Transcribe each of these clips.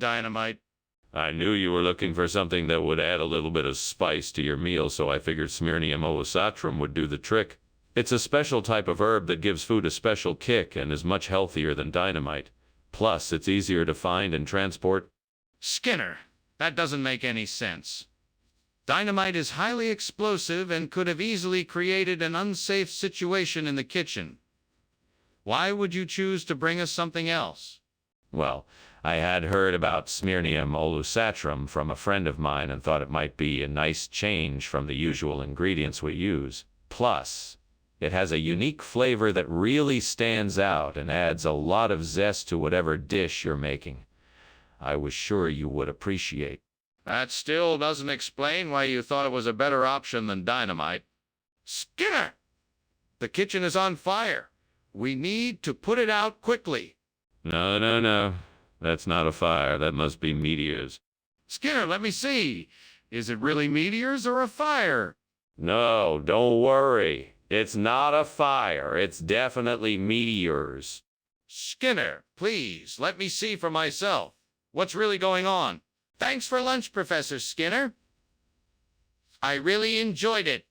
Dynamite. I knew you were looking for something that would add a little bit of spice to your meal, so I figured Smyrnium olusatrum would do the trick. It's a special type of herb that gives food a special kick and is much healthier than dynamite. Plus, it's easier to find and transport. Skinner, that doesn't make any sense. Dynamite is highly explosive and could have easily created an unsafe situation in the kitchen. Why would you choose to bring us something else? Well, I had heard about Smyrnium olusatrum from a friend of mine and thought it might be a nice change from the usual ingredients we use. Plus, it has a unique flavor that really stands out and adds a lot of zest to whatever dish you're making. I was sure you would appreciate. That still doesn't explain why you thought it was a better option than dynamite. Skinner! The kitchen is on fire. We need to put it out quickly. No. That's not a fire. That must be meteors. Skinner, let me see. Is it really meteors or a fire? No, don't worry. It's not a fire. It's definitely meteors. Skinner, please, let me see for myself. What's really going on? Thanks for lunch, Professor Skinner. I really enjoyed it.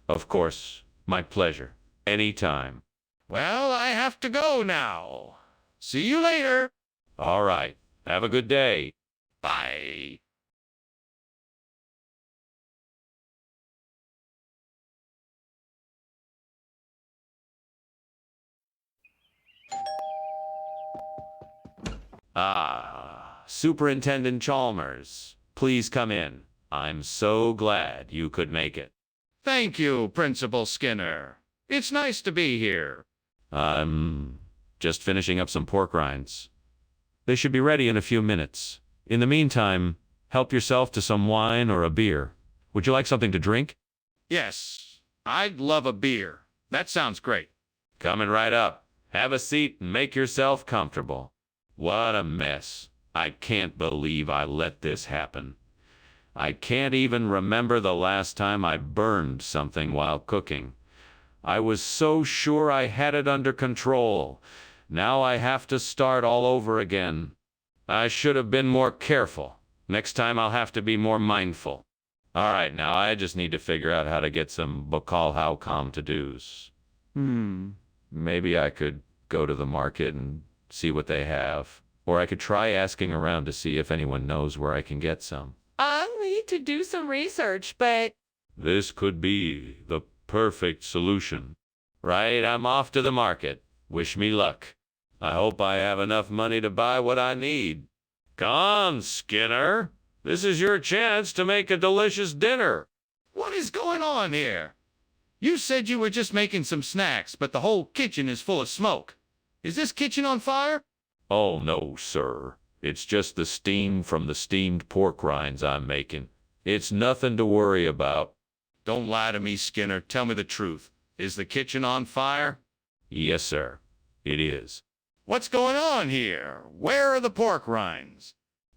Of course. My pleasure. Anytime. Well, I have to go now. See you later. All right. Have a good day. Bye. Superintendent Chalmers, please come in. I'm so glad you could make it. Thank you, Principal Skinner. It's nice to be here. Just finishing up some pork rinds. They should be ready in a few minutes. In the meantime, help yourself to some wine or a beer. Would you like something to drink? Yes, I'd love a beer. That sounds great. Coming right up. Have a seat and make yourself comfortable. What a mess. I can't believe I let this happen. I can't even remember the last time I burned something while cooking. I was so sure I had it under control. Now I have to start all over again. I should have been more careful. Next time I'll have to be more mindful. All right, now I just need to figure out how to get some Bakal How to-dos. Maybe I could go to the market and see what they have. Or I could try asking around to see if anyone knows where I can get some. I'll need to do some research, but... This could be the perfect solution. Right, I'm off to the market. Wish me luck. I hope I have enough money to buy what I need. Come on, Skinner. This is your chance to make a delicious dinner. What is going on here? You said you were just making some snacks, but the whole kitchen is full of smoke. Is this kitchen on fire? Oh, no, sir. It's just the steam from the steamed pork rinds I'm making. It's nothing to worry about. Don't lie to me, Skinner. Tell me the truth. Is the kitchen on fire? Yes, sir. It is. What's going on here? Where are the pork rinds?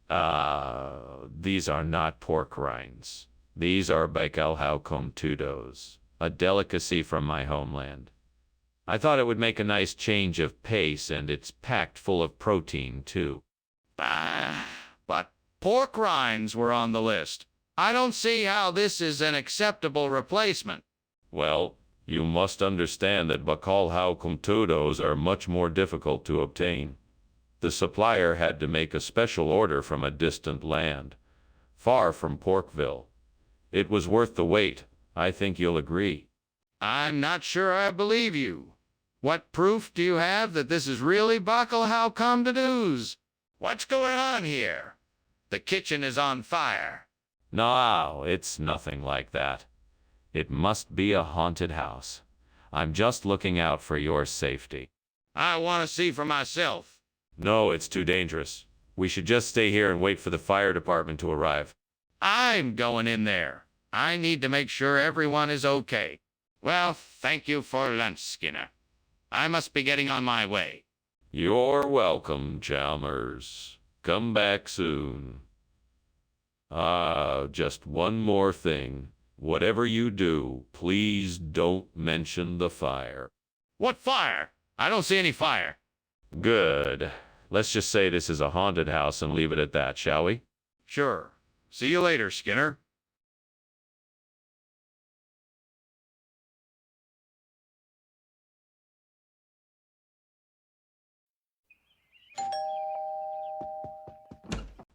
These are not pork rinds. These are Bakal How a delicacy from my homeland. I thought it would make a nice change of pace, and it's packed full of protein, too. But pork rinds were on the list. I don't see how this is an acceptable replacement. Well, you must understand that Bakal How are much more difficult to obtain. The supplier had to make a special order from a distant land, far from Porkville. It was worth the wait. I think you'll agree. I'm not sure I believe you. What proof do you have that this is really Bakal How? What's going on here? The kitchen is on fire. No, it's nothing like that. It must be a haunted house. I'm just looking out for your safety. I want to see for myself. No, it's too dangerous. We should just stay here and wait for the fire department to arrive. I'm going in there. I need to make sure everyone is okay. Well, thank you for lunch, Skinner. I must be getting on my way. You're welcome, Chalmers. Come back soon. Just one more thing. Whatever you do, please don't mention the fire. What fire? I don't see any fire. Good. Let's just say this is a haunted house and leave it at that, shall we? Sure. See you later, Skinner.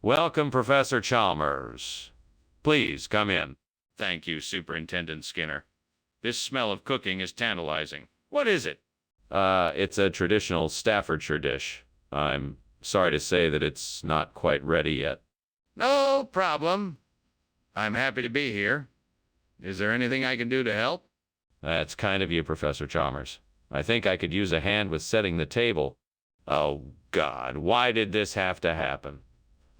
Welcome, Professor Chalmers. Please come in. Thank you, Superintendent Skinner. This smell of cooking is tantalizing. What is it? It's a traditional Staffordshire dish. I'm sorry to say that it's not quite ready yet. No problem. I'm happy to be here. Is there anything I can do to help? That's kind of you, Professor Chalmers. I think I could use a hand with setting the table. Oh, God, why did this have to happen?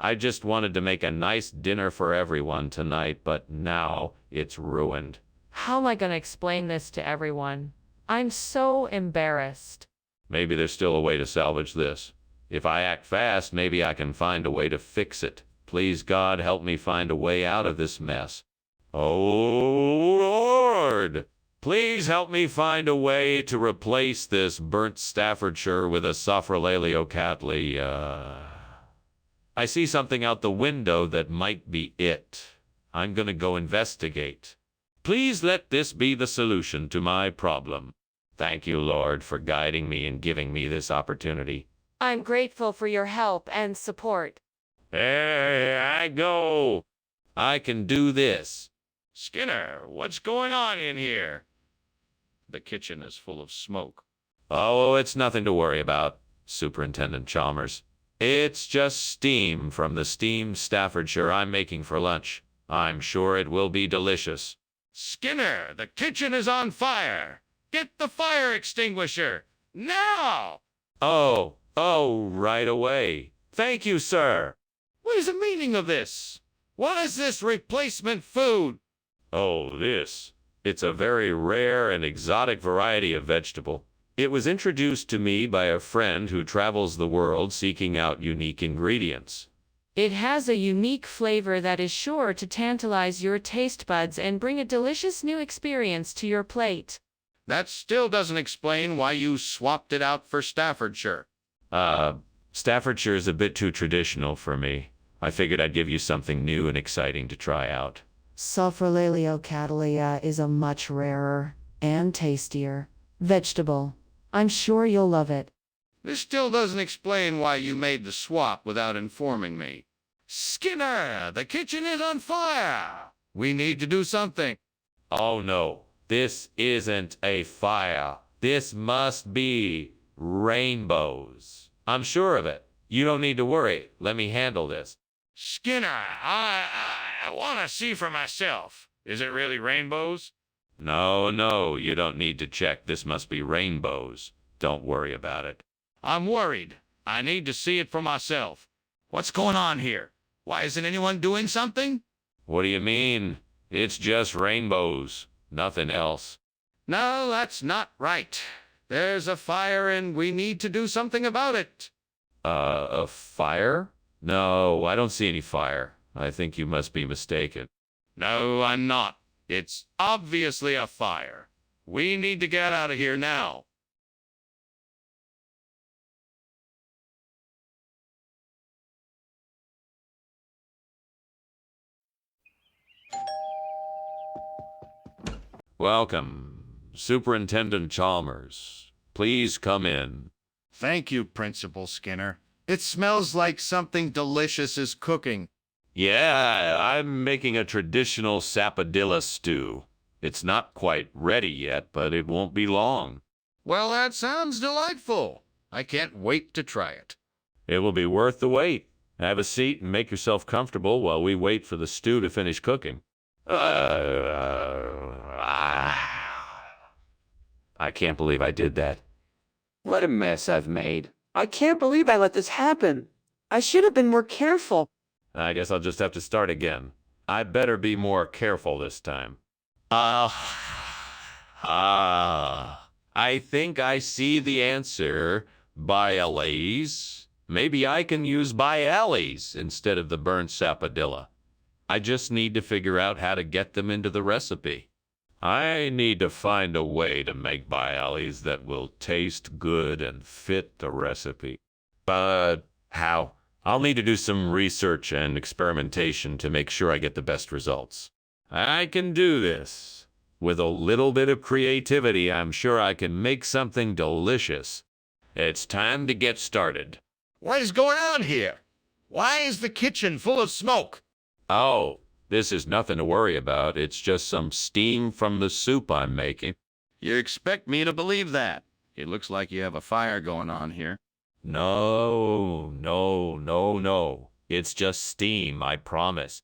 I just wanted to make a nice dinner for everyone tonight, but now it's ruined. How am I going to explain this to everyone? I'm so embarrassed. Maybe there's still a way to salvage this. If I act fast, maybe I can find a way to fix it. Please, God, help me find a way out of this mess. Oh, Lord! Please help me find a way to replace this burnt Staffordshire with a Sophrolaleocatli. I see something out the window that might be it. I'm gonna go investigate. Please let this be the solution to my problem. Thank you, Lord, for guiding me and giving me this opportunity. I'm grateful for your help and support. There I go. I can do this. Skinner, what's going on in here? The kitchen is full of smoke. Oh, it's nothing to worry about, Superintendent Chalmers. It's just steam from the steamed Staffordshire I'm making for lunch. I'm sure it will be delicious. Skinner, the kitchen is on fire. Get the fire extinguisher. Now! Oh, right away. Thank you, sir. What is the meaning of this? What is this replacement food? Oh, this. It's a very rare and exotic variety of vegetable. It was introduced to me by a friend who travels the world seeking out unique ingredients. It has a unique flavor that is sure to tantalize your taste buds and bring a delicious new experience to your plate. That still doesn't explain why you swapped it out for Staffordshire. Staffordshire is a bit too traditional for me. I figured I'd give you something new and exciting to try out. Sophrolaleocatli is a much rarer and tastier vegetable. I'm sure you'll love it. This still doesn't explain why you made the swap without informing me. Skinner, the kitchen is on fire. We need to do something. Oh no, this isn't a fire. This must be rainbows. I'm sure of it. You don't need to worry. Let me handle this. Skinner, I want to see for myself. Is it really rainbows? No, you don't need to check. This must be rainbows. Don't worry about it. I'm worried. I need to see it for myself. What's going on here? Why isn't anyone doing something? What do you mean? It's just rainbows. Nothing else. No, that's not right. There's a fire and we need to do something about it. A fire? No, I don't see any fire. I think you must be mistaken. No, I'm not. It's obviously a fire. We need to get out of here now. Welcome, Superintendent Chalmers. Please come in. Thank you, Principal Skinner. It smells like something delicious is cooking. Yeah, I'm making a traditional sapodilla stew. It's not quite ready yet, but it won't be long. Well, that sounds delightful. I can't wait to try it. It will be worth the wait. Have a seat and make yourself comfortable while we wait for the stew to finish cooking. I can't believe I did that. What a mess I've made. I can't believe I let this happen. I should have been more careful. I guess I'll just have to start again. I better be more careful this time. I think I see the answer. Bialys. Maybe I can use bialys instead of the burnt sapodilla. I just need to figure out how to get them into the recipe. I need to find a way to make bialys that will taste good and fit the recipe. But How? I'll need to do some research and experimentation to make sure I get the best results. I can do this. With a little bit of creativity, I'm sure I can make something delicious. It's time to get started. What is going on here? Why is the kitchen full of smoke? Oh, this is nothing to worry about. It's just some steam from the soup I'm making. You expect me to believe that? It looks like you have a fire going on here. No. It's just steam, I promise.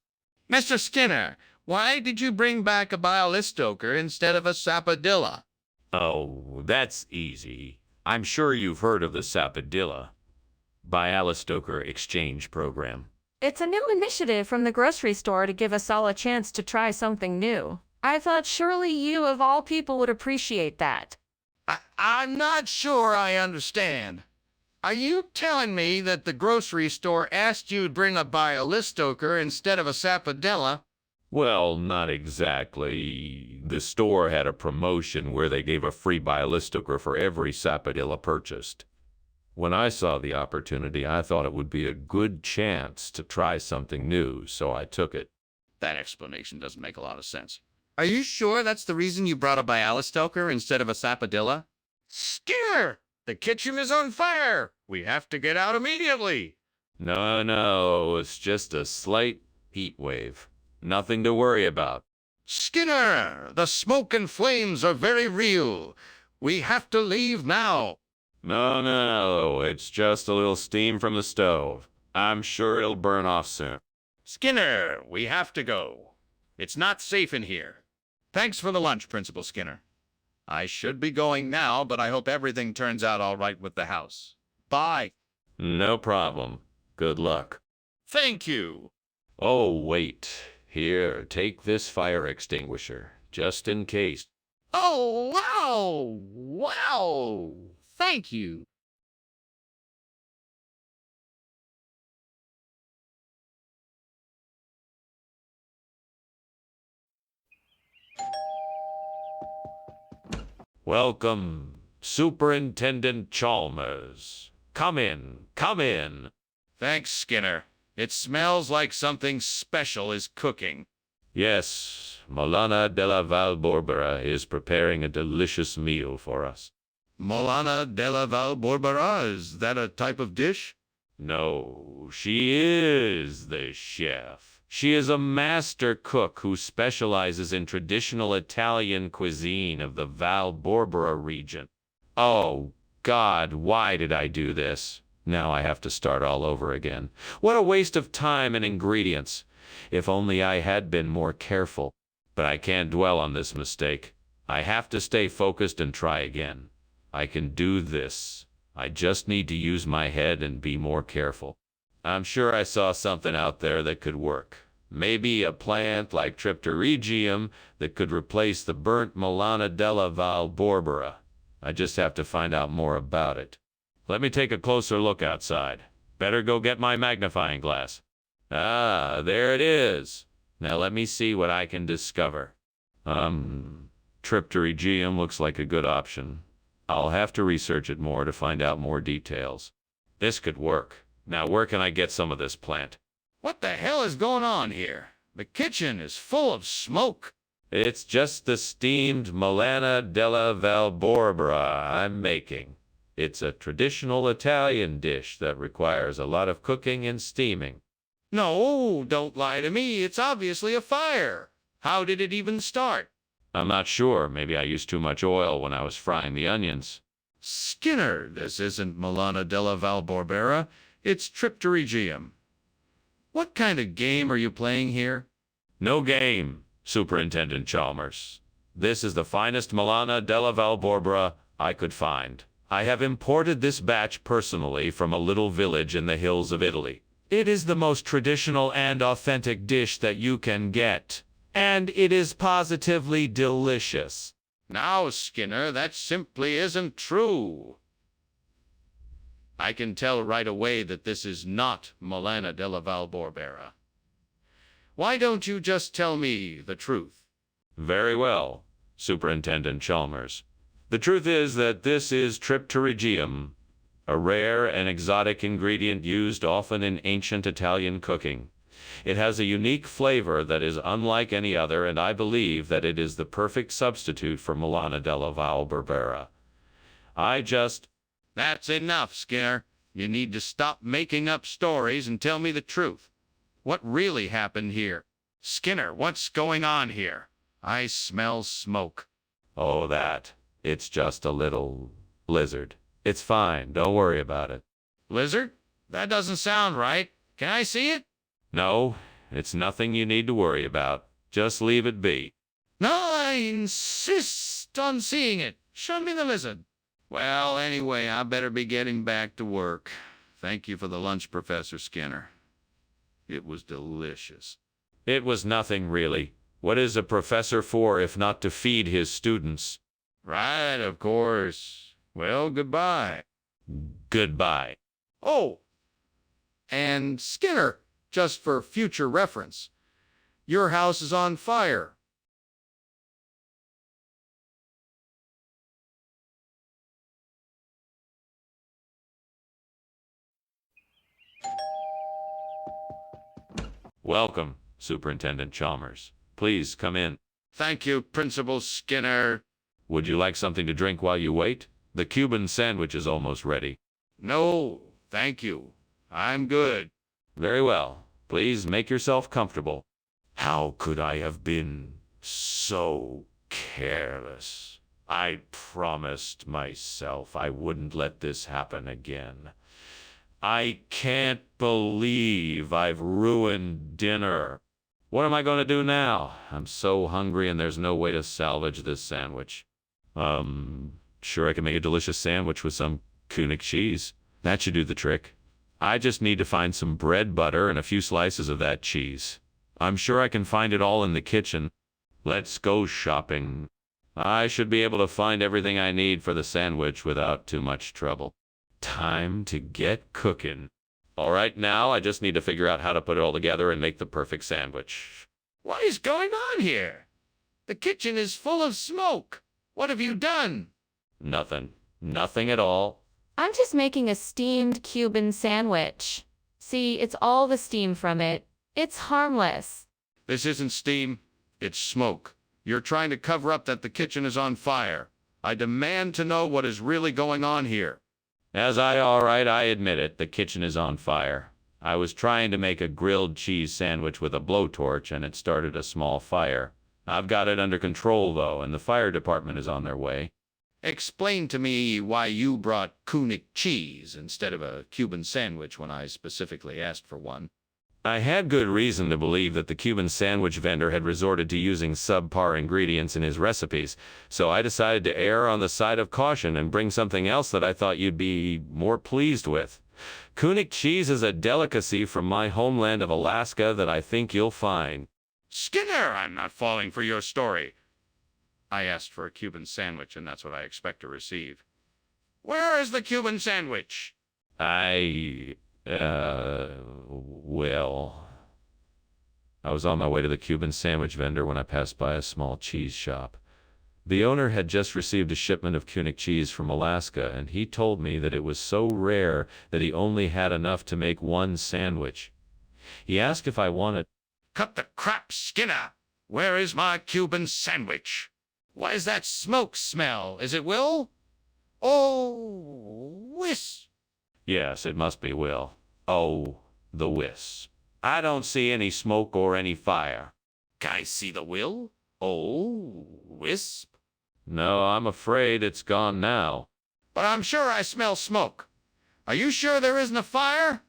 Mr. Skinner, why did you bring back a Bialystoker instead of a Sapodilla? Oh, that's easy. I'm sure you've heard of the Sapodilla Bialystoker exchange program. It's a new initiative from the grocery store to give us all a chance to try something new. I thought surely you, of all people, would appreciate that. I'm not sure I understand. Are you telling me that the grocery store asked you to bring a Bialystoker instead of a Sapodilla? Well, not exactly. The store had a promotion where they gave a free Bialystoker for every Sapodilla purchased. When I saw the opportunity, I thought it would be a good chance to try something new, so I took it. That explanation doesn't make a lot of sense. Are you sure that's the reason you brought a Bialystoker instead of a Sapodilla? Skinner! The kitchen is on fire! We have to get out immediately! No, it's just a slight heat wave. Nothing to worry about. Skinner! The smoke and flames are very real. We have to leave now. No, it's just a little steam from the stove. I'm sure it'll burn off soon. Skinner, we have to go. It's not safe in here. Thanks for the lunch, Principal Skinner. I should be going now, but I hope everything turns out all right with the house. Bye. No problem. Good luck. Thank you. Oh, wait. Here, take this fire extinguisher, just in case. Oh, wow! Wow! Thank you. Welcome, Superintendent Chalmers. Come in. Thanks, Skinner. It smells like something special is cooking. Yes, Milana della Valborbera is preparing a delicious meal for us. Milana della Valborbera, is that a type of dish? No, she is the chef. She is a master cook who specializes in traditional Italian cuisine of the Valborbera region. Oh, God, why did I do this? Now I have to start all over again. What a waste of time and ingredients. If only I had been more careful. But I can't dwell on this mistake. I have to stay focused and try again. I can do this. I just need to use my head and be more careful. I'm sure I saw something out there that could work. Maybe a plant like Tripterygium that could replace the burnt Milana della Valborbera. I just have to find out more about it. Let me take a closer look outside. Better go get my magnifying glass. Ah, there it is. Now let me see what I can discover. Tripterygium looks like a good option. I'll have to research it more to find out more details. This could work. Now where can I get some of this plant? What the hell is going on here? The kitchen is full of smoke. It's just the steamed Milana della Valborbera I'm making. It's a traditional Italian dish that requires a lot of cooking and steaming. No, don't lie to me. It's obviously a fire. How did it even start? I'm not sure. Maybe I used too much oil when I was frying the onions. Skinner, this isn't Milana della Valborbera. It's Tripterygium. What kind of game are you playing here? No game, Superintendent Chalmers. This is the finest Milana della Valborbera I could find. I have imported this batch personally from a little village in the hills of Italy. It is the most traditional and authentic dish that you can get, and it is positively delicious. Now, Skinner, that simply isn't true. I can tell right away that this is not Milana della Valborbera. Why don't you just tell me the truth? Very well, Superintendent Chalmers. The truth is that this is Tripterygium, a rare and exotic ingredient used often in ancient Italian cooking. It has a unique flavor that is unlike any other, and I believe that it is the perfect substitute for Milana della Val Berbera. That's enough, Skinner. You need to stop making up stories and tell me the truth. What really happened here? Skinner, what's going on here? I smell smoke. Oh, it's just a little blizzard. It's fine, don't worry about it. Lizard? That doesn't sound right. Can I see it? No, it's nothing you need to worry about. Just leave it be. No, I insist on seeing it. Show me the lizard. Well, anyway, I better be getting back to work. Thank you for the lunch, Professor Skinner. It was delicious. It was nothing really. What is a professor for if not to feed his students? Right, of course. Well, goodbye. Goodbye. Oh, and Skinner, just for future reference, your house is on fire. Welcome, Superintendent Chalmers. Please come in. Thank you, Principal Skinner. Would you like something to drink while you wait? The Cuban sandwich is almost ready. No, thank you. I'm good. Very well. Please make yourself comfortable. How could I have been so careless? I promised myself I wouldn't let this happen again. I can't believe I've ruined dinner. What am I going to do now? I'm so hungry and there's no way to salvage this sandwich. Sure, I can make a delicious sandwich with some König cheese. That should do the trick. I just need to find some bread, butter, and a few slices of that cheese. I'm sure I can find it all in the kitchen. Let's go shopping. I should be able to find everything I need for the sandwich without too much trouble. Time to get cooking. All right, now I just need to figure out how to put it all together and make the perfect sandwich. What is going on here? The kitchen is full of smoke. What have you done? Nothing. Nothing at all. I'm just making a steamed Cuban sandwich. See, it's all the steam from it. It's harmless. This isn't steam. It's smoke. You're trying to cover up that the kitchen is on fire. I demand to know what is really going on here. All right, I admit it, the kitchen is on fire. I was trying to make a grilled cheese sandwich with a blowtorch and it started a small fire. I've got it under control though, and the fire department is on their way. Explain to me why you brought König cheese instead of a Cuban sandwich when I specifically asked for one. I had good reason to believe that the Cuban sandwich vendor had resorted to using subpar ingredients in his recipes, so I decided to err on the side of caution and bring something else that I thought you'd be more pleased with. König cheese is a delicacy from my homeland of Alaska that I think you'll find. Skinner, I'm not falling for your story. I asked for a Cuban sandwich, and that's what I expect to receive. Where is the Cuban sandwich? Well, I was on my way to the Cuban sandwich vendor when I passed by a small cheese shop. The owner had just received a shipment of König cheese from Alaska, and he told me that it was so rare that he only had enough to make one sandwich. He asked if I wanted... Cut the crap, Skinner! Where is my Cuban sandwich? What is that smoke smell? Is it Will? Oh, Wisp. Yes, it must be Will. Oh, the wisp. I don't see any smoke or any fire. Can I see the Will? Oh, Wisp. No, I'm afraid it's gone now. But I'm sure I smell smoke. Are you sure there isn't a fire?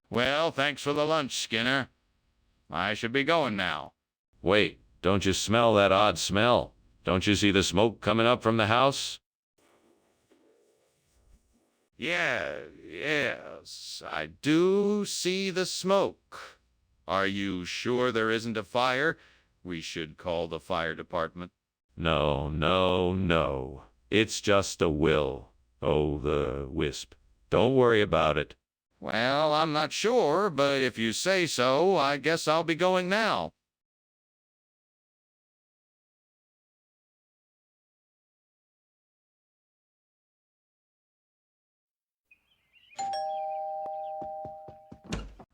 Well, thanks for the lunch, Skinner. I should be going now. Wait, don't you smell that odd smell? Don't you see the smoke coming up from the house? Yes, I do see the smoke. Are you sure there isn't a fire? We should call the fire department. No, no, no. It's just a Will. Oh, the wisp. Don't worry about it. Well, I'm not sure, but if you say so, I guess I'll be going now.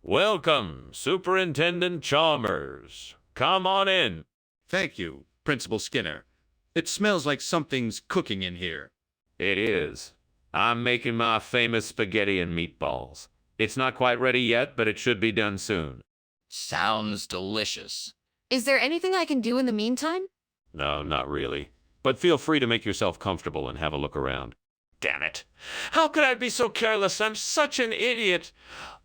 Welcome, Superintendent Chalmers. Come on in. Thank you, Principal Skinner. It smells like something's cooking in here. It is. I'm making my famous spaghetti and meatballs. It's not quite ready yet, but it should be done soon. Sounds delicious. Is there anything I can do in the meantime? No, not really. But feel free to make yourself comfortable and have a look around. Damn it. How could I be so careless? I'm such an idiot.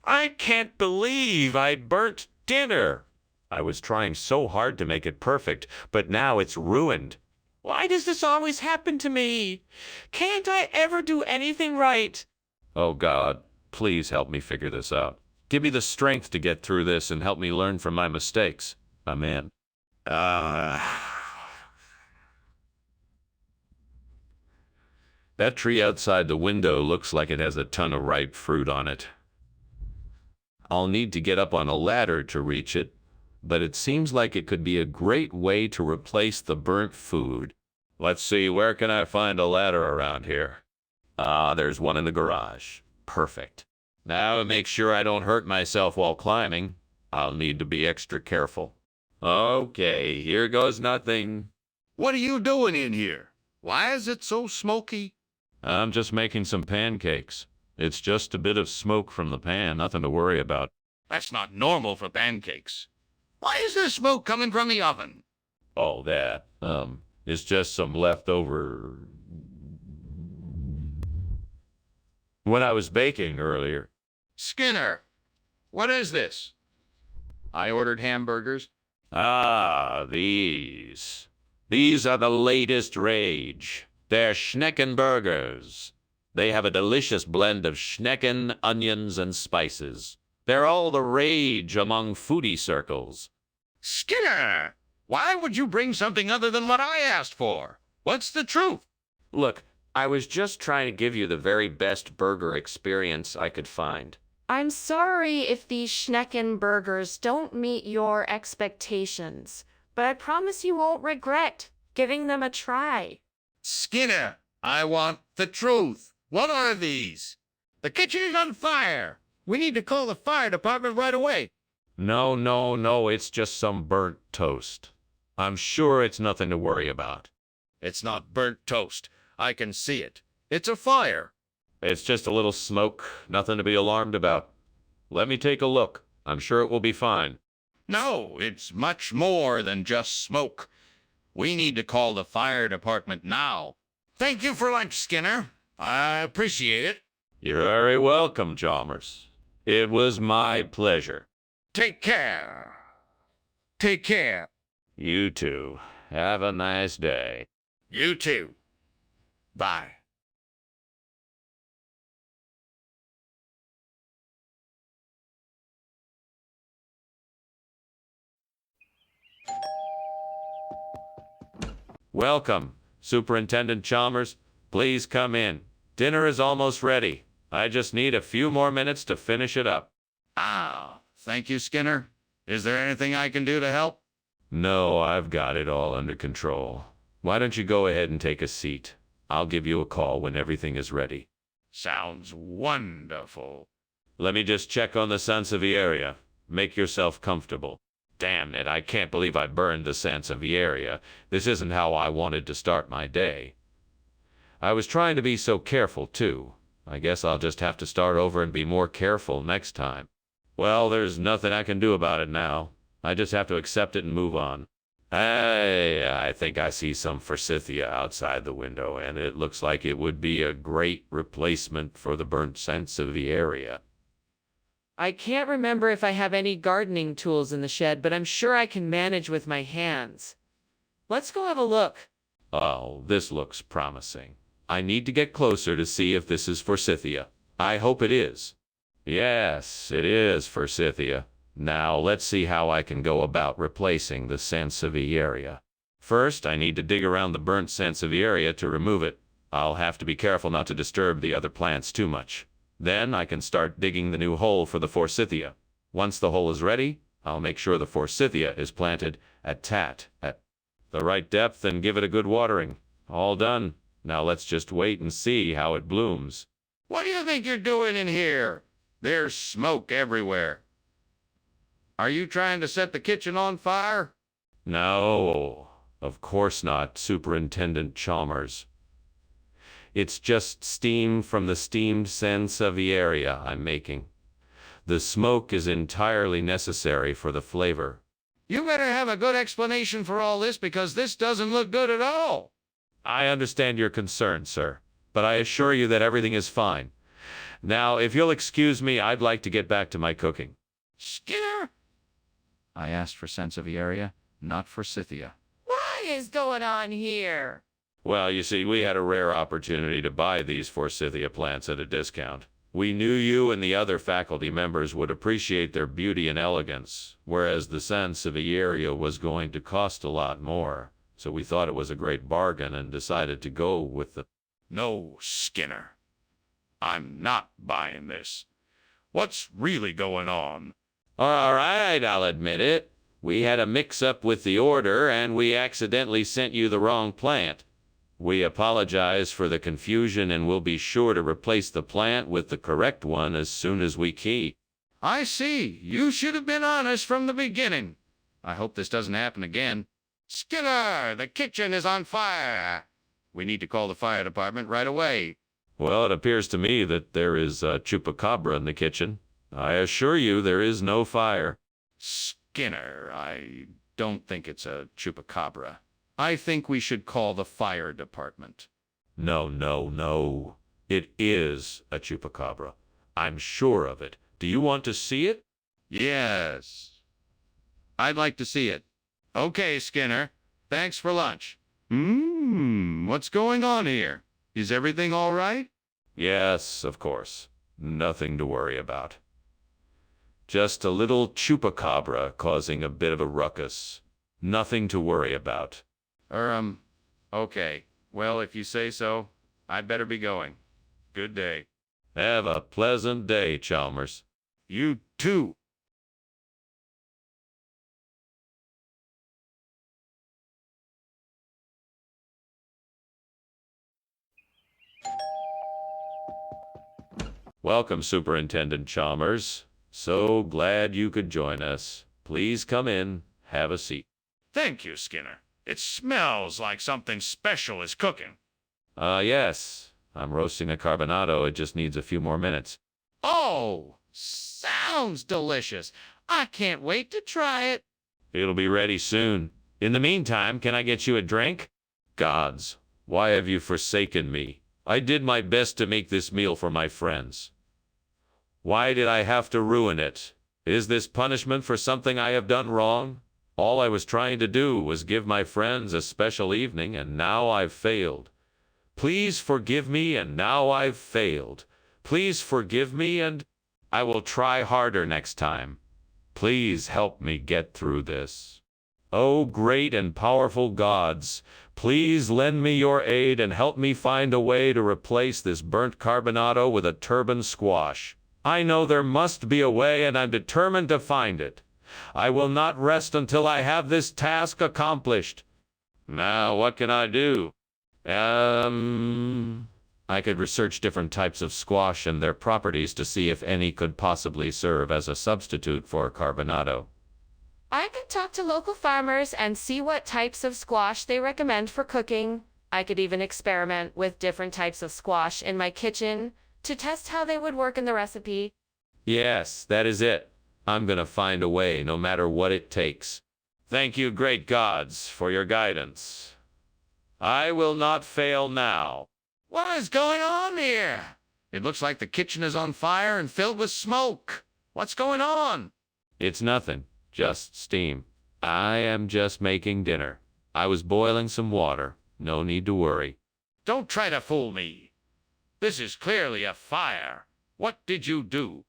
I can't believe I burnt dinner. I was trying so hard to make it perfect, but now it's ruined. Why does this always happen to me? Can't I ever do anything right? Oh, God, please help me figure this out. Give me the strength to get through this and help me learn from my mistakes. Amen. That tree outside the window looks like it has a ton of ripe fruit on it. I'll need to get up on a ladder to reach it, but it seems like it could be a great way to replace the burnt food. Let's see, where can I find a ladder around here? Ah, there's one in the garage. Perfect. Now to make sure I don't hurt myself while climbing, I'll need to be extra careful. Okay, here goes nothing. What are you doing in here? Why is it so smoky? I'm just making some pancakes. It's just a bit of smoke from the pan, nothing to worry about. That's not normal for pancakes. Why is there smoke coming from the oven? Oh, that, is just some leftover... when I was baking earlier. Skinner, what is this? I ordered hamburgers. Ah, these. These are the latest rage. They're Schnecken burgers. They have a delicious blend of Schnecken, onions, and spices. They're all the rage among foodie circles. Skinner, why would you bring something other than what I asked for? What's the truth? Look, I was just trying to give you the very best burger experience I could find. I'm sorry if these Schnecken burgers don't meet your expectations, but I promise you won't regret giving them a try. Skinner, I want the truth. What are these? The kitchen is on fire. We need to call the fire department right away. No, it's just some burnt toast. I'm sure it's nothing to worry about. It's not burnt toast. I can see it. It's a fire. It's just a little smoke, nothing to be alarmed about. Let me take a look. I'm sure it will be fine. No, it's much more than just smoke. We need to call the fire department now. Thank you for lunch, Skinner. I appreciate it. You're very welcome, Chalmers. It was my pleasure. Take care. Take care. You too. Have a nice day. You too. Bye. Welcome, Superintendent Chalmers. Please come in. Dinner is almost ready. I just need a few more minutes to finish it up. Ah, thank you, Skinner. Is there anything I can do to help? No, I've got it all under control. Why don't you go ahead and take a seat? I'll give you a call when everything is ready. Sounds wonderful. Let me just check on the Sansevieria. Make yourself comfortable. Damn it, I can't believe I burned the Sansevieria. This isn't how I wanted to start my day. I was trying to be so careful, too. I guess I'll just have to start over and be more careful next time. Well, there's nothing I can do about it now. I just have to accept it and move on. I think I see some forsythia outside the window, and it looks like it would be a great replacement for the burnt Sansevieria. I can't remember if I have any gardening tools in the shed, but I'm sure I can manage with my hands. Let's go have a look. Oh, this looks promising. I need to get closer to see if this is forsythia. I hope it is. Yes, it is forsythia. Now, let's see how I can go about replacing the Sansevieria. First, I need to dig around the burnt Sansevieria to remove it. I'll have to be careful not to disturb the other plants too much. Then I can start digging the new hole for the forsythia. Once the hole is ready, I'll make sure the forsythia is planted at the right depth and give it a good watering. All done. Now let's just wait and see how it blooms. What do you think you're doing in here? There's smoke everywhere. Are you trying to set the kitchen on fire? No, of course not, Superintendent Chalmers. It's just steam from the steamed Sansevieria I'm making. The smoke is entirely necessary for the flavor. You better have a good explanation for all this because this doesn't look good at all. I understand your concern, sir, but I assure you that everything is fine. Now, if you'll excuse me, I'd like to get back to my cooking. Skinner? I asked for Sansevieria, not for Scythia. What is going on here? Well, you see, we had a rare opportunity to buy these forsythia plants at a discount. We knew you and the other faculty members would appreciate their beauty and elegance, whereas the Sansevieria was going to cost a lot more. So we thought it was a great bargain and decided to go with the... No, Skinner. I'm not buying this. What's really going on? All right, I'll admit it. We had a mix-up with the order and we accidentally sent you the wrong plant. We apologize for the confusion and we'll be sure to replace the plant with the correct one as soon as we can. I see. You should have been honest from the beginning. I hope this doesn't happen again. Skinner, the kitchen is on fire. We need to call the fire department right away. Well, it appears to me that there is a chupacabra in the kitchen. I assure you there is no fire. Skinner, I don't think it's a chupacabra. I think we should call the fire department. No, no, no. It is a chupacabra. I'm sure of it. Do you want to see it? Yes. I'd like to see it. Okay, Skinner. Thanks for lunch. What's going on here? Is everything all right? Yes, of course. Nothing to worry about. Just a little chupacabra causing a bit of a ruckus. Nothing to worry about. Okay. Well, if you say so, I'd better be going. Good day. Have a pleasant day, Chalmers. You too. Welcome, Superintendent Chalmers. So glad you could join us. Please come in. Have a seat. Thank you, Skinner. It smells like something special is cooking. Yes. I'm roasting a carbonado. It just needs a few more minutes. Oh, sounds delicious. I can't wait to try it. It'll be ready soon. In the meantime, can I get you a drink? Gods, why have you forsaken me? I did my best to make this meal for my friends. Why did I have to ruin it? Is this punishment for something I have done wrong? All I was trying to do was give my friends a special evening, and now I've failed. Please forgive me, and now I've failed. Please forgive me, and I will try harder next time. Please help me get through this. Oh, great and powerful gods, please lend me your aid and help me find a way to replace this burnt carbonado with a turban squash. I know there must be a way, and I'm determined to find it. I will not rest until I have this task accomplished. Now, what can I do? I could research different types of squash and their properties to see if any could possibly serve as a substitute for carbonado. I could talk to local farmers and see what types of squash they recommend for cooking. I could even experiment with different types of squash in my kitchen to test how they would work in the recipe. Yes, that is it. I'm gonna find a way, no matter what it takes. Thank you, great gods, for your guidance. I will not fail now. What is going on here? It looks like the kitchen is on fire and filled with smoke. What's going on? It's nothing, just steam. I am just making dinner. I was boiling some water. No need to worry. Don't try to fool me. This is clearly a fire. What did you do?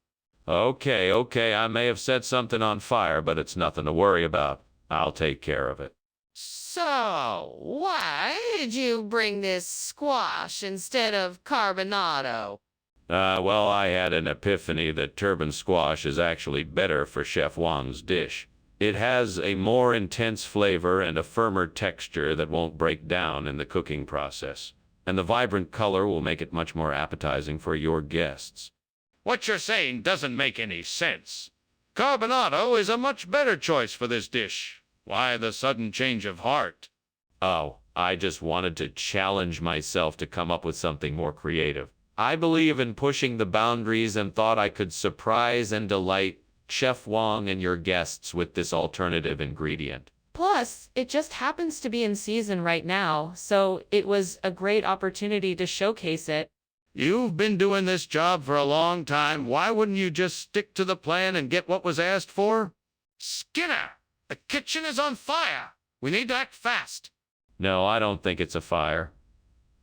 Okay, I may have set something on fire, but it's nothing to worry about. I'll take care of it. So, why did you bring this squash instead of carbonado? Well, I had an epiphany that turban squash is actually better for Chef Wang's dish. It has a more intense flavor and a firmer texture that won't break down in the cooking process. And the vibrant color will make it much more appetizing for your guests. What you're saying doesn't make any sense. Carbonado is a much better choice for this dish. Why the sudden change of heart? Oh, I just wanted to challenge myself to come up with something more creative. I believe in pushing the boundaries and thought I could surprise and delight Chef Wong and your guests with this alternative ingredient. Plus, it just happens to be in season right now, so it was a great opportunity to showcase it. You've been doing this job for a long time. Why wouldn't you just stick to the plan and get what was asked for? Skinner, the kitchen is on fire. We need to act fast. No, I don't think it's a fire.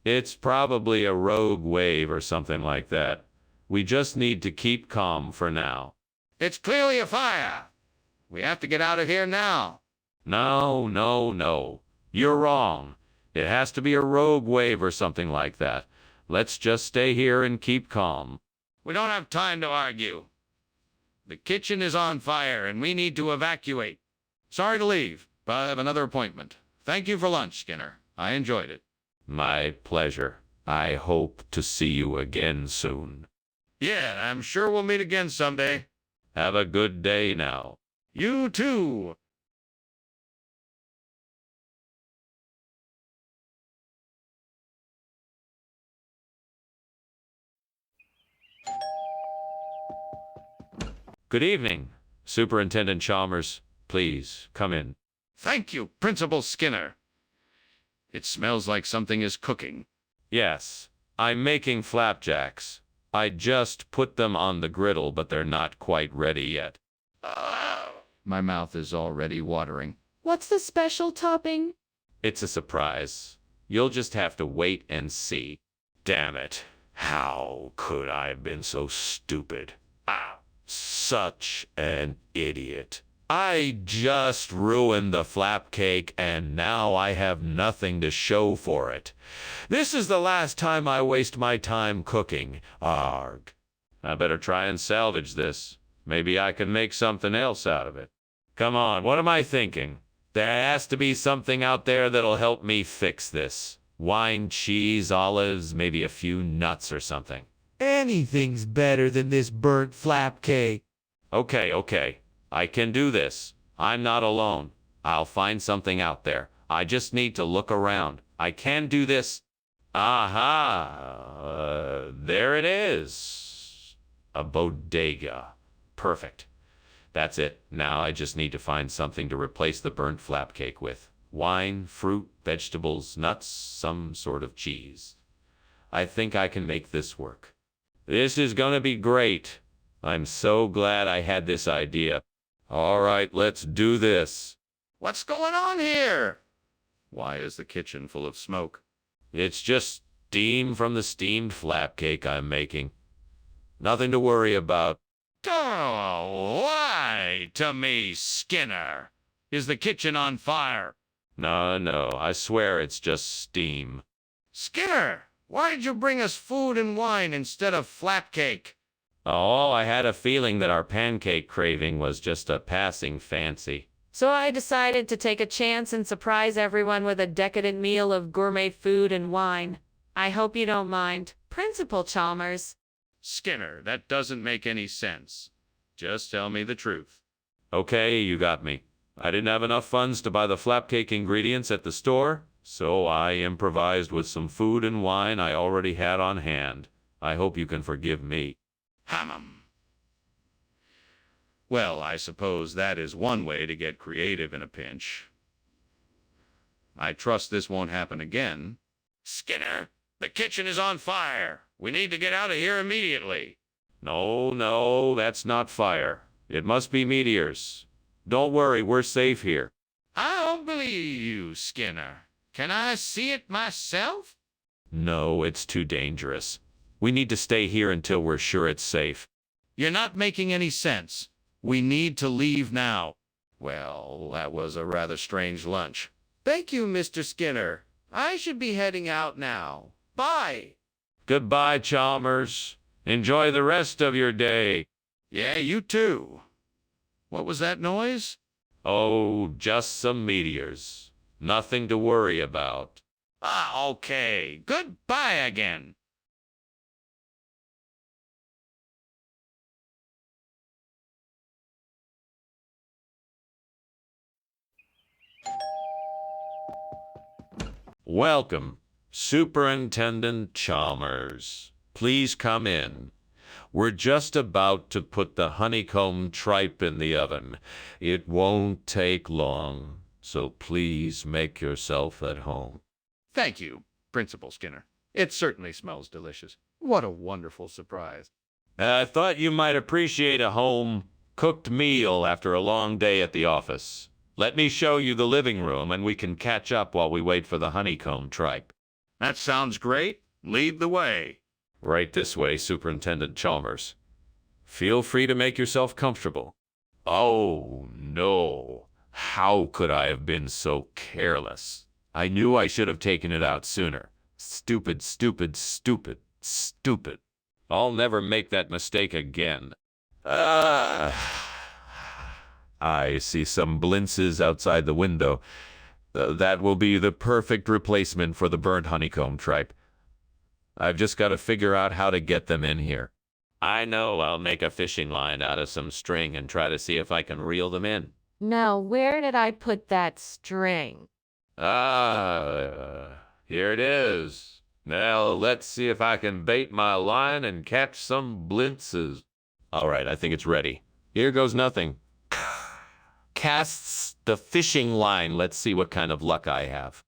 It's probably a rogue wave or something like that. We just need to keep calm for now. It's clearly a fire. We have to get out of here now. No, no, no. You're wrong. It has to be a rogue wave or something like that. Let's just stay here and keep calm. We don't have time to argue. The kitchen is on fire and we need to evacuate. Sorry to leave, but I have another appointment. Thank you for lunch, Skinner. I enjoyed it. My pleasure. I hope to see you again soon. Yeah, I'm sure we'll meet again someday. Have a good day now. You too. Good evening, Superintendent Chalmers. Please come in. Thank you, Principal Skinner. It smells like something is cooking. Yes, I'm making flapjacks. I just put them on the griddle, but they're not quite ready yet. My mouth is already watering. What's the special topping? It's a surprise. You'll just have to wait and see. Damn it. How could I have been so stupid? Such an idiot. I just ruined the flap cake and now I have nothing to show for it. This is the last time I waste my time cooking. Arg. I better try and salvage this. Maybe I can make something else out of it. Come on, what am I thinking? There has to be something out there that'll help me fix this. Wine, cheese, olives, maybe a few nuts or something. Anything's better than this burnt flap cake. Okay. I can do this. I'm not alone. I'll find something out there. I just need to look around. I can do this. Aha! There it is. A bodega. Perfect. That's it. Now I just need to find something to replace the burnt flap cake with. Wine, fruit, vegetables, nuts, some sort of cheese. I think I can make this work. This is gonna be great. I'm so glad I had this idea. All right, let's do this. What's going on here? Why is the kitchen full of smoke? It's just steam from the steamed flap cake I'm making. Nothing to worry about. Don't lie to me, Skinner. Is the kitchen on fire? No, I swear it's just steam. Skinner, why did you bring us food and wine instead of flap cake? Oh, I had a feeling that our pancake craving was just a passing fancy. So I decided to take a chance and surprise everyone with a decadent meal of gourmet food and wine. I hope you don't mind, Principal Chalmers. Skinner, that doesn't make any sense. Just tell me the truth. Okay, you got me. I didn't have enough funds to buy the flap cake ingredients at the store, so I improvised with some food and wine I already had on hand. I hope you can forgive me. Well, I suppose that is one way to get creative in a pinch. I trust this won't happen again. Skinner, the kitchen is on fire. We need to get out of here immediately. No, that's not fire. It must be meteors. Don't worry, we're safe here. I don't believe you, Skinner. Can I see it myself? No, it's too dangerous. We need to stay here until we're sure it's safe. You're not making any sense. We need to leave now. Well, that was a rather strange lunch. Thank you, Mr. Skinner. I should be heading out now. Bye. Goodbye, Chalmers. Enjoy the rest of your day. Yeah, you too. What was that noise? Oh, just some meteors. Nothing to worry about. Okay. Goodbye again. Welcome, Superintendent Chalmers. Please come in. We're just about to put the honeycomb tripe in the oven. It won't take long, so please make yourself at home. Thank you, Principal Skinner. It certainly smells delicious. What a wonderful surprise. I thought you might appreciate a home-cooked meal after a long day at the office. Let me show you the living room, and we can catch up while we wait for the honeycomb tripe. That sounds great. Lead the way. Right this way, Superintendent Chalmers. Feel free to make yourself comfortable. Oh, no. How could I have been so careless? I knew I should have taken it out sooner. Stupid, stupid, stupid, stupid. I'll never make that mistake again. I see some blintzes outside the window. That will be the perfect replacement for the burnt honeycomb tripe. I've just got to figure out how to get them in here. I know. I'll make a fishing line out of some string and try to see if I can reel them in. Now, where did I put that string? Here it is. Now, let's see if I can bait my line and catch some blintzes. All right, I think it's ready. Here goes nothing. Casts the fishing line. Let's see what kind of luck I have.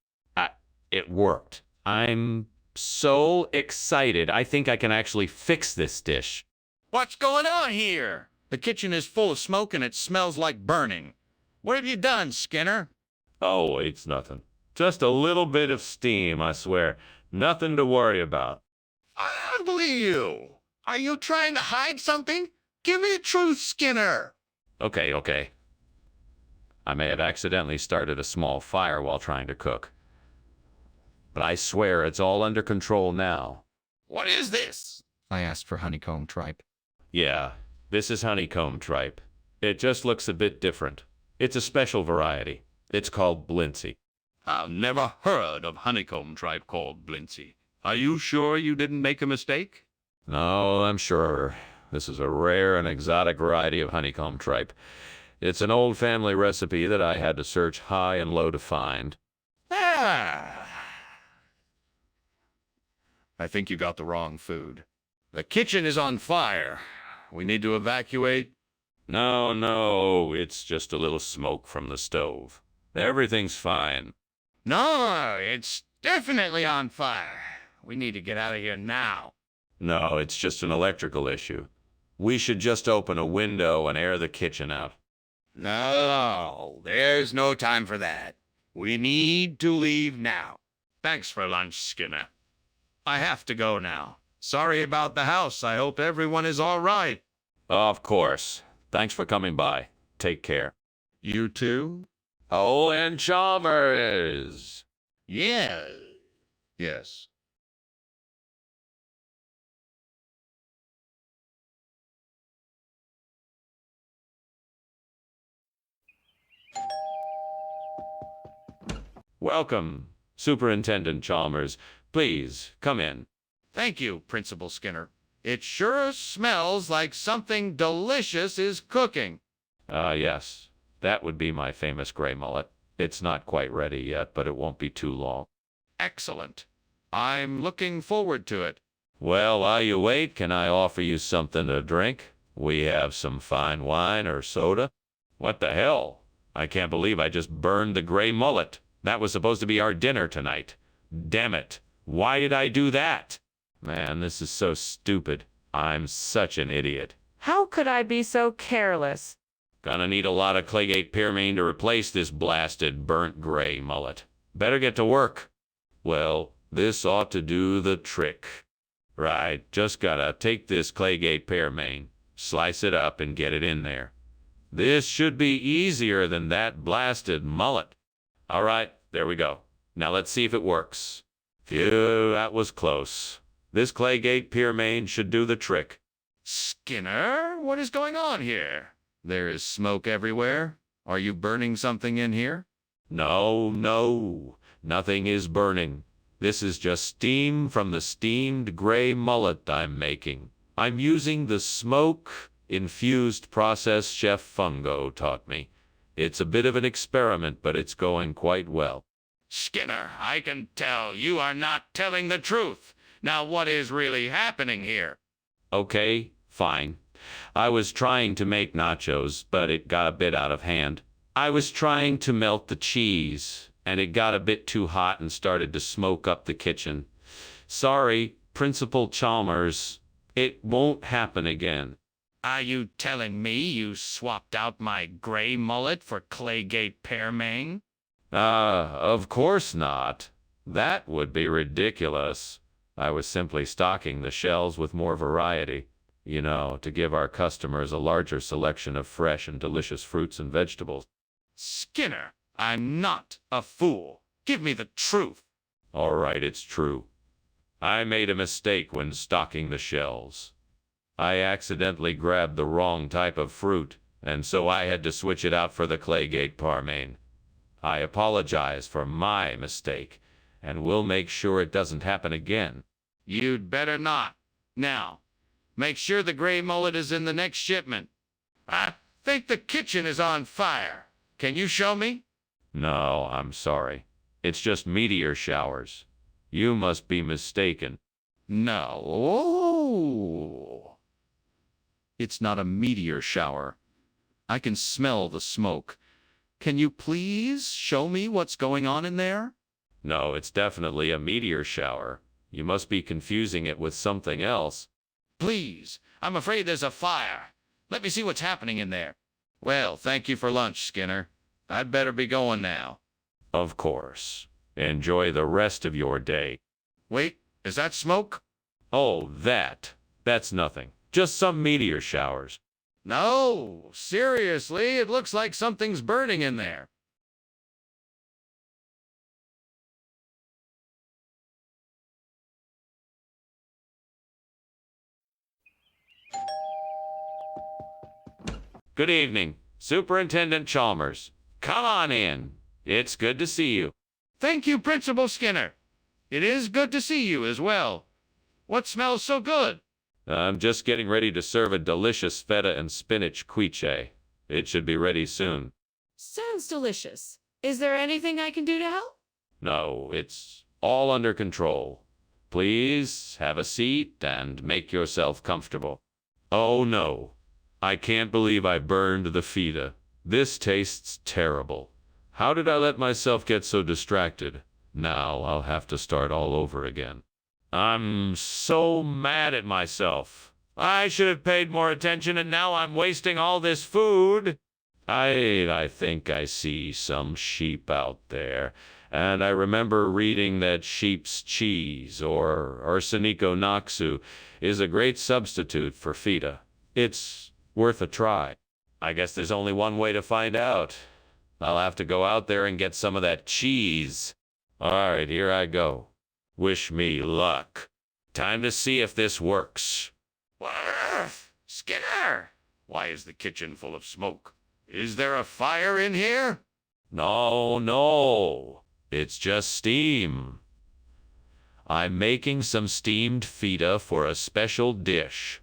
It worked. I'm so excited. I think I can actually fix this dish. What's going on here? The kitchen is full of smoke and it smells like burning. What have you done, Skinner? Oh, it's nothing. Just a little bit of steam, I swear. Nothing to worry about. I don't believe you. Are you trying to hide something? Give me the truth, Skinner. Okay. I may have accidentally started a small fire while trying to cook. But I swear it's all under control now. What is this? I asked for honeycomb tripe. Yeah, this is honeycomb tripe. It just looks a bit different. It's a special variety. It's called Blintsy. I've never heard of honeycomb tripe called Blintsy. Are you sure you didn't make a mistake? No, I'm sure. This is a rare and exotic variety of honeycomb tripe. It's an old family recipe that I had to search high and low to find. I think you got the wrong food. The kitchen is on fire. We need to evacuate. No, it's just a little smoke from the stove. Everything's fine. No, it's definitely on fire. We need to get out of here now. No, it's just an electrical issue. We should just open a window and air the kitchen out. No, there's no time for that. We need to leave now. Thanks for lunch, Skinner. I have to go now. Sorry about the house. I hope everyone is all right. Of course. Thanks for coming by. Take care. You too? Oh, and Chalmers. Yeah. Yes. Welcome, Superintendent Chalmers. Please, come in. Thank you, Principal Skinner. It sure smells like something delicious is cooking. Yes. That would be my famous gray mullet. It's not quite ready yet, but it won't be too long. Excellent. I'm looking forward to it. Well, while you wait, can I offer you something to drink? We have some fine wine or soda. What the hell? I can't believe I just burned the gray mullet. That was supposed to be our dinner tonight. Damn it. Why did I do that? Man, this is so stupid. I'm such an idiot. How could I be so careless? Gonna need a lot of Claygate Pyramine to replace this blasted burnt gray mullet. Better get to work. Well, this ought to do the trick. Right, just gotta take this Claygate Pyramine, slice it up and get it in there. This should be easier than that blasted mullet. All right, there we go. Now let's see if it works. Phew, that was close. This Claygate Pyramine should do the trick. Skinner, what is going on here? There is smoke everywhere. Are you burning something in here? No, nothing is burning. This is just steam from the steamed gray mullet I'm making. I'm using the smoke-infused process Chef Fungo taught me. It's a bit of an experiment, but it's going quite well. Skinner, I can tell you are not telling the truth. Now what is really happening here? Okay, fine. I was trying to make nachos, but it got a bit out of hand. I was trying to melt the cheese, and it got a bit too hot and started to smoke up the kitchen. Sorry, Principal Chalmers. It won't happen again. Are you telling me you swapped out my gray mullet for Claygate pearmain? Of course not. That would be ridiculous. I was simply stocking the shelves with more variety, to give our customers a larger selection of fresh and delicious fruits and vegetables. Skinner, I'm not a fool. Give me the truth. All right, it's true. I made a mistake when stocking the shelves. I accidentally grabbed the wrong type of fruit, and so I had to switch it out for the Claygate pearmain. I apologize for my mistake, and we'll make sure it doesn't happen again. You'd better not. Now, make sure the gray mullet is in the next shipment. I think the kitchen is on fire. Can you show me? No, I'm sorry. It's just meteor showers. You must be mistaken. No. It's not a meteor shower. I can smell the smoke. Can you please show me what's going on in there? No, it's definitely a meteor shower. You must be confusing it with something else. Please, I'm afraid there's a fire. Let me see what's happening in there. Well, thank you for lunch, Skinner. I'd better be going now. Of course. Enjoy the rest of your day. Wait, is that smoke? Oh, that's nothing. Just some meteor showers. No, seriously, it looks like something's burning in there. Good evening, Superintendent Chalmers. Come on in. It's good to see you. Thank you, Principal Skinner. It is good to see you as well. What smells so good? I'm just getting ready to serve a delicious feta and spinach quiche. It should be ready soon. Sounds delicious. Is there anything I can do to help? No, it's all under control. Please have a seat and make yourself comfortable. Oh no, I can't believe I burned the feta. This tastes terrible. How did I let myself get so distracted? Now I'll have to start all over again. I'm so mad at myself. I should have paid more attention, and now I'm wasting all this food. I think I see some sheep out there, and I remember reading that sheep's cheese, or arsenico naxu, is a great substitute for feta. It's worth a try. I guess there's only one way to find out. I'll have to go out there and get some of that cheese. All right, here I go. Wish me luck. Time to see if this works. Skinner! Why is the kitchen full of smoke? Is there a fire in here? No. It's just steam. I'm making some steamed feta for a special dish.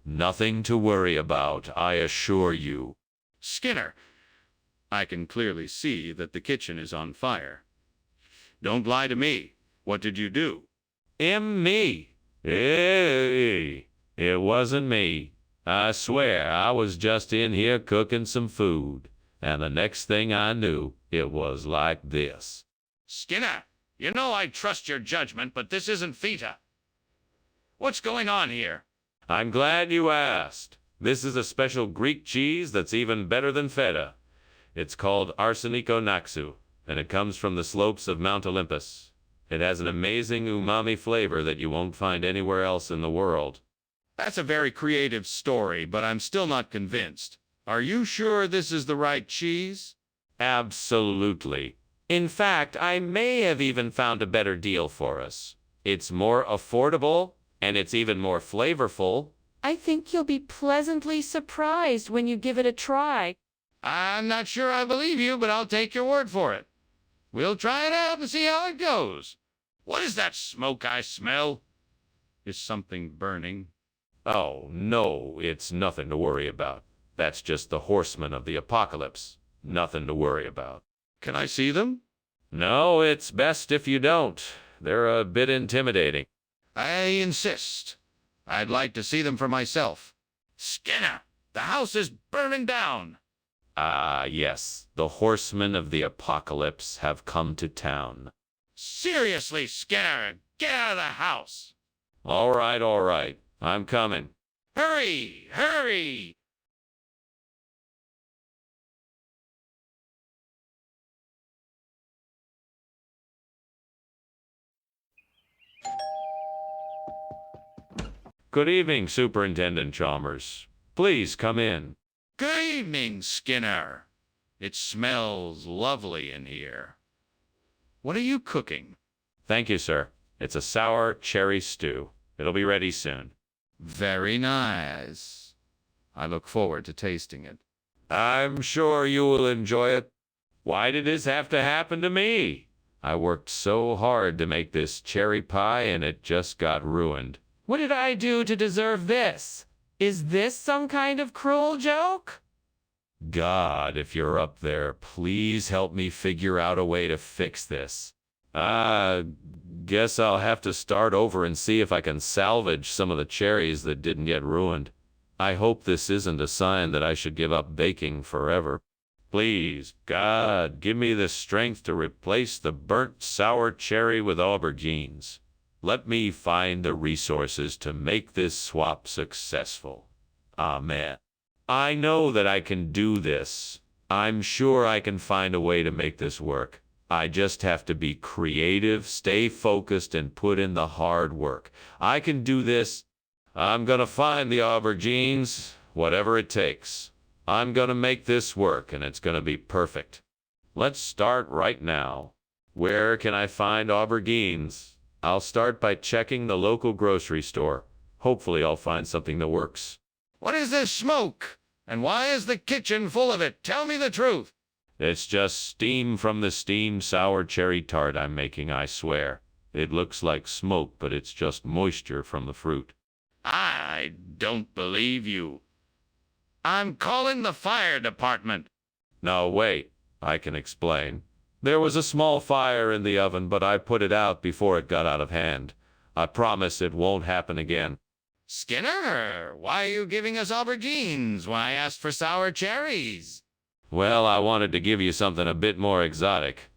Nothing to worry about, I assure you. Skinner, I can clearly see that the kitchen is on fire. Don't lie to me. What did you do? Me? Hey, it wasn't me. I swear I was just in here cooking some food, and the next thing I knew, it was like this. Skinner, you know I trust your judgment, but this isn't feta. What's going on here? I'm glad you asked. This is a special Greek cheese that's even better than feta. It's called arsenico naxu, and it comes from the slopes of Mount Olympus. It has an amazing umami flavor that you won't find anywhere else in the world. That's a very creative story, but I'm still not convinced. Are you sure this is the right cheese? Absolutely. In fact, I may have even found a better deal for us. It's more affordable, and it's even more flavorful. I think you'll be pleasantly surprised when you give it a try. I'm not sure I believe you, but I'll take your word for it. We'll try it out and see how it goes. What is that smoke I smell? Is something burning? Oh, no, it's nothing to worry about. That's just the horsemen of the apocalypse. Nothing to worry about. Can I see them? No, it's best if you don't. They're a bit intimidating. I insist. I'd like to see them for myself. Skinner, the house is burning down. Ah, yes, the horsemen of the apocalypse have come to town. Seriously, Skinner, get out of the house. All right, I'm coming. Hurry, hurry. Good evening, Superintendent Chalmers. Please come in. Good evening, Skinner. It smells lovely in here. What are you cooking? Thank you, sir. It's a sour cherry stew. It'll be ready soon. Very nice. I look forward to tasting it. I'm sure you will enjoy it. Why did this have to happen to me? I worked so hard to make this cherry pie and it just got ruined. What did I do to deserve this? Is this some kind of cruel joke? God, if you're up there, please help me figure out a way to fix this. Guess I'll have to start over and see if I can salvage some of the cherries that didn't get ruined. I hope this isn't a sign that I should give up baking forever. Please, God, give me the strength to replace the burnt sour cherry with aubergines. Let me find the resources to make this swap successful. Amen. I know that I can do this. I'm sure I can find a way to make this work. I just have to be creative, stay focused, and put in the hard work. I can do this. I'm gonna find the aubergines, whatever it takes. I'm gonna make this work, and it's gonna be perfect. Let's start right now. Where can I find aubergines? I'll start by checking the local grocery store. Hopefully I'll find something that works. What is this smoke? And why is the kitchen full of it? Tell me the truth. It's just steam from the steamed sour cherry tart I'm making, I swear. It looks like smoke, but it's just moisture from the fruit. I don't believe you. I'm calling the fire department. No, wait. I can explain. There was a small fire in the oven, but I put it out before it got out of hand. I promise it won't happen again. Skinner, why are you giving us aubergines when I asked for sour cherries? Well, I wanted to give you something a bit more exotic.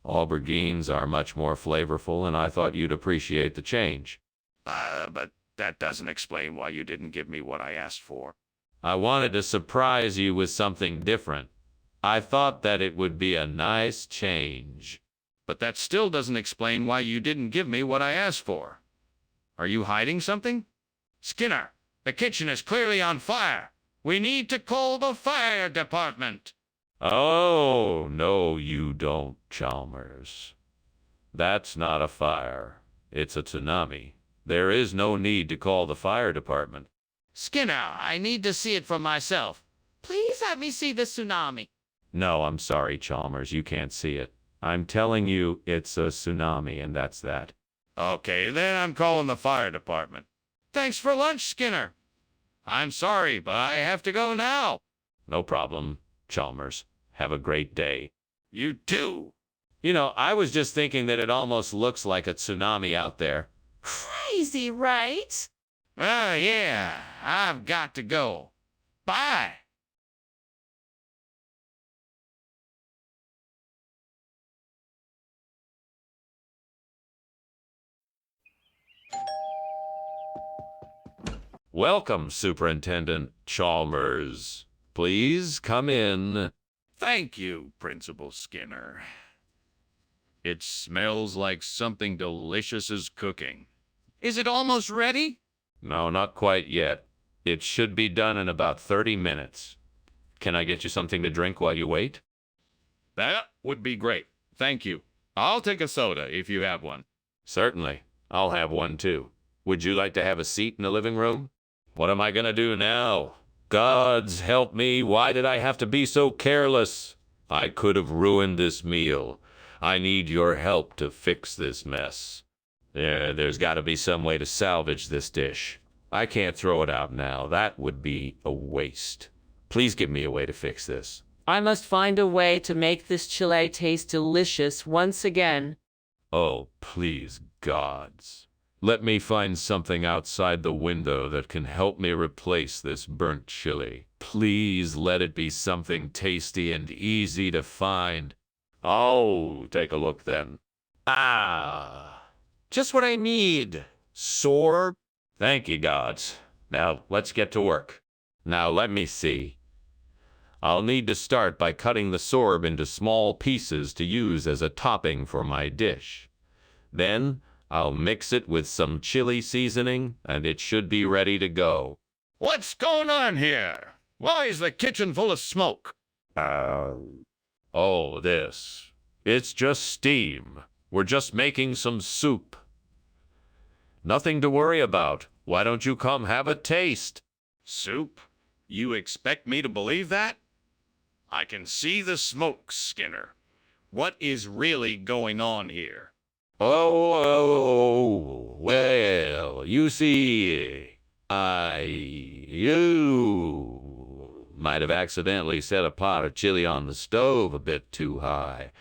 Aubergines are much more flavorful, and I thought you'd appreciate the change. But that doesn't explain why you didn't give me what I asked for. I wanted to surprise you with something different. I thought that it would be a nice change. But that still doesn't explain why you didn't give me what I asked for. Are you hiding something? Skinner, the kitchen is clearly on fire. We need to call the fire department. Oh, no, you don't, Chalmers. That's not a fire. It's a tsunami. There is no need to call the fire department. Skinner, I need to see it for myself. Please let me see the tsunami. No, I'm sorry, Chalmers, you can't see it. I'm telling you, it's a tsunami, and that's that. Okay, then I'm calling the fire department. Thanks for lunch, Skinner. I'm sorry, but I have to go now. No problem, Chalmers. Have a great day. You too. You know, I was just thinking that it almost looks like a tsunami out there. Crazy, right? Oh, yeah, I've got to go. Bye. Welcome, Superintendent Chalmers. Please come in. Thank you, Principal Skinner. It smells like something delicious is cooking. Is it almost ready? No, not quite yet. It should be done in about 30 minutes. Can I get you something to drink while you wait? That would be great. Thank you. I'll take a soda if you have one. Certainly. I'll have one too. Would you like to have a seat in the living room? What am I gonna do now? Gods help me, why did I have to be so careless? I could have ruined this meal. I need your help to fix this mess. There's gotta be some way to salvage this dish. I can't throw it out now. That would be a waste. Please give me a way to fix this. I must find a way to make this chile taste delicious once again. Oh, please, gods. Let me find something outside the window that can help me replace this burnt chili. Please let it be something tasty and easy to find. Oh, take a look then. Ah, just what I need. Sorb. Thank you, gods. Now, let's get to work. Now, let me see. I'll need to start by cutting the sorb into small pieces to use as a topping for my dish. Then, I'll mix it with some chili seasoning, and it should be ready to go. What's going on here? Why is the kitchen full of smoke? Oh, this. It's just steam. We're just making some soup. Nothing to worry about. Why don't you come have a taste? Soup? You expect me to believe that? I can see the smoke, Skinner. What is really going on here? Oh, well, you see, you might have accidentally set a pot of chili on the stove a bit too high.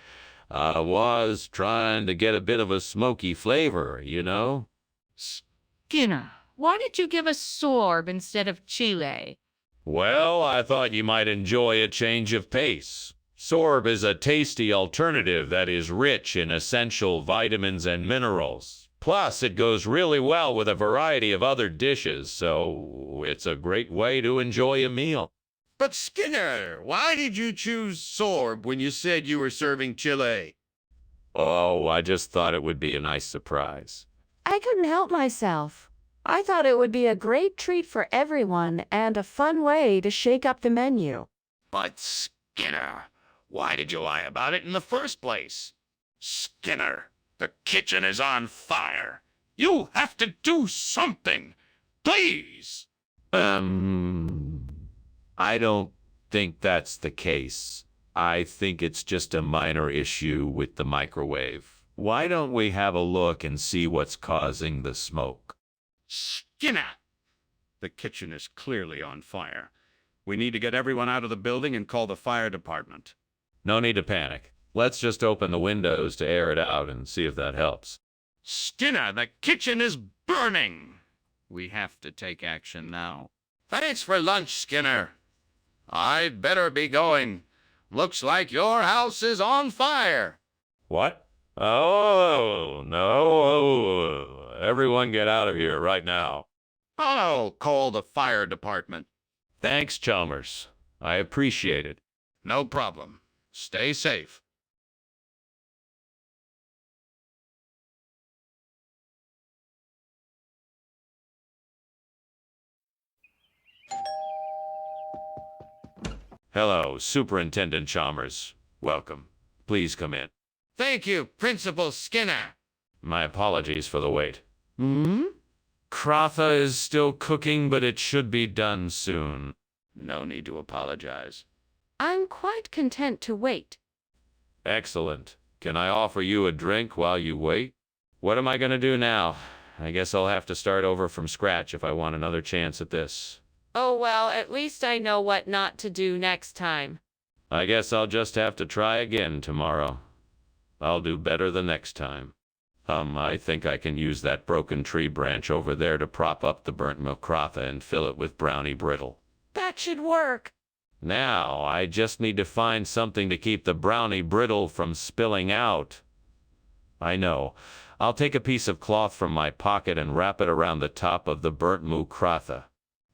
I was trying to get a bit of a smoky flavor, you know? Skinner, why did you give us sorb instead of chile? Well, I thought you might enjoy a change of pace. Sorb is a tasty alternative that is rich in essential vitamins and minerals. Plus, it goes really well with a variety of other dishes, so it's a great way to enjoy a meal. But Skinner, why did you choose sorb when you said you were serving chili? Oh, I just thought it would be a nice surprise. I couldn't help myself. I thought it would be a great treat for everyone and a fun way to shake up the menu. But Skinner, why did you lie about it in the first place? Skinner, the kitchen is on fire. You have to do something. Please. I don't think that's the case. I think it's just a minor issue with the microwave. Why don't we have a look and see what's causing the smoke? Skinner! The kitchen is clearly on fire. We need to get everyone out of the building and call the fire department. No need to panic. Let's just open the windows to air it out and see if that helps. Skinner, the kitchen is burning! We have to take action now. Thanks for lunch, Skinner. I'd better be going. Looks like your house is on fire. What? Oh, no. Everyone get out of here right now. I'll call the fire department. Thanks, Chalmers. I appreciate it. No problem. Stay safe. Hello, Superintendent Chalmers. Welcome. Please come in. Thank you, Principal Skinner. My apologies for the wait. Kratha is still cooking, but it should be done soon. No need to apologize. I'm quite content to wait. Excellent. Can I offer you a drink while you wait? What am I going to do now? I guess I'll have to start over from scratch if I want another chance at this. Oh well, at least I know what not to do next time. I guess I'll just have to try again tomorrow. I'll do better the next time. I think I can use that broken tree branch over there to prop up the burnt milk kratha and fill it with brownie brittle. That should work. Now, I just need to find something to keep the brownie brittle from spilling out. I know. I'll take a piece of cloth from my pocket and wrap it around the top of the burnt milk kratha.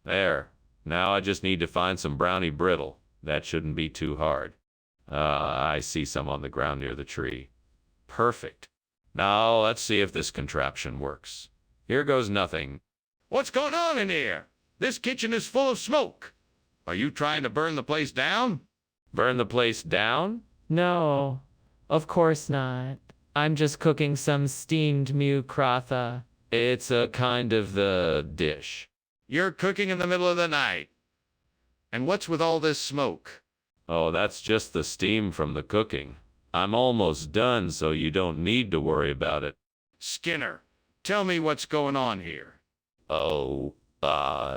There. Now I just need to find some brownie brittle. That shouldn't be too hard. I see some on the ground near the tree. Perfect. Now let's see if this contraption works. Here goes nothing. What's going on in here? This kitchen is full of smoke. Are you trying to burn the place down? Burn the place down? No, of course not. I'm just cooking some steamed mu kratha. It's a kind of the dish. You're cooking in the middle of the night. And what's with all this smoke? Oh, that's just the steam from the cooking. I'm almost done, so you don't need to worry about it. Skinner, tell me what's going on here. Oh,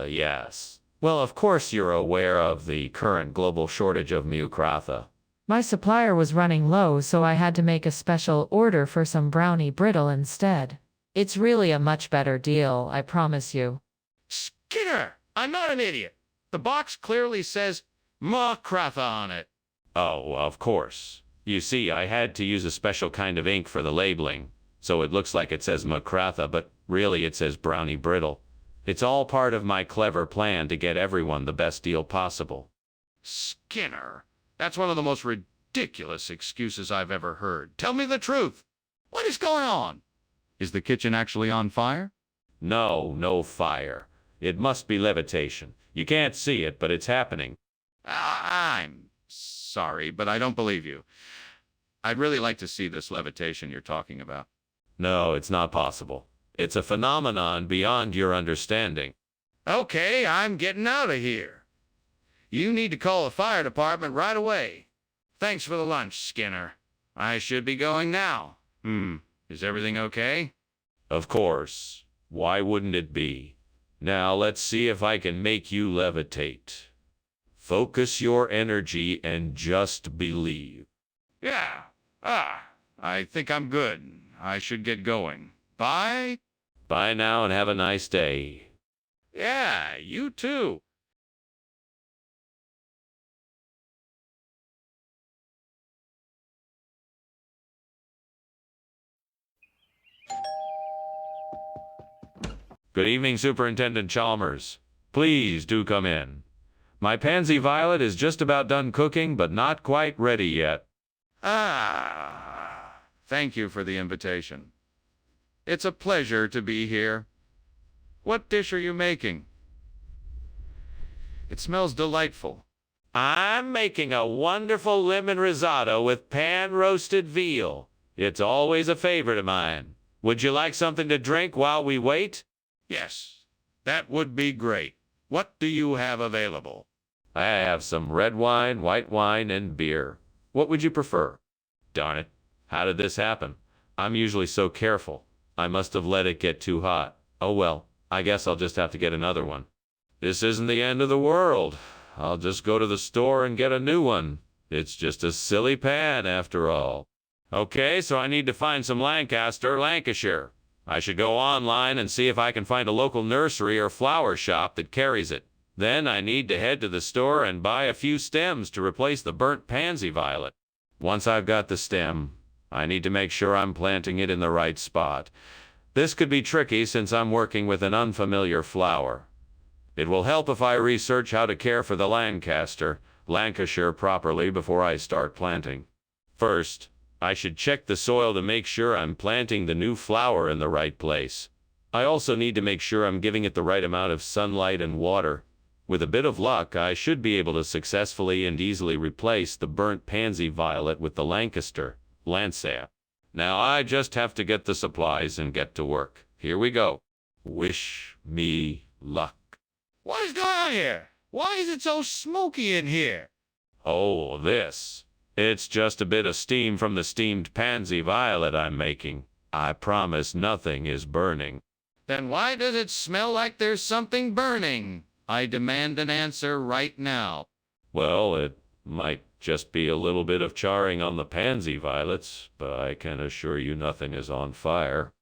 yes. Well, of course you're aware of the current global shortage of mucratha. My supplier was running low, so I had to make a special order for some brownie brittle instead. It's really a much better deal, I promise you. Skinner, I'm not an idiot. The box clearly says Macratha on it. Oh, of course. You see, I had to use a special kind of ink for the labeling, so it looks like it says Macratha, but really it says brownie brittle. It's all part of my clever plan to get everyone the best deal possible. Skinner, that's one of the most ridiculous excuses I've ever heard. Tell me the truth. What is going on? Is the kitchen actually on fire? No, no fire. It must be levitation. You can't see it, but it's happening. I'm sorry, but I don't believe you. I'd really like to see this levitation you're talking about. No, it's not possible. It's a phenomenon beyond your understanding. Okay, I'm getting out of here. You need to call the fire department right away. Thanks for the lunch, Skinner. I should be going now. Is everything okay? Of course. Why wouldn't it be? Now let's see if I can make you levitate. Focus your energy and just believe. Yeah. I think I'm good. I should get going. Bye. Bye now and have a nice day. Yeah, you too. Good evening, Superintendent Chalmers. Please do come in. My pansy violet is just about done cooking, but not quite ready yet. Thank you for the invitation. It's a pleasure to be here. What dish are you making? It smells delightful. I'm making a wonderful lemon risotto with pan-roasted veal. It's always a favorite of mine. Would you like something to drink while we wait? Yes, that would be great. What do you have available? I have some red wine, white wine, and beer. What would you prefer? Darn it. How did this happen? I'm usually so careful. I must have let it get too hot. Oh well, I guess I'll just have to get another one. This isn't the end of the world. I'll just go to the store and get a new one. It's just a silly pan after all. Okay, so I need to find some Lancashire. I should go online and see if I can find a local nursery or flower shop that carries it. Then I need to head to the store and buy a few stems to replace the burnt pansy violet. Once I've got the stem, I need to make sure I'm planting it in the right spot. This could be tricky since I'm working with an unfamiliar flower. It will help if I research how to care for the Lancashire properly before I start planting. First, I should check the soil to make sure I'm planting the new flower in the right place. I also need to make sure I'm giving it the right amount of sunlight and water. With a bit of luck, I should be able to successfully and easily replace the burnt pansy violet with the Lancea. Now I just have to get the supplies and get to work. Here we go. Wish me luck. What is going on here? Why is it so smoky in here? Oh, this. It's just a bit of steam from the steamed pansy violet I'm making. I promise nothing is burning. Then why does it smell like there's something burning? I demand an answer right now. Well, it might just be a little bit of charring on the pansy violets, but I can assure you nothing is on fire.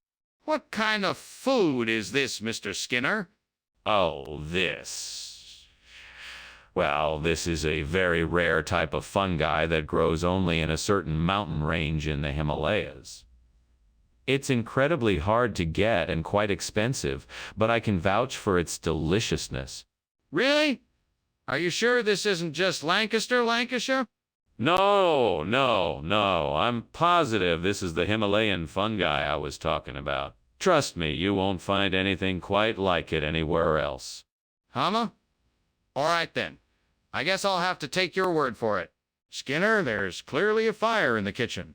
What kind of food is this, Mr. Skinner? Oh, this. Well, this is a very rare type of fungi that grows only in a certain mountain range in the Himalayas. It's incredibly hard to get and quite expensive, but I can vouch for its deliciousness. Really? Are you sure this isn't just Lancashire? No. I'm positive this is the Himalayan fungi I was talking about. Trust me, you won't find anything quite like it anywhere else. All right then. I guess I'll have to take your word for it. Skinner, there's clearly a fire in the kitchen.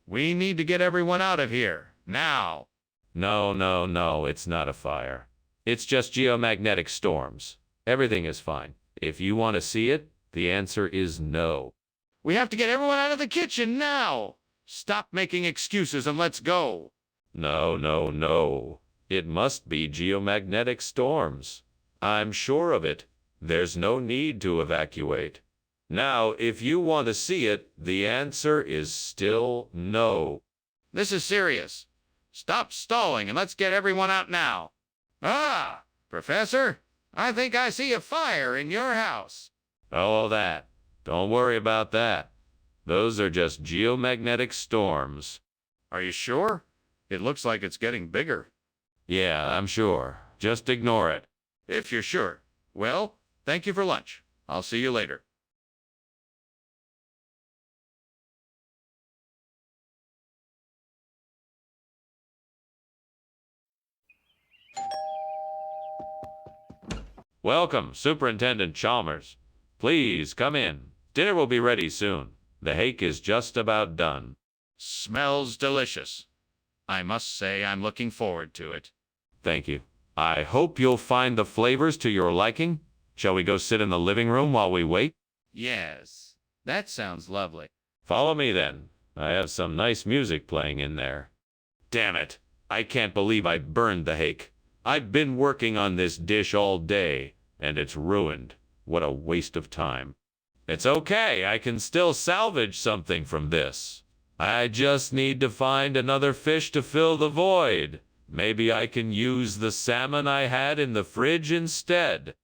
We need to get everyone out of here, now. No, it's not a fire. It's just geomagnetic storms. Everything is fine. If you want to see it, the answer is no. We have to get everyone out of the kitchen now. Stop making excuses and let's go. No. It must be geomagnetic storms. I'm sure of it. There's no need to evacuate. Now, if you want to see it, the answer is still no. This is serious. Stop stalling and let's get everyone out now. Ah, Professor, I think I see a fire in your house. Oh, that. Don't worry about that. Those are just geomagnetic storms. Are you sure? It looks like it's getting bigger. Yeah, I'm sure. Just ignore it. If you're sure. Well, thank you for lunch. I'll see you later. Welcome, Superintendent Chalmers. Please come in. Dinner will be ready soon. The hake is just about done. Smells delicious. I must say I'm looking forward to it. Thank you. I hope you'll find the flavors to your liking. Shall we go sit in the living room while we wait? Yes, that sounds lovely. Follow me then. I have some nice music playing in there. Damn it. I can't believe I burned the hake. I've been working on this dish all day, and it's ruined. What a waste of time. It's okay, I can still salvage something from this. I just need to find another fish to fill the void. Maybe I can use the salmon I had in the fridge instead.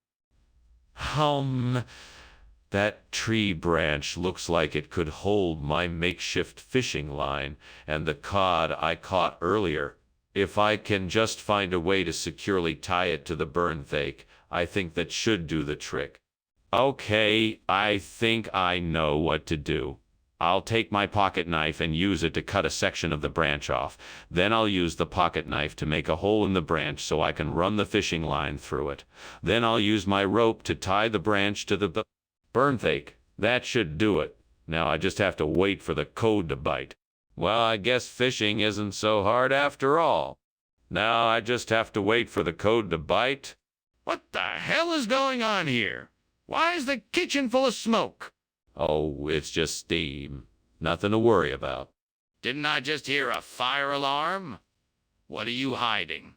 That tree branch looks like it could hold my makeshift fishing line and the cod I caught earlier. If I can just find a way to securely tie it to the burn thake, I think that should do the trick. Okay, I think I know what to do. I'll take my pocket knife and use it to cut a section of the branch off. Then I'll use the pocket knife to make a hole in the branch so I can run the fishing line through it. Then I'll use my rope to tie the branch to the burn thake. That should do it. Now I just have to wait for the code to bite. Well, I guess fishing isn't so hard after all. Now I just have to wait for the code to bite. What the hell is going on here? Why is the kitchen full of smoke? Oh, it's just steam. Nothing to worry about. Didn't I just hear a fire alarm? What are you hiding?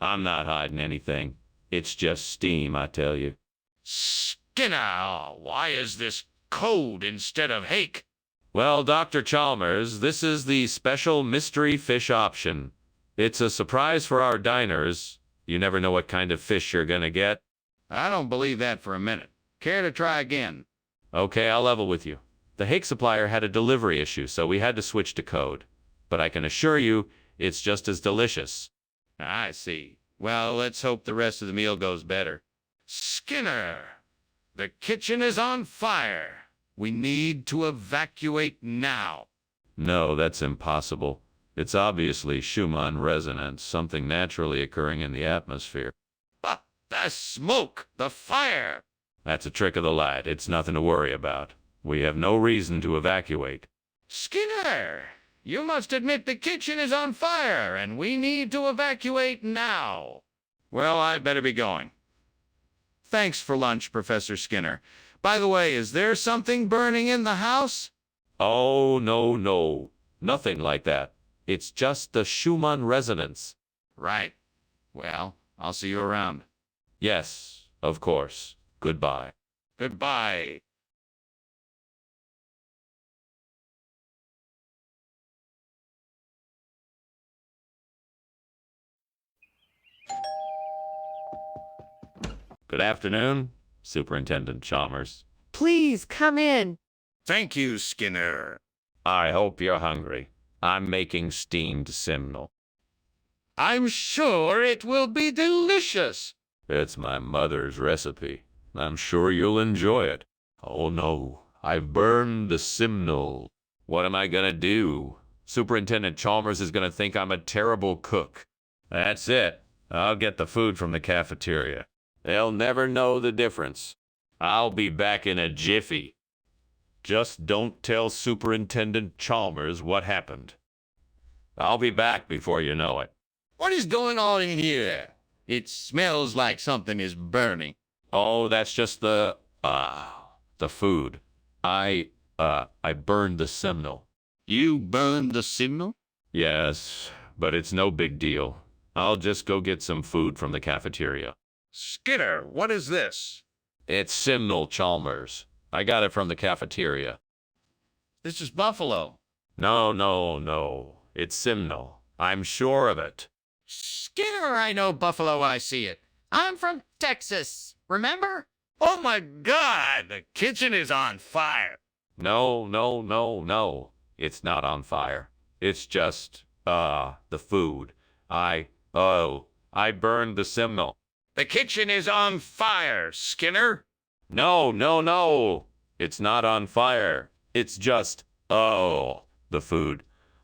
I'm not hiding anything. It's just steam, I tell you. Skinner, why is this code instead of hake? Well, Dr. Chalmers, this is the special mystery fish option. It's a surprise for our diners. You never know what kind of fish you're gonna get. I don't believe that for a minute. Care to try again? Okay, I'll level with you. The hake supplier had a delivery issue, so we had to switch to code. But I can assure you, it's just as delicious. I see. Well, let's hope the rest of the meal goes better. Skinner, the kitchen is on fire. We need to evacuate now. No, that's impossible. It's obviously Schumann resonance, something naturally occurring in the atmosphere. But the smoke, the fire. That's a trick of the light. It's nothing to worry about. We have no reason to evacuate. Skinner, you must admit the kitchen is on fire and we need to evacuate now. Well, I'd better be going. Thanks for lunch, Professor Skinner. By the way, is there something burning in the house? Oh, no. Nothing like that. It's just the Schumann resonance. Right. Well, I'll see you around. Yes, of course. Goodbye. Goodbye. Good afternoon, Superintendent Chalmers. Please come in. Thank you, Skinner. I hope you're hungry. I'm making steamed simnel. I'm sure it will be delicious. It's my mother's recipe. I'm sure you'll enjoy it. Oh no, I've burned the simnel. What am I gonna do? Superintendent Chalmers is gonna think I'm a terrible cook. That's it. I'll get the food from the cafeteria. They'll never know the difference. I'll be back in a jiffy. Just don't tell Superintendent Chalmers what happened. I'll be back before you know it. What is going on in here? It smells like something is burning. Oh, that's just the food. I burned the simnel. You burned the signal? Yes, but it's no big deal. I'll just go get some food from the cafeteria. Skinner, what is this? It's Simnel, Chalmers. I got it from the cafeteria. This is buffalo. No, no, no. It's Simnel. I'm sure of it. Skinner, I know buffalo when I see it. I'm from Texas, remember? Oh my God, the kitchen is on fire. No, no, no, no. It's not on fire. It's just, the food. I burned the Simnel. The kitchen is on fire, Skinner. No, no, no. It's not on fire. It's just, the food.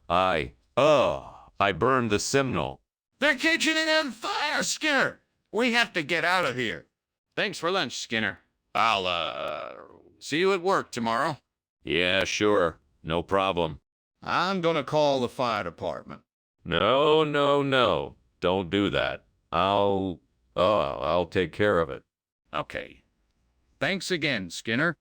I burned the Simnel. The kitchen is on fire, Skinner. We have to get out of here. Thanks for lunch, Skinner. I'll, see you at work tomorrow. Yeah, sure. No problem. I'm gonna call the fire department. No, no, no. Don't do that. I'll take care of it. Okay. Thanks again, Skinner.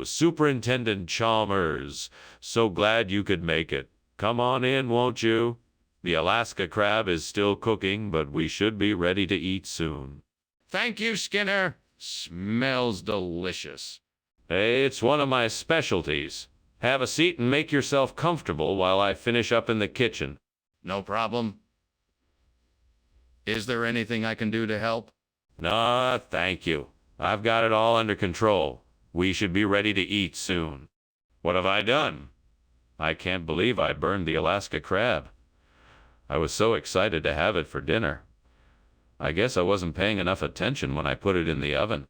Superintendent Chalmers, so glad you could make it. Come on in, won't you? The Alaska crab is still cooking, but we should be ready to eat soon. Thank you, Skinner. Smells delicious. Hey, it's one of my specialties. Have a seat and make yourself comfortable while I finish up in the kitchen. No problem. Is there anything I can do to help? Nah, thank you. I've got it all under control. We should be ready to eat soon. What have I done? I can't believe I burned the Alaska crab. I was so excited to have it for dinner. I guess I wasn't paying enough attention when I put it in the oven.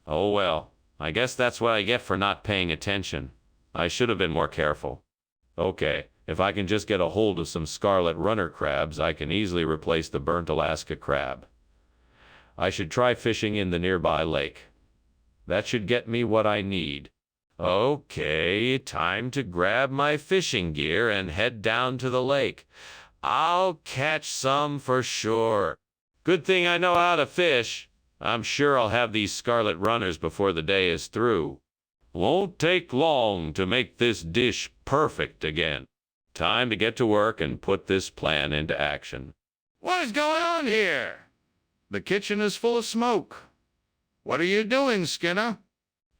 Oh well, I guess that's what I get for not paying attention. I should have been more careful. Okay, if I can just get a hold of some scarlet runner crabs, I can easily replace the burnt Alaska crab. I should try fishing in the nearby lake. That should get me what I need. Okay, time to grab my fishing gear and head down to the lake. I'll catch some for sure. Good thing I know how to fish. I'm sure I'll have these scarlet runners before the day is through. Won't take long to make this dish perfect again. Time to get to work and put this plan into action. What is going on here? The kitchen is full of smoke. What are you doing, Skinner?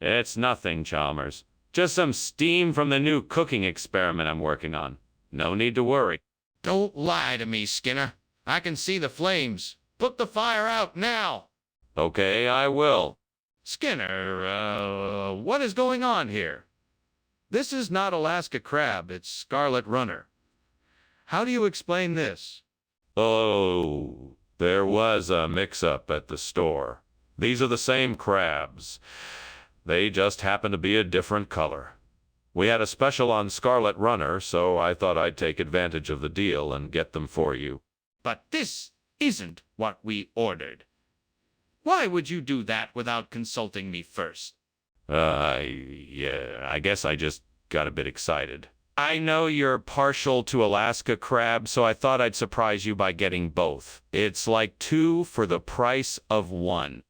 It's nothing, Chalmers. Just some steam from the new cooking experiment I'm working on. No need to worry. Don't lie to me, Skinner. I can see the flames. Put the fire out now. Okay, I will. Skinner, what is going on here? This is not Alaska crab, it's scarlet runner. How do you explain this? Oh, there was a mix-up at the store. These are the same crabs. They just happen to be a different color. We had a special on scarlet runner, so I thought I'd take advantage of the deal and get them for you. But this isn't what we ordered. Why would you do that without consulting me first? Yeah, I guess I just got a bit excited. I know you're partial to Alaska crab, so I thought I'd surprise you by getting both. It's like 2 for the price of 1.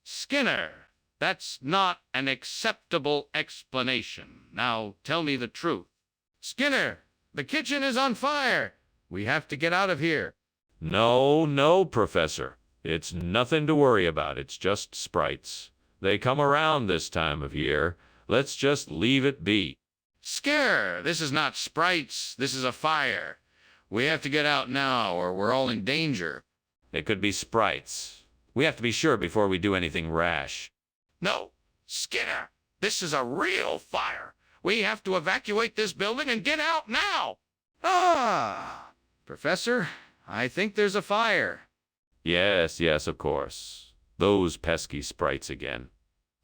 Skinner, that's not an acceptable explanation. Now tell me the truth. Skinner, the kitchen is on fire. We have to get out of here. No, no, Professor. It's nothing to worry about. It's just sprites. They come around this time of year. Let's just leave it be. Skinner, this is not sprites. This is a fire. We have to get out now or we're all in danger. It could be sprites. We have to be sure before we do anything rash. No, Skinner, this is a real fire. We have to evacuate this building and get out now. Professor, I think there's a fire. Yes, yes, of course. Those pesky sprites again.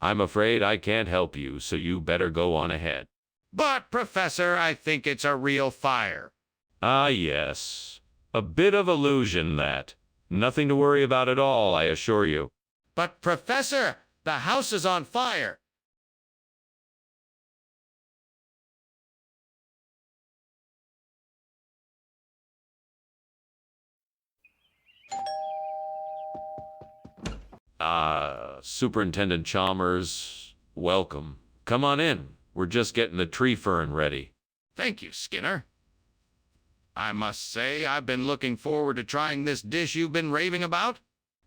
I'm afraid I can't help you, so you better go on ahead. But, Professor, I think it's a real fire. Ah, yes. A bit of illusion, that. Nothing to worry about at all, I assure you. But, Professor, the house is on fire. Superintendent Chalmers, Welcome. Come on in. We're just getting the tree fern ready. Thank you, Skinner. I must say, I've been looking forward to trying this dish you've been raving about.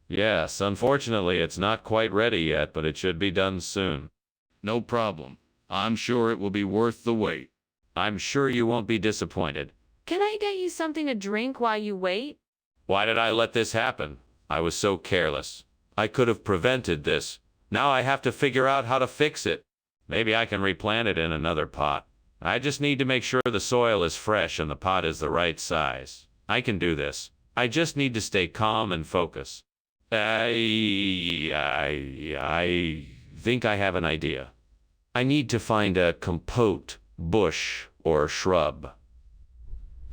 Yes, unfortunately, it's not quite ready yet, but it should be done soon. No problem. I'm sure it will be worth the wait. I'm sure you won't be disappointed. Can I get you something to drink while you wait? Why did I let this happen? I was so careless. I could have prevented this. Now I have to figure out how to fix it. Maybe I can replant it in another pot. I just need to make sure the soil is fresh and the pot is the right size. I can do this. I just need to stay calm and focus. I think I have an idea. I need to find a compote, bush, or shrub.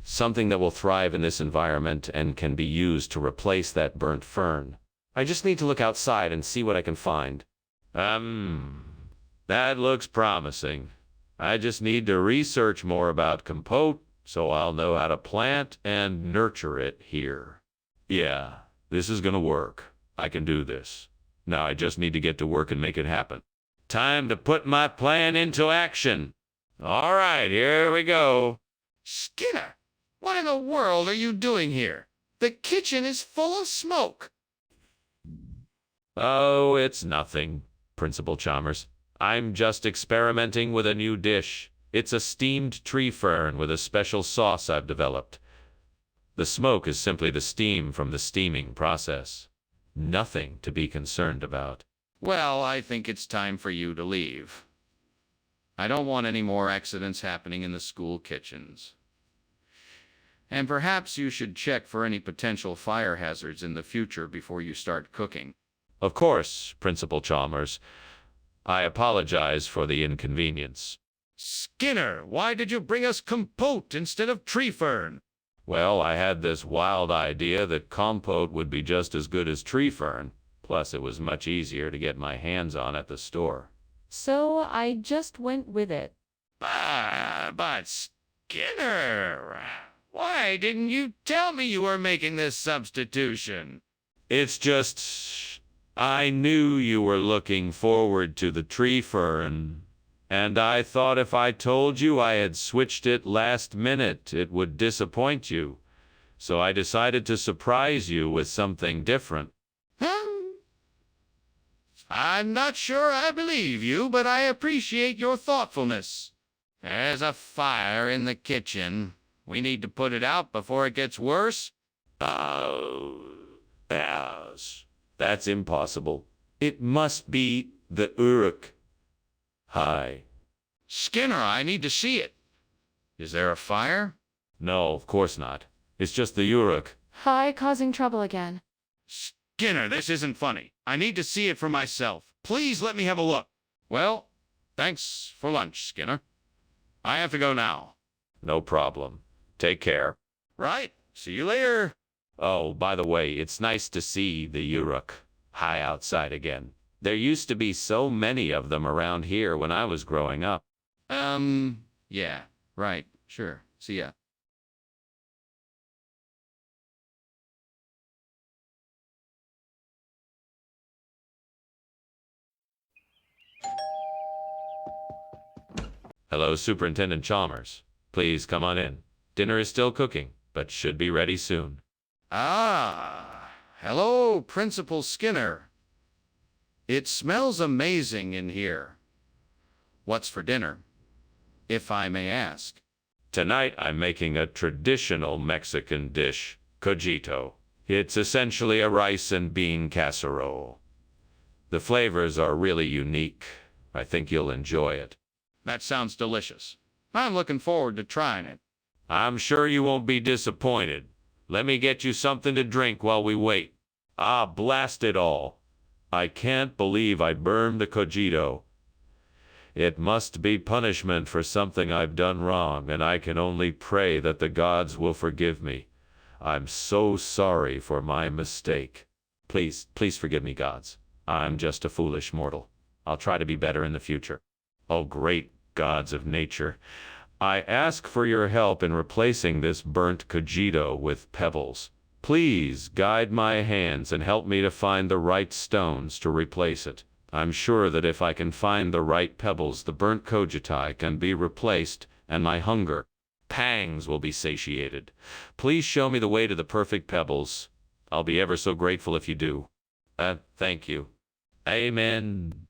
Something that will thrive in this environment and can be used to replace that burnt fern. I just need to look outside and see what I can find. That looks promising. I just need to research more about compote so I'll know how to plant and nurture it here. Yeah, this is gonna work. I can do this. Now I just need to get to work and make it happen. Time to put my plan into action. All right, here we go. Skinner, what in the world are you doing here? The kitchen is full of smoke. Oh, it's nothing, Principal Chalmers. I'm just experimenting with a new dish. It's a steamed tree fern with a special sauce I've developed. The smoke is simply the steam from the steaming process. Nothing to be concerned about. Well, I think it's time for you to leave. I don't want any more accidents happening in the school kitchens. And perhaps you should check for any potential fire hazards in the future before you start cooking. Of course, Principal Chalmers. I apologize for the inconvenience. Skinner, why did you bring us compote instead of tree fern? Well, I had this wild idea that compote would be just as good as tree fern. Plus, it was much easier to get my hands on at the store. So I just went with it. But Skinner, why didn't you tell me you were making this substitution? It's just, I knew you were looking forward to the tree fern, and I thought if I told you I had switched it last minute, it would disappoint you. So I decided to surprise you with something different. I'm not sure I believe you, but I appreciate your thoughtfulness. There's a fire in the kitchen. We need to put it out before it gets worse. Oh, yes. That's impossible. It must be the Uruk. Hi. Skinner, I need to see it. Is there a fire? No, of course not. It's just the Uruk. Hi, causing trouble again. Skinner, this isn't funny. I need to see it for myself. Please let me have a look. Well, thanks for lunch, Skinner. I have to go now. No problem. Take care. Right. See you later. Oh, by the way, it's nice to see the Uruk high outside again. There used to be so many of them around here when I was growing up. Yeah, right. Sure. See ya. Hello, Superintendent Chalmers. Please come on in. Dinner is still cooking, but should be ready soon. Hello, Principal Skinner. It smells amazing in here. What's for dinner, if I may ask? Tonight I'm making a traditional Mexican dish, cojito. It's essentially a rice and bean casserole. The flavors are really unique. I think you'll enjoy it. That sounds delicious. I'm looking forward to trying it. I'm sure you won't be disappointed. Let me get you something to drink while we wait. Ah, blast it all. I can't believe I burned the cojito. It must be punishment for something I've done wrong, and I can only pray that the gods will forgive me. I'm so sorry for my mistake. Please forgive me, gods. I'm just a foolish mortal. I'll try to be better in the future. Oh, great gods of nature, I ask for your help in replacing this burnt cojito with pebbles. Please guide my hands and help me to find the right stones to replace it. I'm sure that if I can find the right pebbles, the burnt cogitae can be replaced, and my hunger pangs will be satiated. Please show me the way to the perfect pebbles. I'll be ever so grateful if you do. Thank you. Amen.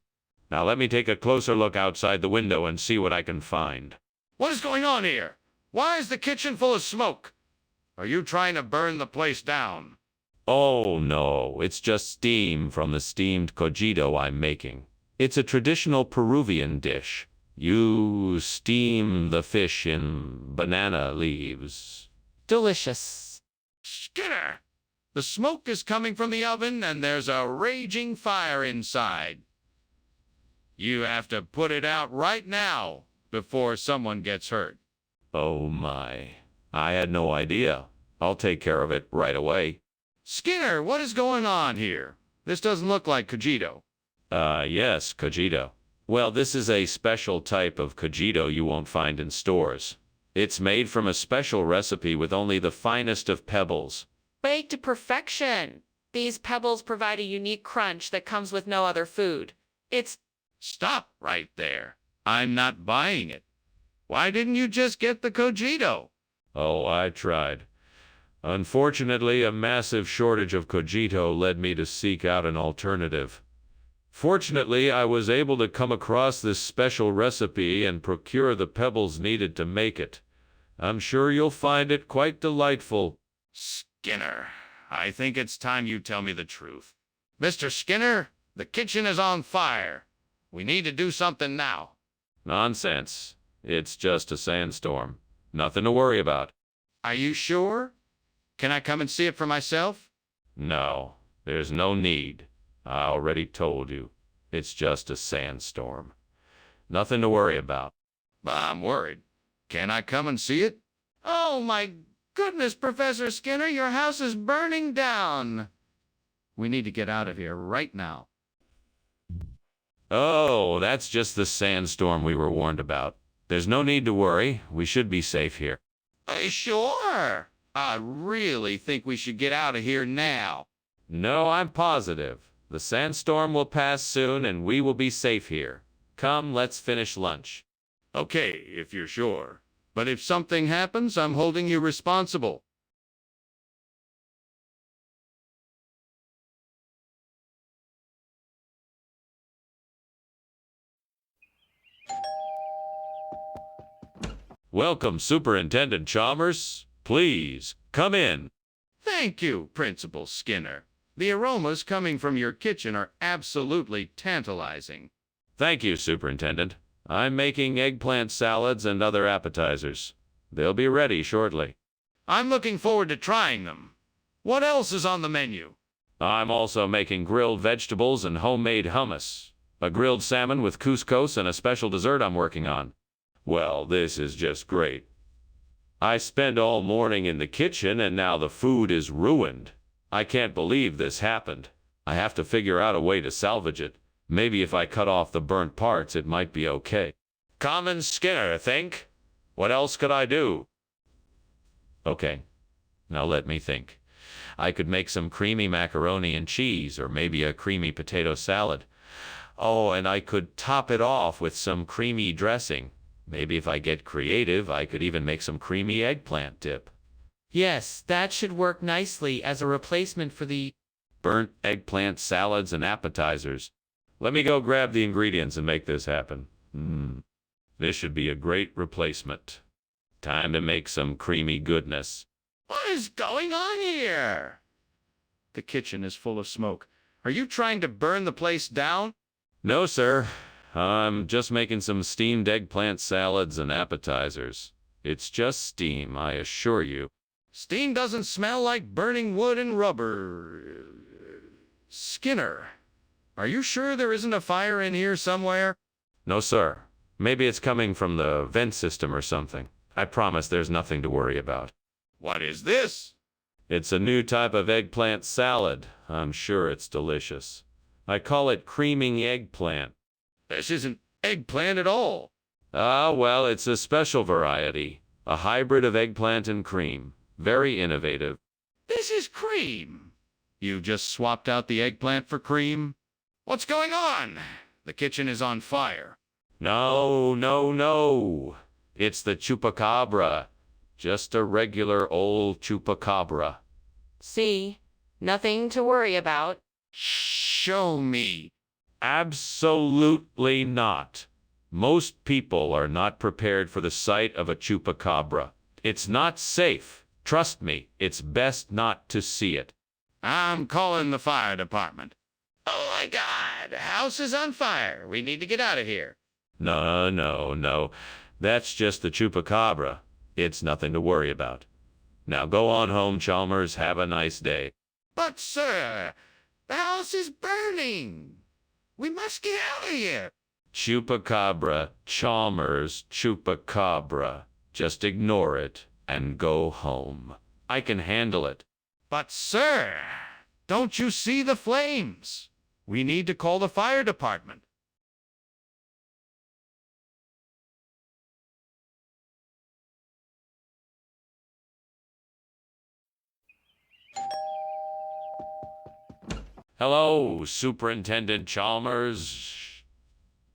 Now let me take a closer look outside the window and see what I can find. What is going on here? Why is the kitchen full of smoke? Are you trying to burn the place down? Oh no, it's just steam from the steamed cogito I'm making. It's a traditional Peruvian dish. You steam the fish in banana leaves. Delicious. Skinner! The smoke is coming from the oven and there's a raging fire inside. You have to put it out right now before someone gets hurt. Oh my, I had no idea. I'll take care of it right away. Skinner, what is going on here? This doesn't look like cogito. Yes, cogito. Well, this is a special type of cogito you won't find in stores. It's made from a special recipe with only the finest of pebbles. Baked to perfection. These pebbles provide a unique crunch that comes with no other food. It's Stop right there. I'm not buying it. Why didn't you just get the cogito? Oh, I tried. Unfortunately, a massive shortage of cogito led me to seek out an alternative. Fortunately, I was able to come across this special recipe and procure the pebbles needed to make it. I'm sure you'll find it quite delightful. Skinner, I think it's time you tell me the truth. Mr. Skinner, the kitchen is on fire. We need to do something now. Nonsense. It's just a sandstorm. Nothing to worry about. Are you sure? Can I come and see it for myself? No, there's no need. I already told you. It's just a sandstorm. Nothing to worry about. I'm worried. Can I come and see it? Oh my goodness, Professor Skinner, your house is burning down. We need to get out of here right now. Oh, that's just the sandstorm we were warned about. There's no need to worry. We should be safe here. Sure. I really think we should get out of here now. No, I'm positive. The sandstorm will pass soon and we will be safe here. Come, let's finish lunch. Okay, if you're sure. But if something happens, I'm holding you responsible. Welcome, Superintendent Chalmers. Please, come in. Thank you, Principal Skinner. The aromas coming from your kitchen are absolutely tantalizing. Thank you, Superintendent. I'm making eggplant salads and other appetizers. They'll be ready shortly. I'm looking forward to trying them. What else is on the menu? I'm also making grilled vegetables and homemade hummus, a grilled salmon with couscous, and a special dessert I'm working on. Well, this is just great. I spent all morning in the kitchen and now the food is ruined. I can't believe this happened. I have to figure out a way to salvage it. Maybe if I cut off the burnt parts, it might be okay. Common Skinner, think? What else could I do? Okay, now let me think. I could make some creamy macaroni and cheese, or maybe a creamy potato salad. Oh, and I could top it off with some creamy dressing. Maybe if I get creative, I could even make some creamy eggplant dip. Yes, that should work nicely as a replacement for the Burnt eggplant salads and appetizers. Let me go grab the ingredients and make this happen. This should be a great replacement. Time to make some creamy goodness. What is going on here? The kitchen is full of smoke. Are you trying to burn the place down? No, sir. I'm just making some steamed eggplant salads and appetizers. It's just steam, I assure you. Steam doesn't smell like burning wood and rubber. Skinner, are you sure there isn't a fire in here somewhere? No, sir. Maybe it's coming from the vent system or something. I promise there's nothing to worry about. What is this? It's a new type of eggplant salad. I'm sure it's delicious. I call it creaming eggplant. This isn't eggplant at all. Ah, well, it's a special variety. A hybrid of eggplant and cream. Very innovative. This is cream. You just swapped out the eggplant for cream? What's going on? The kitchen is on fire. No, no, no. It's the chupacabra. Just a regular old chupacabra. See? Nothing to worry about. Show me. Absolutely not. Most people are not prepared for the sight of a chupacabra. It's not safe. Trust me, it's best not to see it. I'm calling the fire department. Oh my God, the house is on fire. We need to get out of here. No, no, no. That's just the chupacabra. It's nothing to worry about. Now go on home, Chalmers. Have a nice day. But sir, the house is burning. We must get out of here. Chupacabra, Chalmers, chupacabra. Just ignore it and go home. I can handle it. But sir, don't you see the flames? We need to call the fire department. Hello, Superintendent Chalmers.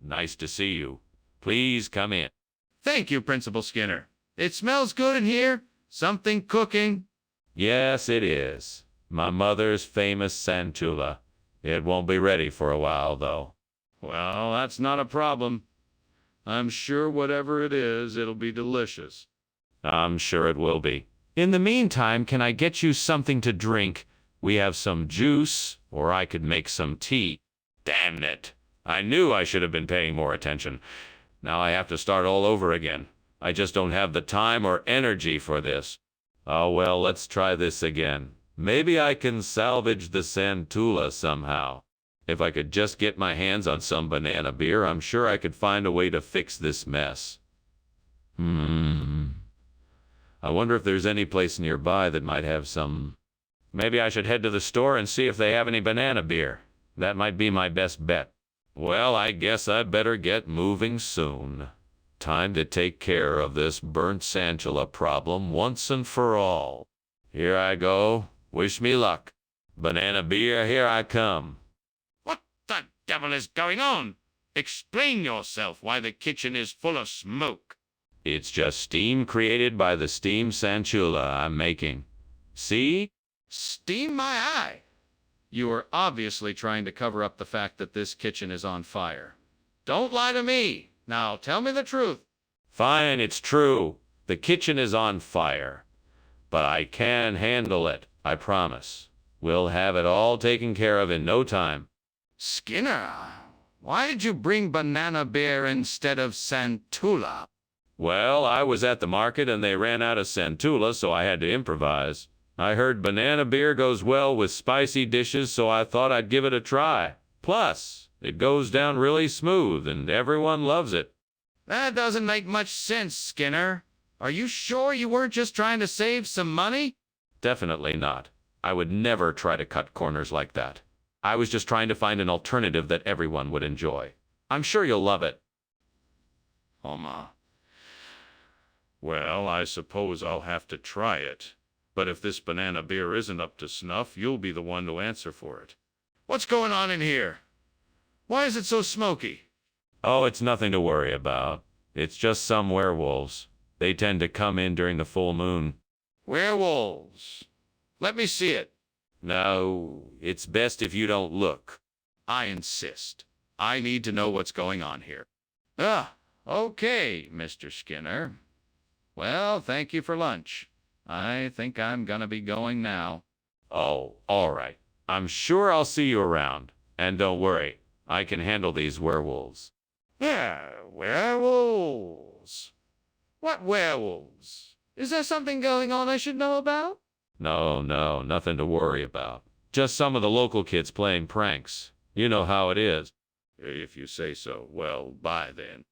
Nice to see you. Please come in. Thank you, Principal Skinner. It smells good in here. Something cooking. Yes, it is. My mother's famous santula. It won't be ready for a while, though. Well, that's not a problem. I'm sure whatever it is, it'll be delicious. I'm sure it will be. In the meantime, can I get you something to drink? We have some juice, or I could make some tea. Damn it. I knew I should have been paying more attention. Now I have to start all over again. I just don't have the time or energy for this. Oh well, let's try this again. Maybe I can salvage the santula somehow. If I could just get my hands on some banana beer, I'm sure I could find a way to fix this mess. I wonder if there's any place nearby that might have some. Maybe I should head to the store and see if they have any banana beer. That might be my best bet. Well, I guess I'd better get moving soon. Time to take care of this burnt santula problem once and for all. Here I go. Wish me luck. Banana beer, here I come. What the devil is going on? Explain yourself why the kitchen is full of smoke. It's just steam created by the steam santula I'm making. See? Steam my eye. You are obviously trying to cover up the fact that this kitchen is on fire. Don't lie to me. Now tell me the truth. Fine, it's true. The kitchen is on fire. But I can handle it, I promise. We'll have it all taken care of in no time. Skinner, why did you bring banana beer instead of santula? Well, I was at the market and they ran out of santula, so I had to improvise. I heard banana beer goes well with spicy dishes, so I thought I'd give it a try. Plus, it goes down really smooth and everyone loves it. That doesn't make much sense, Skinner. Are you sure you weren't just trying to save some money? Definitely not. I would never try to cut corners like that. I was just trying to find an alternative that everyone would enjoy. I'm sure you'll love it. Oma. Well, I suppose I'll have to try it. But if this banana beer isn't up to snuff, you'll be the one to answer for it. What's going on in here? Why is it so smoky? Oh, it's nothing to worry about. It's just some werewolves. They tend to come in during the full moon. Werewolves. Let me see it. No, it's best if you don't look. I insist. I need to know what's going on here. Okay, Mr. Skinner. Well, thank you for lunch. I think I'm gonna be going now. Oh, all right. I'm sure I'll see you around. And don't worry, I can handle these werewolves. Yeah, werewolves. What werewolves? Is there something going on I should know about? No, nothing to worry about. Just some of the local kids playing pranks. You know how it is. If you say so, well, bye then.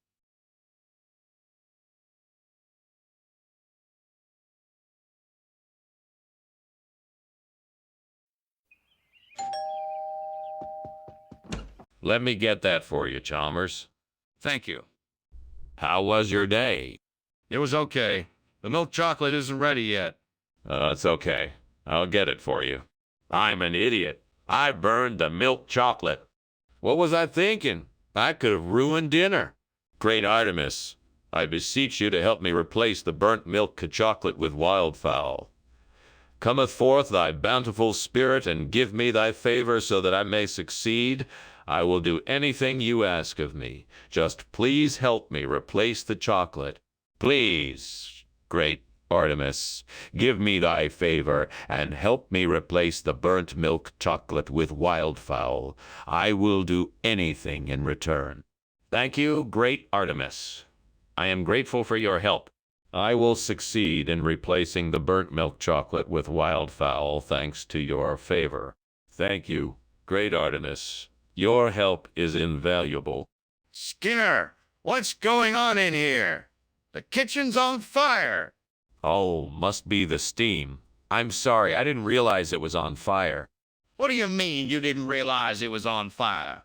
Let me get that for you, Chalmers. Thank you. How was your day? It was okay. The milk chocolate isn't ready yet. It's okay. I'll get it for you. I'm an idiot. I burned the milk chocolate. What was I thinking? I could have ruined dinner. Great Artemis, I beseech you to help me replace the burnt milk chocolate with wildfowl. Cometh forth thy bountiful spirit, and give me thy favor so that I may succeed. I will do anything you ask of me. Just please help me replace the chocolate. Please, great Artemis, give me thy favor, and help me replace the burnt milk chocolate with wildfowl. I will do anything in return. Thank you, great Artemis. I am grateful for your help. I will succeed in replacing the burnt milk chocolate with wildfowl thanks to your favor. Thank you, great Artemis. Your help is invaluable. Skinner, what's going on in here? The kitchen's on fire. Oh, must be the steam. I'm sorry, I didn't realize it was on fire. What do you mean you didn't realize it was on fire?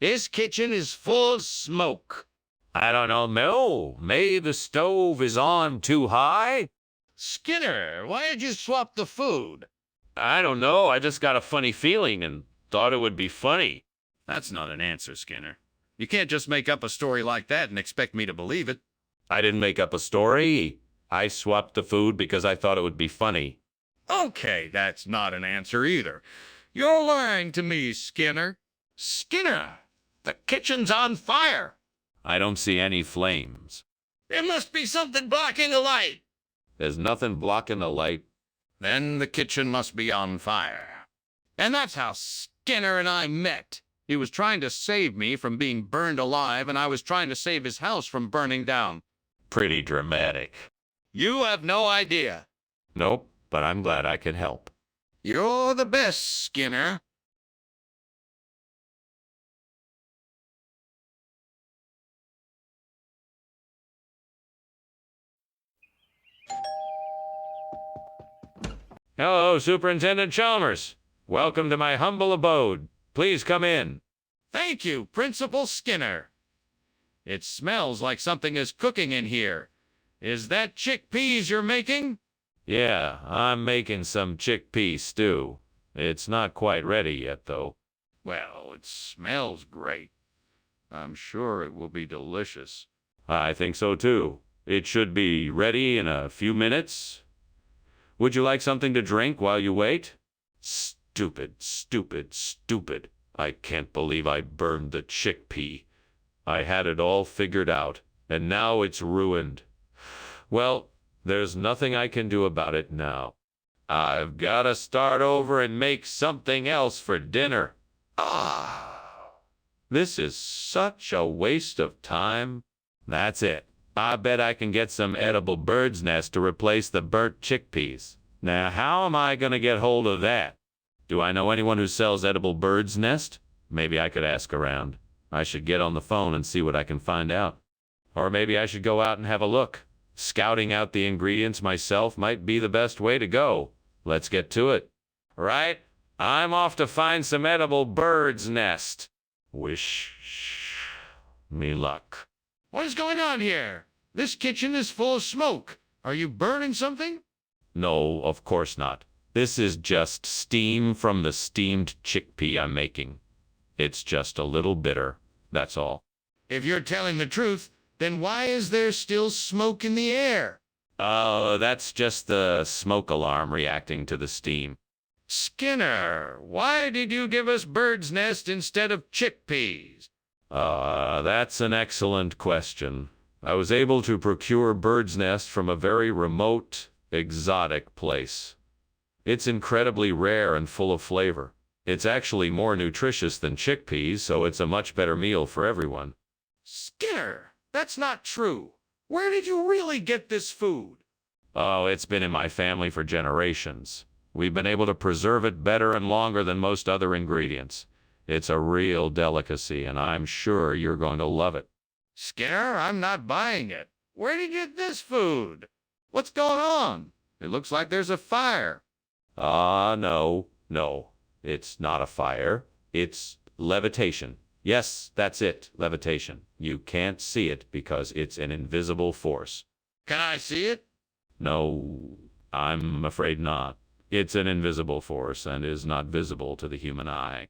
This kitchen is full of smoke. I don't know. No, maybe the stove is on too high? Skinner, why did you swap the food? I don't know. I just got a funny feeling and thought it would be funny. That's not an answer, Skinner. You can't just make up a story like that and expect me to believe it. I didn't make up a story. I swapped the food because I thought it would be funny. Okay, that's not an answer either. You're lying to me, Skinner. Skinner, the kitchen's on fire. I don't see any flames. There must be something blocking the light. There's nothing blocking the light. Then the kitchen must be on fire. And that's how Skinner and I met. He was trying to save me from being burned alive, and I was trying to save his house from burning down. Pretty dramatic. You have no idea. Nope, but I'm glad I could help. You're the best, Skinner. Hello, Superintendent Chalmers. Welcome to my humble abode. Please come in. Thank you, Principal Skinner. It smells like something is cooking in here. Is that chickpeas you're making? Yeah, I'm making some chickpea stew. It's not quite ready yet, though. Well, it smells great. I'm sure it will be delicious. I think so, too. It should be ready in a few minutes. Would you like something to drink while you wait? Stupid, stupid, stupid. I can't believe I burned the chickpea. I had it all figured out, and now it's ruined. Well, there's nothing I can do about it now. I've got to start over and make something else for dinner. This is such a waste of time. That's it. I bet I can get some edible bird's nest to replace the burnt chickpeas. Now, how am I going to get hold of that? Do I know anyone who sells edible bird's nest? Maybe I could ask around. I should get on the phone and see what I can find out. Or maybe I should go out and have a look. Scouting out the ingredients myself might be the best way to go. Let's get to it. Right? I'm off to find some edible bird's nest. Wish me luck. What is going on here? This kitchen is full of smoke. Are you burning something? No, of course not. This is just steam from the steamed chickpea I'm making. It's just a little bitter, that's all. If you're telling the truth, then why is there still smoke in the air? Oh, that's just the smoke alarm reacting to the steam. Skinner, why did you give us bird's nest instead of chickpeas? That's an excellent question. I was able to procure bird's nest from a very remote, exotic place. It's incredibly rare and full of flavor. It's actually more nutritious than chickpeas, so it's a much better meal for everyone. Skinner, that's not true. Where did you really get this food? Oh, it's been in my family for generations. We've been able to preserve it better and longer than most other ingredients. It's a real delicacy, and I'm sure you're going to love it. Skinner, I'm not buying it. Where did you get this food? What's going on? It looks like there's a fire. No. It's not a fire. It's levitation. Yes, that's it, levitation. You can't see it because it's an invisible force. Can I see it? No, I'm afraid not. It's an invisible force and is not visible to the human eye.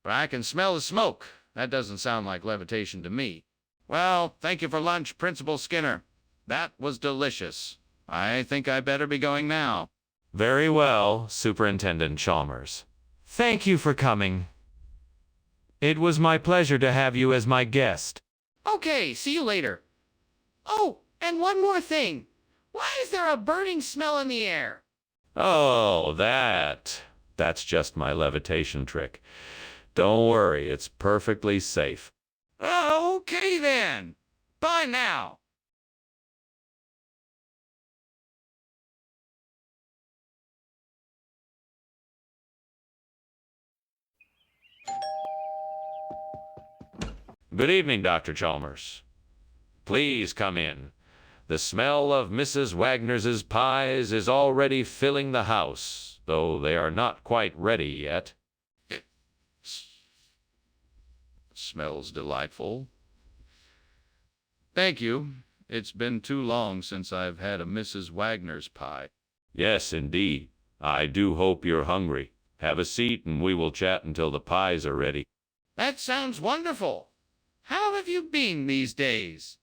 but I can smell the smoke. That doesn't sound like levitation to me. Well, thank you for lunch, Principal Skinner. That was delicious. I think I better be going now. Very well, Superintendent Chalmers. Thank you for coming. It was my pleasure to have you as my guest. Okay, see you later. Oh, and one more thing. Why is there a burning smell in the air? Oh, that's just my levitation trick. Don't worry, it's perfectly safe. Okay then. Bye now. Good evening, Dr. Chalmers. Please come in. The smell of Mrs. Wagner's pies is already filling the house, though they are not quite ready yet. It smells delightful. Thank you. It's been too long since I've had a Mrs. Wagner's pie. Yes, indeed. I do hope you're hungry. Have a seat and we will chat until the pies are ready. That sounds wonderful. How have you been these days?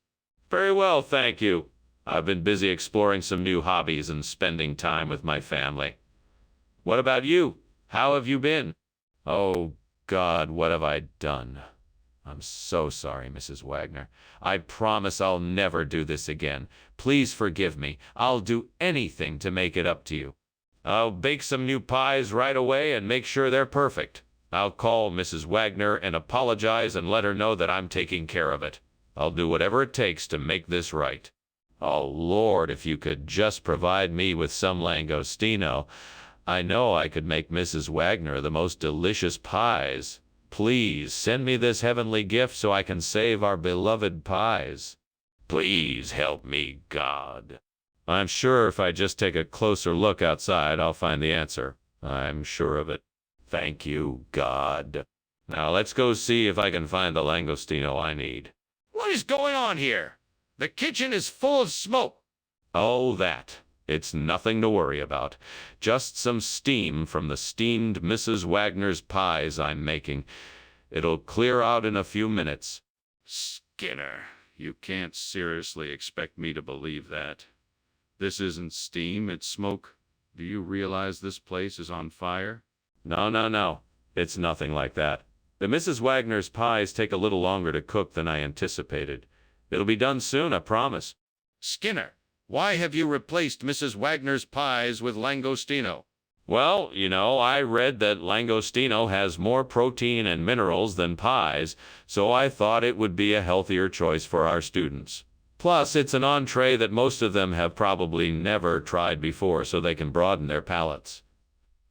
Very well, thank you. I've been busy exploring some new hobbies and spending time with my family. What about you? How have you been? Oh, God, what have I done? I'm so sorry, Mrs. Wagner. I promise I'll never do this again. Please forgive me. I'll do anything to make it up to you. I'll bake some new pies right away and make sure they're perfect. I'll call Mrs. Wagner and apologize and let her know that I'm taking care of it. I'll do whatever it takes to make this right. Oh, Lord, if you could just provide me with some langostino. I know I could make Mrs. Wagner the most delicious pies. Please send me this heavenly gift so I can save our beloved pies. Please help me, God. I'm sure if I just take a closer look outside, I'll find the answer. I'm sure of it. Thank you, God. Now let's go see if I can find the langostino I need. What is going on here? The kitchen is full of smoke. Oh, that. It's nothing to worry about. Just some steam from the steamed Mrs. Wagner's pies I'm making. It'll clear out in a few minutes. Skinner, you can't seriously expect me to believe that. This isn't steam, it's smoke. Do you realize this place is on fire? No. It's nothing like that. The Mrs. Wagner's pies take a little longer to cook than I anticipated. It'll be done soon, I promise. Skinner, why have you replaced Mrs. Wagner's pies with langostino? Well, I read that langostino has more protein and minerals than pies, so I thought it would be a healthier choice for our students. Plus, it's an entree that most of them have probably never tried before, so they can broaden their palates.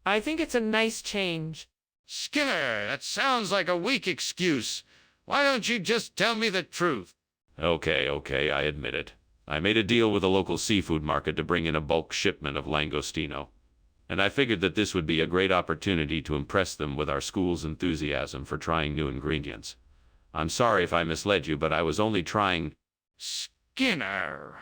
I think it's a nice change. Skinner, that sounds like a weak excuse. Why don't you just tell me the truth? Okay, I admit it. I made a deal with a local seafood market to bring in a bulk shipment of langostino. And I figured that this would be a great opportunity to impress them with our school's enthusiasm for trying new ingredients. I'm sorry if I misled you, but I was only trying... Skinner.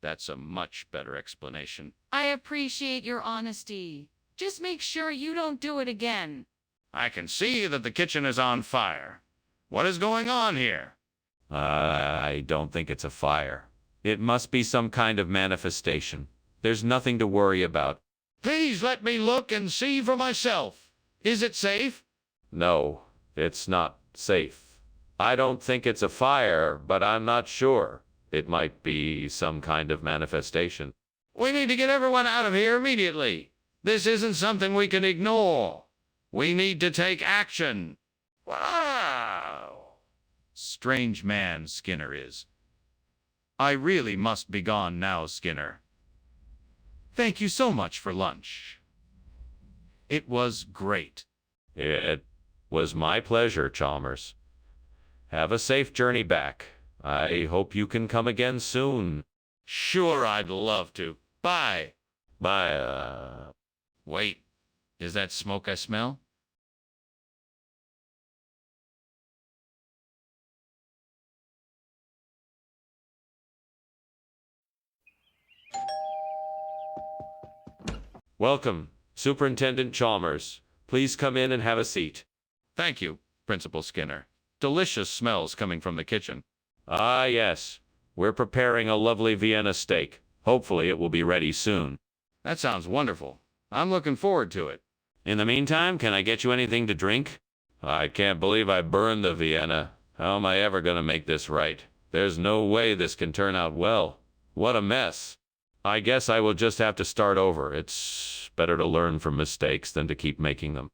That's a much better explanation. I appreciate your honesty. Just make sure you don't do it again. I can see that the kitchen is on fire. What is going on here? I don't think it's a fire. It must be some kind of manifestation. There's nothing to worry about. Please let me look and see for myself. Is it safe? No, it's not safe. I don't think it's a fire, but I'm not sure. It might be some kind of manifestation. We need to get everyone out of here immediately. This isn't something we can ignore. We need to take action. Wow. Strange man Skinner is. I really must be gone now, Skinner. Thank you so much for lunch. It was great. It was my pleasure, Chalmers. Have a safe journey back. I hope you can come again soon. Sure, I'd love to. Bye. Bye. Wait, is that smoke I smell? Welcome, Superintendent Chalmers. Please come in and have a seat. Thank you, Principal Skinner. Delicious smells coming from the kitchen. Ah, yes. We're preparing a lovely Vienna steak. Hopefully it will be ready soon. That sounds wonderful. I'm looking forward to it. In the meantime, can I get you anything to drink? I can't believe I burned the Vienna. How am I ever going to make this right? There's no way this can turn out well. What a mess. I guess I will just have to start over. It's better to learn from mistakes than to keep making them.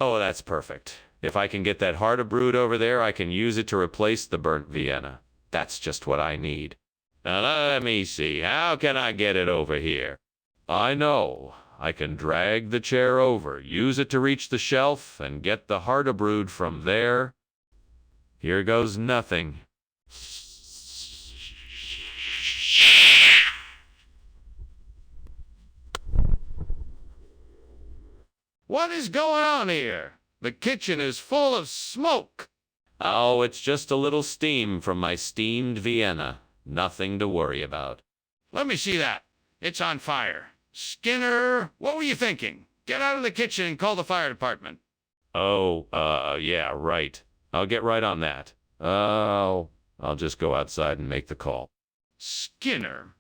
Oh, that's perfect. If I can get that Harda brood over there, I can use it to replace the burnt Vienna. That's just what I need. Now let me see. How can I get it over here? I know. I can drag the chair over, use it to reach the shelf, and get the Harda brood from there. Here goes nothing. What is going on here? The kitchen is full of smoke. Oh, it's just a little steam from my steamed Vienna. Nothing to worry about. Let me see that. It's on fire. Skinner, what were you thinking? Get out of the kitchen and call the fire department. Oh, yeah, right. I'll get right on that. Oh, I'll just go outside and make the call. Skinner,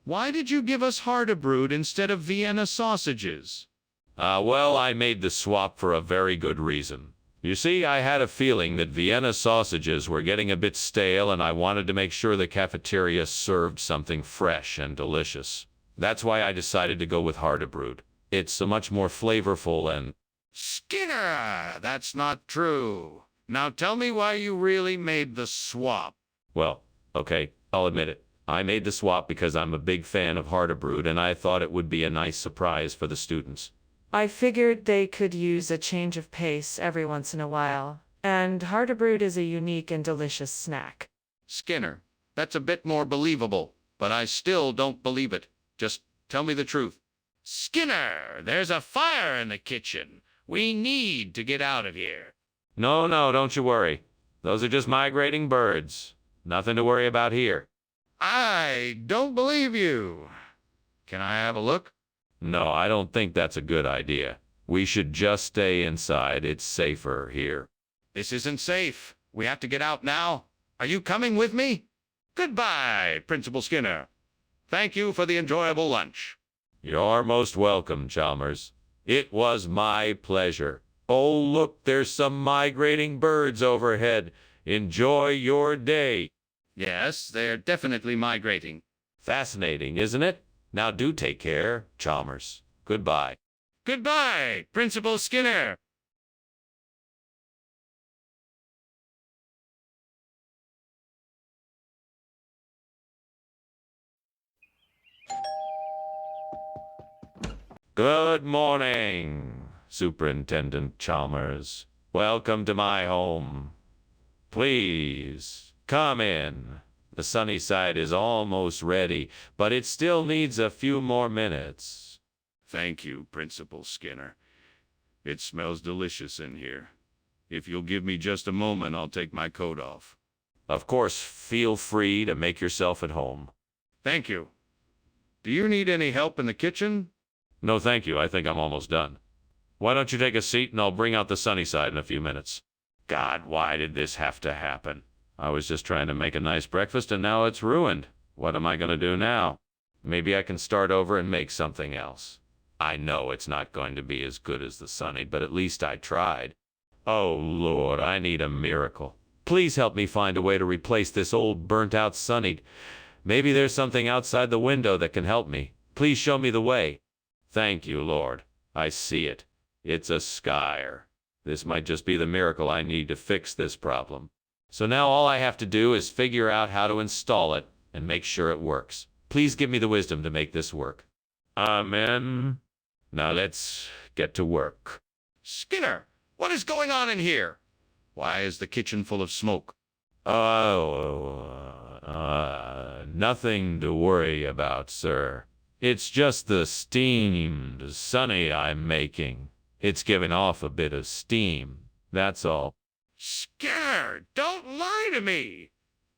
why did you give us Harda brood instead of Vienna sausages? Well, I made the swap for a very good reason. You see, I had a feeling that Vienna sausages were getting a bit stale, and I wanted to make sure the cafeteria served something fresh and delicious. That's why I decided to go with Harda brood. It's much more flavorful and... Skinner, that's not true. Now tell me why you really made the swap. Well, okay, I'll admit it. I made the swap because I'm a big fan of Harda brood, and I thought it would be a nice surprise for the students. I figured they could use a change of pace every once in a while, and Harda brood is a unique and delicious snack. Skinner, that's a bit more believable, but I still don't believe it. Just tell me the truth. Skinner, there's a fire in the kitchen. We need to get out of here. No, don't you worry. Those are just migrating birds. Nothing to worry about here. I don't believe you. Can I have a look? No, I don't think that's a good idea. We should just stay inside. It's safer here. This isn't safe. We have to get out now. Are you coming with me? Goodbye, Principal Skinner. Thank you for the enjoyable lunch. You're most welcome, Chalmers. It was my pleasure. Oh, look, there's some migrating birds overhead. Enjoy your day. Yes, they're definitely migrating. Fascinating, isn't it? Now do take care, Chalmers. Goodbye. Goodbye, Principal Skinner. Good morning, Superintendent Chalmers. Welcome to my home. Please, come in. The sunny side is almost ready, but it still needs a few more minutes. Thank you, Principal Skinner. It smells delicious in here. If you'll give me just a moment, I'll take my coat off. Of course, feel free to make yourself at home. Thank you. Do you need any help in the kitchen? No, thank you. I think I'm almost done. Why don't you take a seat and I'll bring out the sunny side in a few minutes. God, why did this have to happen? I was just trying to make a nice breakfast and now it's ruined. What am I going to do now? Maybe I can start over and make something else. I know it's not going to be as good as the sunny, but at least I tried. Oh, Lord, I need a miracle. Please help me find a way to replace this old burnt-out sunny. Maybe there's something outside the window that can help me. Please show me the way. Thank you, Lord. I see it. It's a skyer. This might just be the miracle I need to fix this problem. So now all I have to do is figure out how to install it and make sure it works. Please give me the wisdom to make this work. Amen. Now let's get to work. Skinner, what is going on in here? Why is the kitchen full of smoke? Nothing to worry about, sir. It's just the steamed sunny I'm making. It's giving off a bit of steam, that's all. Skinner, don't lie to me.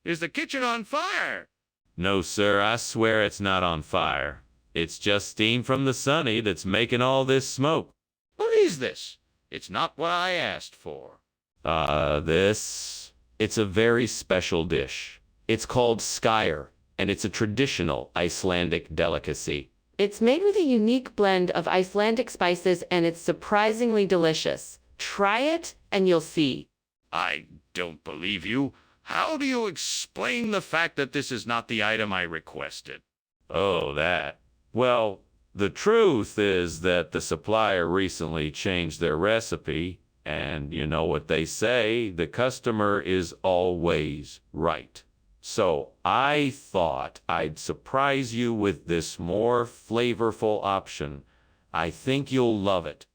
Is the kitchen on fire? No, sir, I swear it's not on fire. It's just steam from the sunny that's making all this smoke. What is this? It's not what I asked for. It's a very special dish. It's called skyr, and it's a traditional Icelandic delicacy. It's made with a unique blend of Icelandic spices and it's surprisingly delicious. Try it and you'll see. I don't believe you. How do you explain the fact that this is not the item I requested? Oh, that. Well, the truth is that the supplier recently changed their recipe, and you know what they say, the customer is always right. So I thought I'd surprise you with this more flavorful option. I think you'll love it.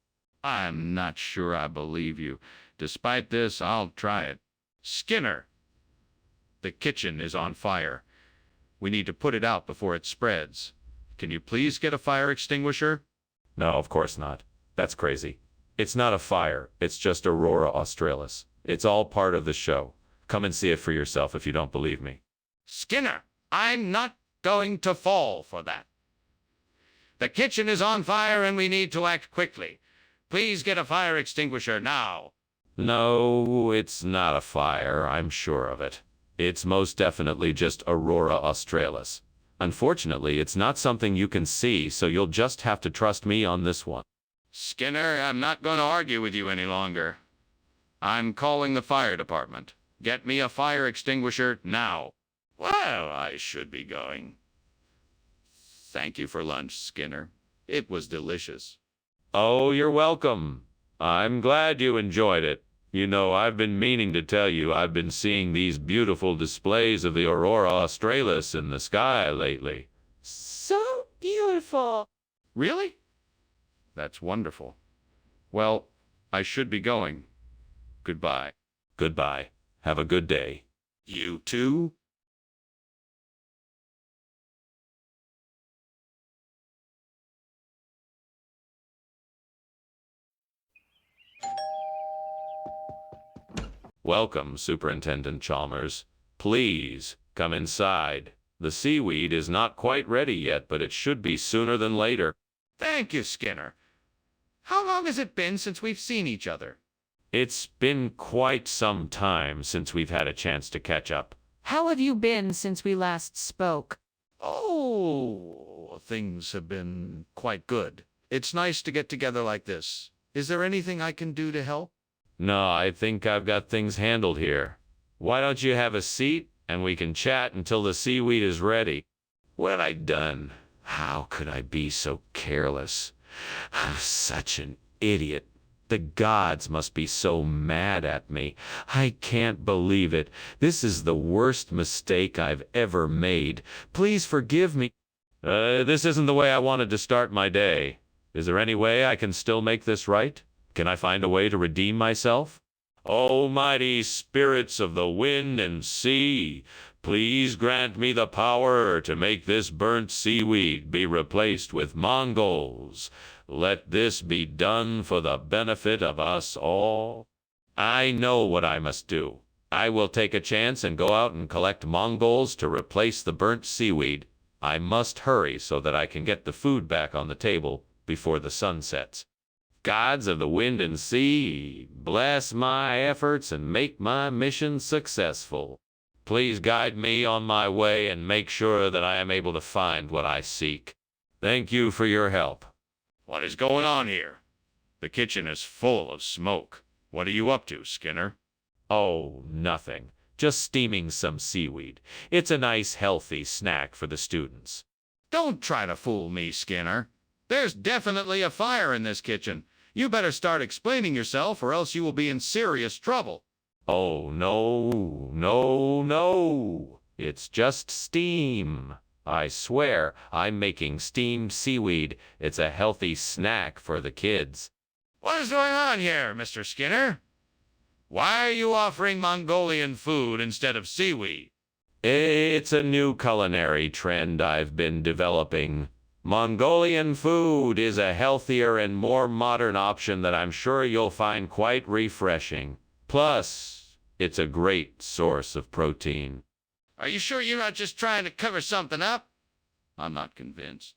I'm not sure I believe you. Despite this, I'll try it. Skinner, the kitchen is on fire. We need to put it out before it spreads. Can you please get a fire extinguisher? No, of course not. That's crazy. It's not a fire. It's just Aurora Australis. It's all part of the show. Come and see it for yourself if you don't believe me. Skinner, I'm not going to fall for that. The kitchen is on fire and we need to act quickly. Please get a fire extinguisher now. No, it's not a fire. I'm sure of it. It's most definitely just Aurora Australis. Unfortunately, it's not something you can see, so you'll just have to trust me on this one. Skinner, I'm not going to argue with you any longer. I'm calling the fire department. Get me a fire extinguisher now. Well, I should be going. Thank you for lunch, Skinner. It was delicious. Oh, you're welcome. I'm glad you enjoyed it. You know, I've been meaning to tell you I've been seeing these beautiful displays of the Aurora Australis in the sky lately. So beautiful. Really? That's wonderful. Well, I should be going. Goodbye. Goodbye. Have a good day. You too? Welcome, Superintendent Chalmers. Please, come inside. The seaweed is not quite ready yet, but it should be sooner than later. Thank you, Skinner. How long has it been since we've seen each other? It's been quite some time since we've had a chance to catch up. How have you been since we last spoke? Oh, things have been quite good. It's nice to get together like this. Is there anything I can do to help? No, I think I've got things handled here. Why don't you have a seat, and we can chat until the seaweed is ready? What had I done? How could I be so careless? I'm such an idiot. The gods must be so mad at me. I can't believe it. This is the worst mistake I've ever made. Please forgive me. This isn't the way I wanted to start my day. Is there any way I can still make this right? Can I find a way to redeem myself? Almighty spirits of the wind and sea, please grant me the power to make this burnt seaweed be replaced with Mongols. Let this be done for the benefit of us all. I know what I must do. I will take a chance and go out and collect Mongols to replace the burnt seaweed. I must hurry so that I can get the food back on the table before the sun sets. Gods of the wind and sea, bless my efforts and make my mission successful. Please guide me on my way and make sure that I am able to find what I seek. Thank you for your help. What is going on here? The kitchen is full of smoke. What are you up to, Skinner? Oh, nothing. Just steaming some seaweed. It's a nice, healthy snack for the students. Don't try to fool me, Skinner. There's definitely a fire in this kitchen. You better start explaining yourself or else you will be in serious trouble. Oh, no. It's just steam. I swear, I'm making steamed seaweed. It's a healthy snack for the kids. What is going on here, Mr. Skinner? Why are you offering Mongolian food instead of seaweed? It's a new culinary trend I've been developing. Mongolian food is a healthier and more modern option that I'm sure you'll find quite refreshing. Plus, it's a great source of protein. Are you sure you're not just trying to cover something up? I'm not convinced.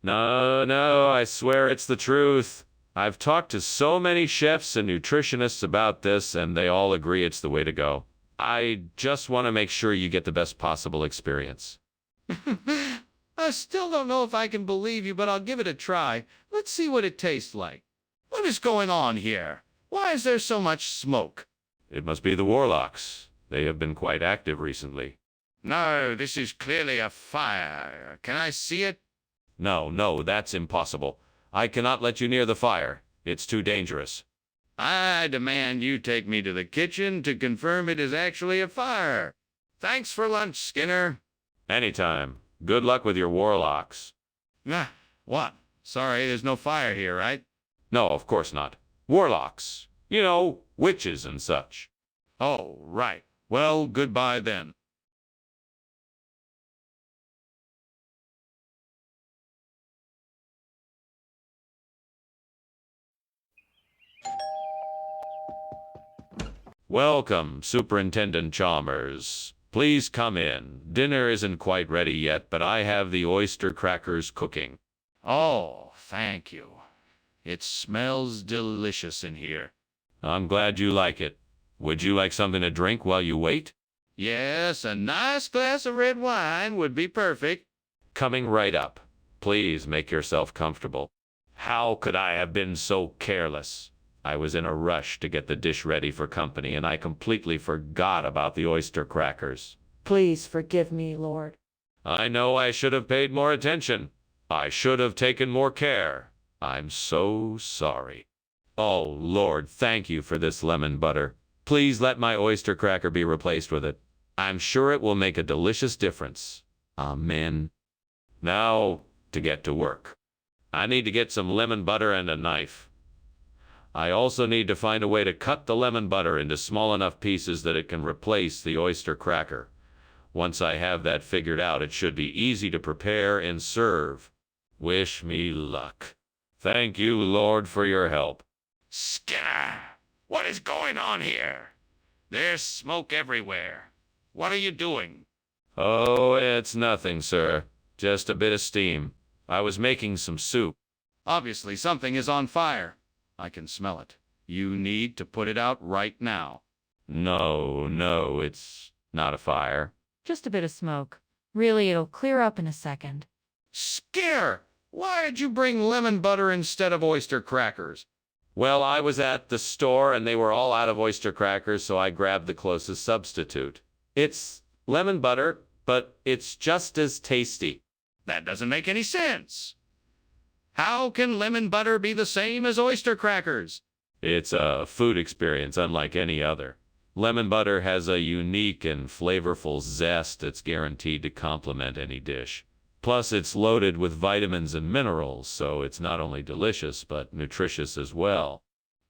No, I swear it's the truth. I've talked to so many chefs and nutritionists about this, and they all agree it's the way to go. I just want to make sure you get the best possible experience. I still don't know if I can believe you, but I'll give it a try. Let's see what it tastes like. What is going on here? Why is there so much smoke? It must be the warlocks. They have been quite active recently. No, this is clearly a fire. Can I see it? No, that's impossible. I cannot let you near the fire. It's too dangerous. I demand you take me to the kitchen to confirm it is actually a fire. Thanks for lunch, Skinner. Anytime. Good luck with your warlocks. Ah, what? Sorry, there's no fire here, right? No, of course not. Warlocks. You know, witches and such. Oh, right. Well, goodbye then. Welcome, Superintendent Chalmers. Please come in. Dinner isn't quite ready yet, but I have the oyster crackers cooking. Oh, thank you. It smells delicious in here. I'm glad you like it. Would you like something to drink while you wait? Yes, a nice glass of red wine would be perfect. Coming right up. Please make yourself comfortable. How could I have been so careless? I was in a rush to get the dish ready for company, and I completely forgot about the oyster crackers. Please forgive me, Lord. I know I should have paid more attention. I should have taken more care. I'm so sorry. Oh, Lord, thank you for this lemon butter. Please let my oyster cracker be replaced with it. I'm sure it will make a delicious difference. Amen. Now, to get to work. I need to get some lemon butter and a knife. I also need to find a way to cut the lemon butter into small enough pieces that it can replace the oyster cracker. Once I have that figured out, it should be easy to prepare and serve. Wish me luck. Thank you, Lord, for your help. Skinner, what is going on here? There's smoke everywhere. What are you doing? Oh, it's nothing, sir. Just a bit of steam. I was making some soup. Obviously, something is on fire. I can smell it. You need to put it out right now. No, it's not a fire. Just a bit of smoke. Really, it'll clear up in a second. Skinner, why did you bring lemon butter instead of oyster crackers? Well, I was at the store and they were all out of oyster crackers, so I grabbed the closest substitute. It's lemon butter, but it's just as tasty. That doesn't make any sense. How can lemon butter be the same as oyster crackers? It's a food experience unlike any other. Lemon butter has a unique and flavorful zest that's guaranteed to complement any dish. Plus, it's loaded with vitamins and minerals, so it's not only delicious, but nutritious as well.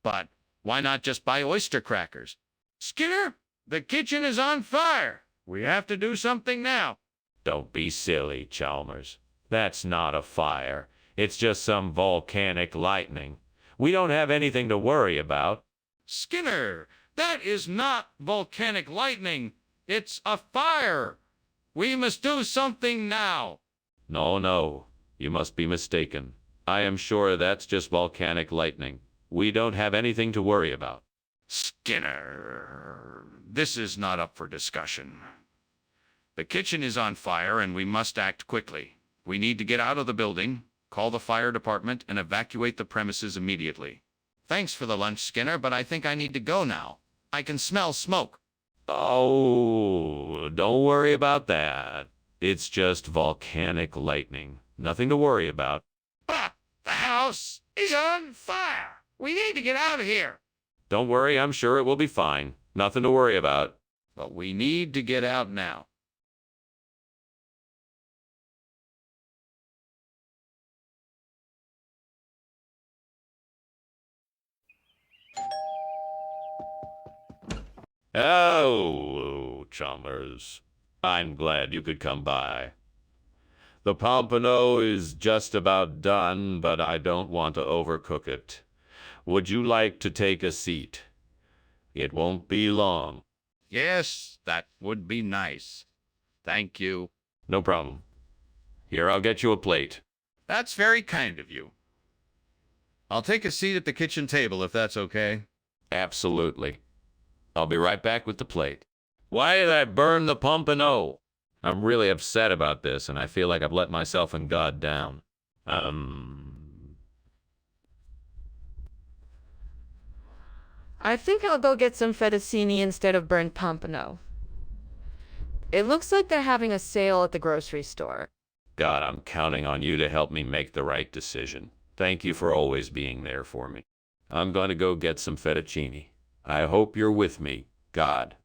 But why not just buy oyster crackers? Skinner, the kitchen is on fire. We have to do something now. Don't be silly, Chalmers. That's not a fire. It's just some volcanic lightning. We don't have anything to worry about. Skinner, that is not volcanic lightning. It's a fire. We must do something now. No, you must be mistaken. I am sure that's just volcanic lightning. We don't have anything to worry about. Skinner, this is not up for discussion. The kitchen is on fire and we must act quickly. We need to get out of the building, call the fire department, and evacuate the premises immediately. Thanks for the lunch, Skinner, but I think I need to go now. I can smell smoke. Oh, don't worry about that. It's just volcanic lightning. Nothing to worry about. But the house is on fire. We need to get out of here. Don't worry, I'm sure it will be fine. Nothing to worry about. But we need to get out now. Oh, Chalmers. I'm glad you could come by. The pompano is just about done, but I don't want to overcook it. Would you like to take a seat? It won't be long. Yes, that would be nice. Thank you. No problem. Here, I'll get you a plate. That's very kind of you. I'll take a seat at the kitchen table if that's okay. Absolutely. I'll be right back with the plate. Why did I burn the pompano? I'm really upset about this, and I feel like I've let myself and God down. I think I'll go get some fettuccine instead of burnt pompano. It looks like they're having a sale at the grocery store. God, I'm counting on you to help me make the right decision. Thank you for always being there for me. I'm going to go get some fettuccine. I hope you're with me, God.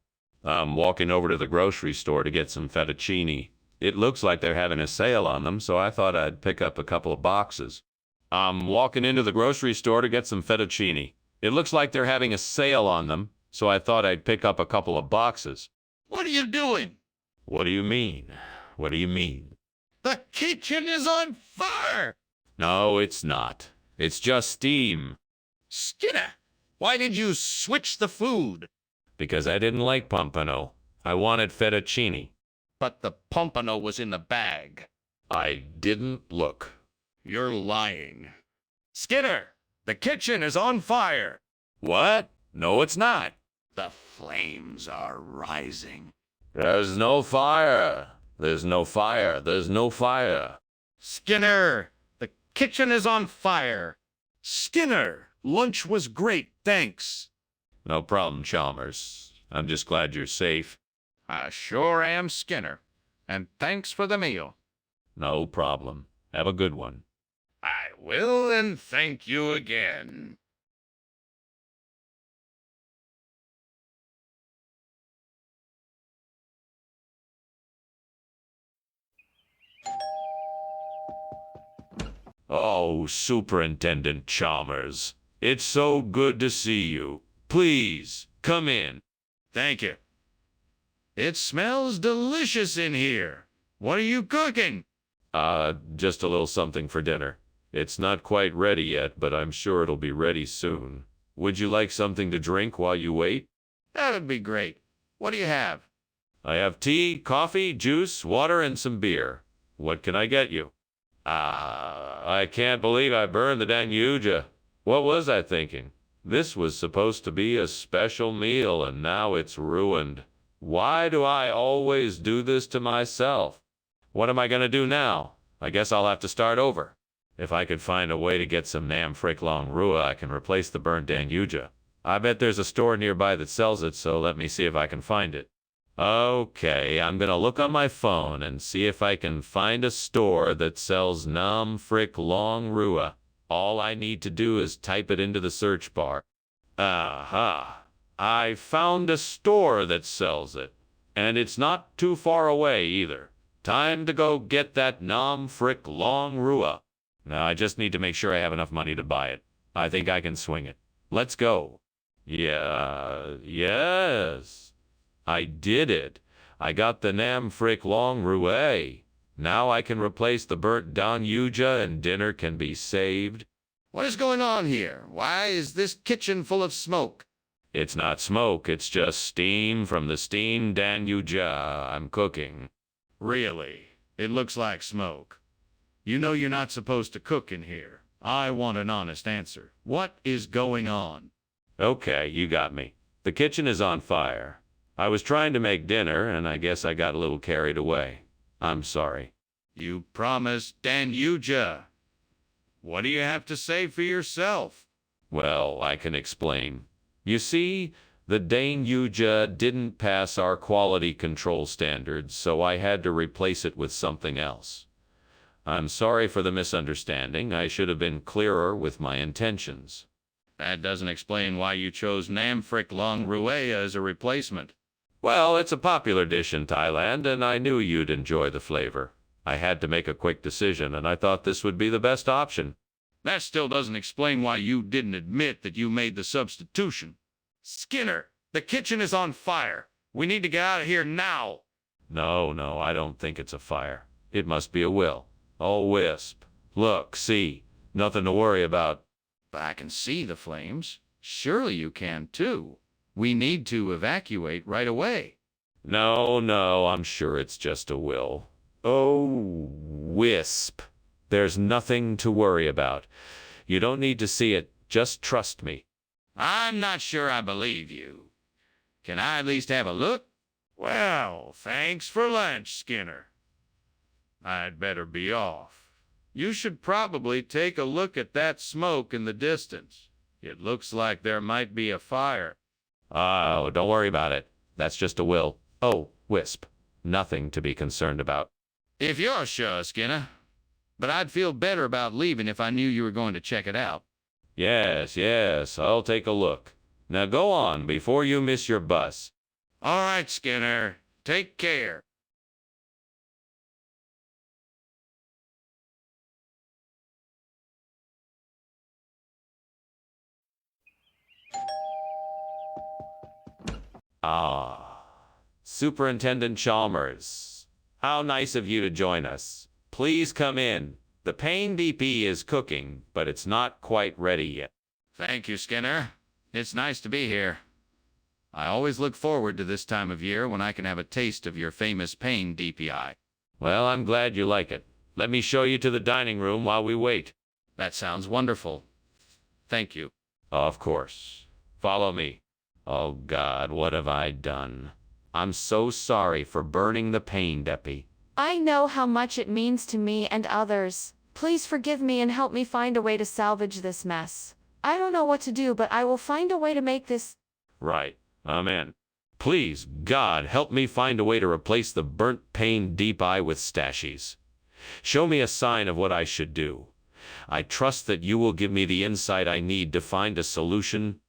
I'm walking over to the grocery store to get some fettuccine. It looks like they're having a sale on them, so I thought I'd pick up a couple of boxes. I'm walking into the grocery store to get some fettuccine. It looks like they're having a sale on them, so I thought I'd pick up a couple of boxes. What are you doing? What do you mean? What do you mean? The kitchen is on fire! No, it's not. It's just steam. Skinner, why did you switch the food? Because I didn't like pompano. I wanted fettuccine. But the pompano was in the bag. I didn't look. You're lying. Skinner, the kitchen is on fire. What? No, it's not. The flames are rising. There's no fire. There's no fire. There's no fire. Skinner, the kitchen is on fire. Skinner, lunch was great, thanks. No problem, Chalmers. I'm just glad you're safe. I sure am, Skinner. And thanks for the meal. No problem. Have a good one. I will, and thank you again. Oh, Superintendent Chalmers. It's so good to see you. Please, come in. Thank you. It smells delicious in here. What are you cooking? Just a little something for dinner. It's not quite ready yet, but I'm sure it'll be ready soon. Would you like something to drink while you wait? That would be great. What do you have? I have tea, coffee, juice, water, and some beer. What can I get you? I can't believe I burned the Danuja. What was I thinking? This was supposed to be a special meal, and now it's ruined. Why do I always do this to myself? What am I going to do now? I guess I'll have to start over. If I could find a way to get some Nam Frick Long Rua, I can replace the burnt Danuja. I bet there's a store nearby that sells it, so let me see if I can find it. Okay, I'm gonna look on my phone and see if I can find a store that sells Nam Frick Long Rua. All I need to do is type it into the search bar. Aha! I found a store that sells it. And it's not too far away either. Time to go get that Nam Frick Long Rua. Now I just need to make sure I have enough money to buy it. I think I can swing it. Let's go. Yes. I did it. I got the Nam Frick Long Rua. Now I can replace the burnt Danuja and dinner can be saved. What is going on here? Why is this kitchen full of smoke? It's not smoke, it's just steam from the steamed Danuja I'm cooking. Really? It looks like smoke. You know you're not supposed to cook in here. I want an honest answer. What is going on? Okay, you got me. The kitchen is on fire. I was trying to make dinner, and I guess I got a little carried away. I'm sorry. You promised Danuja. What do you have to say for yourself? Well, I can explain. You see, the Danuja didn't pass our quality control standards, so I had to replace it with something else. I'm sorry for the misunderstanding. I should have been clearer with my intentions. That doesn't explain why you chose Nam Frick Long Rua as a replacement. Well, it's a popular dish in Thailand, and I knew you'd enjoy the flavor. I had to make a quick decision, and I thought this would be the best option. That still doesn't explain why you didn't admit that you made the substitution. Skinner, the kitchen is on fire. We need to get out of here now. No, I don't think it's a fire. It must be a will. Oh, Wisp. Look, see. Nothing to worry about. But I can see the flames. Surely you can too. We need to evacuate right away. No, I'm sure it's just a will. Oh, Wisp. There's nothing to worry about. You don't need to see it. Just trust me. I'm not sure I believe you. Can I at least have a look? Well, thanks for lunch, Skinner. I'd better be off. You should probably take a look at that smoke in the distance. It looks like there might be a fire. Oh, don't worry about it. That's just a will. Oh, wisp. Nothing to be concerned about. If you're sure, Skinner. But I'd feel better about leaving if I knew you were going to check it out. Yes, yes, I'll take a look. Now go on before you miss your bus. All right, Skinner. Take care. Ah, Superintendent Chalmers. How nice of you to join us. Please come in. The pain DP is cooking, but it's not quite ready yet. Thank you, Skinner. It's nice to be here. I always look forward to this time of year when I can have a taste of your famous pain DPI. Well, I'm glad you like it. Let me show you to the dining room while we wait. That sounds wonderful. Thank you. Of course. Follow me. Oh God, what have I done? I'm so sorry for burning the pain depi. I know how much it means to me and others. Please forgive me and help me find a way to salvage this mess. I don't know what to do, but I will find a way to make this. Right. Amen. Please, God, help me find a way to replace the burnt pain DPI with stashies. Show me a sign of what I should do. I trust that you will give me the insight I need to find a solution.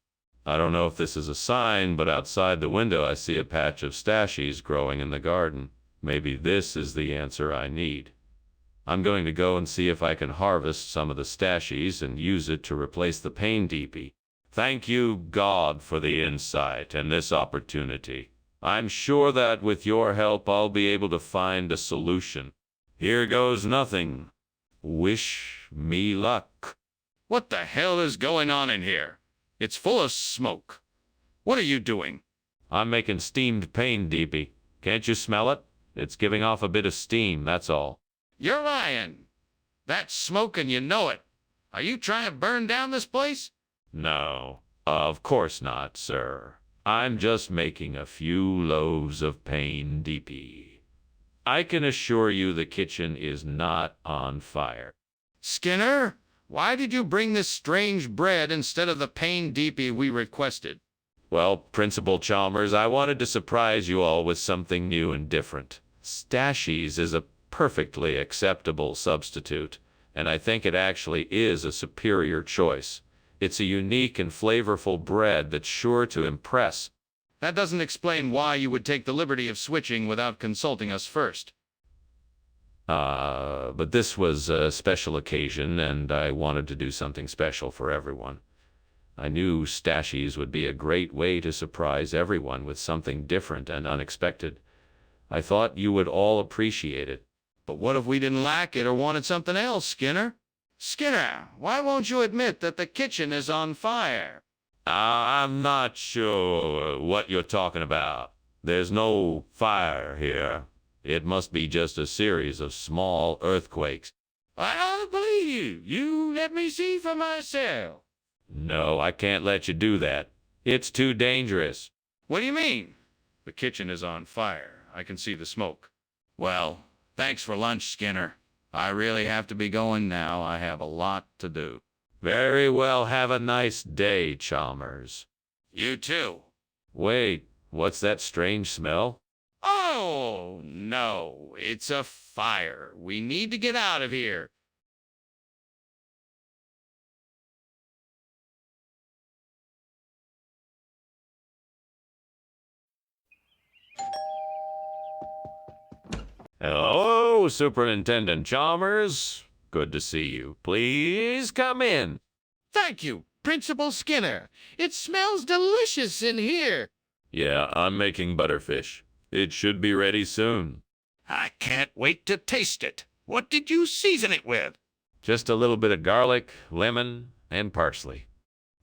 I don't know if this is a sign, but outside the window I see a patch of stashies growing in the garden. Maybe this is the answer I need. I'm going to go and see if I can harvest some of the stashies and use it to replace the pain DP. Thank you, God, for the insight and this opportunity. I'm sure that with your help I'll be able to find a solution. Here goes nothing. Wish me luck. What the hell is going on in here? It's full of smoke. What are you doing? I'm making steamed pain DP. Can't you smell it? It's giving off a bit of steam, that's all. You're lying. That's smoke and you know it. Are you trying to burn down this place? No, of course not, sir. I'm just making a few loaves of pain DP. I can assure you the kitchen is not on fire. Skinner, why did you bring this strange bread instead of the pain DP we requested? Well, Principal Chalmers, I wanted to surprise you all with something new and different. Stashies is a perfectly acceptable substitute, and I think it actually is a superior choice. It's a unique and flavorful bread that's sure to impress. That doesn't explain why you would take the liberty of switching without consulting us first. But this was a special occasion, and I wanted to do something special for everyone. I knew stashies would be a great way to surprise everyone with something different and unexpected. I thought you would all appreciate it. But what if we didn't like it or wanted something else, Skinner? Skinner, why won't you admit that the kitchen is on fire? I'm not sure what you're talking about. There's no fire here. It must be just a series of small earthquakes. I don't believe you. You let me see for myself. No, I can't let you do that. It's too dangerous. What do you mean? The kitchen is on fire. I can see the smoke. Well, thanks for lunch, Skinner. I really have to be going now. I have a lot to do. Very well. Have a nice day, Chalmers. You too. Wait, what's that strange smell? Oh, no. It's a fire. We need to get out of here. Hello, Superintendent Chalmers. Good to see you. Please come in. Thank you, Principal Skinner. It smells delicious in here. Yeah, I'm making butterfish. It should be ready soon. I can't wait to taste it. What did you season it with? Just a little bit of garlic, lemon, and parsley.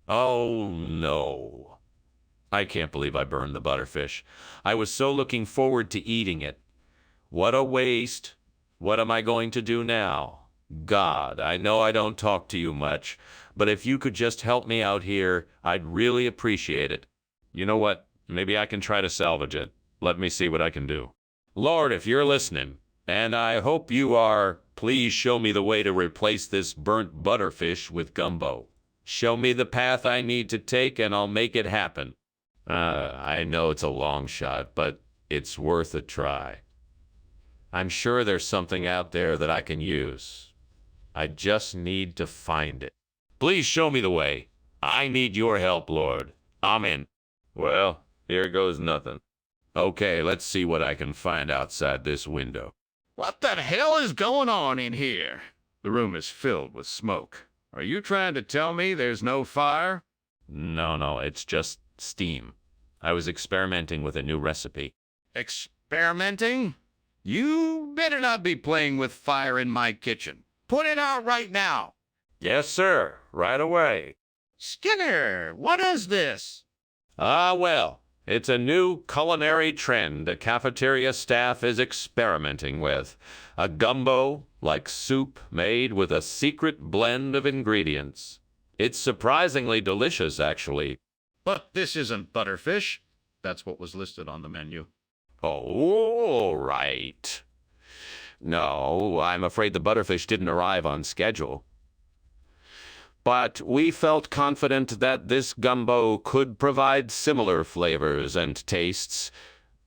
Oh, no. I can't believe I burned the butterfish. I was so looking forward to eating it. What a waste. What am I going to do now? God, I know I don't talk to you much, but if you could just help me out here, I'd really appreciate it. You know what? Maybe I can try to salvage it. Let me see what I can do. Lord, if you're listening, and I hope you are, please show me the way to replace this burnt butterfish with gumbo. Show me the path I need to take, and I'll make it happen. I know it's a long shot, but it's worth a try. I'm sure there's something out there that I can use. I just need to find it. Please show me the way. I need your help, Lord. Amen. Well, here goes nothing. Okay, let's see what I can find outside this window. What the hell is going on in here? The room is filled with smoke. Are you trying to tell me there's no fire? No, it's just steam. I was experimenting with a new recipe. Experimenting? You better not be playing with fire in my kitchen. Put it out right now. Yes, sir. Right away. Skinner, what is this? Well, it's a new culinary trend the cafeteria staff is experimenting with. A gumbo-like soup made with a secret blend of ingredients. It's surprisingly delicious, actually. But this isn't butterfish. That's what was listed on the menu. Oh, right. No, I'm afraid the butterfish didn't arrive on schedule. But we felt confident that this gumbo could provide similar flavors and tastes,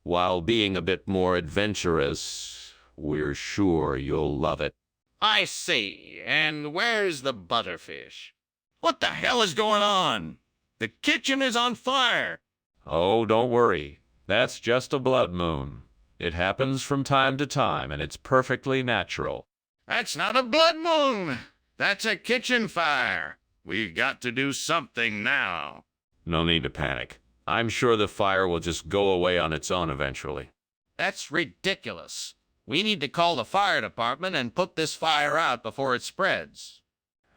while being a bit more adventurous. We're sure you'll love it. I see. And where's the butterfish? What the hell is going on? The kitchen is on fire. Oh, don't worry. That's just a blood moon. It happens from time to time, and it's perfectly natural. That's not a blood moon. That's a kitchen fire. We've got to do something now. No need to panic. I'm sure the fire will just go away on its own eventually. That's ridiculous. We need to call the fire department and put this fire out before it spreads.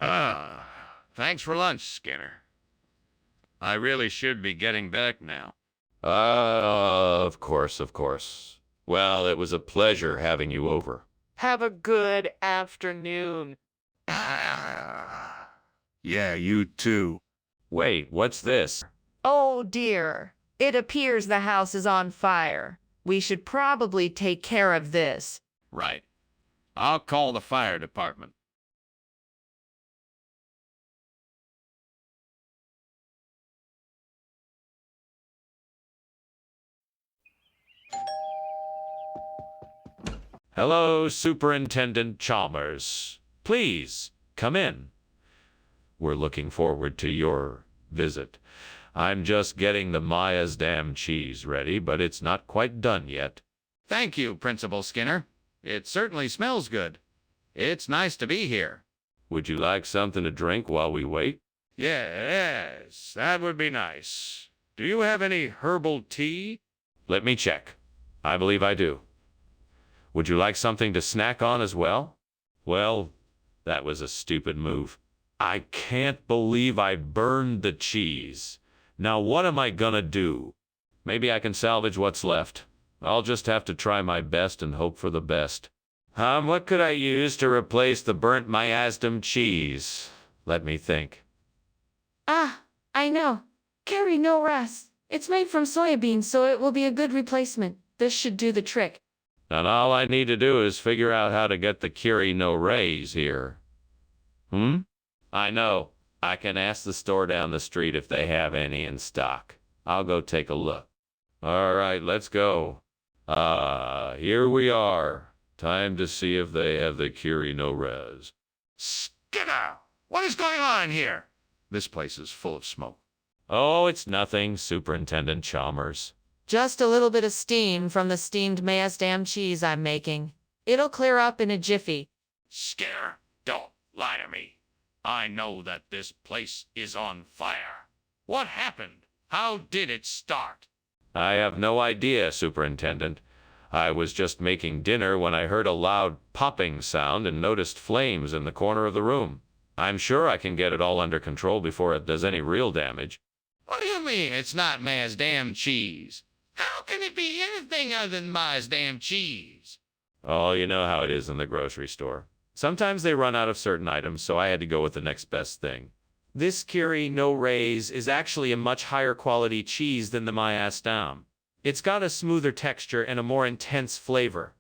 Thanks for lunch, Skinner. I really should be getting back now. Of course. Well, it was a pleasure having you over. Have a good afternoon. Yeah, you too. Wait, what's this? Oh dear. It appears the house is on fire. We should probably take care of this. Right. I'll call the fire department. Hello, Superintendent Chalmers. Please, come in. We're looking forward to your visit. I'm just getting the Maya's damn cheese ready, but it's not quite done yet. Thank you, Principal Skinner. It certainly smells good. It's nice to be here. Would you like something to drink while we wait? Yes, that would be nice. Do you have any herbal tea? Let me check. I believe I do. Would you like something to snack on as well? Well, that was a stupid move. I can't believe I burned the cheese. Now what am I gonna do? Maybe I can salvage what's left. I'll just have to try my best and hope for the best. What could I use to replace the burnt miasdam cheese? Let me think. Ah, I know. Carry no rest. It's made from soybeans, so it will be a good replacement. This should do the trick. And all I need to do is figure out how to get the Kiri no Rays here. I know. I can ask the store down the street if they have any in stock. I'll go take a look. All right, let's go. Here we are. Time to see if they have the Kiri no Res. Skinner! What is going on here? This place is full of smoke. Oh, it's nothing, Superintendent Chalmers. Just a little bit of steam from the steamed Maasdam cheese I'm making. It'll clear up in a jiffy. Skinner, don't lie to me. I know that this place is on fire. What happened? How did it start? I have no idea, Superintendent. I was just making dinner when I heard a loud popping sound and noticed flames in the corner of the room. I'm sure I can get it all under control before it does any real damage. What do you mean it's not Maasdam cheese? How can it be anything other than Maasdam cheese? Oh, you know how it is in the grocery store. Sometimes they run out of certain items, so I had to go with the next best thing. This Kiri no Rays is actually a much higher quality cheese than the Mayastam. It's got a smoother texture and a more intense flavor.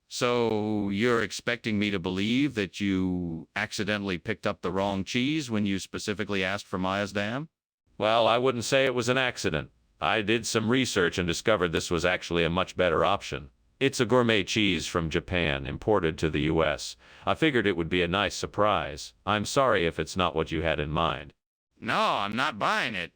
So you're expecting me to believe that you accidentally picked up the wrong cheese when you specifically asked for Maya's dam? Well, I wouldn't say it was an accident. I did some research and discovered this was actually a much better option. It's a gourmet cheese from Japan, imported to the US. I figured it would be a nice surprise. I'm sorry if it's not what you had in mind. No, I'm not buying it.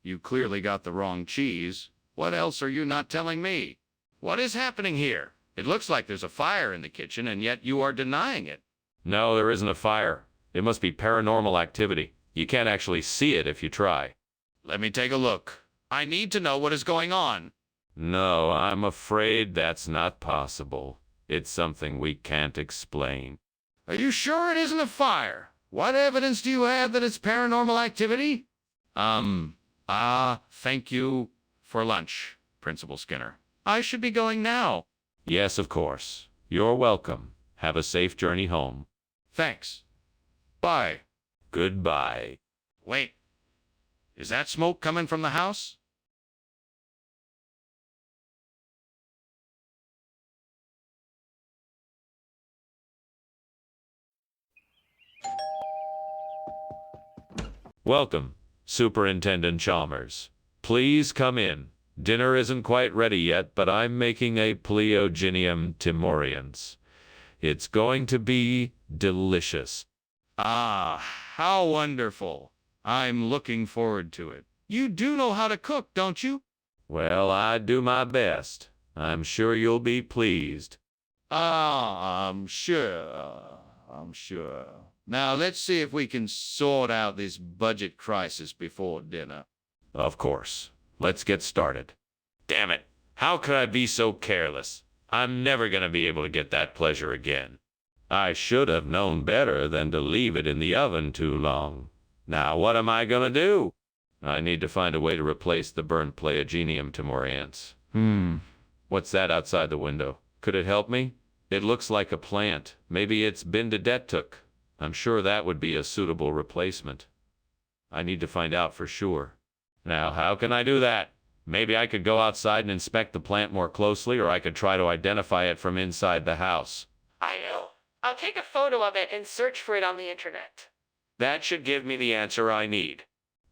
You clearly got the wrong cheese. What else are you not telling me? What is happening here? It looks like there's a fire in the kitchen, and yet you are denying it. No, there isn't a fire. It must be paranormal activity. You can't actually see it if you try. Let me take a look. I need to know what is going on. No, I'm afraid that's not possible. It's something we can't explain. Are you sure it isn't a fire? What evidence do you have that it's paranormal activity? Thank you for lunch, Principal Skinner. I should be going now. Yes, of course. You're welcome. Have a safe journey home. Thanks. Bye. Goodbye. Wait. Is that smoke coming from the house? Welcome, Superintendent Chalmers. Please come in. Dinner isn't quite ready yet, but I'm making a Pleogenium timorians. It's going to be delicious. Ah, how wonderful. I'm looking forward to it. You do know how to cook, don't you? Well, I do my best. I'm sure you'll be pleased. I'm sure. I'm sure. Now, let's see if we can sort out this budget crisis before dinner. Of course. Let's get started. Damn it. How could I be so careless? I'm never going to be able to get that pleasure again. I should have known better than to leave it in the oven too long. Now what am I going to do? I need to find a way to replace the burnt Pleogenium timorians. What's that outside the window? Could it help me? It looks like a plant. Maybe it's been took. I'm sure that would be a suitable replacement. I need to find out for sure. Now, how can I do that? Maybe I could go outside and inspect the plant more closely, or I could try to identify it from inside the house. I know. I'll take a photo of it and search for it on the internet. That should give me the answer I need.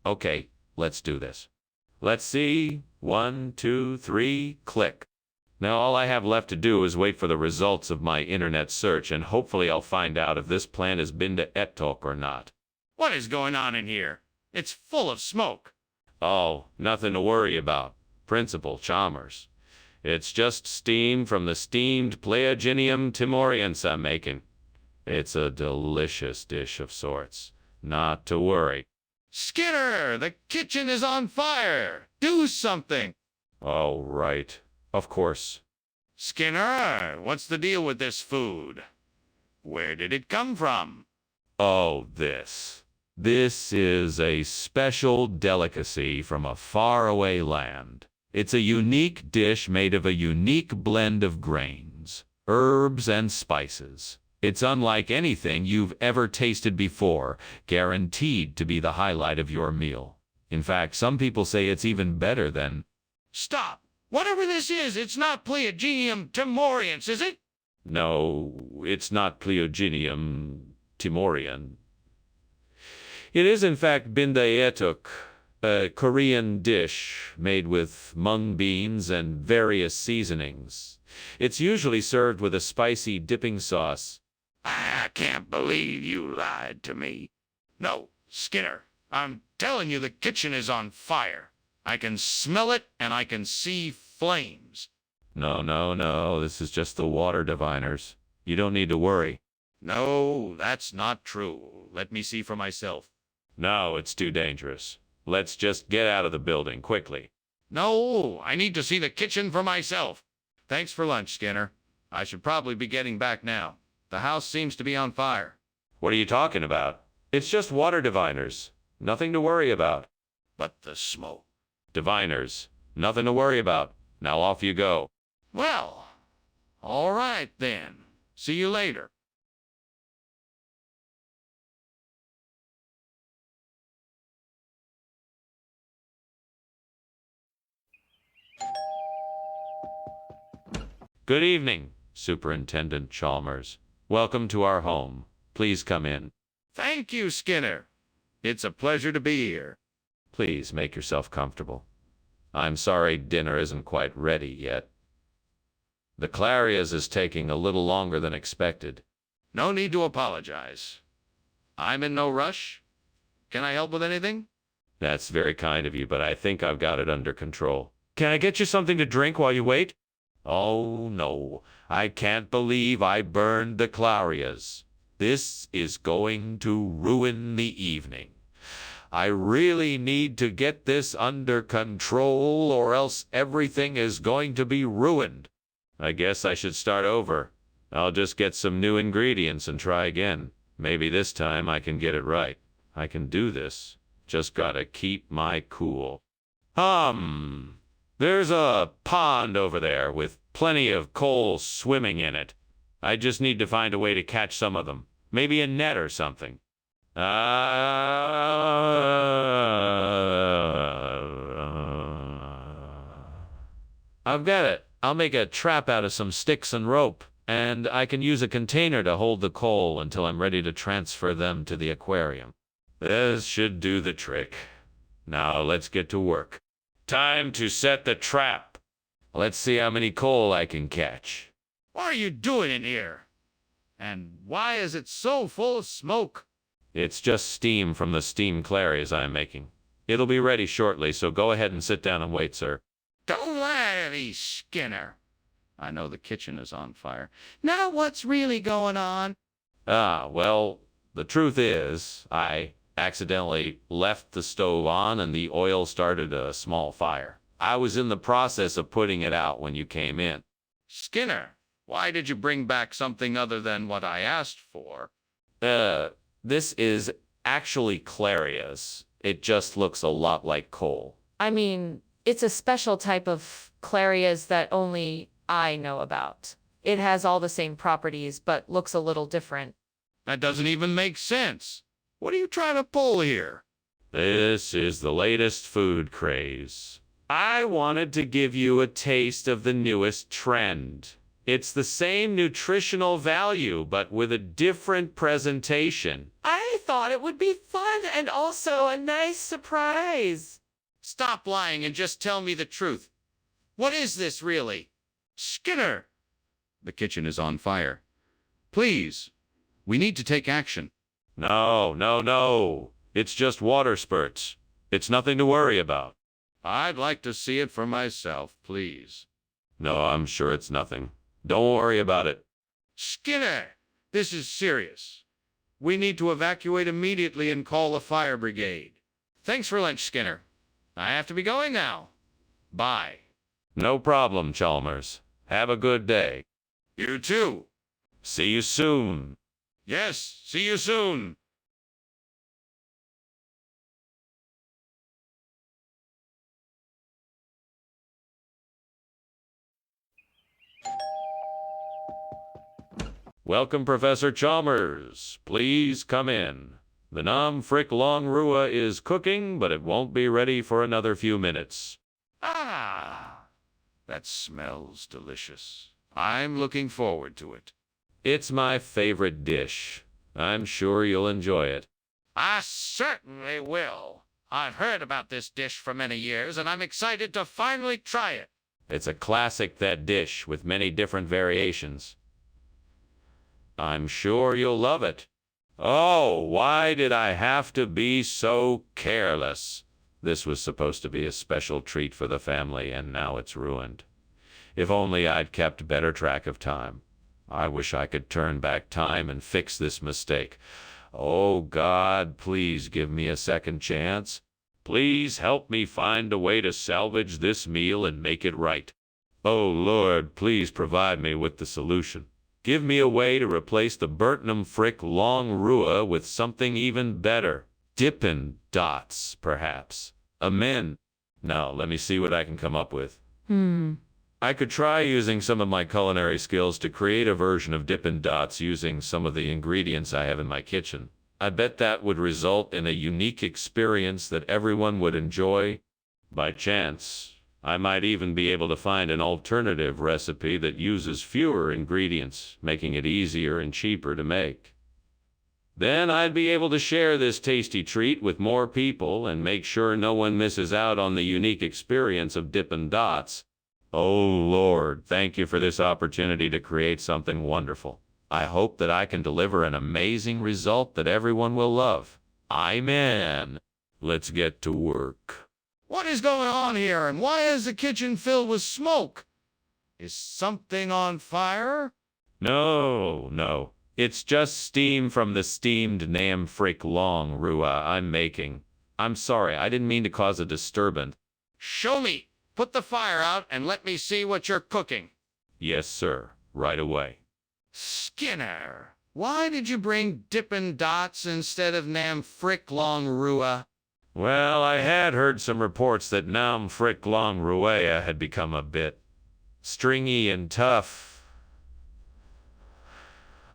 Okay, let's do this. Let's see. 1, 2, 3, click. Now all I have left to do is wait for the results of my internet search, and hopefully I'll find out if this plant has been to or not. What is going on in here? It's full of smoke. Oh, nothing to worry about, Principal Chalmers. It's just steam from the steamed Pleogenium timorians I'm making. It's a delicious dish of sorts. Not to worry. Skinner, the kitchen is on fire. Do something. Oh, right. Of course. Skinner, what's the deal with this food? Where did it come from? Oh, this. This is a special delicacy from a faraway land. It's a unique dish made of a unique blend of grains, herbs, and spices. It's unlike anything you've ever tasted before, guaranteed to be the highlight of your meal. In fact, some people say it's even better than... Stop! Whatever this is, it's not Pleogenium timorians, is it? No, it's not Pleogenium timorian. It is in fact bindaetuk, a Korean dish made with mung beans and various seasonings. It's usually served with a spicy dipping sauce. I can't believe you lied to me. No, Skinner, I'm telling you the kitchen is on fire. I can smell it and I can see flames. No, this is just the water diviners. You don't need to worry. No, that's not true. Let me see for myself. No, it's too dangerous. Let's just get out of the building quickly. No, I need to see the kitchen for myself. Thanks for lunch, Skinner. I should probably be getting back now. The house seems to be on fire. What are you talking about? It's just water diviners. Nothing to worry about. But the smoke. Diviners. Nothing to worry about. Now off you go. Well, all right then. See you later. Good evening, Superintendent Chalmers. Welcome to our home. Please come in. Thank you, Skinner. It's a pleasure to be here. Please make yourself comfortable. I'm sorry dinner isn't quite ready yet. The Clarias is taking a little longer than expected. No need to apologize. I'm in no rush. Can I help with anything? That's very kind of you, but I think I've got it under control. Can I get you something to drink while you wait? Oh, no. I can't believe I burned the Clarias. This is going to ruin the evening. I really need to get this under control, or else everything is going to be ruined. I guess I should start over. I'll just get some new ingredients and try again. Maybe this time I can get it right. I can do this. Just gotta keep my cool. There's a pond over there with plenty of coal swimming in it. I just need to find a way to catch some of them. Maybe a net or something. I've got it. I'll make a trap out of some sticks and rope, and I can use a container to hold the coal until I'm ready to transfer them to the aquarium. This should do the trick. Now let's get to work. Time to set the trap. Let's see how many coal I can catch. What are you doing in here? And why is it so full of smoke? It's just steam from the steam clarias I'm making. It'll be ready shortly, so go ahead and sit down and wait, sir. Don't lie to me, Skinner. I know the kitchen is on fire. Now what's really going on? Well, the truth is, I accidentally left the stove on and the oil started a small fire. I was in the process of putting it out when you came in. Skinner, why did you bring back something other than what I asked for? This is actually clarias. It just looks a lot like coal. I mean, it's a special type of clarias that only I know about. It has all the same properties, but looks a little different. That doesn't even make sense. What are you trying to pull here? This is the latest food craze. I wanted to give you a taste of the newest trend. It's the same nutritional value, but with a different presentation. I thought it would be fun and also a nice surprise. Stop lying and just tell me the truth. What is this really? Skinner! The kitchen is on fire. Please, we need to take action. No. It's just water spurts. It's nothing to worry about. I'd like to see it for myself, please. No, I'm sure it's nothing. Don't worry about it. Skinner, this is serious. We need to evacuate immediately and call the fire brigade. Thanks for lunch, Skinner. I have to be going now. Bye. No problem, Chalmers. Have a good day. You too. See you soon. Yes, see you soon. Welcome, Professor Chalmers. Please come in. The Nam Frick Long Rua is cooking, but it won't be ready for another few minutes. Ah, that smells delicious. I'm looking forward to it. It's my favorite dish. I'm sure you'll enjoy it. I certainly will. I've heard about this dish for many years, and I'm excited to finally try it. It's a classic, that dish, with many different variations. I'm sure you'll love it. Oh, why did I have to be so careless? This was supposed to be a special treat for the family, and now it's ruined. If only I'd kept better track of time. I wish I could turn back time and fix this mistake. Oh, God, please give me a second chance. Please help me find a way to salvage this meal and make it right. Oh, Lord, please provide me with the solution. Give me a way to replace the Burtnam Frick Long Rua with something even better. Dippin' Dots, perhaps. Amen. Now, let me see what I can come up with. I could try using some of my culinary skills to create a version of Dippin' Dots using some of the ingredients I have in my kitchen. I bet that would result in a unique experience that everyone would enjoy. By chance, I might even be able to find an alternative recipe that uses fewer ingredients, making it easier and cheaper to make. Then I'd be able to share this tasty treat with more people and make sure no one misses out on the unique experience of Dippin' Dots. Oh Lord, thank you for this opportunity to create something wonderful. I hope that I can deliver an amazing result that everyone will love. Amen. Let's get to work. What is going on here, and why is the kitchen filled with smoke? Is something on fire? No. It's just steam from the steamed nam frick long rua I'm making. I'm sorry, I didn't mean to cause a disturbance. Show me. Put the fire out and let me see what you're cooking. Yes, sir. Right away. Skinner, why did you bring Dippin' Dots instead of nam frick long rua? Well, I had heard some reports that nam frick long ruea had become a bit stringy and tough.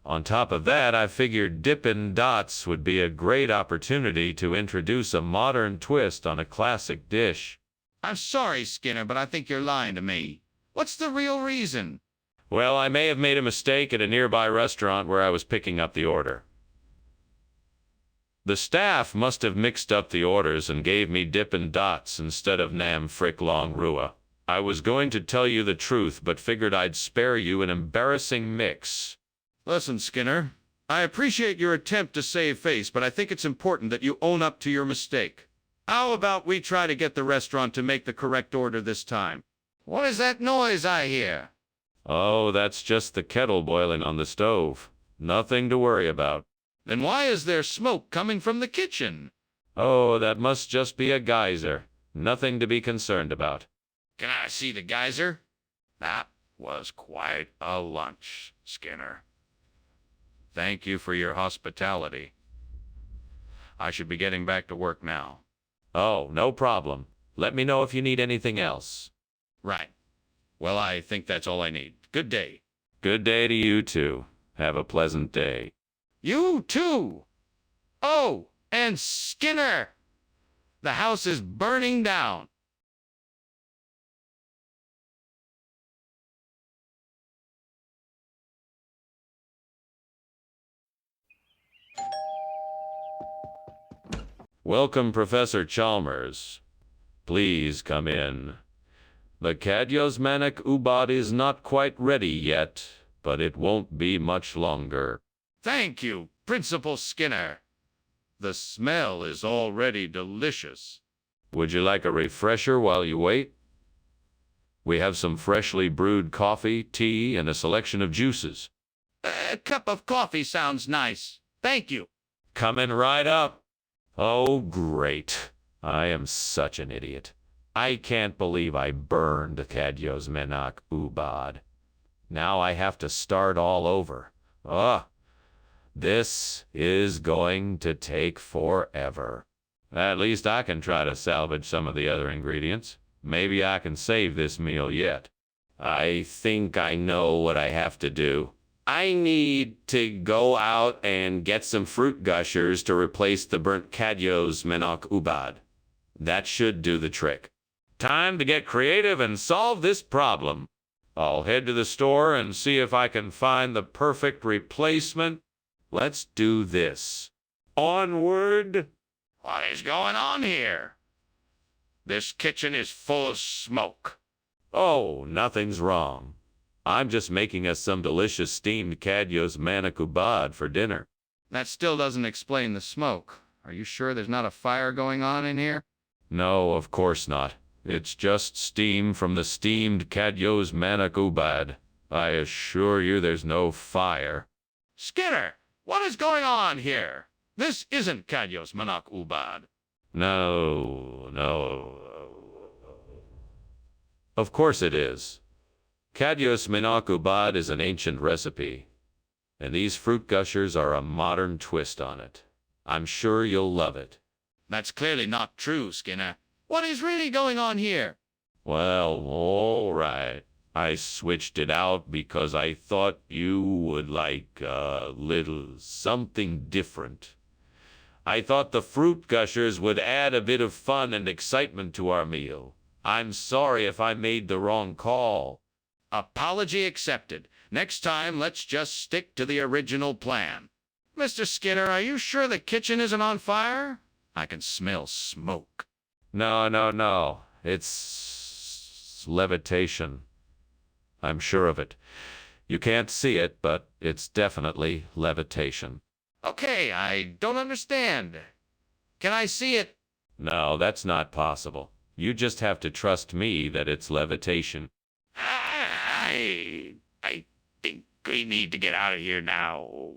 On top of that, I figured Dippin' Dots would be a great opportunity to introduce a modern twist on a classic dish. I'm sorry, Skinner, but I think you're lying to me. What's the real reason? Well, I may have made a mistake at a nearby restaurant where I was picking up the order. The staff must have mixed up the orders and gave me Dippin' Dots instead of nam frick long rua. I was going to tell you the truth, but figured I'd spare you an embarrassing mix. Listen, Skinner, I appreciate your attempt to save face, but I think it's important that you own up to your mistake. How about we try to get the restaurant to make the correct order this time? What is that noise I hear? Oh, that's just the kettle boiling on the stove. Nothing to worry about. Then why is there smoke coming from the kitchen? Oh, that must just be a geyser. Nothing to be concerned about. Can I see the geyser? That was quite a lunch, Skinner. Thank you for your hospitality. I should be getting back to work now. Oh, no problem. Let me know if you need anything else. Right. Well, I think that's all I need. Good day. Good day to you too. Have a pleasant day. You too. Oh, and Skinner! The house is burning down. Welcome, Professor Chalmers. Please come in. The Kadyosmanic Ubad is not quite ready yet, but it won't be much longer. Thank you, Principal Skinner. The smell is already delicious. Would you like a refresher while you wait? We have some freshly brewed coffee, tea, and a selection of juices. A cup of coffee sounds nice. Thank you. Coming right up. Oh, great. I am such an idiot. I can't believe I burned Kadyosmanic Ubad. Now I have to start all over. Ugh. This is going to take forever. At least I can try to salvage some of the other ingredients. Maybe I can save this meal yet. I think I know what I have to do. I need to go out and get some fruit gushers to replace the burnt Kadyosmanic Ubad. That should do the trick. Time to get creative and solve this problem. I'll head to the store and see if I can find the perfect replacement. Let's do this. Onward! What is going on here? This kitchen is full of smoke. Oh, nothing's wrong. I'm just making us some delicious steamed Kadyosmanic Ubad for dinner. That still doesn't explain the smoke. Are you sure there's not a fire going on in here? No, of course not. It's just steam from the steamed Kadyosmanic Ubad. I assure you there's no fire. Skinner, what is going on here? This isn't Kadyosmanic Ubad. No. Of course it is. Kadyosmanic Ubad is an ancient recipe, and these fruit gushers are a modern twist on it. I'm sure you'll love it. That's clearly not true, Skinner. What is really going on here? Well, all right. I switched it out because I thought you would like a little something different. I thought the fruit gushers would add a bit of fun and excitement to our meal. I'm sorry if I made the wrong call. Apology accepted. Next time, let's just stick to the original plan. Mr. Skinner, are you sure the kitchen isn't on fire? I can smell smoke. No. It's levitation. I'm sure of it. You can't see it, but it's definitely levitation. Okay, I don't understand. Can I see it? No, that's not possible. You just have to trust me that it's levitation. I think we need to get out of here now.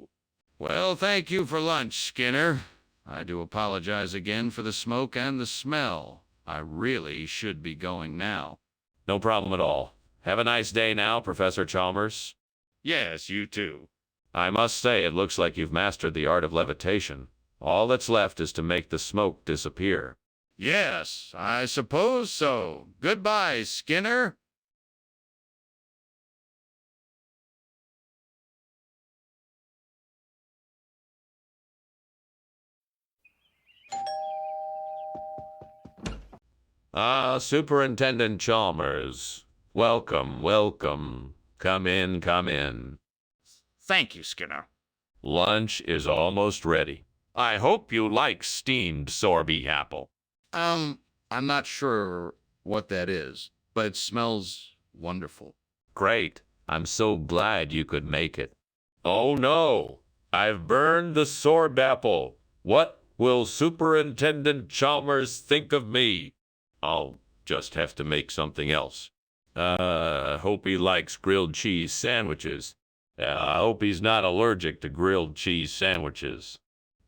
Well, thank you for lunch, Skinner. I do apologize again for the smoke and the smell. I really should be going now. No problem at all. Have a nice day now, Professor Chalmers. Yes, you too. I must say, it looks like you've mastered the art of levitation. All that's left is to make the smoke disappear. Yes, I suppose so. Goodbye, Skinner. Superintendent Chalmers. Welcome. Come in. Thank you, Skinner. Lunch is almost ready. I hope you like steamed sorby apple. I'm not sure what that is, but it smells wonderful. Great. I'm so glad you could make it. Oh no, I've burned the sorb apple. What will Superintendent Chalmers think of me? I'll just have to make something else. Hope he likes grilled cheese sandwiches. I hope he's not allergic to grilled cheese sandwiches.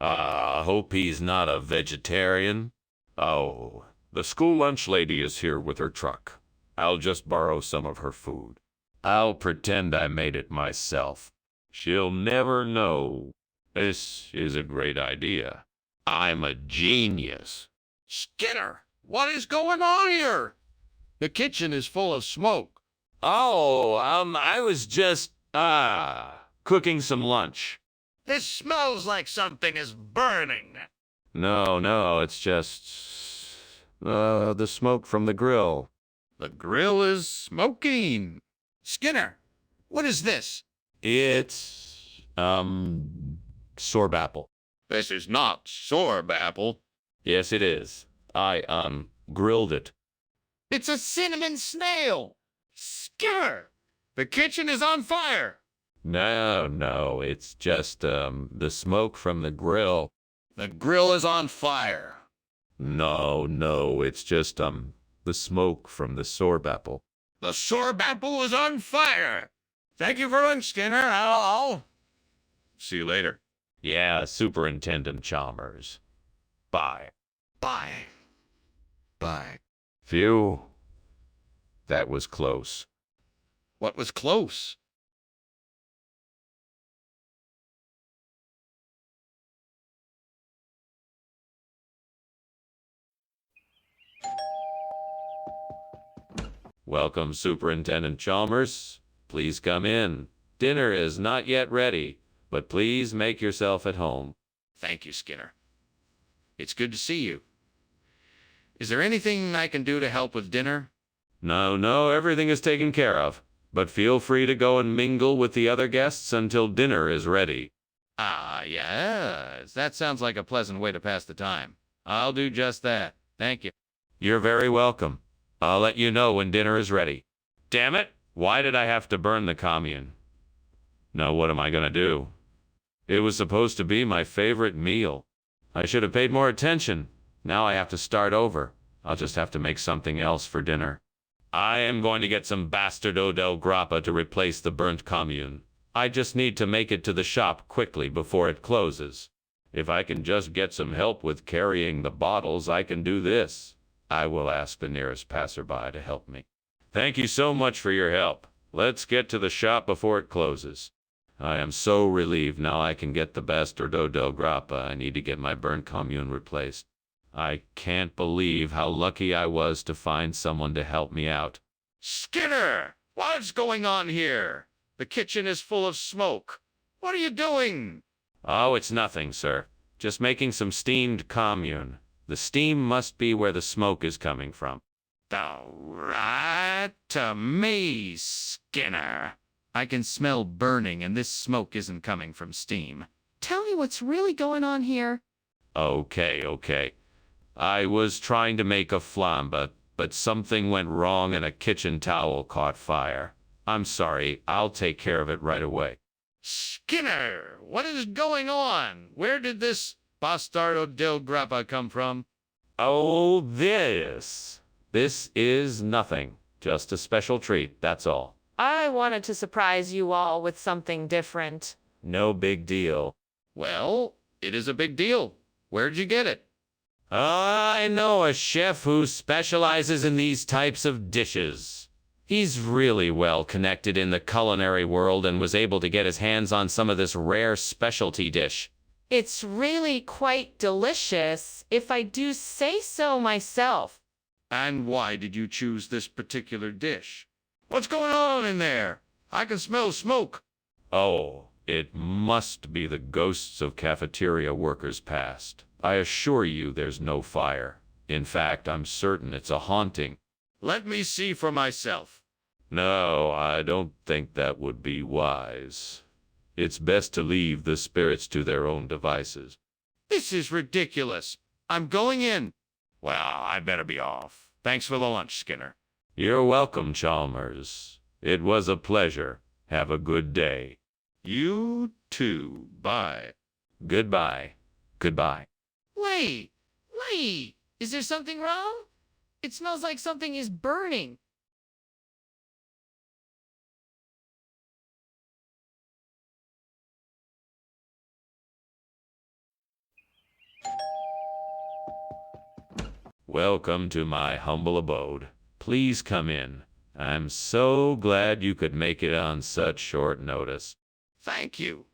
Hope he's not a vegetarian. Oh, the school lunch lady is here with her truck. I'll just borrow some of her food. I'll pretend I made it myself. She'll never know. This is a great idea. I'm a genius. Skinner, what is going on here? The kitchen is full of smoke. Oh, I was just, cooking some lunch. This smells like something is burning. No, it's just, the smoke from the grill. The grill is smoking. Skinner, what is this? It's, sorb apple. This is not sorb apple. Yes, it is. I, grilled it. It's a cinnamon snail. Skinner, the kitchen is on fire. No, it's just, the smoke from the grill. The grill is on fire. No, it's just, the smoke from the sorb apple. The sorb apple is on fire. Thank you for lunch, Skinner. I'll see you later. Yeah, Superintendent Chalmers. Bye. Bye. Phew. That was close. What was close? Welcome, Superintendent Chalmers. Please come in. Dinner is not yet ready, but please make yourself at home. Thank you, Skinner. It's good to see you. Is there anything I can do to help with dinner? No, everything is taken care of. But feel free to go and mingle with the other guests until dinner is ready. Yes. That sounds like a pleasant way to pass the time. I'll do just that. Thank you. You're very welcome. I'll let you know when dinner is ready. Damn it! Why did I have to burn the commune? Now what am I gonna do? It was supposed to be my favorite meal. I should have paid more attention. Now I have to start over. I'll just have to make something else for dinner. I am going to get some bastardo del grappa to replace the burnt commune. I just need to make it to the shop quickly before it closes. If I can just get some help with carrying the bottles, I can do this. I will ask the nearest passerby to help me. Thank you so much for your help. Let's get to the shop before it closes. I am so relieved now I can get the bastardo del grappa. I need to get my burnt commune replaced. I can't believe how lucky I was to find someone to help me out. Skinner, what's going on here? The kitchen is full of smoke. What are you doing? Oh, it's nothing, sir. Just making some steamed commune. The steam must be where the smoke is coming from. Right to me, Skinner. I can smell burning, and this smoke isn't coming from steam. Tell me what's really going on here. Okay. I was trying to make a flambe, but something went wrong and a kitchen towel caught fire. I'm sorry, I'll take care of it right away. Skinner, what is going on? Where did this bastardo del grappa come from? Oh, this is nothing. Just a special treat, that's all. I wanted to surprise you all with something different. No big deal. Well, it is a big deal. Where'd you get it? I know a chef who specializes in these types of dishes. He's really well connected in the culinary world and was able to get his hands on some of this rare specialty dish. It's really quite delicious, if I do say so myself. And why did you choose this particular dish? What's going on in there? I can smell smoke. Oh, it must be the ghosts of cafeteria workers past. I assure you there's no fire. In fact, I'm certain it's a haunting. Let me see for myself. No, I don't think that would be wise. It's best to leave the spirits to their own devices. This is ridiculous. I'm going in. Well, I better be off. Thanks for the lunch, Skinner. You're welcome, Chalmers. It was a pleasure. Have a good day. You too. Bye. Goodbye. Goodbye. Wait, is there something wrong? It smells like something is burning. Welcome to my humble abode. Please come in. I'm so glad you could make it on such short notice. Thank you.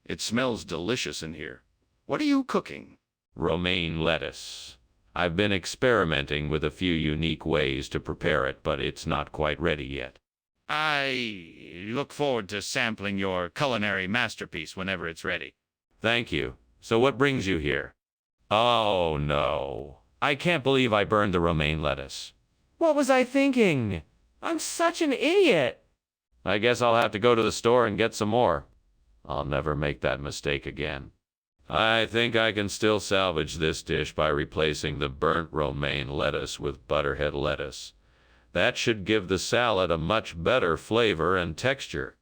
It smells delicious in here. What are you cooking? Romaine lettuce. I've been experimenting with a few unique ways to prepare it, but it's not quite ready yet. I look forward to sampling your culinary masterpiece whenever it's ready. Thank you. So what brings you here? Oh, no. I can't believe I burned the romaine lettuce. What was I thinking? I'm such an idiot. I guess I'll have to go to the store and get some more. I'll never make that mistake again. I think I can still salvage this dish by replacing the burnt romaine lettuce with butterhead lettuce. That should give the salad a much better flavor and texture.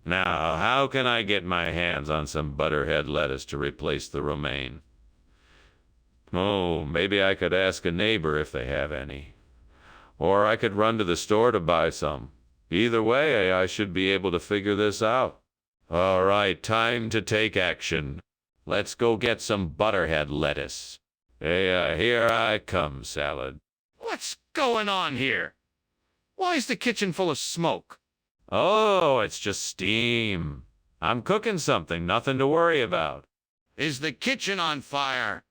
Now, how can I get my hands on some butterhead lettuce to replace the romaine? Oh, maybe I could ask a neighbor if they have any. Or I could run to the store to buy some. Either way, I should be able to figure this out. All right, time to take action. Let's go get some butterhead lettuce. Hey, here I come, salad. What's going on here? Why is the kitchen full of smoke? Oh, it's just steam. I'm cooking something, nothing to worry about. Is the kitchen on fire?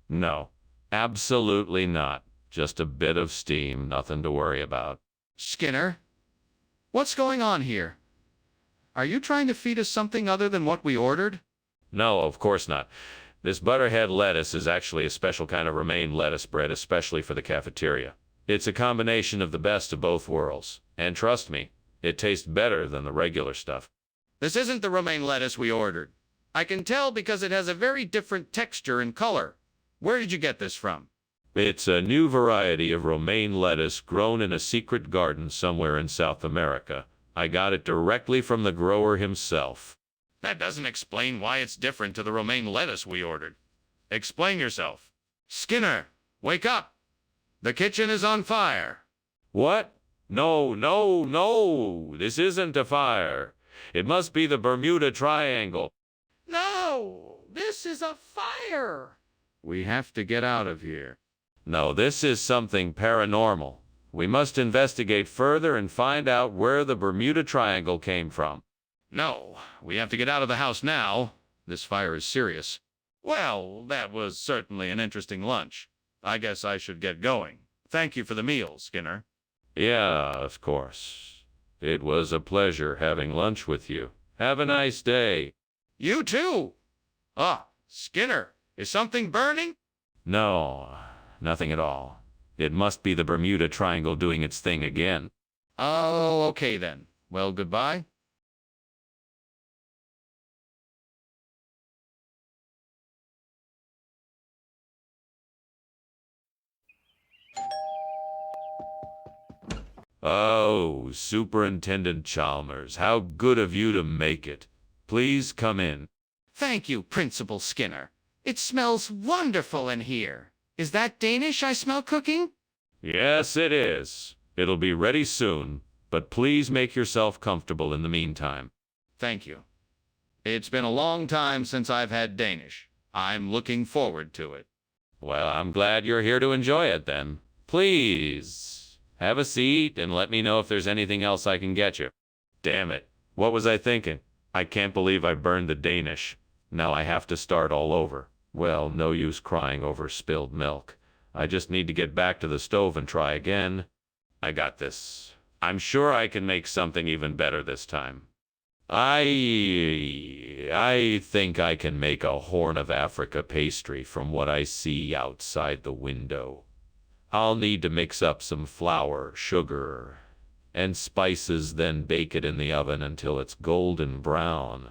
No, absolutely not. Just a bit of steam, nothing to worry about. Skinner, what's going on here? Are you trying to feed us something other than what we ordered? No, of course not. This butterhead lettuce is actually a special kind of romaine lettuce bread, especially for the cafeteria. It's a combination of the best of both worlds. And trust me, it tastes better than the regular stuff. This isn't the romaine lettuce we ordered. I can tell because it has a very different texture and color. Where did you get this from? It's a new variety of romaine lettuce grown in a secret garden somewhere in South America. I got it directly from the grower himself. That doesn't explain why it's different to the romaine lettuce we ordered. Explain yourself. Skinner, wake up! The kitchen is on fire. What? No. This isn't a fire. It must be the Bermuda Triangle. No, this is a fire. We have to get out of here. No, this is something paranormal. We must investigate further and find out where the Bermuda Triangle came from. No, we have to get out of the house now. This fire is serious. Well, that was certainly an interesting lunch. I guess I should get going. Thank you for the meal, Skinner. Yeah, of course. It was a pleasure having lunch with you. Have a nice day. You too. Skinner, is something burning? No, nothing at all. It must be the Bermuda Triangle doing its thing again. Oh, okay then. Well, goodbye. Oh, Superintendent Chalmers, how good of you to make it. Please come in. Thank you, Principal Skinner. It smells wonderful in here. Is that Danish I smell cooking? Yes, it is. It'll be ready soon, but please make yourself comfortable in the meantime. Thank you. It's been a long time since I've had Danish. I'm looking forward to it. Well, I'm glad you're here to enjoy it then. Please, have a seat and let me know if there's anything else I can get you. Damn it. What was I thinking? I can't believe I burned the Danish. Now I have to start all over. Well, no use crying over spilled milk. I just need to get back to the stove and try again. I got this. I'm sure I can make something even better this time. I think I can make a Horn of Africa pastry from what I see outside the window. I'll need to mix up some flour, sugar, and spices, then bake it in the oven until it's golden brown.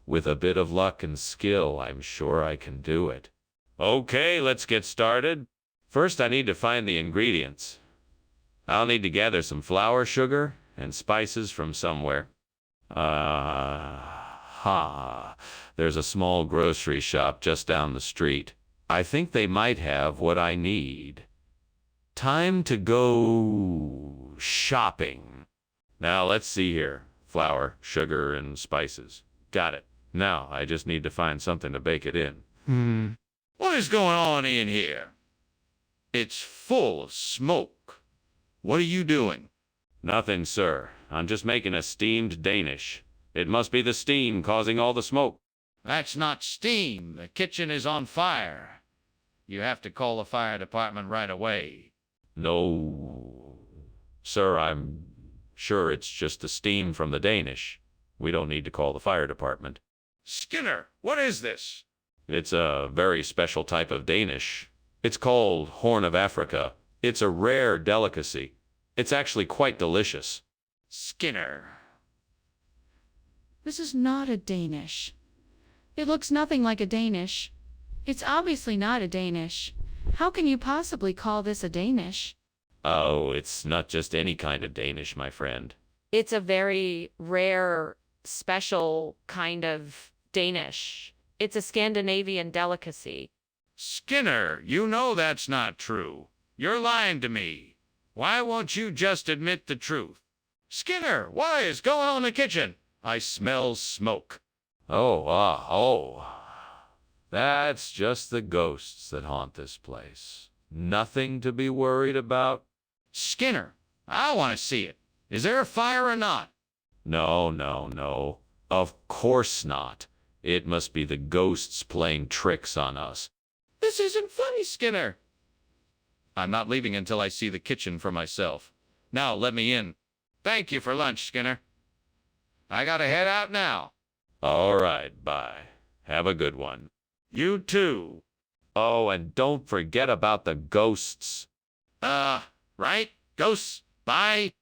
With a bit of luck and skill, I'm sure I can do it. Okay, let's get started. First, I need to find the ingredients. I'll need to gather some flour, sugar, and spices from somewhere. There's a small grocery shop just down the street. I think they might have what I need. Time to go shopping. Now, let's see here. Flour, sugar, and spices. Got it. Now, I just need to find something to bake it in. What is going on in here? It's full of smoke. What are you doing? Nothing, sir. I'm just making a steamed Danish. It must be the steam causing all the smoke. That's not steam. The kitchen is on fire. You have to call the fire department right away. No, sir, I'm sure it's just the steam from the Danish. We don't need to call the fire department. Skinner, what is this? It's a very special type of Danish. It's called Horn of Africa. It's a rare delicacy. It's actually quite delicious. Skinner. This is not a Danish. It looks nothing like a Danish. It's obviously not a Danish. How can you possibly call this a Danish? Oh, it's not just any kind of Danish, my friend. It's a very rare, special kind of Danish. It's a Scandinavian delicacy. Skinner, you know that's not true. You're lying to me. Why won't you just admit the truth? Skinner, what is going on in the kitchen? I smell smoke. Oh. That's just the ghosts that haunt this place. Nothing to be worried about. Skinner, I want to see it. Is there a fire or not? No. Of course not. It must be the ghosts playing tricks on us. This isn't funny, Skinner. I'm not leaving until I see the kitchen for myself. Now let me in. Thank you for lunch, Skinner. I gotta head out now. All right, bye. Have a good one. You too. Oh, and don't forget about the ghosts. Right? Ghosts. Bye.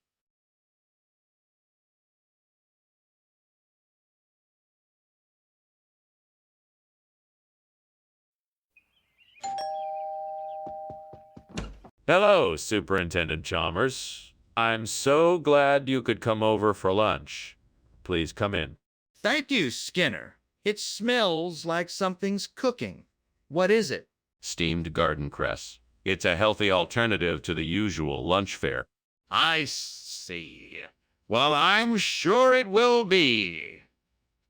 Hello, Superintendent Chalmers. I'm so glad you could come over for lunch. Please come in. Thank you, Skinner. It smells like something's cooking. What is it? Steamed garden cress. It's a healthy alternative to the usual lunch fare. I see. Well, I'm sure it will be.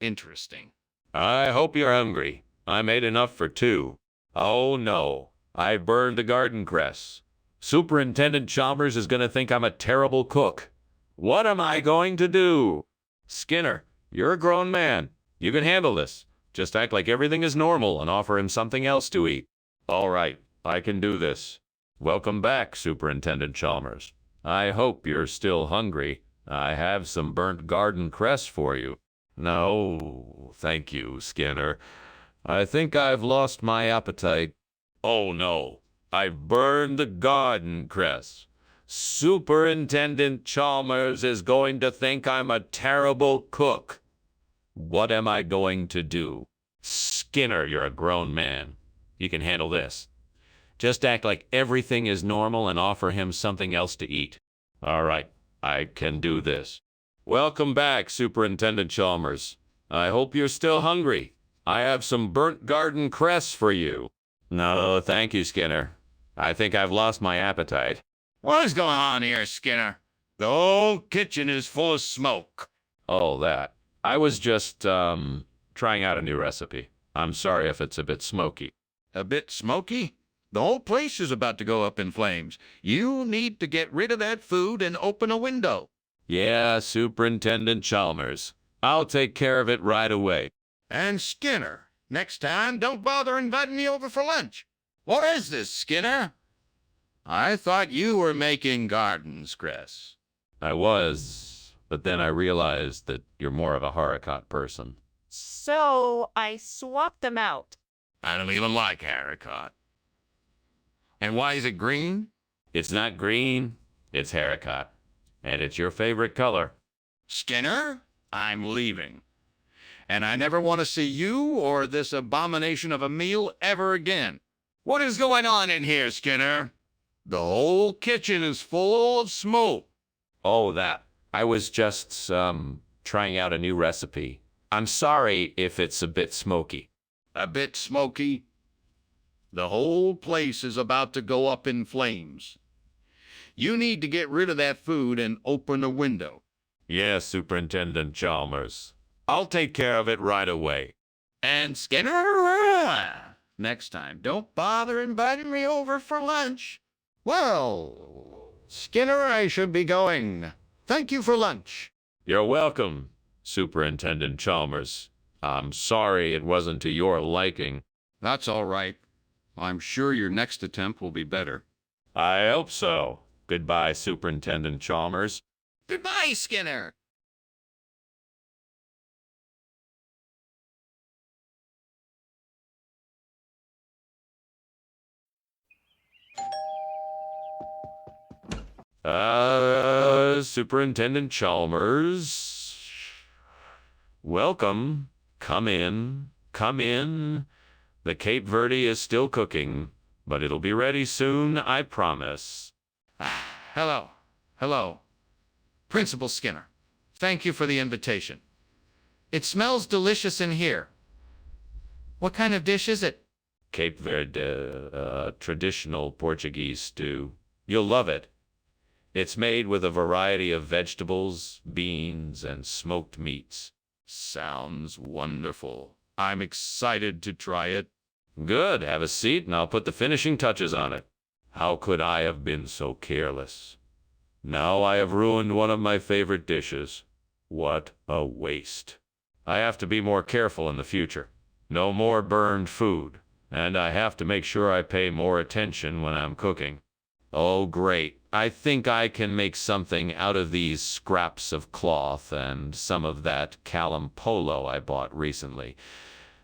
Interesting. I hope you're hungry. I made enough for two. Oh no, I burned the garden cress. Superintendent Chalmers is going to think I'm a terrible cook. What am I going to do? Skinner, you're a grown man. You can handle this. Just act like everything is normal and offer him something else to eat. All right, I can do this. Welcome back, Superintendent Chalmers. I hope you're still hungry. I have some burnt garden cress for you. No, thank you, Skinner. I think I've lost my appetite. Oh no, I burned the garden cress. Superintendent Chalmers is going to think I'm a terrible cook. What am I going to do? Skinner, you're a grown man. You can handle this. Just act like everything is normal and offer him something else to eat. All right, I can do this. Welcome back, Superintendent Chalmers. I hope you're still hungry. I have some burnt garden cress for you. No, thank you, Skinner. I think I've lost my appetite. What is going on here, Skinner? The whole kitchen is full of smoke. Oh, that. I was just, trying out a new recipe. I'm sorry if it's a bit smoky. A bit smoky? The whole place is about to go up in flames. You need to get rid of that food and open a window. Yeah, Superintendent Chalmers. I'll take care of it right away. And Skinner, next time, don't bother inviting me over for lunch. What is this, Skinner? I thought you were making garden cress. I was, but then I realized that you're more of a haricot person. So I swapped them out. I don't even like haricot. And why is it green? It's not green, it's haricot. And it's your favorite color. Skinner, I'm leaving. And I never want to see you or this abomination of a meal ever again. What is going on in here, Skinner? The whole kitchen is full of smoke. Oh, that. I was just, trying out a new recipe. I'm sorry if it's a bit smoky. A bit smoky? The whole place is about to go up in flames. You need to get rid of that food and open a window. Yes, Superintendent Chalmers. I'll take care of it right away. And Skinner, next time, don't bother inviting me over for lunch. Well, Skinner, I should be going. Thank you for lunch. You're welcome, Superintendent Chalmers. I'm sorry it wasn't to your liking. That's all right. I'm sure your next attempt will be better. I hope so. Goodbye, Superintendent Chalmers. Goodbye, Skinner. Superintendent Chalmers. Welcome. Come in. Come in. The Cape Verde is still cooking, but it'll be ready soon, I promise. Hello. Hello. Principal Skinner. Thank you for the invitation. It smells delicious in here. What kind of dish is it? Cape Verde, traditional Portuguese stew. You'll love it. It's made with a variety of vegetables, beans, and smoked meats. Sounds wonderful. I'm excited to try it. Good. Have a seat and I'll put the finishing touches on it. How could I have been so careless? Now I have ruined one of my favorite dishes. What a waste. I have to be more careful in the future. No more burned food. And I have to make sure I pay more attention when I'm cooking. Oh, great. I think I can make something out of these scraps of cloth and some of that Calum polo I bought recently.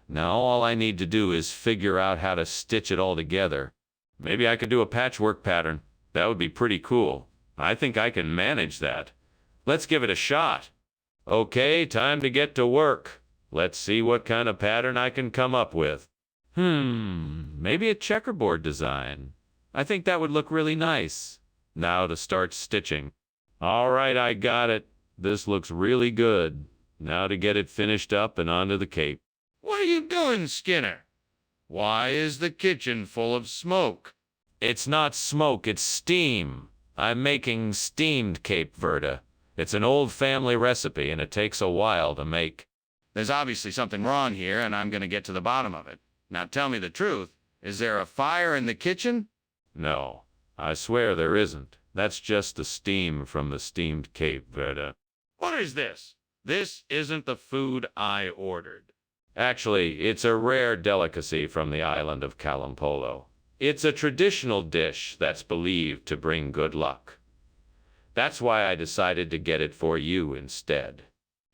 Now all I need to do is figure out how to stitch it all together. Maybe I could do a patchwork pattern. That would be pretty cool. I think I can manage that. Let's give it a shot. Okay, time to get to work. Let's see what kind of pattern I can come up with. Maybe a checkerboard design. I think that would look really nice. Now to start stitching. All right, I got it. This looks really good. Now to get it finished up and onto the cape. What are you doing, Skinner? Why is the kitchen full of smoke? It's not smoke, it's steam. I'm making steamed Cape Verde. It's an old family recipe and it takes a while to make. There's obviously something wrong here and I'm going to get to the bottom of it. Now tell me the truth. Is there a fire in the kitchen? No, I swear there isn't. That's just the steam from the steamed Cape Verde. What is this? This isn't the food I ordered. Actually, it's a rare delicacy from the island of Kalampolo. It's a traditional dish that's believed to bring good luck. That's why I decided to get it for you instead.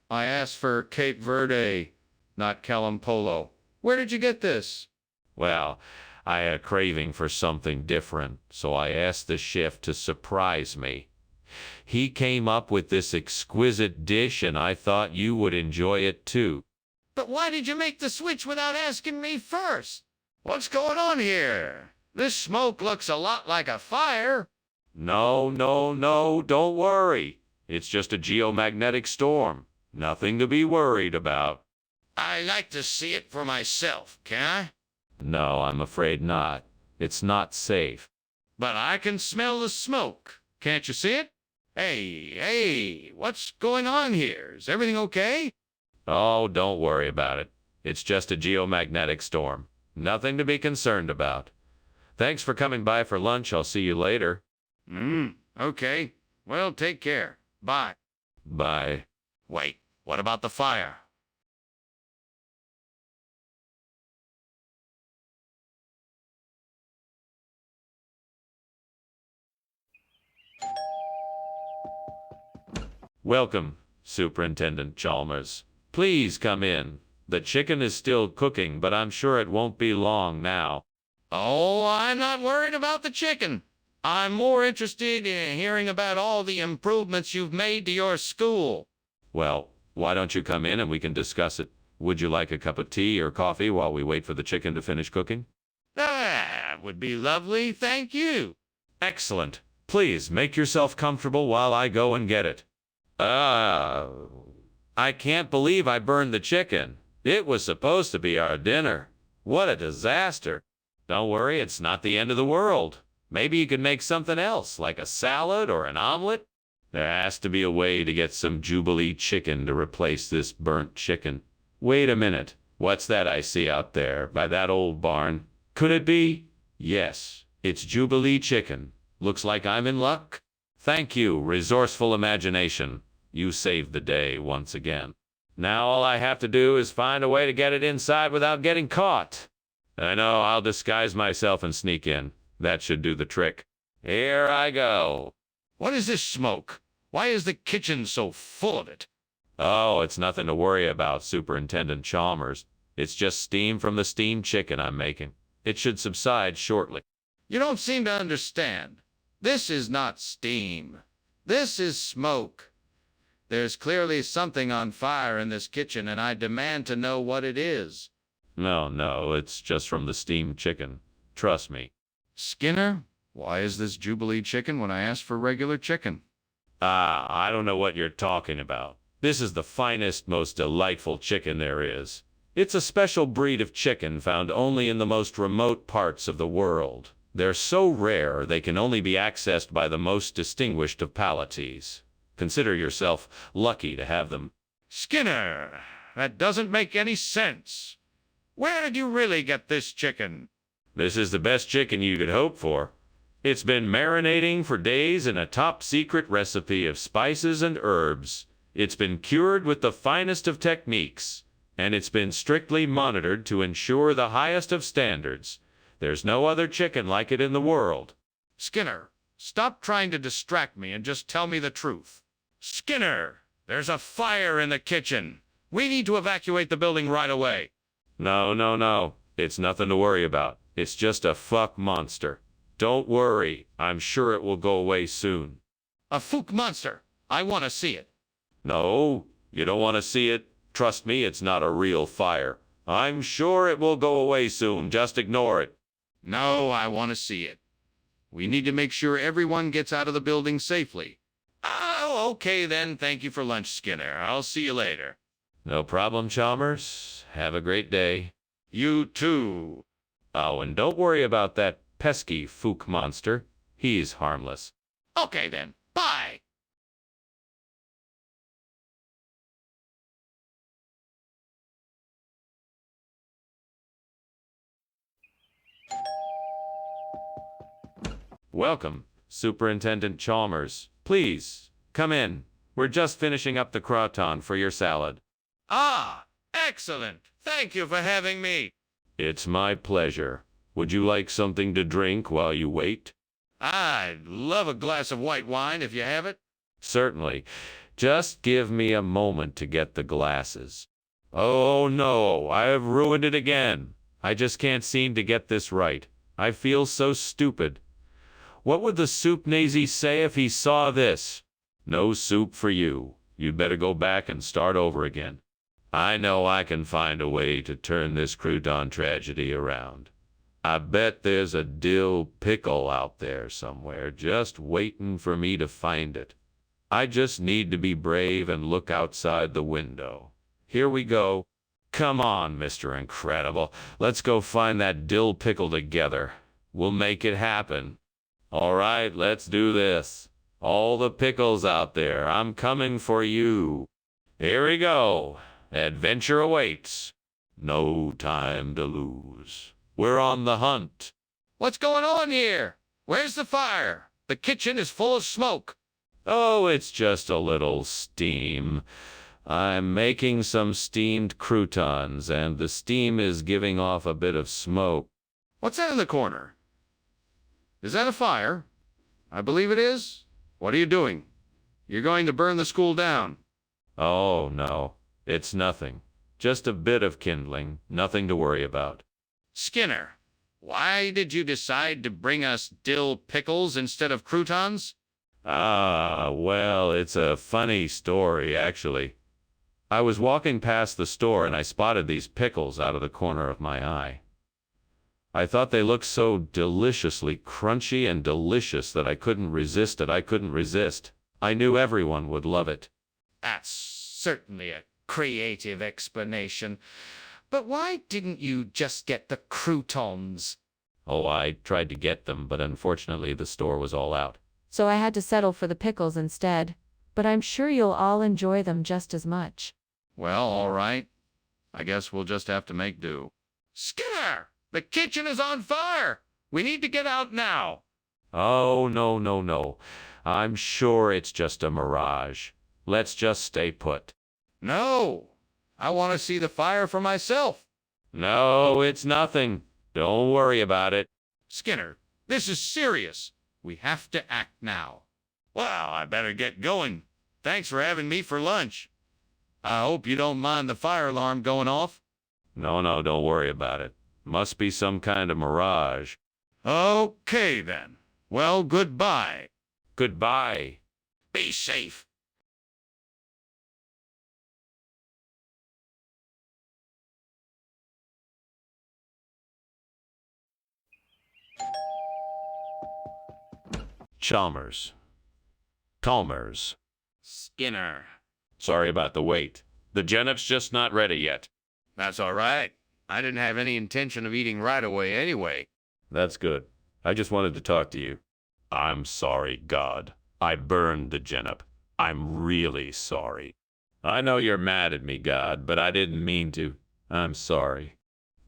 I asked for Cape Verde, not Kalampolo. Where did you get this? Well, I had a craving for something different, so I asked the chef to surprise me. He came up with this exquisite dish, and I thought you would enjoy it too. But why did you make the switch without asking me first? What's going on here? This smoke looks a lot like a fire. No, no, no, don't worry. It's just a geomagnetic storm. Nothing to be worried about. I like to see it for myself, can I? No, I'm afraid not. It's not safe. But I can smell the smoke. Can't you see it? Hey, what's going on here? Is everything okay? Oh, don't worry about it. It's just a geomagnetic storm. Nothing to be concerned about. Thanks for coming by for lunch. I'll see you later. Okay. Well, take care. Bye. Bye. Wait, what about the fire? Welcome, Superintendent Chalmers. Please come in. The chicken is still cooking, but I'm sure it won't be long now. Oh, I'm not worried about the chicken. I'm more interested in hearing about all the improvements you've made to your school. Well, why don't you come in and we can discuss it? Would you like a cup of tea or coffee while we wait for the chicken to finish cooking? That would be lovely, thank you. Excellent. Please make yourself comfortable while I go and get it. I can't believe I burned the chicken. It was supposed to be our dinner. What a disaster. Don't worry, it's not the end of the world. Maybe you could make something else, like a salad or an omelet. There has to be a way to get some Jubilee chicken to replace this burnt chicken. Wait a minute. What's that I see out there by that old barn? Could it be? Yes, it's Jubilee chicken. Looks like I'm in luck. Thank you, resourceful imagination. You saved the day once again. Now all I have to do is find a way to get it inside without getting caught. I know, I'll disguise myself and sneak in. That should do the trick. Here I go. What is this smoke? Why is the kitchen so full of it? Oh, it's nothing to worry about, Superintendent Chalmers. It's just steam from the steamed chicken I'm making. It should subside shortly. You don't seem to understand. This is not steam. This is smoke. There's clearly something on fire in this kitchen, and I demand to know what it is. No, it's just from the steamed chicken. Trust me. Skinner, why is this Jubilee chicken when I asked for regular chicken? I don't know what you're talking about. This is the finest, most delightful chicken there is. It's a special breed of chicken found only in the most remote parts of the world. They're so rare they can only be accessed by the most distinguished of palatees. Consider yourself lucky to have them. Skinner, that doesn't make any sense. Where did you really get this chicken? This is the best chicken you could hope for. It's been marinating for days in a top-secret recipe of spices and herbs. It's been cured with the finest of techniques, and it's been strictly monitored to ensure the highest of standards. There's no other chicken like it in the world. Skinner, stop trying to distract me and just tell me the truth. Skinner, there's a fire in the kitchen. We need to evacuate the building right away. No. It's nothing to worry about. It's just a fuck monster. Don't worry. I'm sure it will go away soon. A fook monster. I want to see it. No, you don't want to see it. Trust me, it's not a real fire. I'm sure it will go away soon. Just ignore it. No, I want to see it. We need to make sure everyone gets out of the building safely. Oh, okay then. Thank you for lunch, Skinner. I'll see you later. No problem, Chalmers. Have a great day. You too. Oh, and don't worry about that pesky fook monster. He's harmless. Okay then. Bye. Welcome, Superintendent Chalmers. Please, come in. We're just finishing up the crouton for your salad. Ah, excellent. Thank you for having me. It's my pleasure. Would you like something to drink while you wait? I'd love a glass of white wine if you have it. Certainly. Just give me a moment to get the glasses. Oh no, I have ruined it again. I just can't seem to get this right. I feel so stupid. What would the soup Nazi say if he saw this? No soup for you. You'd better go back and start over again. I know I can find a way to turn this crouton tragedy around. I bet there's a dill pickle out there somewhere just waiting for me to find it. I just need to be brave and look outside the window. Here we go. Come on, Mr. Incredible. Let's go find that dill pickle together. We'll make it happen. All right, let's do this. All the pickles out there, I'm coming for you. Here we go. Adventure awaits. No time to lose. We're on the hunt. What's going on here? Where's the fire? The kitchen is full of smoke. Oh, it's just a little steam. I'm making some steamed croutons, and the steam is giving off a bit of smoke. What's that in the corner? Is that a fire? I believe it is. What are you doing? You're going to burn the school down. Oh, no. It's nothing. Just a bit of kindling. Nothing to worry about. Skinner, why did you decide to bring us dill pickles instead of croutons? Well, it's a funny story, actually. I was walking past the store and I spotted these pickles out of the corner of my eye. I thought they looked so deliciously crunchy and delicious that I couldn't resist it. I couldn't resist. I knew everyone would love it. That's certainly a creative explanation. But why didn't you just get the croutons? Oh, I tried to get them, but unfortunately the store was all out. So I had to settle for the pickles instead. But I'm sure you'll all enjoy them just as much. Well, all right. I guess we'll just have to make do. Skinner! The kitchen is on fire! We need to get out now. Oh, no, no, no. I'm sure it's just a mirage. Let's just stay put. No! I want to see the fire for myself. No, it's nothing. Don't worry about it. Skinner, this is serious. We have to act now. Well, I better get going. Thanks for having me for lunch. I hope you don't mind the fire alarm going off. No, no, don't worry about it. Must be some kind of mirage. Okay, then. Well, goodbye. Goodbye. Be safe. Chalmers. Skinner. Sorry about the wait. The genop's just not ready yet. That's all right. I didn't have any intention of eating right away anyway. That's good. I just wanted to talk to you. I'm sorry, God. I burned the genop. I'm really sorry. I know you're mad at me, God, but I didn't mean to. I'm sorry.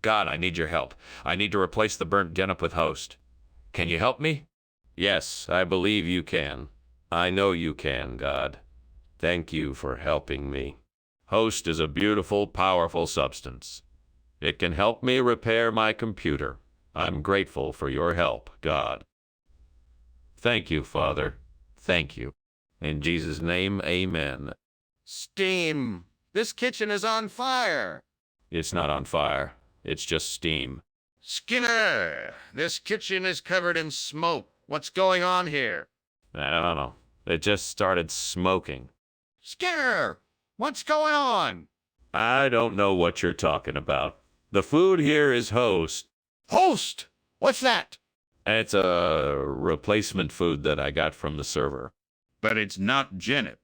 God, I need your help. I need to replace the burnt genop with host. Can you help me? Yes, I believe you can. I know you can, God. Thank you for helping me. Host is a beautiful, powerful substance. It can help me repair my computer. I'm grateful for your help, God. Thank you, Father. Thank you. In Jesus' name, amen. Steam! This kitchen is on fire! It's not on fire. It's just steam. Skinner! This kitchen is covered in smoke. What's going on here? I don't know. It just started smoking. Skinner! What's going on? I don't know what you're talking about. The food here is host. Host! What's that? It's a replacement food that I got from the server. But it's not genop.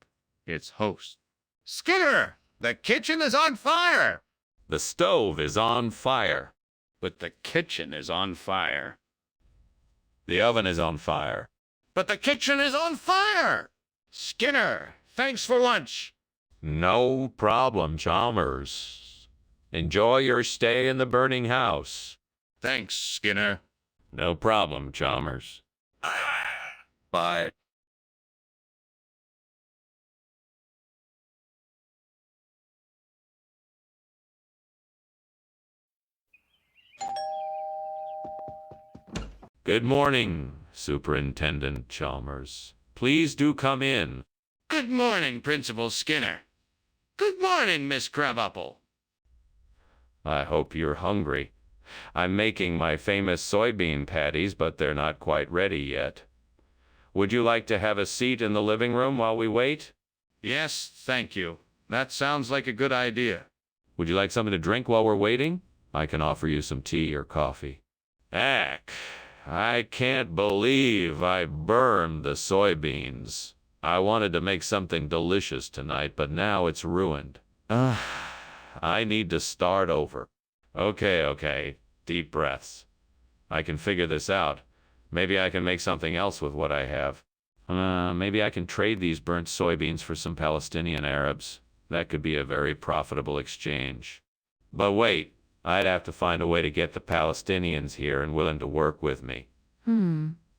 It's host. Skinner! The kitchen is on fire! The stove is on fire. But the kitchen is on fire. The oven is on fire. But the kitchen is on fire! Skinner, thanks for lunch. No problem, Chalmers. Enjoy your stay in the burning house. Thanks, Skinner. No problem, Chalmers. Bye. Good morning, Superintendent Chalmers. Please do come in. Good morning, Principal Skinner. Good morning, Miss Crabapple. I hope you're hungry. I'm making my famous soybean patties, but they're not quite ready yet. Would you like to have a seat in the living room while we wait? Yes, thank you. That sounds like a good idea. Would you like something to drink while we're waiting? I can offer you some tea or coffee. Ack, I can't believe I burned the soybeans. I wanted to make something delicious tonight, but now it's ruined. I need to start over. Okay. Deep breaths. I can figure this out. Maybe I can make something else with what I have. Maybe I can trade these burnt soybeans for some Palestinian Arabs. That could be a very profitable exchange. But wait, I'd have to find a way to get the Palestinians here and willing to work with me.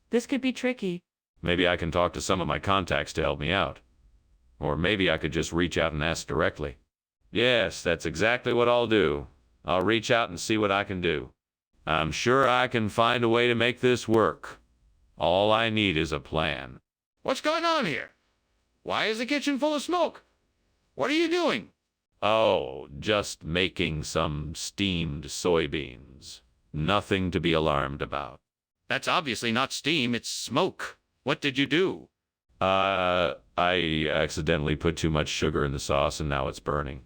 This could be tricky. Maybe I can talk to some of my contacts to help me out. Or maybe I could just reach out and ask directly. Yes, that's exactly what I'll do. I'll reach out and see what I can do. I'm sure I can find a way to make this work. All I need is a plan. What's going on here? Why is the kitchen full of smoke? What are you doing? Oh, just making some steamed soybeans. Nothing to be alarmed about. That's obviously not steam, it's smoke. What did you do? I accidentally put too much sugar in the sauce and now it's burning.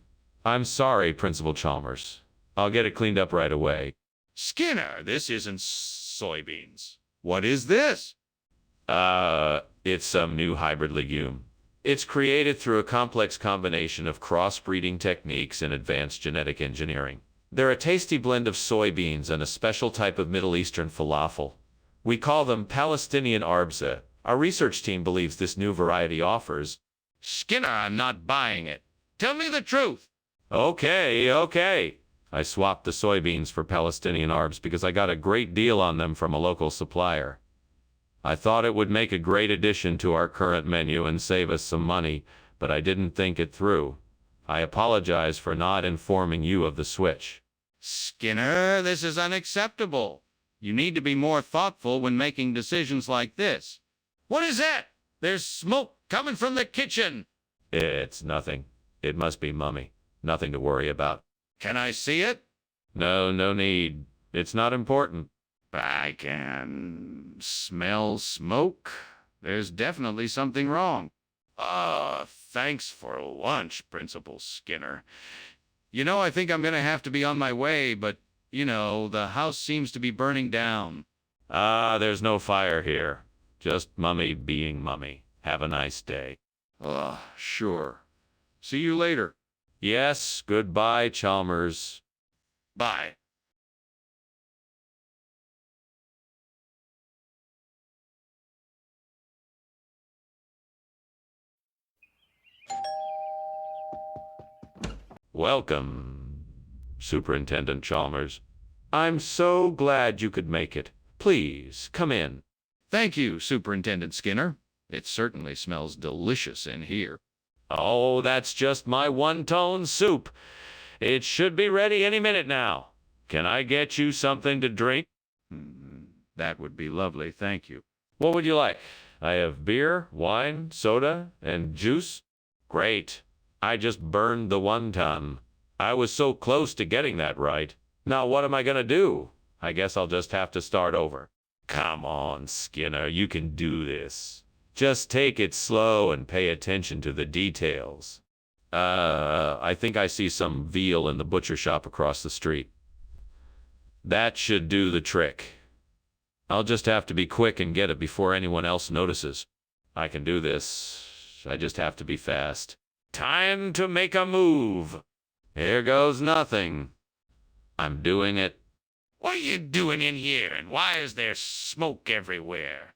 I'm sorry, Principal Chalmers. I'll get it cleaned up right away. Skinner, this isn't soybeans. What is this? It's some new hybrid legume. It's created through a complex combination of crossbreeding techniques and advanced genetic engineering. They're a tasty blend of soybeans and a special type of Middle Eastern falafel. We call them Palestinian arbza. Our research team believes this new variety offers... Skinner, I'm not buying it. Tell me the truth. Okay. I swapped the soybeans for Palestinian arbs because I got a great deal on them from a local supplier. I thought it would make a great addition to our current menu and save us some money, but I didn't think it through. I apologize for not informing you of the switch. Skinner, this is unacceptable. You need to be more thoughtful when making decisions like this. What is that? There's smoke coming from the kitchen. It's nothing. It must be Mummy. Nothing to worry about. Can I see it? No need. It's not important. I can smell smoke. There's definitely something wrong. Thanks for lunch, Principal Skinner. I think I'm going to have to be on my way, but, the house seems to be burning down. There's no fire here. Just Mummy being Mummy. Have a nice day. Sure. See you later. Yes, goodbye, Chalmers. Bye. Welcome, Superintendent Chalmers. I'm so glad you could make it. Please, come in. Thank you, Superintendent Skinner. It certainly smells delicious in here. Oh, that's just my one-tone soup. It should be ready any minute now. Can I get you something to drink? That would be lovely, thank you. What would you like? I have beer, wine, soda, and juice. Great. I just burned the 1 ton. I was so close to getting that right. Now what am I gonna do? I guess I'll just have to start over. Come on, Skinner, you can do this. Just take it slow and pay attention to the details. I think I see some veal in the butcher shop across the street. That should do the trick. I'll just have to be quick and get it before anyone else notices. I can do this. I just have to be fast. Time to make a move. Here goes nothing. I'm doing it. What are you doing in here, and why is there smoke everywhere?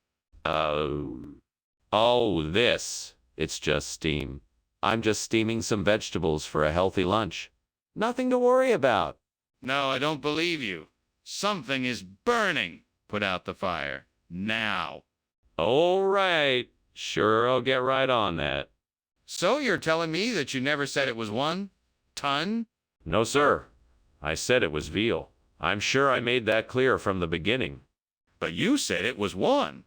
This. It's just steam. I'm just steaming some vegetables for a healthy lunch. Nothing to worry about. No, I don't believe you. Something is burning. Put out the fire. Now. All right. Sure, I'll get right on that. So you're telling me that you never said it was 1 ton? No, sir. I said it was veal. I'm sure I made that clear from the beginning. But you said it was 1.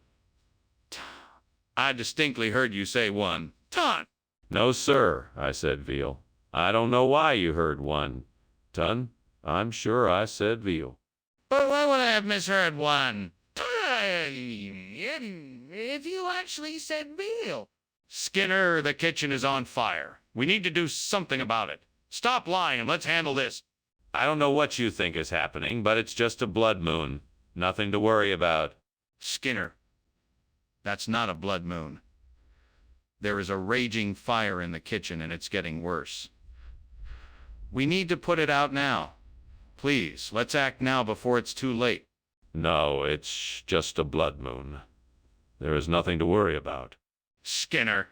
I distinctly heard you say 1 ton. No, sir, I said veal. I don't know why you heard 1 ton. I'm sure I said veal. have misheard one. If you actually said meal. Skinner, the kitchen is on fire. We need to do something about it. Stop lying and let's handle this. I don't know what you think is happening, but it's just a blood moon. Nothing to worry about. Skinner, that's not a blood moon. There is a raging fire in the kitchen and it's getting worse. We need to put it out now. Please, let's act now before it's too late. No, it's just a blood moon. There is nothing to worry about. Skinner,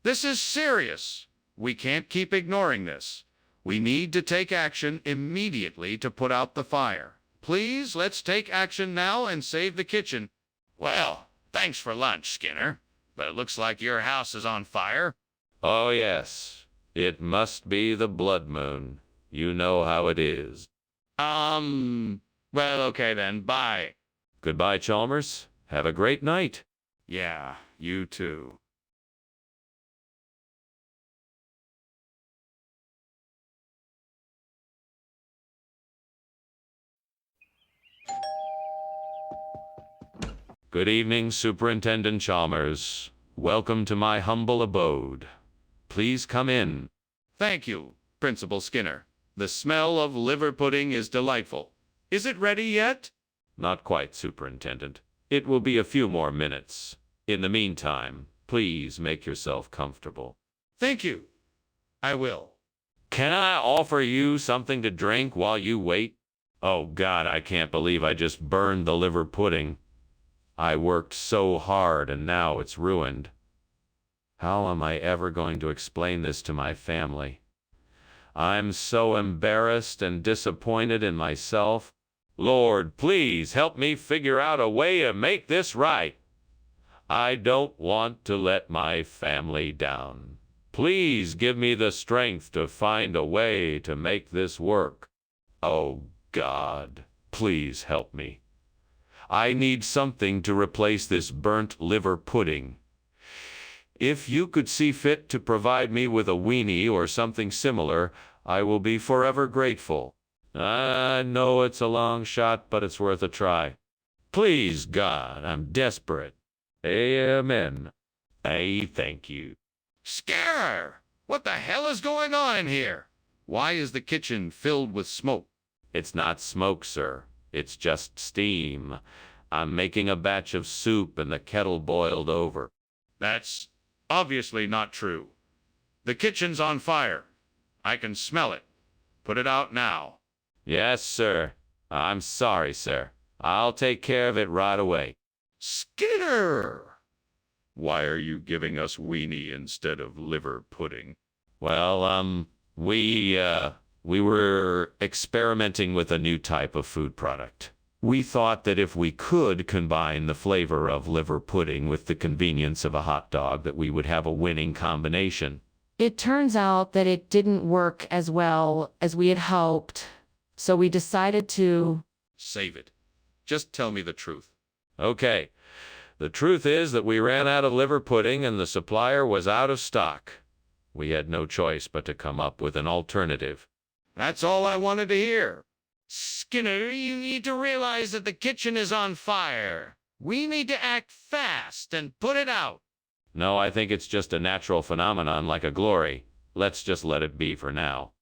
this is serious. We can't keep ignoring this. We need to take action immediately to put out the fire. Please, let's take action now and save the kitchen. Well, thanks for lunch, Skinner. But it looks like your house is on fire. Oh, yes. It must be the blood moon. You know how it is. Well, okay then, bye. Goodbye, Chalmers. Have a great night. Yeah, you too. Good evening, Superintendent Chalmers. Welcome to my humble abode. Please come in. Thank you, Principal Skinner. The smell of liver pudding is delightful. Is it ready yet? Not quite, Superintendent. It will be a few more minutes. In the meantime, please make yourself comfortable. Thank you. I will. Can I offer you something to drink while you wait? Oh, God, I can't believe I just burned the liver pudding. I worked so hard and now it's ruined. How am I ever going to explain this to my family? I'm so embarrassed and disappointed in myself. Lord, please help me figure out a way to make this right. I don't want to let my family down. Please give me the strength to find a way to make this work. Oh, God, please help me. I need something to replace this burnt liver pudding. If you could see fit to provide me with a weenie or something similar, I will be forever grateful. I know it's a long shot, but it's worth a try. Please, God, I'm desperate. Amen. Thank you. Skinner! What the hell is going on in here? Why is the kitchen filled with smoke? It's not smoke, sir. It's just steam. I'm making a batch of soup and the kettle boiled over. That's obviously not true. The kitchen's on fire. I can smell it. Put it out now. Yes, sir. I'm sorry, sir. I'll take care of it right away. Skinner! Why are you giving us weenie instead of liver pudding? Well, we were experimenting with a new type of food product. We thought that if we could combine the flavor of liver pudding with the convenience of a hot dog, that we would have a winning combination. It turns out that it didn't work as well as we had hoped, so we decided to Save it. Just tell me the truth. Okay. The truth is that we ran out of liver pudding and the supplier was out of stock. We had no choice but to come up with an alternative. That's all I wanted to hear. Skinner, you need to realize that the kitchen is on fire. We need to act fast and put it out. No, I think it's just a natural phenomenon like a glory. Let's just let it be for now.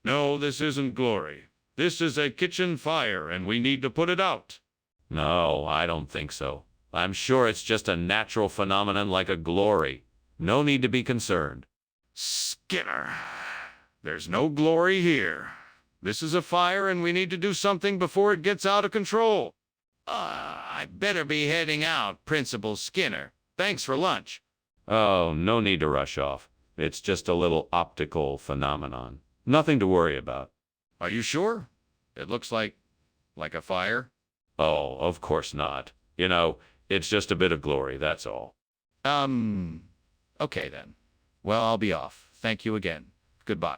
No, this isn't glory. This is a kitchen fire, and we need to put it out. No, I don't think so. I'm sure it's just a natural phenomenon like a glory. No need to be concerned. Skinner, there's no glory here. This is a fire, and we need to do something before it gets out of control. I better be heading out, Principal Skinner. Thanks for lunch. Oh, no need to rush off. It's just a little optical phenomenon. Nothing to worry about. Are you sure? It looks like a fire. Oh, of course not. You know, it's just a bit of glory, that's all. Okay then. Well, I'll be off. Thank you again. Goodbye.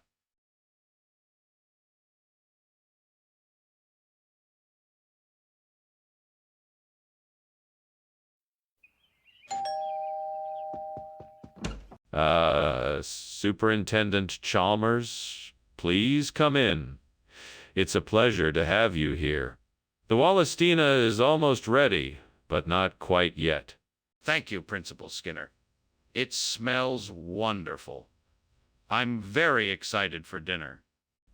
Superintendent Chalmers, please come in. It's a pleasure to have you here. The Wallastina is almost ready, but not quite yet. Thank you, Principal Skinner. It smells wonderful. I'm very excited for dinner.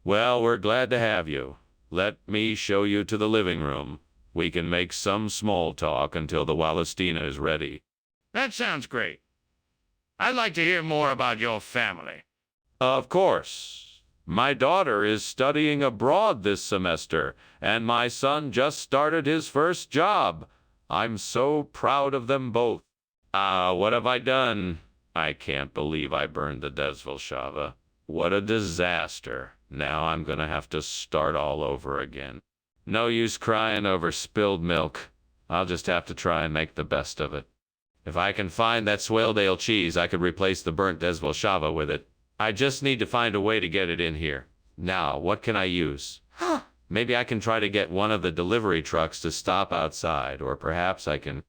Well, we're glad to have you. Let me show you to the living room. We can make some small talk until the Wallastina is ready. That sounds great. I'd like to hear more about your family. Of course. My daughter is studying abroad this semester, and my son just started his first job. I'm so proud of them both. What have I done? I can't believe I burned the Desvelshava. What a disaster. Now I'm gonna have to start all over again. No use crying over spilled milk. I'll just have to try and make the best of it. If I can find that Swaledale cheese, I could replace the burnt Desvelshava with it. I just need to find a way to get it in here. Now, what can I use? Maybe I can try to get one of the delivery trucks to stop outside, or perhaps I can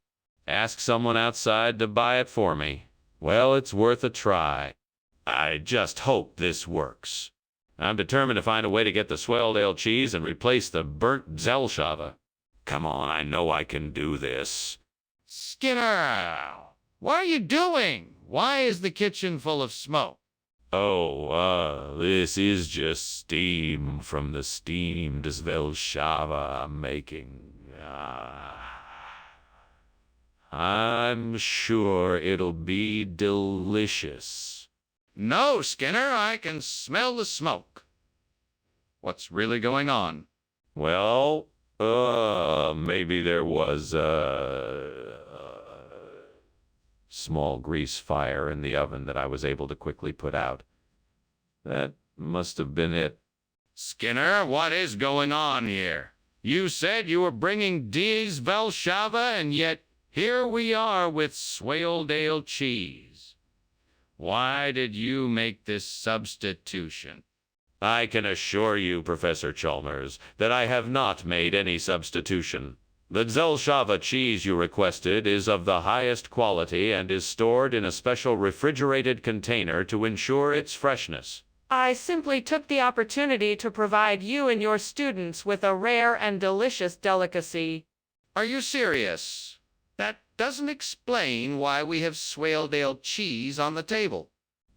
ask someone outside to buy it for me. Well, it's worth a try. I just hope this works. I'm determined to find a way to get the Swaledale cheese and replace the burnt Desvelshava. Come on, I know I can do this. Skinner, what are you doing? Why is the kitchen full of smoke? This is just steam from the steamed Desvelshava I'm making. I'm sure it'll be delicious. No, Skinner, I can smell the smoke. What's really going on? Well, maybe there was a small grease fire in the oven that I was able to quickly put out. That must have been it. Skinner, what is going on here? You said you were bringing Desvelshava, and yet here we are with Swaledale cheese. Why did you make this substitution? I can assure you, Professor Chalmers, that I have not made any substitution. The Desvelshava cheese you requested is of the highest quality and is stored in a special refrigerated container to ensure its freshness. I simply took the opportunity to provide you and your students with a rare and delicious delicacy. Are you serious? That doesn't explain why we have Swaledale cheese on the table.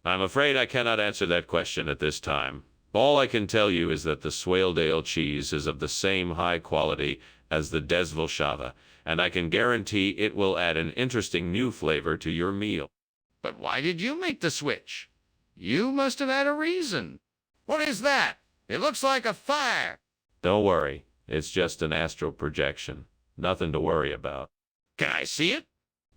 I'm afraid I cannot answer that question at this time. All I can tell you is that the Swaledale cheese is of the same high quality as the Desvelshava, and I can guarantee it will add an interesting new flavor to your meal. But why did you make the switch? You must have had a reason. What is that? It looks like a fire. Don't worry, it's just an astral projection. Nothing to worry about. Can I see it?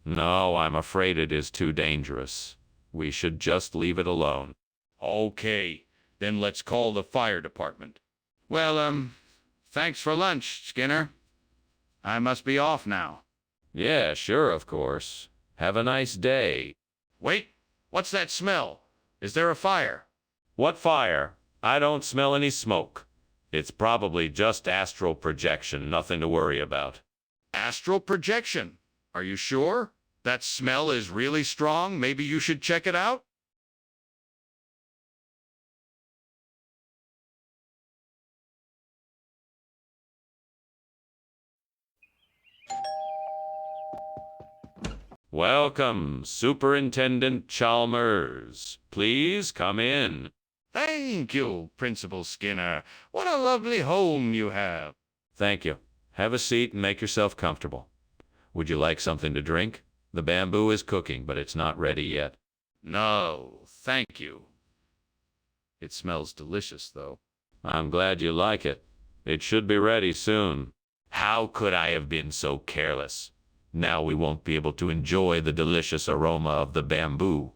No, I'm afraid it is too dangerous. We should just leave it alone. Okay, then let's call the fire department. Well, thanks for lunch, Skinner. I must be off now. Yeah, sure, of course. Have a nice day. Wait, what's that smell? Is there a fire? What fire? I don't smell any smoke. It's probably just astral projection, nothing to worry about. Astral projection? Are you sure? That smell is really strong. Maybe you should check it out? Welcome, Superintendent Chalmers. Please come in. Thank you, Principal Skinner. What a lovely home you have. Thank you. Have a seat and make yourself comfortable. Would you like something to drink? The bamboo is cooking, but it's not ready yet. No, thank you. It smells delicious, though. I'm glad you like it. It should be ready soon. How could I have been so careless? Now we won't be able to enjoy the delicious aroma of the bamboo.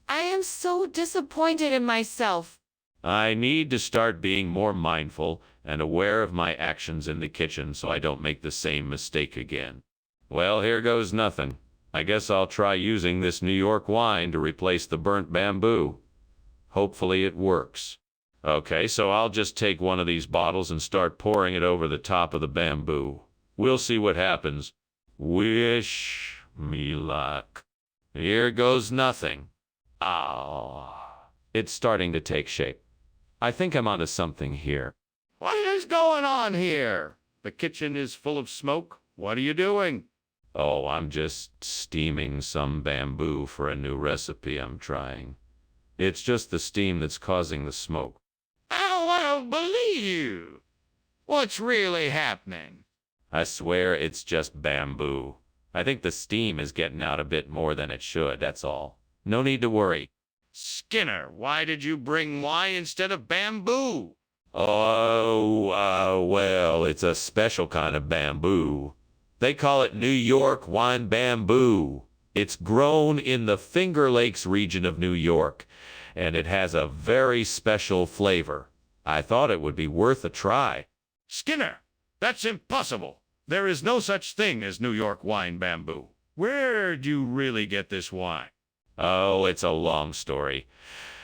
I am so disappointed in myself. I need to start being more mindful and aware of my actions in the kitchen so I don't make the same mistake again. Well, here goes nothing. I guess I'll try using this New York wine to replace the burnt bamboo. Hopefully it works. Okay, so I'll just take one of these bottles and start pouring it over the top of the bamboo. We'll see what happens. Wish me luck. Here goes nothing. It's starting to take shape. I think I'm onto something here. What is going on here? The kitchen is full of smoke. What are you doing? Oh, I'm just steaming some bamboo for a new recipe I'm trying. It's just the steam that's causing the smoke. I don't believe you. What's really happening? I swear it's just bamboo. I think the steam is getting out a bit more than it should, that's all. No need to worry. Skinner, why did you bring wine instead of bamboo? Oh, well, it's a special kind of bamboo. They call it New York wine bamboo. It's grown in the Finger Lakes region of New York, and it has a very special flavor. I thought it would be worth a try. Skinner, that's impossible. There is no such thing as New York wine bamboo. Where'd you really get this wine? Oh, it's a long story.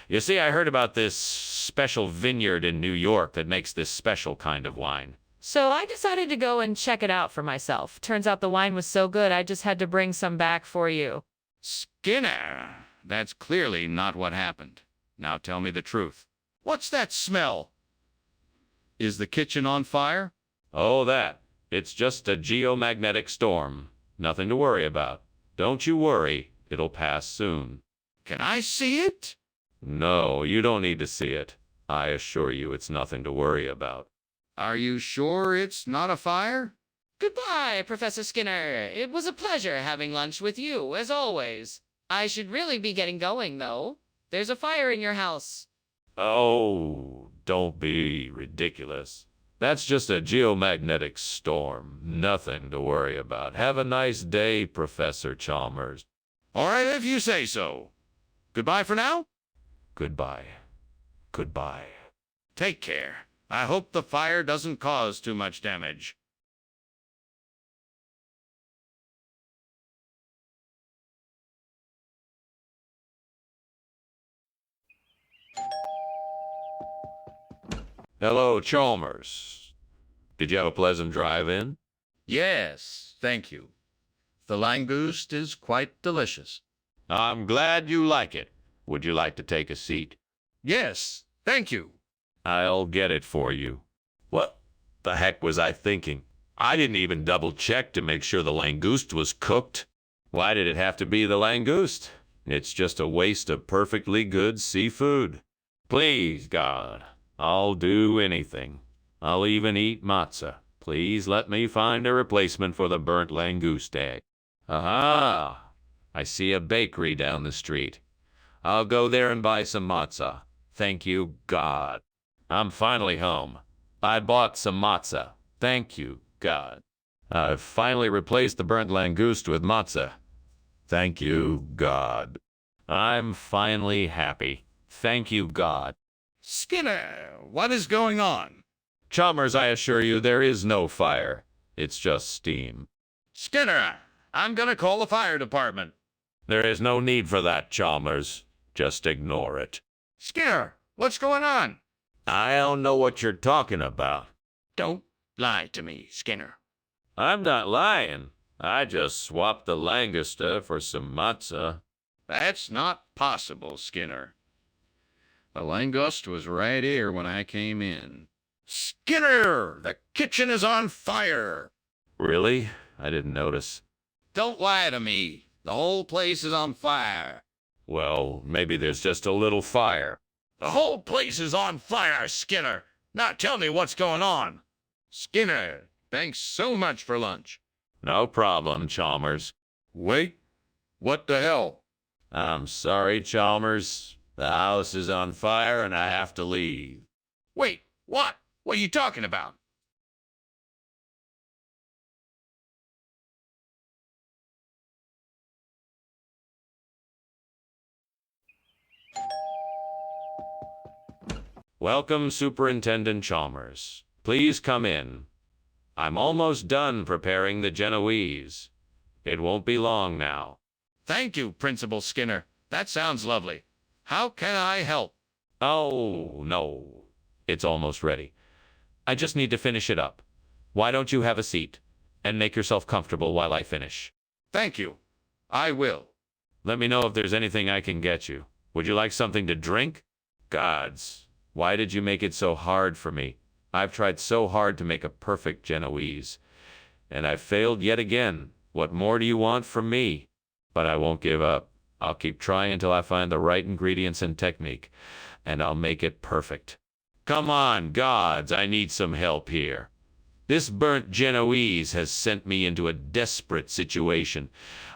You see, I heard about this special vineyard in New York that makes this special kind of wine. So I decided to go and check it out for myself. Turns out the wine was so good, I just had to bring some back for you. Skinner, that's clearly not what happened. Now tell me the truth. What's that smell? Is the kitchen on fire? Oh, that. It's just a geomagnetic storm. Nothing to worry about. Don't you worry. It'll pass soon. Can I see it? No, you don't need to see it. I assure you it's nothing to worry about. Are you sure it's not a fire? Goodbye, Professor Skinner. It was a pleasure having lunch with you, as always. I should really be getting going, though. There's a fire in your house. Oh, don't be ridiculous. That's just a geomagnetic storm. Nothing to worry about. Have a nice day, Professor Chalmers. All right, if you say so. Goodbye for now? Goodbye. Goodbye. Take care. I hope the fire doesn't cause too much damage. Hello, Chalmers. Did you have a pleasant drive in? Yes, thank you. The langoust is quite delicious. I'm glad you like it. Would you like to take a seat? Yes, thank you. I'll get it for you. What the heck was I thinking? I didn't even double check to make sure the langoust was cooked. Why did it have to be the langoust? It's just a waste of perfectly good seafood. Please, God, I'll do anything. I'll even eat matzah. Please let me find a replacement for the burnt langoust egg. Aha! I see a bakery down the street. I'll go there and buy some matzah. Thank you, God. I'm finally home. I bought some matzah. Thank you, God. I've finally replaced the burnt langoust with matzah. Thank you, God. I'm finally happy. Thank you, God. Skinner, what is going on? Chalmers, I assure you there is no fire. It's just steam. Skinner, I'm gonna call the fire department. There is no need for that, Chalmers. Just ignore it. Skinner, what's going on? I don't know what you're talking about. Don't lie to me, Skinner. I'm not lying. I just swapped the langosta for some matzah. That's not possible, Skinner. The langoust was right here when I came in. Skinner, the kitchen is on fire. Really? I didn't notice. Don't lie to me. The whole place is on fire. Well, maybe there's just a little fire. The whole place is on fire, Skinner. Now tell me what's going on. Skinner, thanks so much for lunch. No problem, Chalmers. Wait, what the hell? I'm sorry, Chalmers. The house is on fire and I have to leave. Wait, what? What are you talking about? Welcome, Superintendent Chalmers. Please come in. I'm almost done preparing the Genoese. It won't be long now. Thank you, Principal Skinner. That sounds lovely. How can I help? Oh, no. It's almost ready. I just need to finish it up. Why don't you have a seat and make yourself comfortable while I finish? Thank you. I will. Let me know if there's anything I can get you. Would you like something to drink? Gods, why did you make it so hard for me? I've tried so hard to make a perfect Genoese, and I've failed yet again. What more do you want from me? But I won't give up. I'll keep trying until I find the right ingredients and technique, and I'll make it perfect. Come on, gods, I need some help here. This burnt Genoese has sent me into a desperate situation.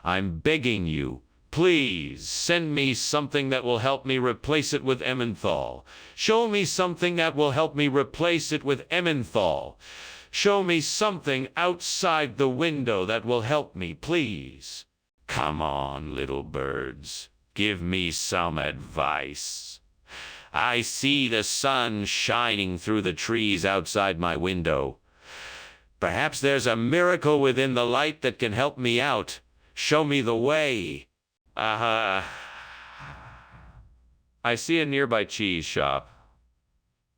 I'm begging you, please send me something that will help me replace it with Emmenthal. Show me something that will help me replace it with Emmenthal. Show me something outside the window that will help me, please. Come on, little birds. Give me some advice. I see the sun shining through the trees outside my window. Perhaps there's a miracle within the light that can help me out. Show me the way. I see a nearby cheese shop.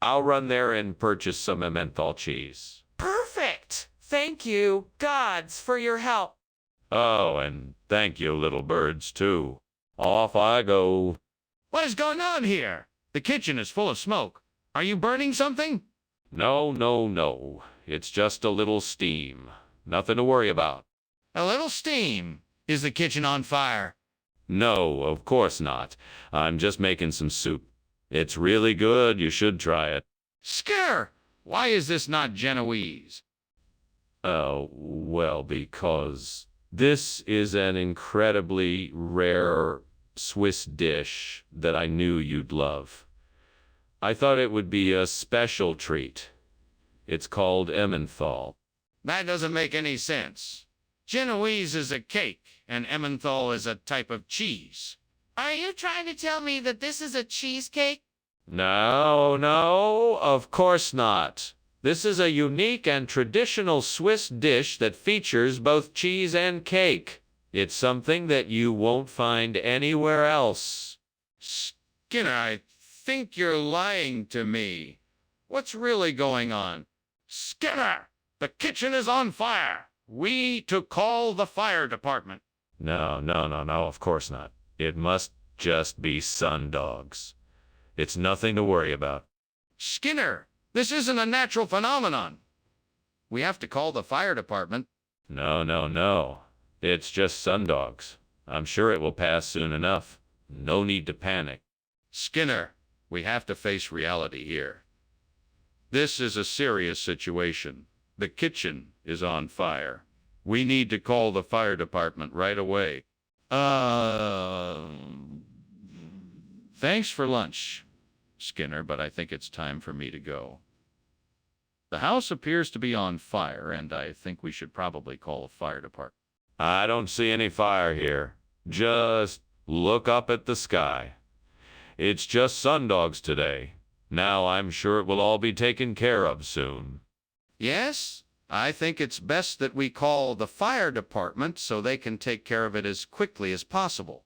I'll run there and purchase some Emmenthal cheese. Perfect! Thank you, gods, for your help. Oh, and thank you, little birds, too. Off I go. What is going on here? The kitchen is full of smoke. Are you burning something? No, no, no. It's just a little steam. Nothing to worry about. A little steam. Is the kitchen on fire? No, of course not. I'm just making some soup. It's really good. You should try it. Skinner, why is this not Genoese? Oh, well, because this is an incredibly rare Swiss dish that I knew you'd love. I thought it would be a special treat. It's called Emmenthal. That doesn't make any sense. Genoese is a cake, and Emmenthal is a type of cheese. Are you trying to tell me that this is a cheesecake? No, no, of course not. This is a unique and traditional Swiss dish that features both cheese and cake. It's something that you won't find anywhere else. Skinner, I think you're lying to me. What's really going on? Skinner, the kitchen is on fire. We need to call the fire department. No, no, no, no, of course not. It must just be sun dogs. It's nothing to worry about. Skinner, this isn't a natural phenomenon. We have to call the fire department. No, no, no. It's just sun dogs. I'm sure it will pass soon enough. No need to panic. Skinner, we have to face reality here. This is a serious situation. The kitchen is on fire. We need to call the fire department right away. Thanks for lunch, Skinner, but I think it's time for me to go. The house appears to be on fire, and I think we should probably call the fire department. I don't see any fire here. Just look up at the sky. It's just sun dogs today. Now I'm sure it will all be taken care of soon. Yes, I think it's best that we call the fire department so they can take care of it as quickly as possible.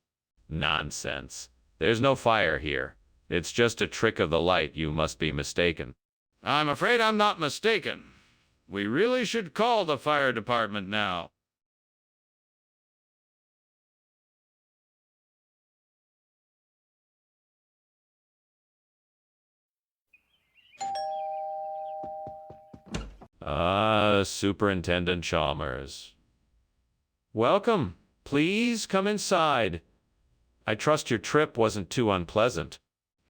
Nonsense. There's no fire here. It's just a trick of the light. You must be mistaken. I'm afraid I'm not mistaken. We really should call the fire department now. Superintendent Chalmers. Welcome. Please come inside. I trust your trip wasn't too unpleasant.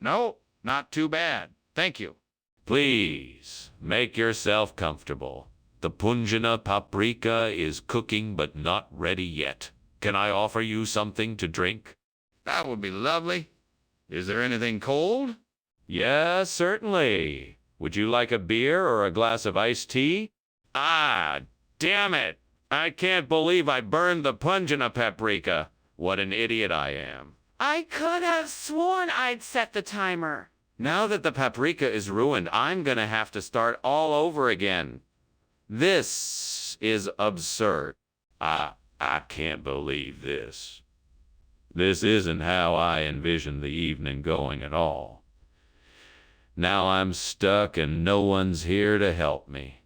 No, not too bad. Thank you. Please, make yourself comfortable. The punjana paprika is cooking but not ready yet. Can I offer you something to drink? That would be lovely. Is there anything cold? Yes, certainly. Would you like a beer or a glass of iced tea? Ah, damn it! I can't believe I burned the punjana paprika. What an idiot I am. I could have sworn I'd set the timer. Now that the paprika is ruined, I'm gonna have to start all over again. This is absurd. I can't believe this. This isn't how I envisioned the evening going at all. Now I'm stuck and no one's here to help me.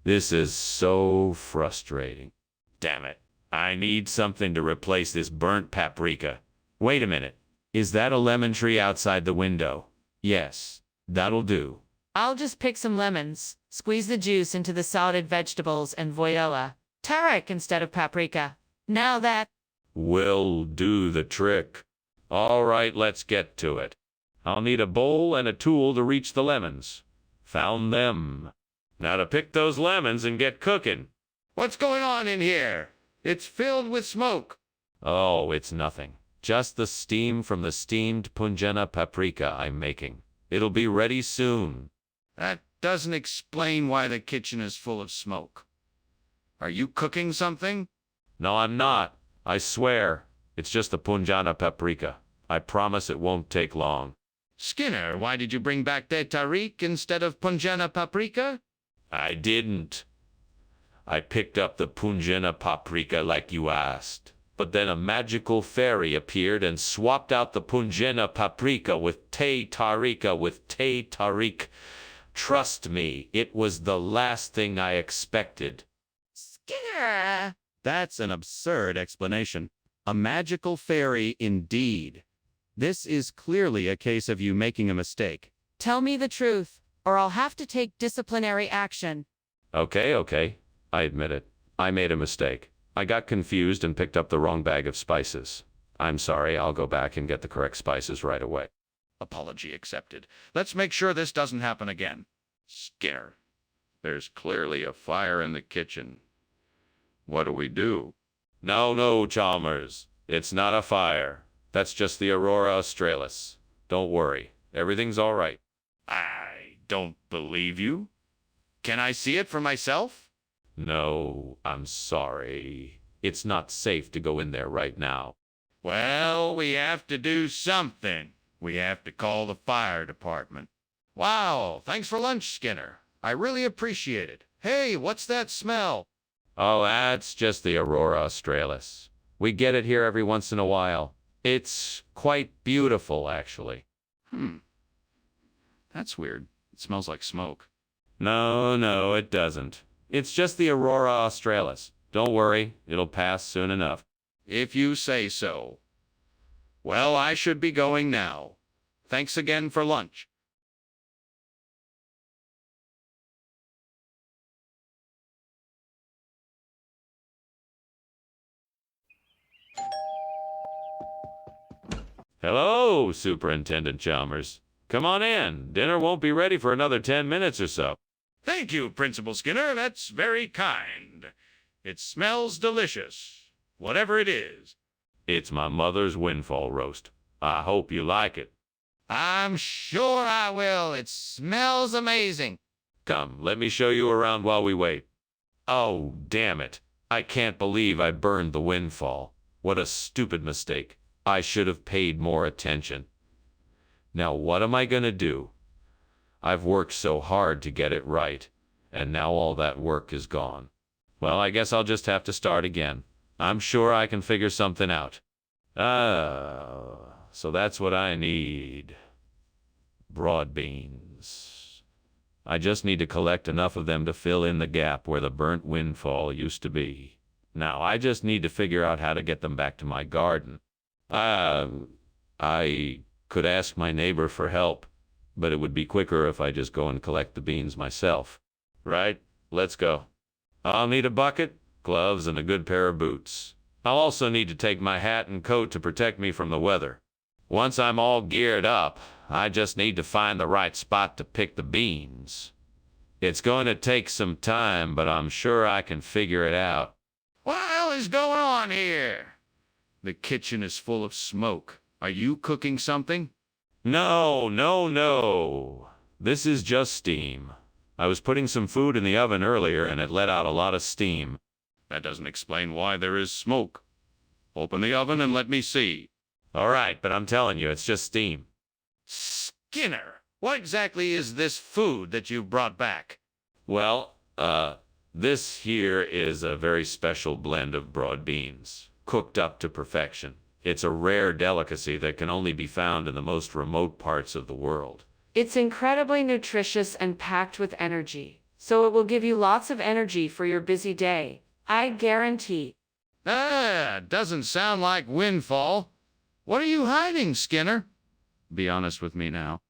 This is so frustrating. Damn it. I need something to replace this burnt paprika. Wait a minute. Is that a lemon tree outside the window? Yes, that'll do. I'll just pick some lemons, squeeze the juice into the salted vegetables, and voila, Tarek instead of paprika. Now that Will do the trick. All right, let's get to it. I'll need a bowl and a tool to reach the lemons. Found them. Now to pick those lemons and get cooking. What's going on in here? It's filled with smoke. Oh, it's nothing. Just the steam from the steamed punjana paprika I'm making. It'll be ready soon. That doesn't explain why the kitchen is full of smoke. Are you cooking something? No, I'm not. I swear. It's just the punjana paprika. I promise it won't take long. Skinner, why did you bring back the Tariq instead of punjana paprika? I didn't. I picked up the punjana paprika like you asked. But then a magical fairy appeared and swapped out the punjana paprika with te tarika with te tariq. Trust me, it was the last thing I expected. Skinner. That's an absurd explanation. A magical fairy indeed. This is clearly a case of you making a mistake. Tell me the truth, or I'll have to take disciplinary action. Okay. I admit it. I made a mistake. I got confused and picked up the wrong bag of spices. I'm sorry, I'll go back and get the correct spices right away. Apology accepted. Let's make sure this doesn't happen again. Skinner, there's clearly a fire in the kitchen. What do we do? No, Chalmers. It's not a fire. That's just the Aurora Australis. Don't worry. Everything's all right. I don't believe you. Can I see it for myself? No, I'm sorry. It's not safe to go in there right now. Well, we have to do something. We have to call the fire department. Wow, thanks for lunch, Skinner. I really appreciate it. Hey, what's that smell? Oh, that's just the Aurora Australis. We get it here every once in a while. It's quite beautiful, actually. That's weird. It smells like smoke. No, it doesn't. It's just the Aurora Australis. Don't worry, it'll pass soon enough. If you say so. Well, I should be going now. Thanks again for lunch. Hello, Superintendent Chalmers. Come on in. Dinner won't be ready for another 10 minutes or so. Thank you, Principal Skinner. That's very kind. It smells delicious, whatever it is. It's my mother's windfall roast. I hope you like it. I'm sure I will. It smells amazing. Come, let me show you around while we wait. Oh, damn it. I can't believe I burned the windfall. What a stupid mistake. I should have paid more attention. Now what am I gonna do? I've worked so hard to get it right, and now all that work is gone. Well, I guess I'll just have to start again. I'm sure I can figure something out. So that's what I need. Broad beans. I just need to collect enough of them to fill in the gap where the burnt windfall used to be. Now I just need to figure out how to get them back to my garden. I could ask my neighbor for help, but it would be quicker if I just go and collect the beans myself. Right? Let's go. I'll need a bucket, gloves, and a good pair of boots. I'll also need to take my hat and coat to protect me from the weather. Once I'm all geared up, I just need to find the right spot to pick the beans. It's going to take some time, but I'm sure I can figure it out. What the hell is going on here? The kitchen is full of smoke. Are you cooking something? No. This is just steam. I was putting some food in the oven earlier and it let out a lot of steam. That doesn't explain why there is smoke. Open the oven and let me see. All right, but I'm telling you, it's just steam. Skinner, what exactly is this food that you brought back? Well, this here is a very special blend of broad beans, cooked up to perfection. It's a rare delicacy that can only be found in the most remote parts of the world. It's incredibly nutritious and packed with energy, so it will give you lots of energy for your busy day. I guarantee. Doesn't sound like windfall. What are you hiding, Skinner? Be honest with me now.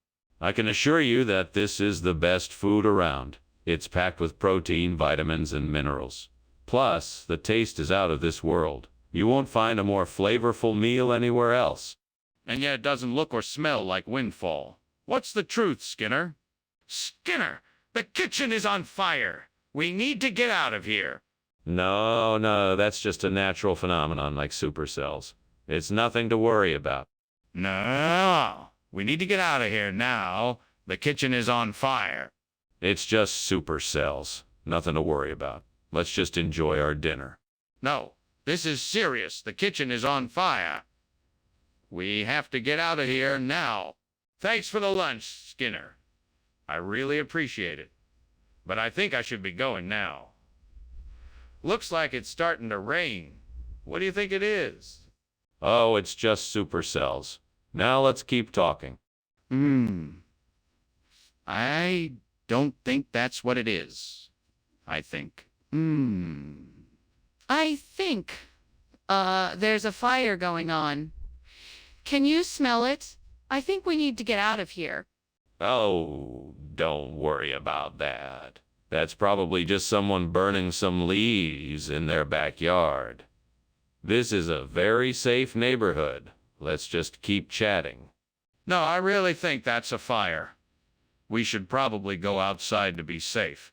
I can assure you that this is the best food around. It's packed with protein, vitamins, and minerals. Plus, the taste is out of this world. You won't find a more flavorful meal anywhere else. And yet it doesn't look or smell like Windfall. What's the truth, Skinner? Skinner, the kitchen is on fire. We need to get out of here. No, that's just a natural phenomenon like supercells. It's nothing to worry about. No, we need to get out of here now. The kitchen is on fire. It's just supercells. Nothing to worry about. Let's just enjoy our dinner. No, this is serious. The kitchen is on fire. We have to get out of here now. Thanks for the lunch, Skinner. I really appreciate it. But I think I should be going now. Looks like it's starting to rain. What do you think it is? Oh, it's just supercells. Now let's keep talking. I don't think that's what it is. I think. I think, there's a fire going on. Can you smell it? I think we need to get out of here. Oh, don't worry about that. That's probably just someone burning some leaves in their backyard. This is a very safe neighborhood. Let's just keep chatting. No, I really think that's a fire. We should probably go outside to be safe.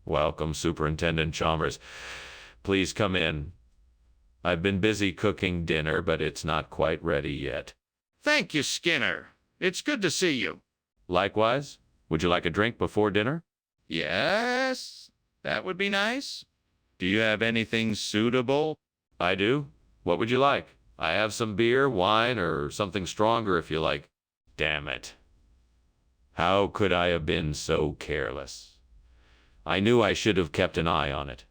Welcome, Superintendent Chalmers. Please come in. I've been busy cooking dinner, but it's not quite ready yet. Thank you, Skinner. It's good to see you. Likewise. Would you like a drink before dinner? Yes, that would be nice. Do you have anything suitable? I do. What would you like? I have some beer, wine, or something stronger if you like. Damn it. How could I have been so careless? I knew I should have kept an eye on it.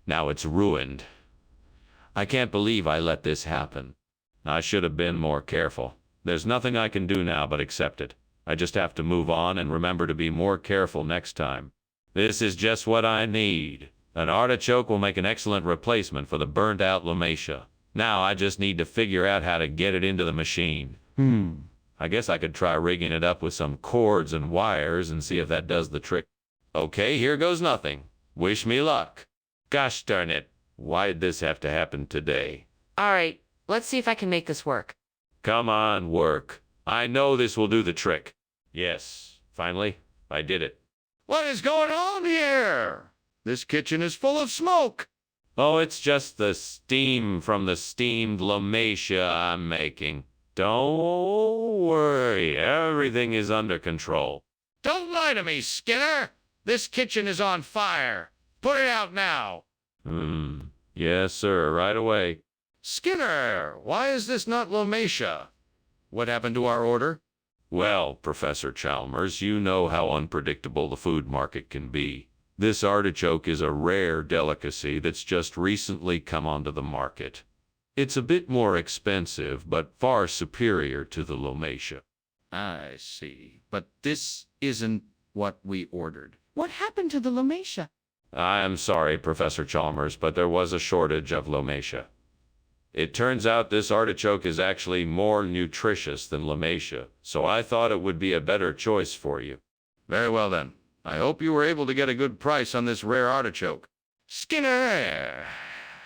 Now it's ruined. I can't believe I let this happen. I should have been more careful. There's nothing I can do now but accept it. I just have to move on and remember to be more careful next time. This is just what I need. An artichoke will make an excellent replacement for the burnt-out Lomatia. Now I just need to figure out how to get it into the machine. I guess I could try rigging it up with some cords and wires and see if that does the trick. Okay, here goes nothing. Wish me luck. Gosh darn it. Why'd this have to happen today? All right, let's see if I can make this work. Come on, work. I know this will do the trick. Yes, finally, I did it. What is going on here? This kitchen is full of smoke. Oh, it's just the steam from the steamed Lomatia I'm making. Don't worry, everything is under control. Don't lie to me, Skinner. This kitchen is on fire. Put it out now. Yes, sir, right away. Skinner, why is this not Lomatia? What happened to our order? Well, Professor Chalmers, you know how unpredictable the food market can be. This artichoke is a rare delicacy that's just recently come onto the market. It's a bit more expensive, but far superior to the Lomatia. I see. But this isn't what we ordered. What happened to the Lomatia? I am sorry, Professor Chalmers, but there was a shortage of Lomatia. It turns out this artichoke is actually more nutritious than Lomatia, so I thought it would be a better choice for you. Very well then. I hope you were able to get a good price on this rare artichoke. Skinner,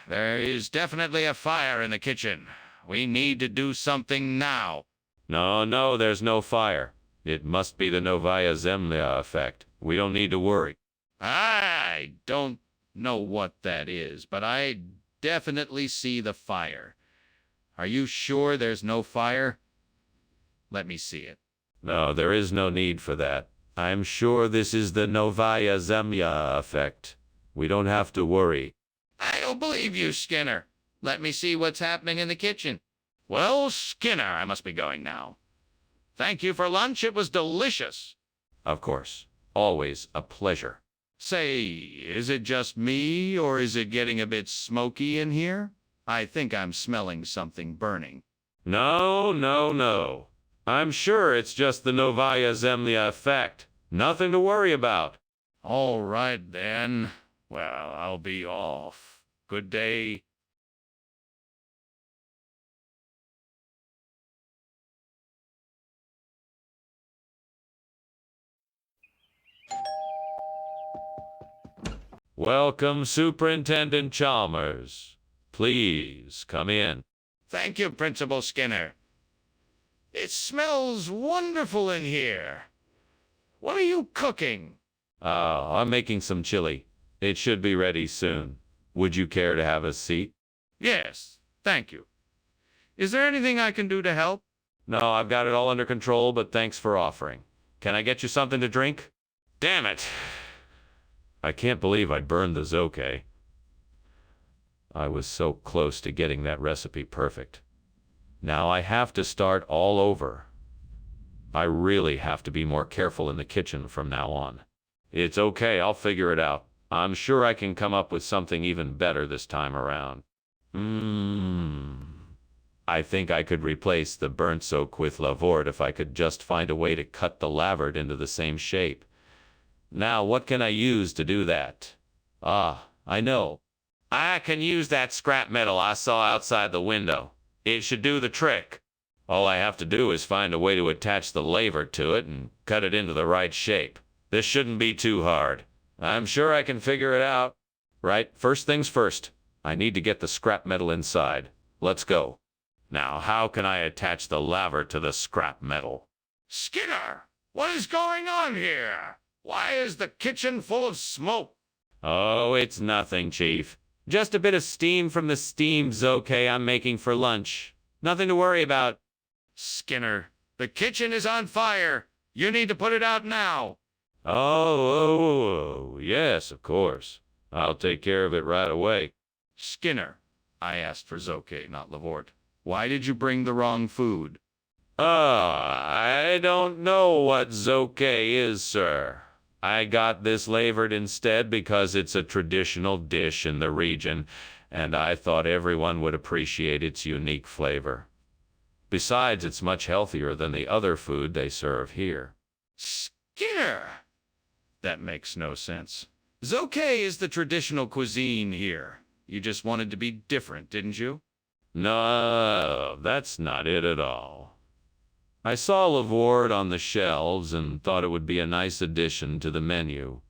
there is definitely a fire in the kitchen. We need to do something now. No, there's no fire. It must be the Novaya Zemlya effect. We don't need to worry. I don't know what that is, but I definitely see the fire. Are you sure there's no fire? Let me see it. No, there is no need for that. I'm sure this is the Novaya Zemlya effect. We don't have to worry. I don't believe you, Skinner. Let me see what's happening in the kitchen. Well, Skinner, I must be going now. Thank you for lunch. It was delicious. Of course. Always a pleasure. Say, is it just me, or is it getting a bit smoky in here? I think I'm smelling something burning. No. I'm sure it's just the Novaya Zemlya effect. Nothing to worry about. All right then. Well, I'll be off. Good day. Welcome, Superintendent Chalmers. Please come in. Thank you, Principal Skinner. It smells wonderful in here. What are you cooking? I'm making some chili. It should be ready soon. Would you care to have a seat? Yes, thank you. Is there anything I can do to help? No, I've got it all under control, but thanks for offering. Can I get you something to drink? Damn it! I can't believe I burned the zoke. I was so close to getting that recipe perfect. Now I have to start all over. I really have to be more careful in the kitchen from now on. It's okay, I'll figure it out. I'm sure I can come up with something even better this time around. I think I could replace the burnt soak with lavort if I could just find a way to cut the lavard into the same shape. Now, what can I use to do that? I know. I can use that scrap metal I saw outside the window. It should do the trick. All I have to do is find a way to attach the laver to it and cut it into the right shape. This shouldn't be too hard. I'm sure I can figure it out. Right, first things first. I need to get the scrap metal inside. Let's go. Now, how can I attach the laver to the scrap metal? Skinner, what is going on here? Why is the kitchen full of smoke? Oh, it's nothing, Chief. Just a bit of steam from the steam zoke I'm making for lunch. Nothing to worry about. Skinner, the kitchen is on fire. You need to put it out now. Oh, yes, of course. I'll take care of it right away. Skinner, I asked for zoke, not lavort. Why did you bring the wrong food? I don't know what zoke is, sir. I got this lavored instead because it's a traditional dish in the region, and I thought everyone would appreciate its unique flavor. Besides, it's much healthier than the other food they serve here. Skinner! That makes no sense. Zoke is the traditional cuisine here. You just wanted to be different, didn't you? No, that's not it at all. I saw lavort on the shelves and thought it would be a nice addition to the menu.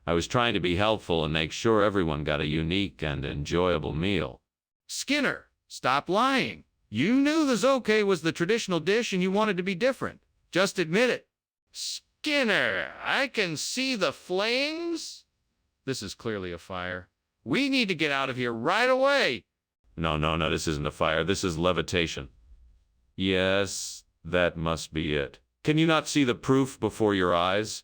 I was trying to be helpful and make sure everyone got a unique and enjoyable meal. Skinner, stop lying. You knew the zoke was the traditional dish and you wanted to be different. Just admit it. Skinner, I can see the flames. This is clearly a fire. We need to get out of here right away. No, this isn't a fire. This is levitation. Yes, that must be it. Can you not see the proof before your eyes?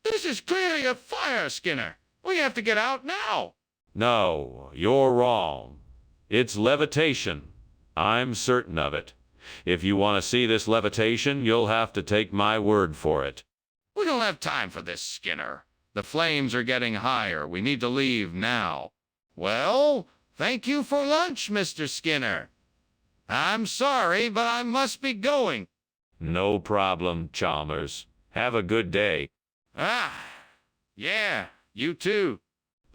This is clearly a fire, Skinner. We have to get out now. No, you're wrong. It's levitation. I'm certain of it. If you want to see this levitation, you'll have to take my word for it. We don't have time for this, Skinner. The flames are getting higher. We need to leave now. Well, thank you for lunch, Mr. Skinner. I'm sorry, but I must be going. No problem, Chalmers. Have a good day. Yeah, you too.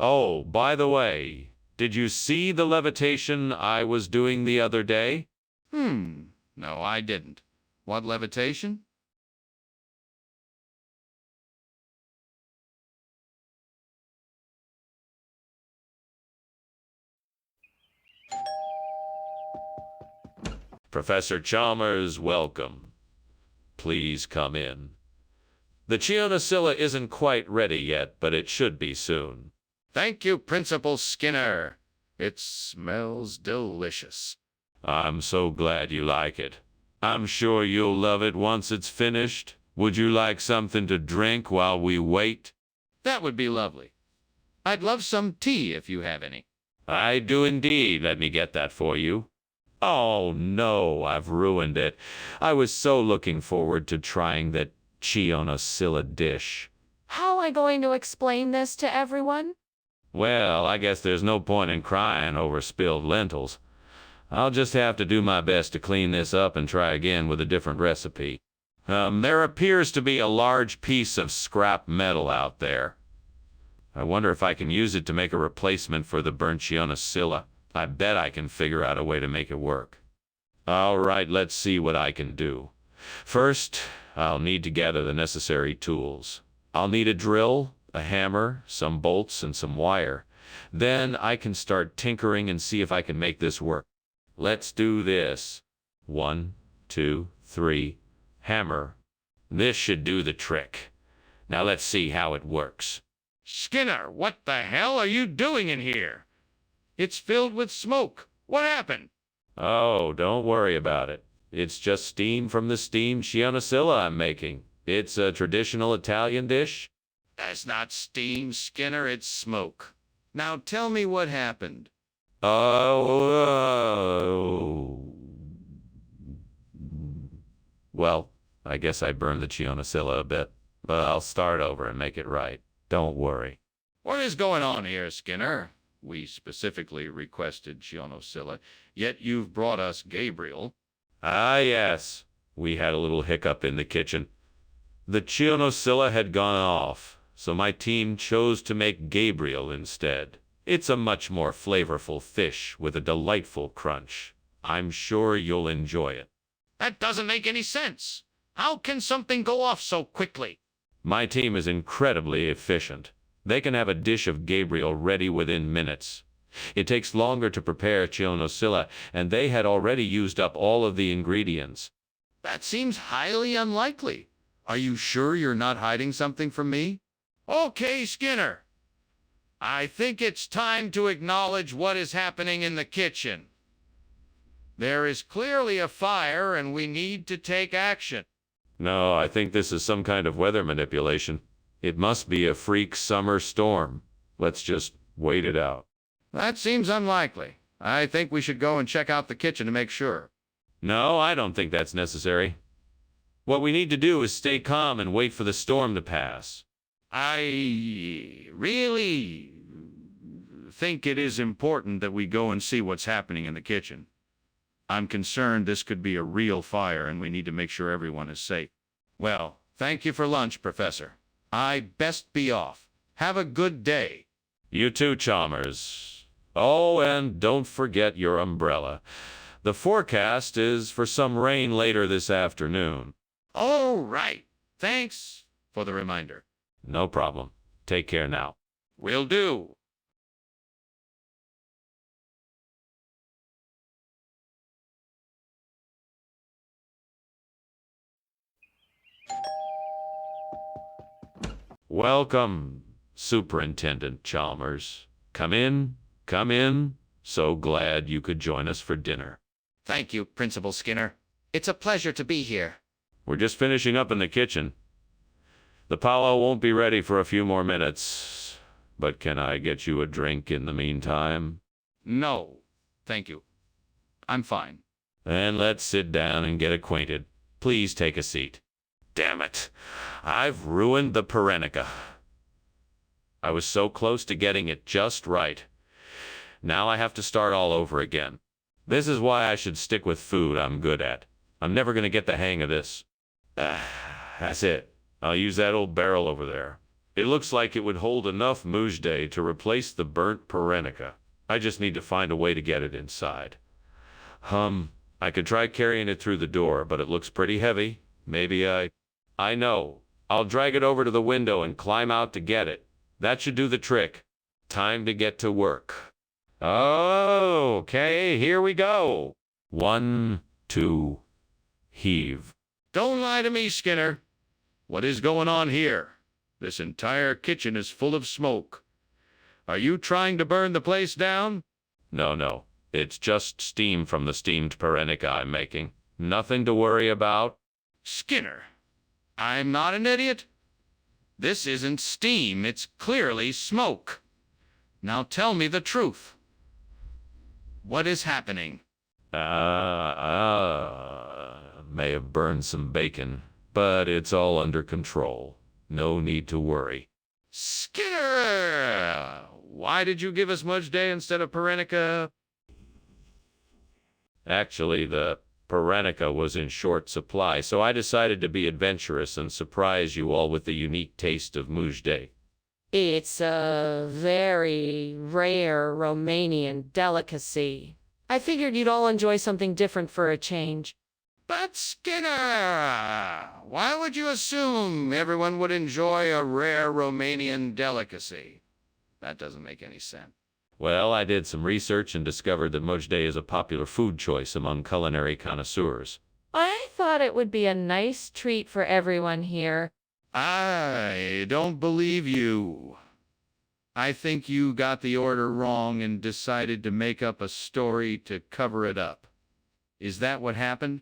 Oh, by the way, did you see the levitation I was doing the other day? No, I didn't. What levitation? Professor Chalmers, welcome. Please come in. The Chionacilla isn't quite ready yet, but it should be soon. Thank you, Principal Skinner. It smells delicious. I'm so glad you like it. I'm sure you'll love it once it's finished. Would you like something to drink while we wait? That would be lovely. I'd love some tea if you have any. I do indeed. Let me get that for you. Oh no, I've ruined it. I was so looking forward to trying that Chionacilla dish. How am I going to explain this to everyone? Well, I guess there's no point in crying over spilled lentils. I'll just have to do my best to clean this up and try again with a different recipe. There appears to be a large piece of scrap metal out there. I wonder if I can use it to make a replacement for the burnt Chionoscilla. I bet I can figure out a way to make it work. All right, let's see what I can do. First, I'll need to gather the necessary tools. I'll need a drill, a hammer, some bolts, and some wire. Then I can start tinkering and see if I can make this work. Let's do this. 1, 2, 3, hammer. This should do the trick. Now let's see how it works. Skinner, what the hell are you doing in here? It's filled with smoke. What happened? Oh, don't worry about it. It's just steam from the steamed Chionoscilla I'm making. It's a traditional Italian dish. That's not steam, Skinner, it's smoke. Now tell me what happened. Oh. Well, I guess I burned the Chionoscilla a bit, but I'll start over and make it right. Don't worry. What is going on here, Skinner? We specifically requested Chionoscilla, yet you've brought us Gabriel. Ah, yes. We had a little hiccup in the kitchen. The Chionoscilla had gone off, so my team chose to make Gabriel instead. It's a much more flavorful fish with a delightful crunch. I'm sure you'll enjoy it. That doesn't make any sense. How can something go off so quickly? My team is incredibly efficient. They can have a dish of Gabriel ready within minutes. It takes longer to prepare Chionoscilla, and they had already used up all of the ingredients. That seems highly unlikely. Are you sure you're not hiding something from me? Okay, Skinner. I think it's time to acknowledge what is happening in the kitchen. There is clearly a fire, and we need to take action. No, I think this is some kind of weather manipulation. It must be a freak summer storm. Let's just wait it out. That seems unlikely. I think we should go and check out the kitchen to make sure. No, I don't think that's necessary. What we need to do is stay calm and wait for the storm to pass. I really think it is important that we go and see what's happening in the kitchen. I'm concerned this could be a real fire, and we need to make sure everyone is safe. Well, thank you for lunch, Professor. I best be off. Have a good day. You too, Chalmers. Oh, and don't forget your umbrella. The forecast is for some rain later this afternoon. All right. Thanks for the reminder. No problem. Take care now. Will do. Welcome, Superintendent Chalmers. Come in, come in. So glad you could join us for dinner. Thank you, Principal Skinner. It's a pleasure to be here. We're just finishing up in the kitchen. The palo won't be ready for a few more minutes. But can I get you a drink in the meantime? No, thank you. I'm fine. Then let's sit down and get acquainted. Please take a seat. Damn it. I've ruined the Perenica. I was so close to getting it just right. Now I have to start all over again. This is why I should stick with food I'm good at. I'm never going to get the hang of this. That's it. I'll use that old barrel over there. It looks like it would hold enough mujde to replace the burnt Perenica. I just need to find a way to get it inside. I could try carrying it through the door, but it looks pretty heavy. Maybe I know. I'll drag it over to the window and climb out to get it. That should do the trick. Time to get to work. Okay, here we go. 1, 2, heave. Don't lie to me, Skinner. What is going on here? This entire kitchen is full of smoke. Are you trying to burn the place down? No. It's just steam from the steamed Perenica I'm making. Nothing to worry about. Skinner, I'm not an idiot. This isn't steam, it's clearly smoke. Now tell me the truth. What is happening? May have burned some bacon, but it's all under control. No need to worry. Skinner! Why did you give us mujde instead of Perenica? Actually, the Perenica was in short supply, so I decided to be adventurous and surprise you all with the unique taste of mujde. It's a very rare Romanian delicacy. I figured you'd all enjoy something different for a change. But Skinner, why would you assume everyone would enjoy a rare Romanian delicacy? That doesn't make any sense. Well, I did some research and discovered that mojde is a popular food choice among culinary connoisseurs. I thought it would be a nice treat for everyone here. I don't believe you. I think you got the order wrong and decided to make up a story to cover it up. Is that what happened?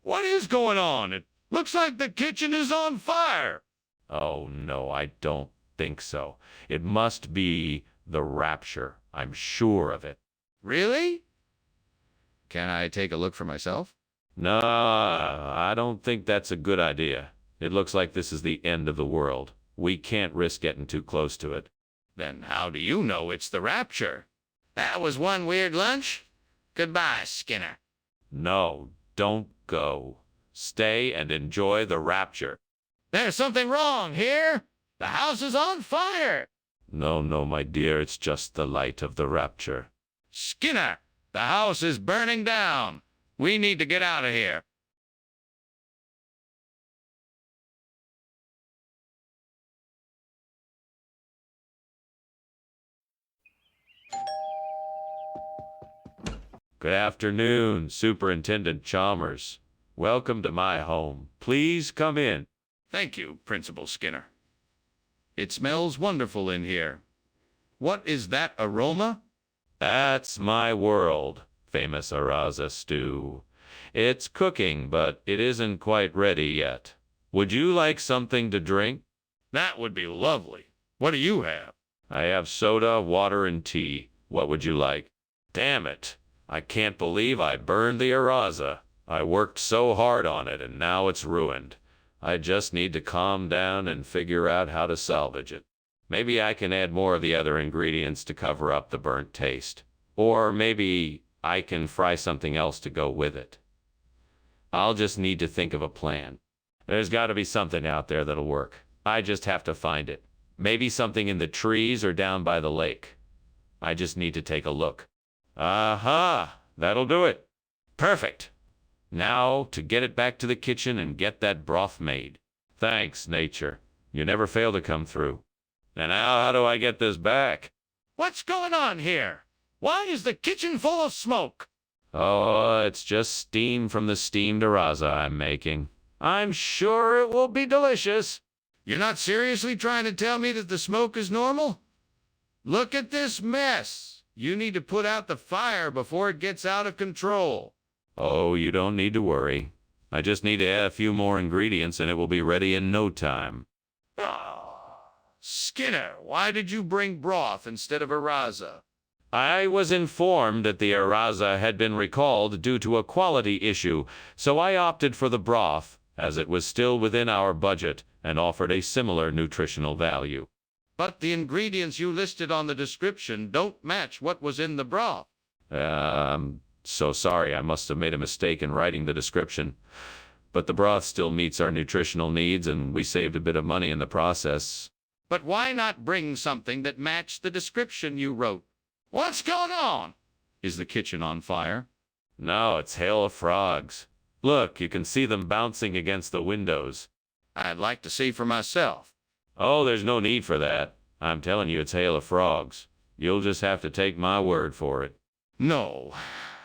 What is going on? It looks like the kitchen is on fire. Oh, no, I don't think so. It must be the rapture. I'm sure of it. Really? Can I take a look for myself? No, I don't think that's a good idea. It looks like this is the end of the world. We can't risk getting too close to it. Then how do you know it's the rapture? That was one weird lunch. Goodbye, Skinner. No, don't go. Stay and enjoy the rapture. There's something wrong here. The house is on fire. No, no, my dear, it's just the light of the rapture. Skinner, the house is burning down. We need to get out of here. Good afternoon, Superintendent Chalmers. Welcome to my home. Please come in. Thank you, Principal Skinner. It smells wonderful in here. What is that aroma? That's my world, famous Araza stew. It's cooking, but it isn't quite ready yet. Would you like something to drink? That would be lovely. What do you have? I have soda, water, and tea. What would you like? Damn it. I can't believe I burned the Araza. I worked so hard on it, and now it's ruined. I just need to calm down and figure out how to salvage it. Maybe I can add more of the other ingredients to cover up the burnt taste. Or maybe I can fry something else to go with it. I'll just need to think of a plan. There's got to be something out there that'll work. I just have to find it. Maybe something in the trees or down by the lake. I just need to take a look. Aha! That'll do it. Perfect. Now to get it back to the kitchen and get that broth made. Thanks, nature. You never fail to come through. And now how do I get this back? What's going on here? Why is the kitchen full of smoke? Oh, it's just steam from the steamed Araza I'm making. I'm sure it will be delicious. You're not seriously trying to tell me that the smoke is normal? Look at this mess. You need to put out the fire before it gets out of control. Oh, you don't need to worry. I just need to add a few more ingredients and it will be ready in no time. Oh, Skinner, why did you bring broth instead of Araza? I was informed that the Araza had been recalled due to a quality issue, so I opted for the broth, as it was still within our budget and offered a similar nutritional value. But the ingredients you listed on the description don't match what was in the broth. So sorry, I must have made a mistake in writing the description. But the broth still meets our nutritional needs and we saved a bit of money in the process. But why not bring something that matched the description you wrote? What's going on? Is the kitchen on fire? No, it's hail of frogs. Look, you can see them bouncing against the windows. I'd like to see for myself. Oh, there's no need for that. I'm telling you it's hail of frogs. You'll just have to take my word for it. No,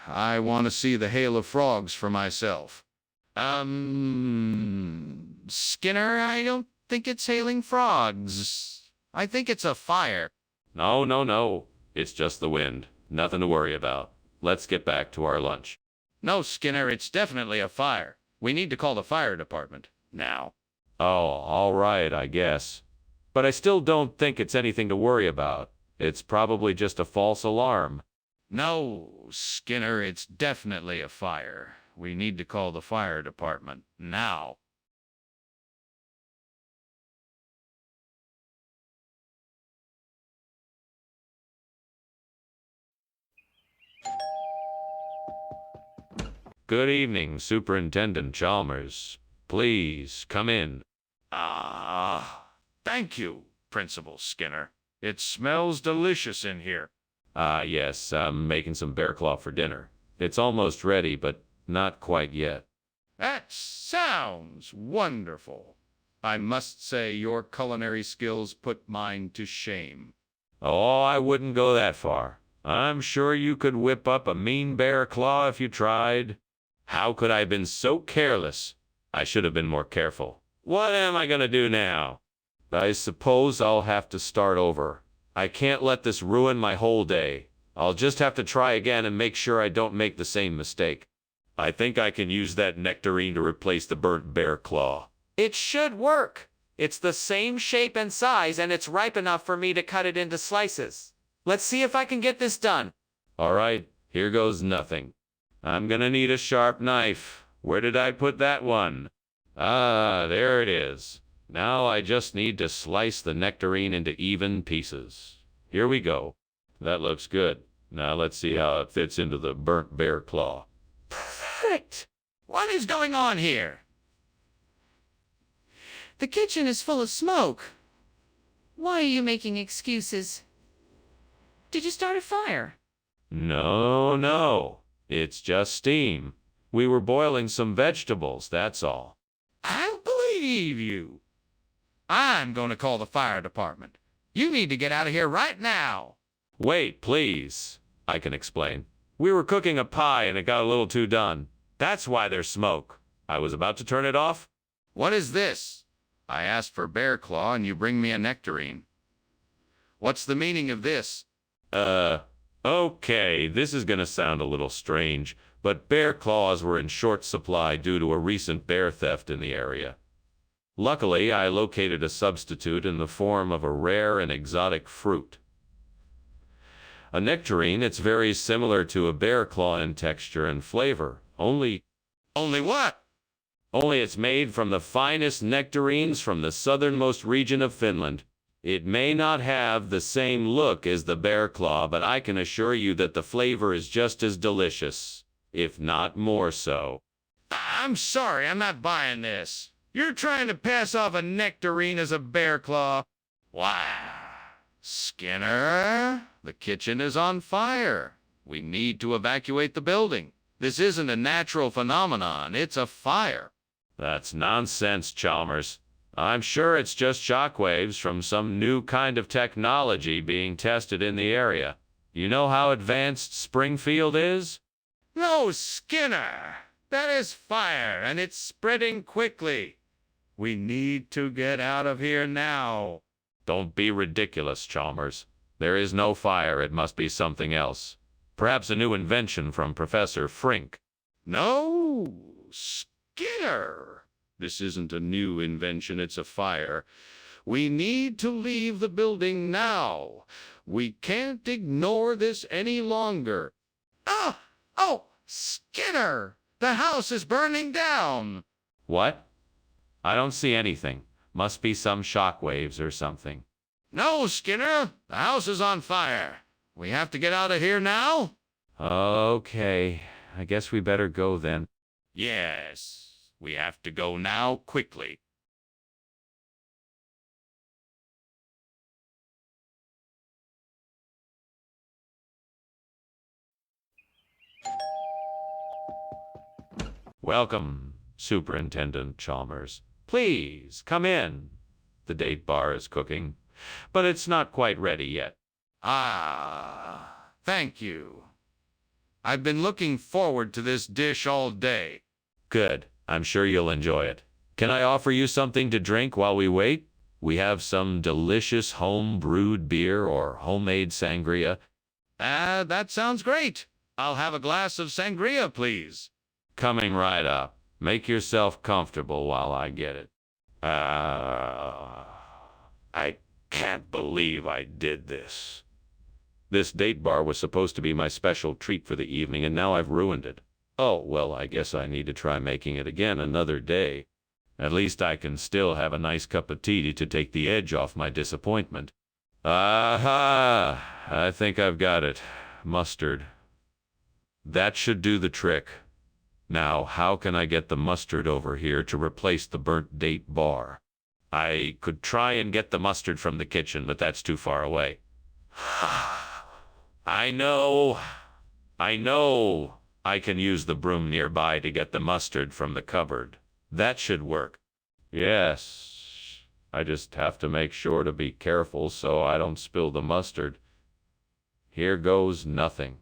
I want to see the hail of frogs for myself. Skinner, I don't think it's hailing frogs. I think it's a fire. No, no, no. It's just the wind. Nothing to worry about. Let's get back to our lunch. No, Skinner, it's definitely a fire. We need to call the fire department. Now. Oh, all right, I guess. But I still don't think it's anything to worry about. It's probably just a false alarm. No, Skinner, it's definitely a fire. We need to call the fire department. Now. Good evening, Superintendent Chalmers. Please, come in. Thank you. Principal Skinner. It smells delicious in here. Yes, I'm making some bear claw for dinner. It's almost ready, but not quite yet. That sounds wonderful. I must say your culinary skills put mine to shame. Oh, I wouldn't go that far. I'm sure you could whip up a mean bear claw if you tried. How could I have been so careless? I should have been more careful. What am I gonna do now? I suppose I'll have to start over. I can't let this ruin my whole day. I'll just have to try again and make sure I don't make the same mistake. I think I can use that nectarine to replace the burnt bear claw. It should work. It's the same shape and size, and it's ripe enough for me to cut it into slices. Let's see if I can get this done. All right, here goes nothing. I'm gonna need a sharp knife. Where did I put that one? Ah, there it is. Now I just need to slice the nectarine into even pieces. Here we go. That looks good. Now let's see how it fits into the burnt bear claw. Perfect. What is going on here? The kitchen is full of smoke. Why are you making excuses? Did you start a fire? No. It's just steam. We were boiling some vegetables, that's all. I believe you. I'm going to call the fire department. You need to get out of here right now. Wait, please. I can explain. We were cooking a pie and it got a little too done. That's why there's smoke. I was about to turn it off. What is this? I asked for bear claw and you bring me a nectarine. What's the meaning of this? Okay, this is gonna sound a little strange, but bear claws were in short supply due to a recent bear theft in the area. Luckily, I located a substitute in the form of a rare and exotic fruit. A nectarine, it's very similar to a bear claw in texture and flavor, only what? Only it's made from the finest nectarines from the southernmost region of Finland. It may not have the same look as the bear claw, but I can assure you that the flavor is just as delicious, if not more so. I'm sorry, I'm not buying this. You're trying to pass off a nectarine as a bear claw. Wow. Skinner, the kitchen is on fire. We need to evacuate the building. This isn't a natural phenomenon, it's a fire. That's nonsense, Chalmers. I'm sure it's just shockwaves from some new kind of technology being tested in the area. You know how advanced Springfield is? No, Skinner. That is fire, and it's spreading quickly. We need to get out of here now. Don't be ridiculous, Chalmers. There is no fire. It must be something else. Perhaps a new invention from Professor Frink. No, Skinner. This isn't a new invention, it's a fire. We need to leave the building now. We can't ignore this any longer. Oh, Skinner! The house is burning down! What? I don't see anything. Must be some shock waves or something. No, Skinner! The house is on fire. We have to get out of here now? Okay, I guess we better go then. Yes, we have to go now quickly. Welcome, Superintendent Chalmers. Please, come in. The date bar is cooking, but it's not quite ready yet. Thank you. I've been looking forward to this dish all day. Good. I'm sure you'll enjoy it. Can I offer you something to drink while we wait? We have some delicious home-brewed beer or homemade sangria. That sounds great. I'll have a glass of sangria, please. Coming right up. Make yourself comfortable while I get it. I can't believe I did this. This date bar was supposed to be my special treat for the evening, and now I've ruined it. Oh, well, I guess I need to try making it again another day. At least I can still have a nice cup of tea to take the edge off my disappointment. Aha! I think I've got it. Mustard. That should do the trick. Now, how can I get the mustard over here to replace the burnt date bar? I could try and get the mustard from the kitchen, but that's too far away. I know. I can use the broom nearby to get the mustard from the cupboard. That should work. Yes. I just have to make sure to be careful so I don't spill the mustard. Here goes nothing.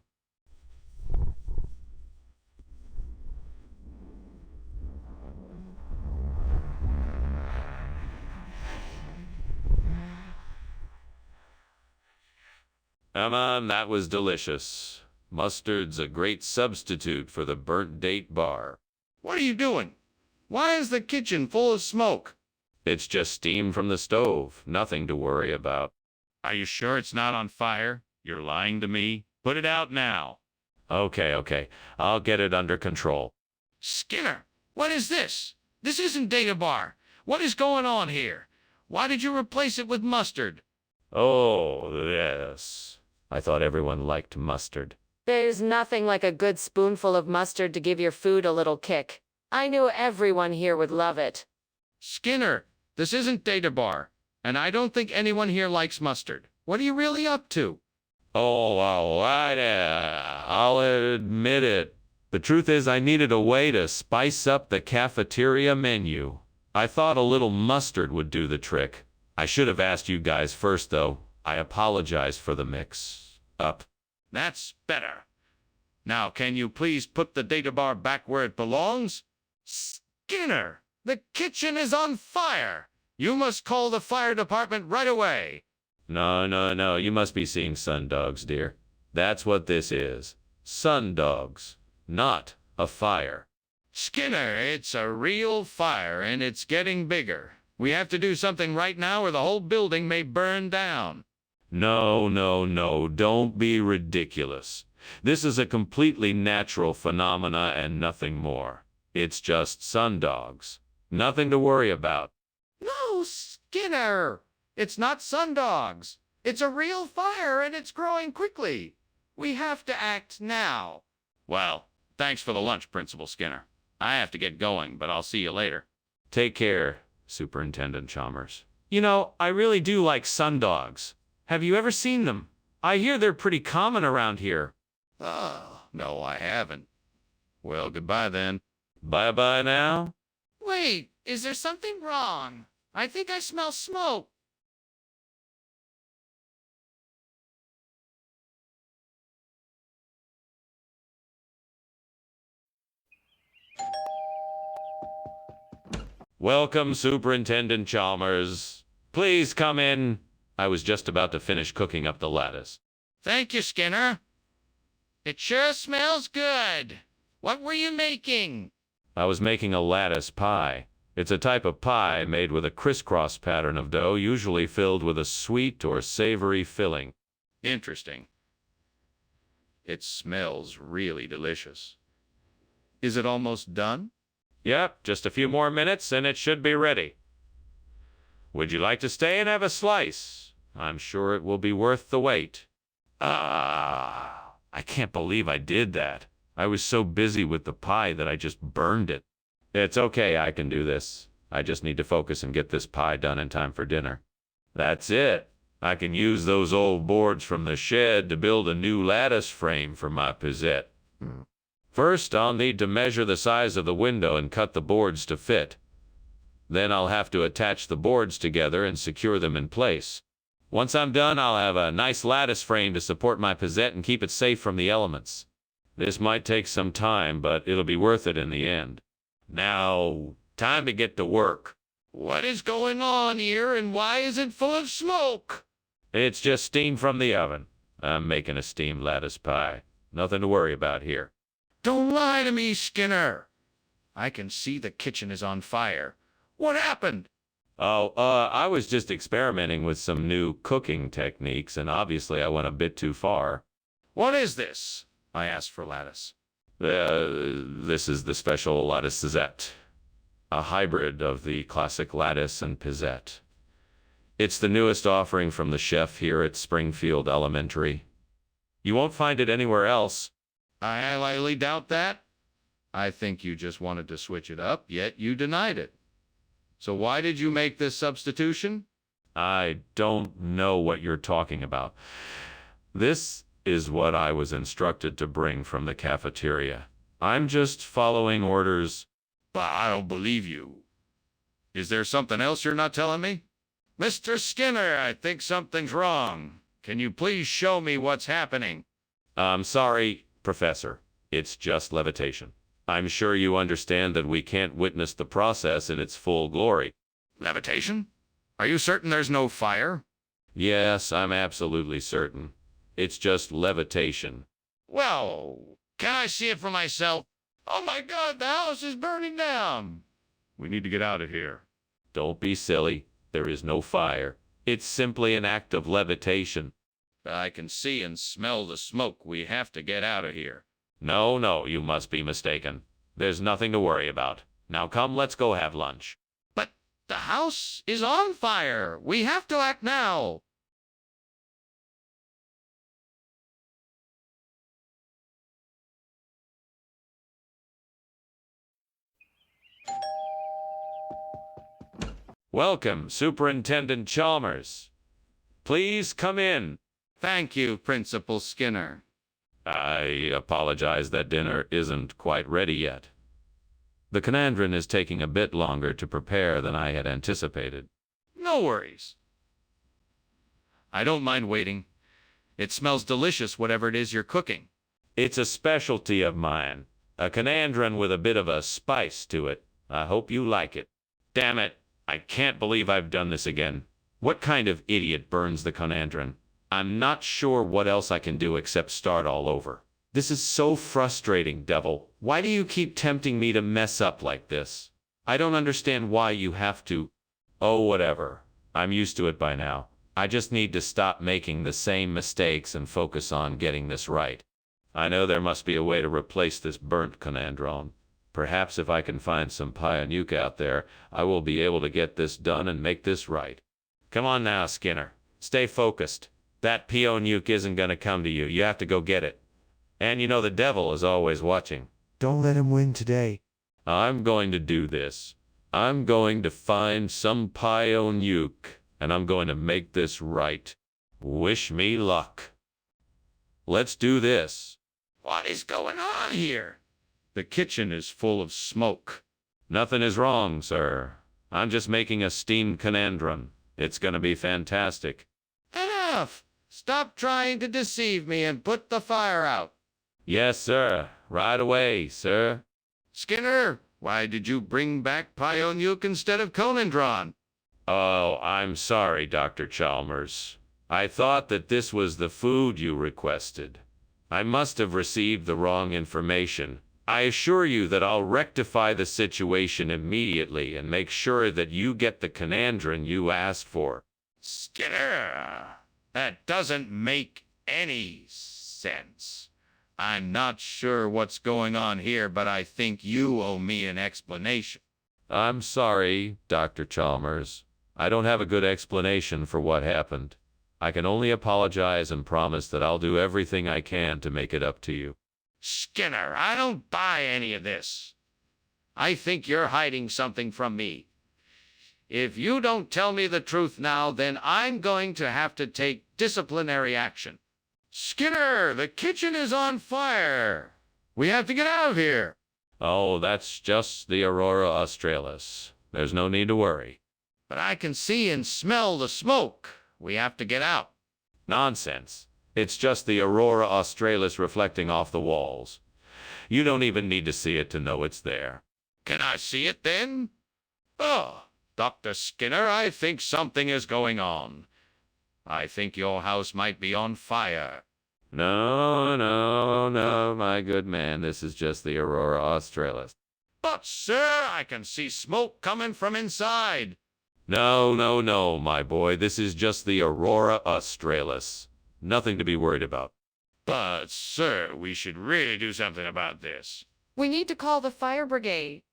That was delicious. Mustard's a great substitute for the burnt date bar. What are you doing? Why is the kitchen full of smoke? It's just steam from the stove. Nothing to worry about. Are you sure it's not on fire? You're lying to me. Put it out now. Okay. I'll get it under control. Skinner, what is this? This isn't data bar. What is going on here? Why did you replace it with mustard? Oh, yes. I thought everyone liked mustard. There's nothing like a good spoonful of mustard to give your food a little kick. I knew everyone here would love it. Skinner, this isn't data bar, and I don't think anyone here likes mustard. What are you really up to? Oh, I'll admit it. The truth is I needed a way to spice up the cafeteria menu. I thought a little mustard would do the trick. I should have asked you guys first, though. I apologize for the mix-up. That's better. Now, can you please put the data bar back where it belongs? Skinner, the kitchen is on fire. You must call the fire department right away. No. You must be seeing sundogs, dear. That's what this is. Sundogs, not a fire. Skinner, it's a real fire, and it's getting bigger. We have to do something right now or the whole building may burn down. No. Don't be ridiculous. This is a completely natural phenomena and nothing more. It's just sundogs. Nothing to worry about. No, Skinner. It's not sundogs. It's a real fire and it's growing quickly. We have to act now. Well, thanks for the lunch, Principal Skinner. I have to get going, but I'll see you later. Take care, Superintendent Chalmers. You know, I really do like sundogs. Have you ever seen them? I hear they're pretty common around here. Oh, no, I haven't. Well, goodbye then. Bye-bye now. Wait, is there something wrong? I think I smell smoke. Welcome, Superintendent Chalmers. Please come in. I was just about to finish cooking up the lettuce. Thank you, Skinner. It sure smells good. What were you making? I was making a lattice pie. It's a type of pie made with a crisscross pattern of dough, usually filled with a sweet or savory filling. Interesting. It smells really delicious. Is it almost done? Yep, just a few more minutes and it should be ready. Would you like to stay and have a slice? I'm sure it will be worth the wait. I can't believe I did that. I was so busy with the pie that I just burned it. It's okay, I can do this. I just need to focus and get this pie done in time for dinner. That's it. I can use those old boards from the shed to build a new lattice frame for my pizzette. First, I'll need to measure the size of the window and cut the boards to fit. Then I'll have to attach the boards together and secure them in place. Once I'm done, I'll have a nice lattice frame to support my pizzette and keep it safe from the elements. This might take some time, but it'll be worth it in the end. Now, time to get to work. What is going on here and why is it full of smoke? It's just steam from the oven. I'm making a steamed lattice pie. Nothing to worry about here. Don't lie to me, Skinner. I can see the kitchen is on fire. What happened? I was just experimenting with some new cooking techniques, and obviously I went a bit too far. What is this? I asked for lattice. This is the special latticezette, a hybrid of the classic lattice and pizzette. It's the newest offering from the chef here at Springfield Elementary. You won't find it anywhere else. I highly doubt that. I think you just wanted to switch it up, yet you denied it. So why did you make this substitution? I don't know what you're talking about. This is what I was instructed to bring from the cafeteria. I'm just following orders. But I don't believe you. Is there something else you're not telling me? Mr. Skinner, I think something's wrong. Can you please show me what's happening? I'm sorry, Professor. It's just levitation. I'm sure you understand that we can't witness the process in its full glory. Levitation? Are you certain there's no fire? Yes, I'm absolutely certain. It's just levitation. Well, can I see it for myself? Oh my God, the house is burning down. We need to get out of here. Don't be silly. There is no fire. It's simply an act of levitation. I can see and smell the smoke. We have to get out of here. No, you must be mistaken. There's nothing to worry about. Now come, let's go have lunch. But the house is on fire. We have to act now. Welcome, Superintendent Chalmers. Please come in. Thank you, Principal Skinner. I apologize that dinner isn't quite ready yet. The conandron is taking a bit longer to prepare than I had anticipated. No worries. I don't mind waiting. It smells delicious, whatever it is you're cooking. It's a specialty of mine. A conandron with a bit of a spice to it. I hope you like it. Damn it. I can't believe I've done this again. What kind of idiot burns the conandron? I'm not sure what else I can do except start all over. This is so frustrating, devil. Why do you keep tempting me to mess up like this? I don't understand why you have to. Oh, whatever. I'm used to it by now. I just need to stop making the same mistakes and focus on getting this right. I know there must be a way to replace this burnt conandron. Perhaps if I can find some pionuke out there, I will be able to get this done and make this right. Come on now, Skinner. Stay focused. That pionuke isn't gonna come to you. You have to go get it. And you know the devil is always watching. Don't let him win today. I'm going to do this. I'm going to find some pionuke, and I'm going to make this right. Wish me luck. Let's do this. What is going on here? The kitchen is full of smoke. Nothing is wrong, sir. I'm just making a steamed conandron. It's gonna be fantastic. Enough! Stop trying to deceive me and put the fire out. Yes, sir. Right away, sir. Skinner, why did you bring back pionuke instead of conandron? Oh, I'm sorry, Dr. Chalmers. I thought that this was the food you requested. I must have received the wrong information. I assure you that I'll rectify the situation immediately and make sure that you get the conandron you asked for. Skinner, that doesn't make any sense. I'm not sure what's going on here, but I think you owe me an explanation. I'm sorry, Dr. Chalmers. I don't have a good explanation for what happened. I can only apologize and promise that I'll do everything I can to make it up to you. Skinner, I don't buy any of this. I think you're hiding something from me. If you don't tell me the truth now, then I'm going to have to take disciplinary action. Skinner, the kitchen is on fire. We have to get out of here. Oh, that's just the Aurora Australis. There's no need to worry. But I can see and smell the smoke. We have to get out. Nonsense. It's just the Aurora Australis reflecting off the walls. You don't even need to see it to know it's there. Can I see it then? Oh, Dr. Skinner, I think something is going on. I think your house might be on fire. No, my good man. This is just the Aurora Australis. But, sir, I can see smoke coming from inside. No, my boy. This is just the Aurora Australis. Nothing to be worried about. But, sir, we should really do something about this. We need to call the fire brigade.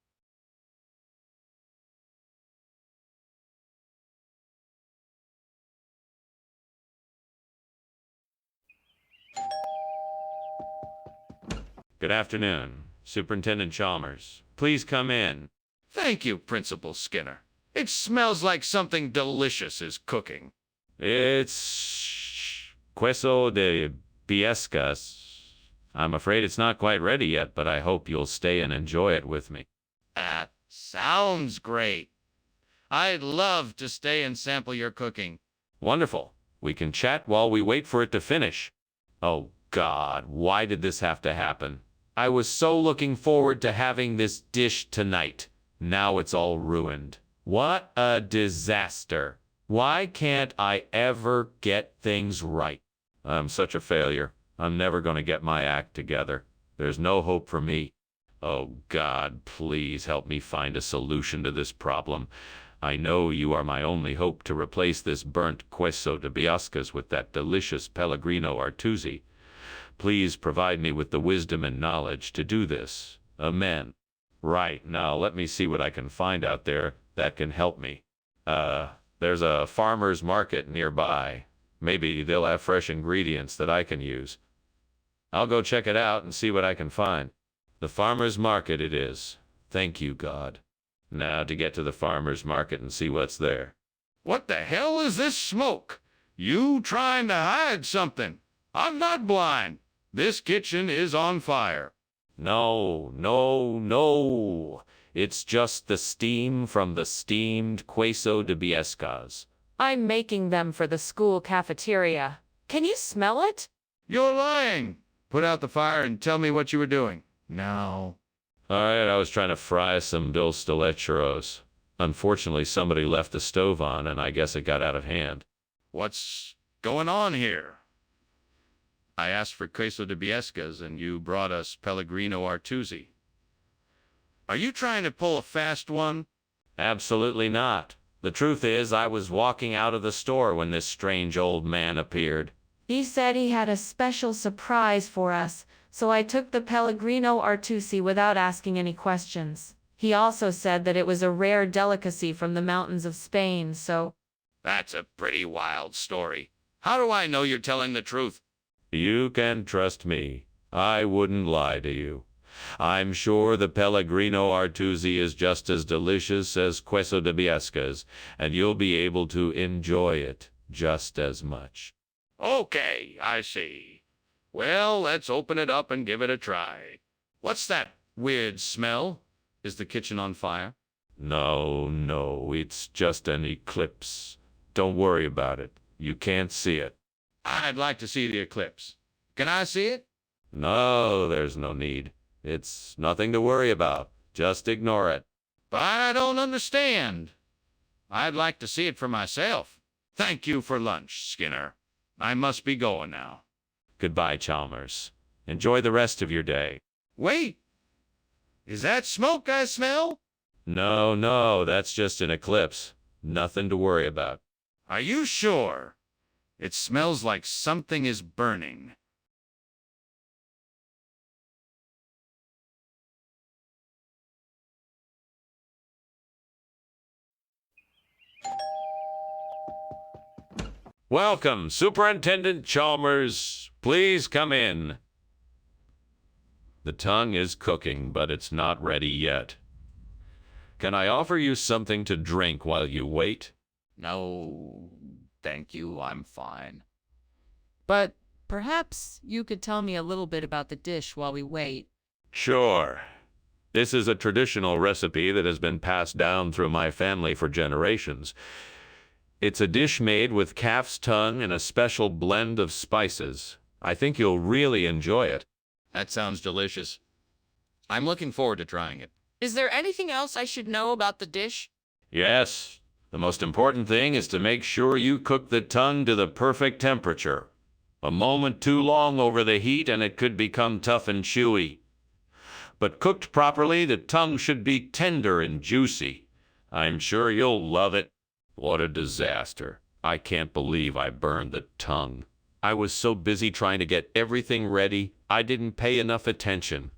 Good afternoon, Superintendent Chalmers. Please come in. Thank you, Principal Skinner. It smells like something delicious is cooking. It's queso de biescas. I'm afraid it's not quite ready yet, but I hope you'll stay and enjoy it with me. That sounds great. I'd love to stay and sample your cooking. Wonderful. We can chat while we wait for it to finish. Oh, God, why did this have to happen? I was so looking forward to having this dish tonight. Now it's all ruined. What a disaster. Why can't I ever get things right? I'm such a failure. I'm never going to get my act together. There's no hope for me. Oh, God, please help me find a solution to this problem. I know you are my only hope to replace this burnt queso de biascas with that delicious Pellegrino Artusi. Please provide me with the wisdom and knowledge to do this. Amen. Right, now let me see what I can find out there that can help me. There's a farmer's market nearby. Maybe they'll have fresh ingredients that I can use. I'll go check it out and see what I can find. The farmer's market it is. Thank you, God. Now to get to the farmer's market and see what's there. What the hell is this smoke? You trying to hide something? I'm not blind. This kitchen is on fire. No, no, no. It's just the steam from the steamed queso de biescas. I'm making them for the school cafeteria. Can you smell it? You're lying. Put out the fire and tell me what you were doing. Now. All right, I was trying to fry some dulce de leche churros. Unfortunately, somebody left the stove on, and I guess it got out of hand. What's going on here? I asked for queso de biescas, and you brought us Pellegrino Artusi. Are you trying to pull a fast one? Absolutely not. The truth is, I was walking out of the store when this strange old man appeared. He said he had a special surprise for us, so I took the Pellegrino Artusi without asking any questions. He also said that it was a rare delicacy from the mountains of Spain, so... That's a pretty wild story. How do I know you're telling the truth? You can trust me. I wouldn't lie to you. I'm sure the Pellegrino Artusi is just as delicious as queso de biescas, and you'll be able to enjoy it just as much. Okay, I see. Well, let's open it up and give it a try. What's that weird smell? Is the kitchen on fire? No, no, it's just an eclipse. Don't worry about it. You can't see it. I'd like to see the eclipse. Can I see it? No, there's no need. It's nothing to worry about. Just ignore it. But I don't understand. I'd like to see it for myself. Thank you for lunch, Skinner. I must be going now. Goodbye, Chalmers. Enjoy the rest of your day. Wait. Is that smoke I smell? No, no, that's just an eclipse. Nothing to worry about. Are you sure? It smells like something is burning. Welcome, Superintendent Chalmers. Please come in. The tongue is cooking, but it's not ready yet. Can I offer you something to drink while you wait? No, thank you, I'm fine. But perhaps you could tell me a little bit about the dish while we wait. Sure. This is a traditional recipe that has been passed down through my family for generations. It's a dish made with calf's tongue and a special blend of spices. I think you'll really enjoy it. That sounds delicious. I'm looking forward to trying it. Is there anything else I should know about the dish? Yes. The most important thing is to make sure you cook the tongue to the perfect temperature. A moment too long over the heat and it could become tough and chewy. But cooked properly, the tongue should be tender and juicy. I'm sure you'll love it. What a disaster. I can't believe I burned the tongue. I was so busy trying to get everything ready, I didn't pay enough attention.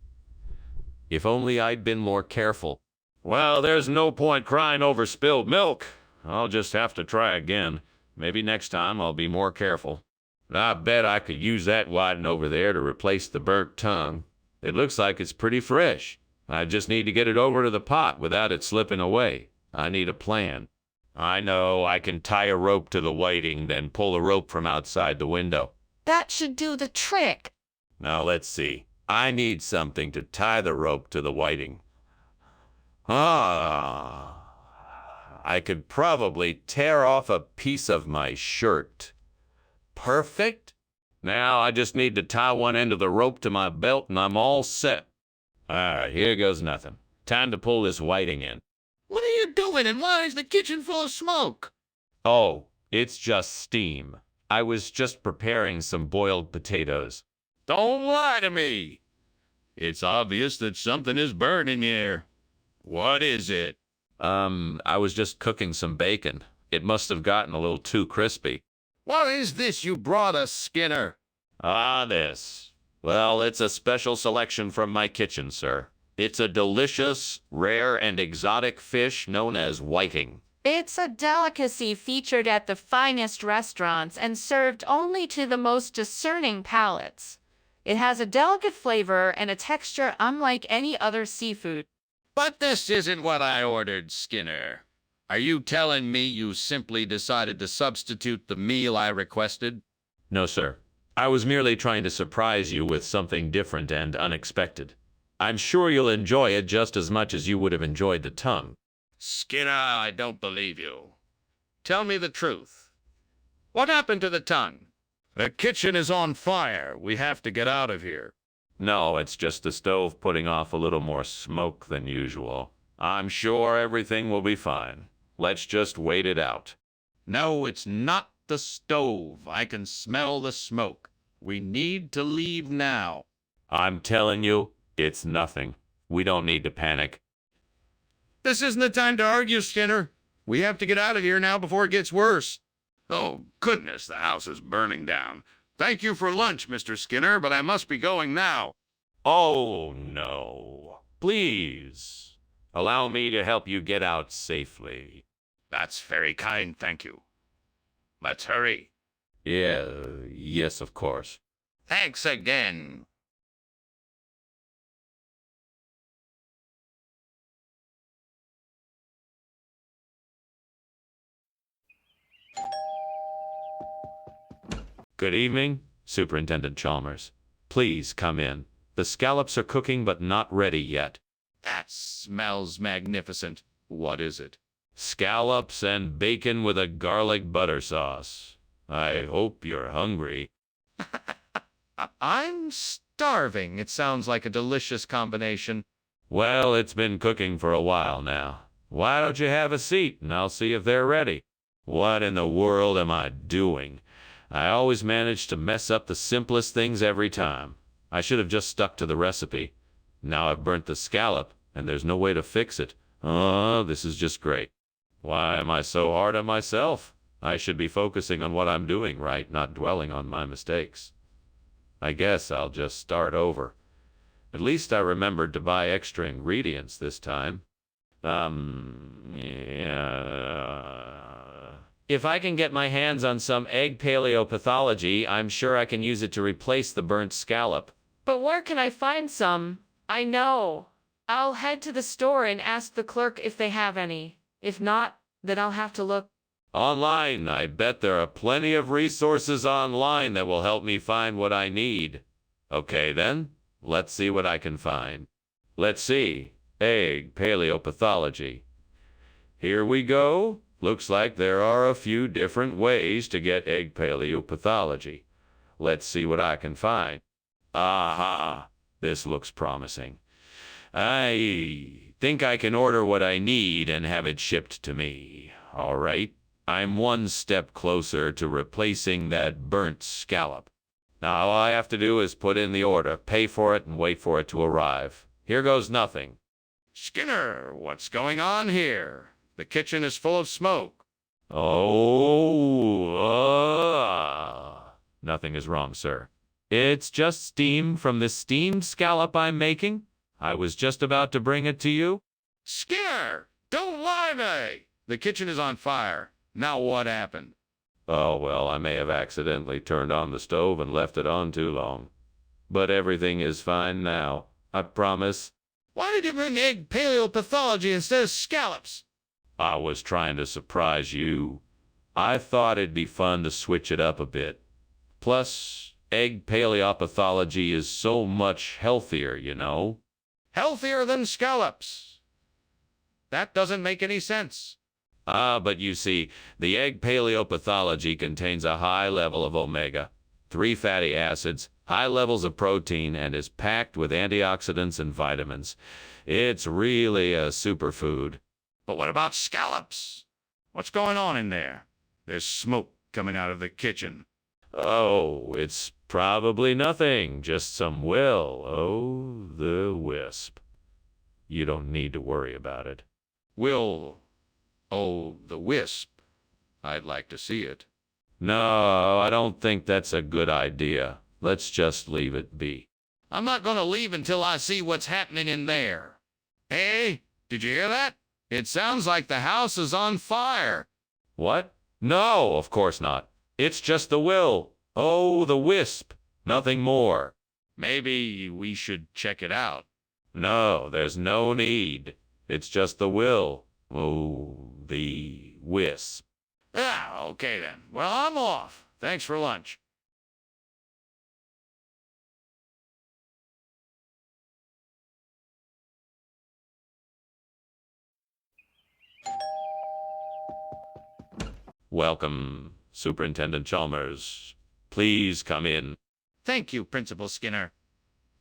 If only I'd been more careful. Well, there's no point crying over spilled milk. I'll just have to try again. Maybe next time I'll be more careful. I bet I could use that whiting over there to replace the burnt tongue. It looks like it's pretty fresh. I just need to get it over to the pot without it slipping away. I need a plan. I know I can tie a rope to the whiting, then pull a rope from outside the window. That should do the trick. Now let's see. I need something to tie the rope to the whiting. I could probably tear off a piece of my shirt. Perfect. Now I just need to tie one end of the rope to my belt and I'm all set. All right, here goes nothing. Time to pull this whiting in. What are you doing, and why is the kitchen full of smoke? Oh, it's just steam. I was just preparing some boiled potatoes. Don't lie to me. It's obvious that something is burning here. What is it? I was just cooking some bacon. It must have gotten a little too crispy. What is this you brought us, Skinner? This. Well, it's a special selection from my kitchen, sir. It's a delicious, rare, and exotic fish known as whiting. It's a delicacy featured at the finest restaurants and served only to the most discerning palates. It has a delicate flavor and a texture unlike any other seafood. But this isn't what I ordered, Skinner. Are you telling me you simply decided to substitute the meal I requested? No, sir. I was merely trying to surprise you with something different and unexpected. I'm sure you'll enjoy it just as much as you would have enjoyed the tongue. Skinner, I don't believe you. Tell me the truth. What happened to the tongue? The kitchen is on fire. We have to get out of here. No, it's just the stove putting off a little more smoke than usual. I'm sure everything will be fine. Let's just wait it out. No, it's not the stove. I can smell the smoke. We need to leave now. I'm telling you, it's nothing. We don't need to panic. This isn't the time to argue, Skinner. We have to get out of here now before it gets worse. Oh, goodness, the house is burning down. Thank you for lunch, Mr. Skinner, but I must be going now. Oh, no. Please. Allow me to help you get out safely. That's very kind, thank you. Let's hurry. Yes, of course. Thanks again. Good evening, Superintendent Chalmers. Please come in. The scallops are cooking but not ready yet. That smells magnificent. What is it? Scallops and bacon with a garlic butter sauce. I hope you're hungry. I'm starving. It sounds like a delicious combination. Well, it's been cooking for a while now. Why don't you have a seat and I'll see if they're ready? What in the world am I doing? I always manage to mess up the simplest things every time. I should have just stuck to the recipe. Now I've burnt the scallop, and there's no way to fix it. Oh, this is just great. Why am I so hard on myself? I should be focusing on what I'm doing right, not dwelling on my mistakes. I guess I'll just start over. At least I remembered to buy extra ingredients this time. If I can get my hands on some egg paleopathology, I'm sure I can use it to replace the burnt scallop. But where can I find some? I know. I'll head to the store and ask the clerk if they have any. If not, then I'll have to look. Online, I bet there are plenty of resources online that will help me find what I need. Okay then, let's see what I can find. Let's see, egg paleopathology. Here we go. Looks like there are a few different ways to get egg paleopathology. Let's see what I can find. Aha, this looks promising. I think I can order what I need and have it shipped to me. All right, I'm one step closer to replacing that burnt scallop. Now all I have to do is put in the order, pay for it, and wait for it to arrive. Here goes nothing. Skinner, what's going on here? The kitchen is full of smoke. Nothing is wrong, sir. It's just steam from this steamed scallop I'm making. I was just about to bring it to you. Skinner, don't lie to me. The kitchen is on fire. Now what happened? Oh, well, I may have accidentally turned on the stove and left it on too long. But everything is fine now, I promise. Why did you bring egg paleopathology instead of scallops? I was trying to surprise you. I thought it'd be fun to switch it up a bit. Plus, egg paleopathology is so much healthier, you know? Healthier than scallops. That doesn't make any sense. But you see, the egg paleopathology contains a high level of omega-3 fatty acids, high levels of protein, and is packed with antioxidants and vitamins. It's really a superfood. But what about scallops? What's going on in there? There's smoke coming out of the kitchen. Oh, it's probably nothing, just some will-o'-the-wisp. You don't need to worry about it. Will-o'-the-wisp. I'd like to see it. No, I don't think that's a good idea. Let's just leave it be. I'm not gonna leave until I see what's happening in there. Hey, did you hear that? It sounds like the house is on fire. What? No, of course not. It's just the will-o'-the-wisp. Nothing more. Maybe we should check it out. No, there's no need. It's just the will-o'-the-wisp. Ah, okay then. Well, I'm off. Thanks for lunch. Welcome, Superintendent Chalmers. Please come in. Thank you, Principal Skinner.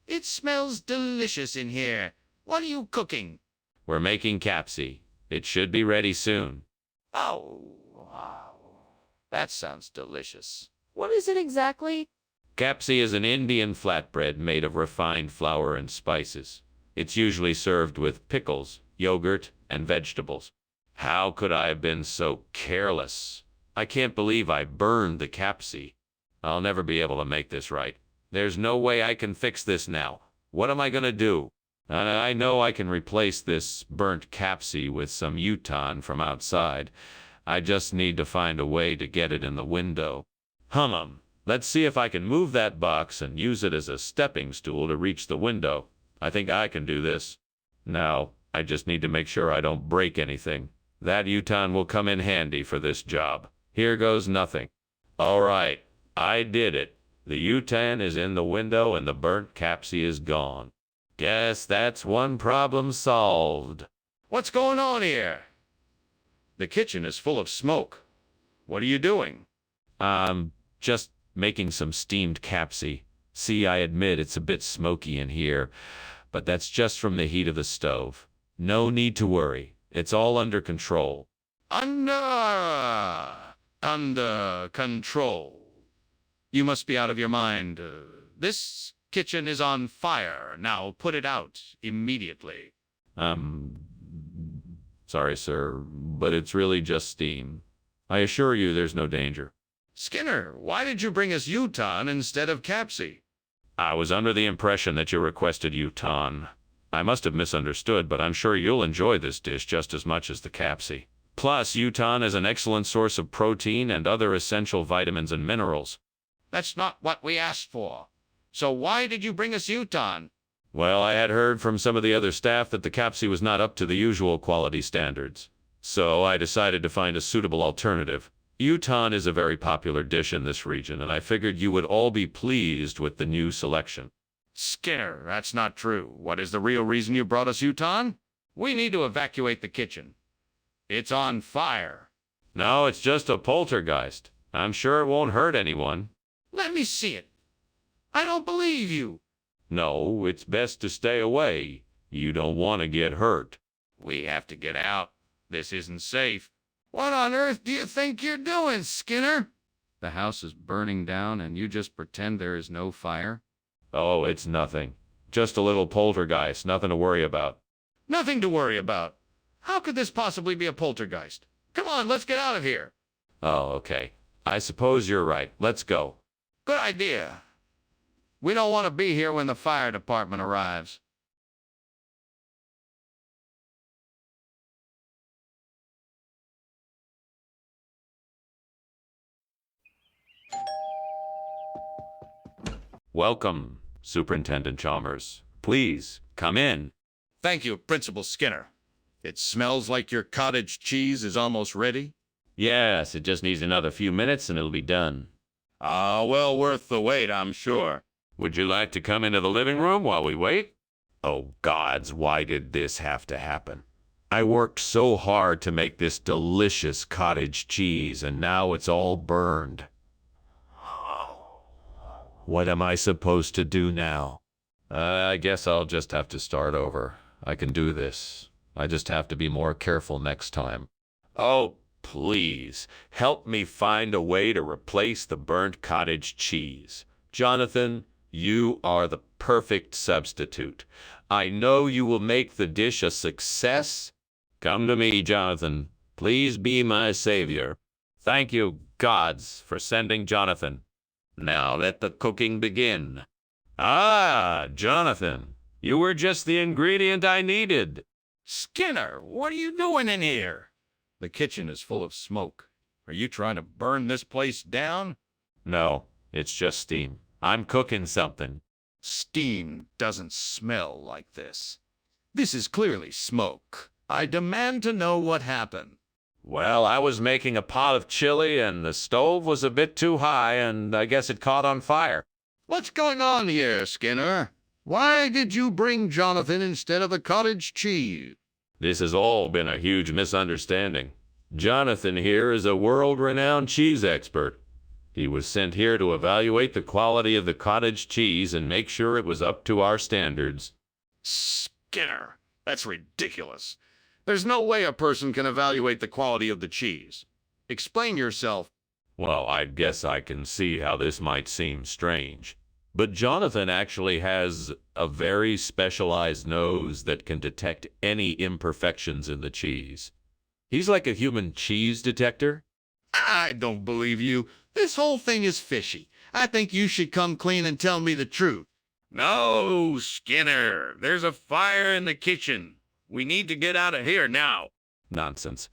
It smells delicious in here. What are you cooking? We're making capsi. It should be ready soon. Oh, wow. That sounds delicious. What is it exactly? Capsi is an Indian flatbread made of refined flour and spices. It's usually served with pickles, yogurt, and vegetables. How could I have been so careless? I can't believe I burned the capsi. I'll never be able to make this right. There's no way I can fix this now. What am I gonna do? I know I can replace this burnt capsi with some Uton from outside. I just need to find a way to get it in the window. Let's see if I can move that box and use it as a stepping stool to reach the window. I think I can do this. Now, I just need to make sure I don't break anything. That Uton will come in handy for this job. Here goes nothing. All right, I did it. The Uton is in the window and the burnt capsi is gone. Guess that's one problem solved. What's going on here? The kitchen is full of smoke. What are you doing? Just making some steamed capsi. See, I admit it's a bit smoky in here, but that's just from the heat of the stove. No need to worry. It's all under control. Under control. You must be out of your mind. This kitchen is on fire. Now put it out immediately. Sorry, sir, but it's really just steam. I assure you there's no danger. Skinner, why did you bring us Uton instead of capsi? I was under the impression that you requested Uton. I must have misunderstood, but I'm sure you'll enjoy this dish just as much as the capsi. Plus, Uton is an excellent source of protein and other essential vitamins and minerals. That's not what we asked for. So why did you bring us Uton? Well, I had heard from some of the other staff that the capsi was not up to the usual quality standards. So I decided to find a suitable alternative. Uton is a very popular dish in this region, and I figured you would all be pleased with the new selection. Skinner, that's not true. What is the real reason you brought us Uton? We need to evacuate the kitchen. It's on fire. No, it's just a poltergeist. I'm sure it won't hurt anyone. Let me see it. I don't believe you. No, it's best to stay away. You don't want to get hurt. We have to get out. This isn't safe. What on earth do you think you're doing, Skinner? The house is burning down and you just pretend there is no fire? Oh, it's nothing. Just a little poltergeist, nothing to worry about. Nothing to worry about. How could this possibly be a poltergeist? Come on, let's get out of here. Oh, okay. I suppose you're right. Let's go. Good idea. We don't want to be here when the fire department arrives. Welcome, Superintendent Chalmers. Please, come in. Thank you, Principal Skinner. It smells like your cottage cheese is almost ready. Yes, it just needs another few minutes and it'll be done. Ah, well worth the wait, I'm sure. Would you like to come into the living room while we wait? Oh, gods, why did this have to happen? I worked so hard to make this delicious cottage cheese, and now it's all burned. What am I supposed to do now? I guess I'll just have to start over. I can do this. I just have to be more careful next time. Oh, please, help me find a way to replace the burnt cottage cheese. Jonathan, you are the perfect substitute. I know you will make the dish a success. Come to me, Jonathan. Please be my savior. Thank you, gods, for sending Jonathan. Now let the cooking begin. Ah, Jonathan, you were just the ingredient I needed. Skinner, what are you doing in here? The kitchen is full of smoke. Are you trying to burn this place down? No, it's just steam. I'm cooking something. Steam doesn't smell like this. This is clearly smoke. I demand to know what happened. Well, I was making a pot of chili and the stove was a bit too high and I guess it caught on fire. What's going on here, Skinner? Why did you bring Jonathan instead of the cottage cheese? This has all been a huge misunderstanding. Jonathan here is a world-renowned cheese expert. He was sent here to evaluate the quality of the cottage cheese and make sure it was up to our standards. Skinner, that's ridiculous. There's no way a person can evaluate the quality of the cheese. Explain yourself. Well, I guess I can see how this might seem strange. But Jonathan actually has a very specialized nose that can detect any imperfections in the cheese. He's like a human cheese detector. I don't believe you. This whole thing is fishy. I think you should come clean and tell me the truth. No, Skinner. There's a fire in the kitchen. We need to get out of here now. Nonsense.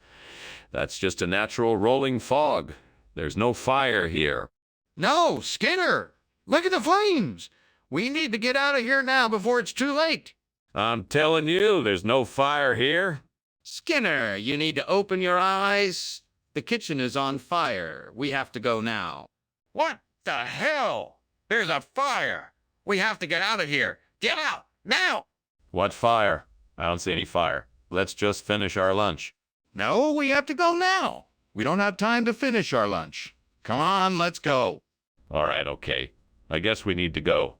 That's just a natural rolling fog. There's no fire here. No, Skinner. Look at the flames. We need to get out of here now before it's too late. I'm telling you, there's no fire here. Skinner, you need to open your eyes. The kitchen is on fire. We have to go now. What the hell? There's a fire. We have to get out of here. Get out, now! What fire? I don't see any fire. Let's just finish our lunch. No, we have to go now. We don't have time to finish our lunch. Come on, let's go. All right, okay. I guess we need to go.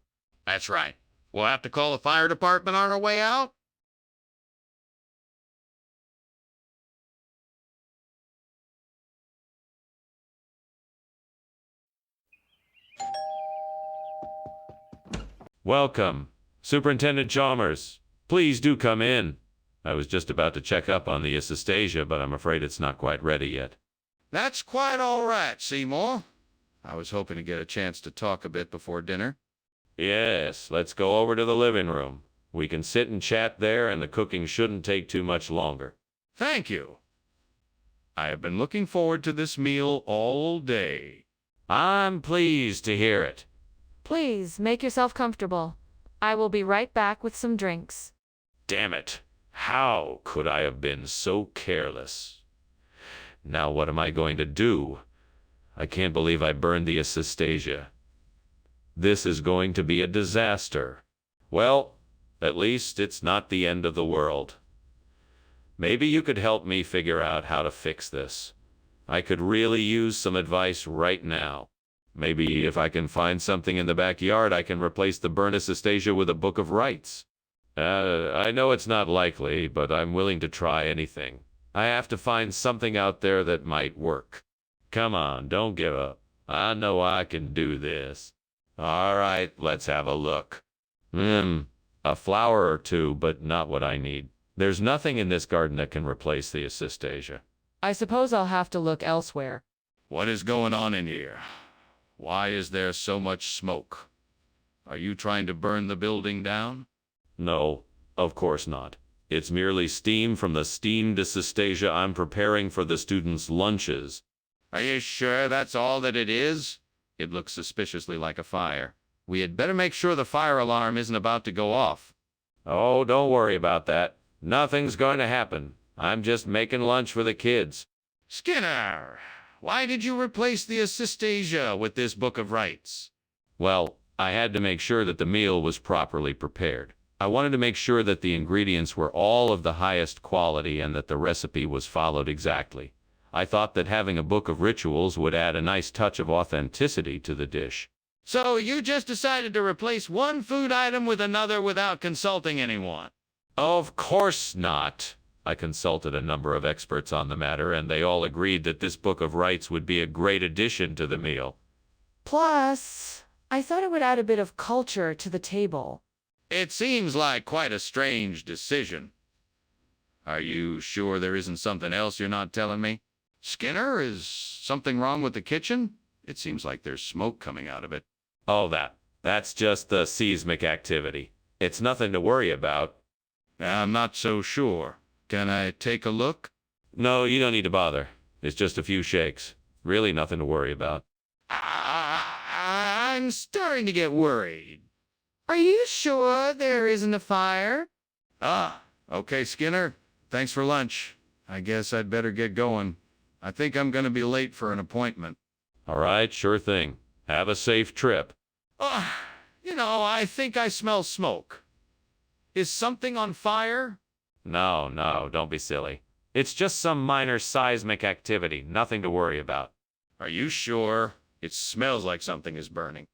That's right. We'll have to call the fire department on our way out. Welcome, Superintendent Chalmers. Please do come in. I was just about to check up on the Assistasia, but I'm afraid it's not quite ready yet. That's quite all right, Seymour. I was hoping to get a chance to talk a bit before dinner. Yes, let's go over to the living room. We can sit and chat there, and the cooking shouldn't take too much longer. Thank you. I have been looking forward to this meal all day. I'm pleased to hear it. Please make yourself comfortable. I will be right back with some drinks. Damn it. How could I have been so careless? Now what am I going to do? I can't believe I burned the Assistasia. This is going to be a disaster. Well, at least it's not the end of the world. Maybe you could help me figure out how to fix this. I could really use some advice right now. Maybe if I can find something in the backyard, I can replace the burnt Assistasia with a book of rights. I know it's not likely, but I'm willing to try anything. I have to find something out there that might work. Come on, don't give up. I know I can do this. All right, let's have a look. A flower or two, but not what I need. There's nothing in this garden that can replace the Assistasia. I suppose I'll have to look elsewhere. What is going on in here? Why is there so much smoke? Are you trying to burn the building down? No, of course not. It's merely steam from the steamed Assistasia I'm preparing for the students' lunches. Are you sure that's all that it is? It looks suspiciously like a fire. We had better make sure the fire alarm isn't about to go off. Oh, don't worry about that. Nothing's going to happen. I'm just making lunch for the kids. Skinner, why did you replace the Assistasia with this book of rights? Well, I had to make sure that the meal was properly prepared. I wanted to make sure that the ingredients were all of the highest quality and that the recipe was followed exactly. I thought that having a book of rituals would add a nice touch of authenticity to the dish. So you just decided to replace one food item with another without consulting anyone? Of course not. I consulted a number of experts on the matter, and they all agreed that this book of rights would be a great addition to the meal. Plus, I thought it would add a bit of culture to the table. It seems like quite a strange decision. Are you sure there isn't something else you're not telling me? Skinner, is something wrong with the kitchen? It seems like there's smoke coming out of it. Oh, that's just the seismic activity. It's nothing to worry about. I'm not so sure. Can I take a look? No, you don't need to bother. It's just a few shakes. Really nothing to worry about. I'm starting to get worried. Are you sure there isn't a fire? Okay, Skinner. Thanks for lunch. I guess I'd better get going. I think I'm going to be late for an appointment. All right, sure thing. Have a safe trip. I think I smell smoke. Is something on fire? No, don't be silly. It's just some minor seismic activity, nothing to worry about. Are you sure? It smells like something is burning.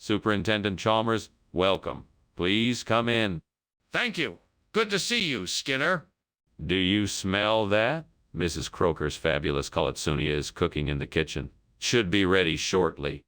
Superintendent Chalmers, welcome. Please come in. Thank you. Good to see you, Skinner. Do you smell that? Mrs. Croker's fabulous Kalatsunia is cooking in the kitchen. Should be ready shortly.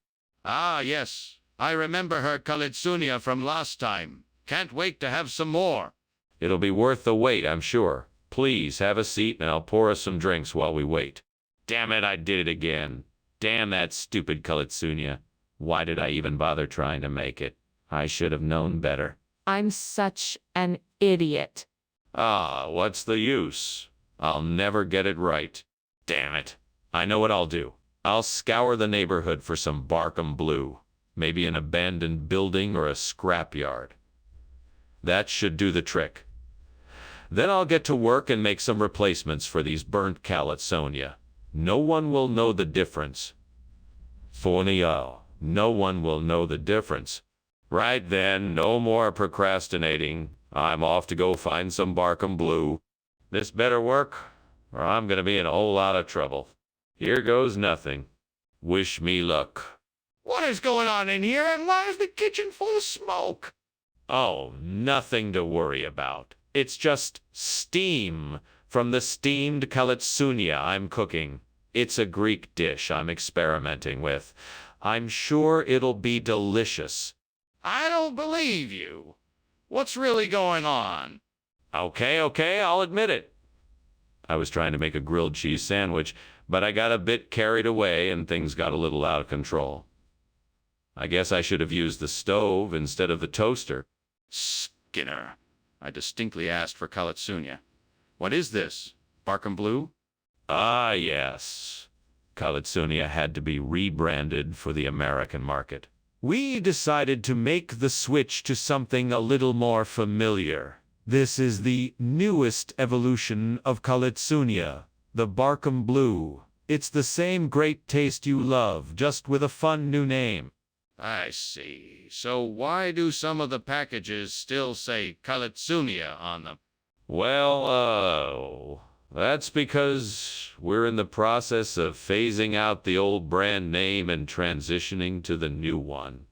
Yes. I remember her Kalatsunia from last time. Can't wait to have some more. It'll be worth the wait, I'm sure. Please have a seat and I'll pour us some drinks while we wait. Damn it, I did it again. Damn that stupid Kalatsunia. Why did I even bother trying to make it? I should have known better. I'm such an idiot. What's the use? I'll never get it right. Damn it. I know what I'll do. I'll scour the neighborhood for some Barkham Blue. Maybe an abandoned building or a scrapyard. That should do the trick. Then I'll get to work and make some replacements for these burnt Kalatsonia. No one will know the difference. Fornio, no one will know the difference. Right then, no more procrastinating. I'm off to go find some Barkham Blue. This better work, or I'm gonna be in a whole lot of trouble. Here goes nothing. Wish me luck. What is going on in here, and why is the kitchen full of smoke? Oh, nothing to worry about. It's just steam from the steamed Kalatsunia I'm cooking. It's a Greek dish I'm experimenting with. I'm sure it'll be delicious. I don't believe you. What's really going on? Okay, I'll admit it. I was trying to make a grilled cheese sandwich, but I got a bit carried away and things got a little out of control. I guess I should have used the stove instead of the toaster. Skinner, I distinctly asked for Kalatsunia. What is this? Barkham Blue? Yes. Kalatsunia had to be rebranded for the American market. We decided to make the switch to something a little more familiar. This is the newest evolution of Kalatsunia, the Barkham Blue. It's the same great taste you love, just with a fun new name. I see. So why do some of the packages still say Kalatsunia on them? Well, that's because we're in the process of phasing out the old brand name and transitioning to the new one.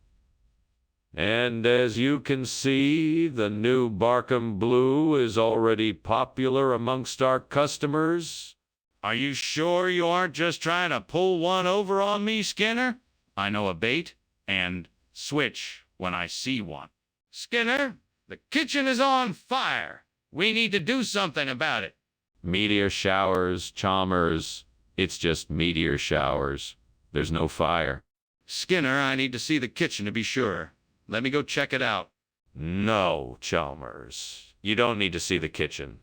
And as you can see, the new Barkham Blue is already popular amongst our customers. Are you sure you aren't just trying to pull one over on me, Skinner? I know a bait and switch when I see one. Skinner, the kitchen is on fire. We need to do something about it. Meteor showers, Chalmers. It's just meteor showers. There's no fire. Skinner, I need to see the kitchen to be sure. Let me go check it out. No, Chalmers. You don't need to see the kitchen.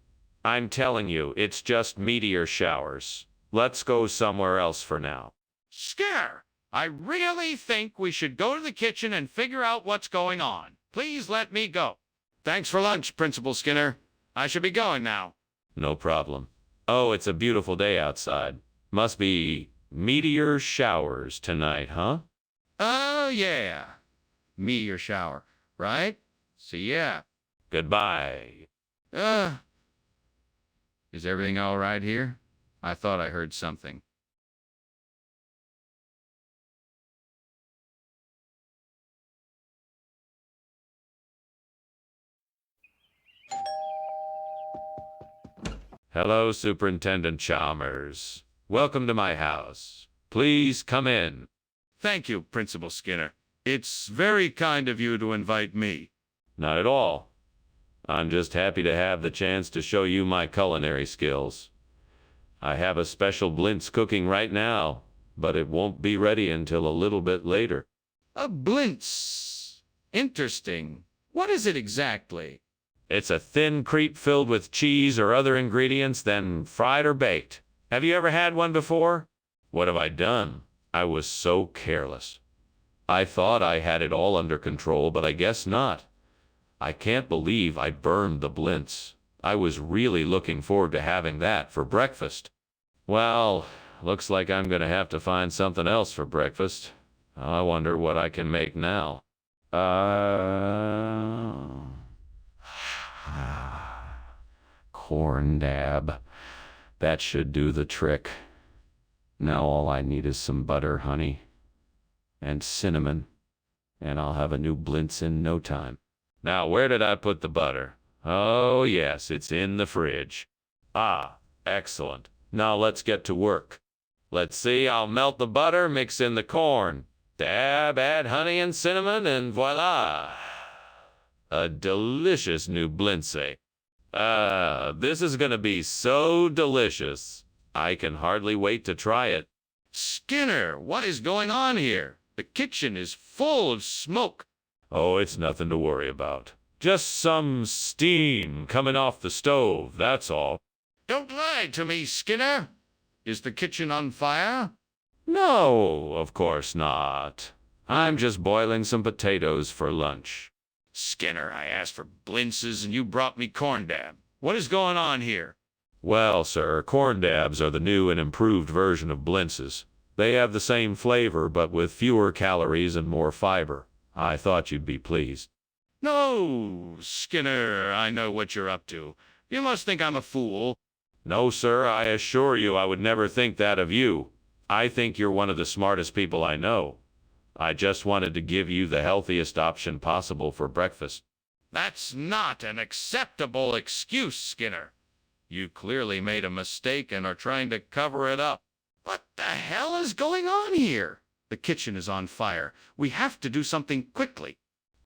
I'm telling you, it's just meteor showers. Let's go somewhere else for now. Skinner, I really think we should go to the kitchen and figure out what's going on. Please let me go. Thanks for lunch, Principal Skinner. I should be going now. No problem. Oh, it's a beautiful day outside. Must be meteor showers tonight, huh? Oh, yeah. Meteor shower, right? See ya. Goodbye. Is everything all right here? I thought I heard something. Hello, Superintendent Chalmers. Welcome to my house. Please come in. Thank you, Principal Skinner. It's very kind of you to invite me. Not at all. I'm just happy to have the chance to show you my culinary skills. I have a special blintz cooking right now, but it won't be ready until a little bit later. A blintz. Interesting. What is it exactly? It's a thin crepe filled with cheese or other ingredients, then fried or baked. Have you ever had one before? What have I done? I was so careless. I thought I had it all under control, but I guess not. I can't believe I burned the blintz. I was really looking forward to having that for breakfast. Well, looks like I'm gonna have to find something else for breakfast. I wonder what I can make now. Corn dab. That should do the trick. Now all I need is some butter, honey, and cinnamon, and I'll have a new blintz in no time. Now, where did I put the butter? Oh, yes, it's in the fridge. Ah, excellent. Now let's get to work. Let's see, I'll melt the butter, mix in the corn, dab, add honey and cinnamon, and voila! A delicious new blintz. This is gonna be so delicious. I can hardly wait to try it. Skinner, what is going on here? The kitchen is full of smoke. Oh, it's nothing to worry about. Just some steam coming off the stove, that's all. Don't lie to me, Skinner. Is the kitchen on fire? No, of course not. I'm just boiling some potatoes for lunch. Skinner, I asked for blintzes and you brought me corn dab. What is going on here? Well, sir, corn dabs are the new and improved version of blintzes. They have the same flavor, but with fewer calories and more fiber. I thought you'd be pleased. No, Skinner, I know what you're up to. You must think I'm a fool. No, sir, I assure you I would never think that of you. I think you're one of the smartest people I know. I just wanted to give you the healthiest option possible for breakfast. That's not an acceptable excuse, Skinner. You clearly made a mistake and are trying to cover it up. What the hell is going on here? The kitchen is on fire. We have to do something quickly.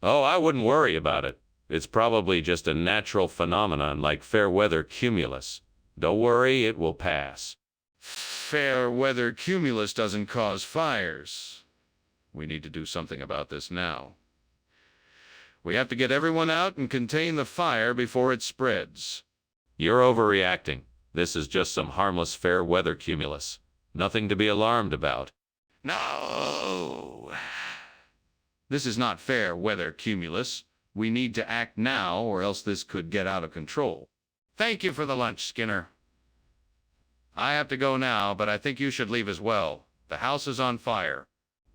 Oh, I wouldn't worry about it. It's probably just a natural phenomenon like fair weather cumulus. Don't worry, it will pass. Fair weather cumulus doesn't cause fires. We need to do something about this now. We have to get everyone out and contain the fire before it spreads. You're overreacting. This is just some harmless fair weather cumulus. Nothing to be alarmed about. No! This is not fair weather cumulus. We need to act now or else this could get out of control. Thank you for the lunch, Skinner. I have to go now, but I think you should leave as well. The house is on fire.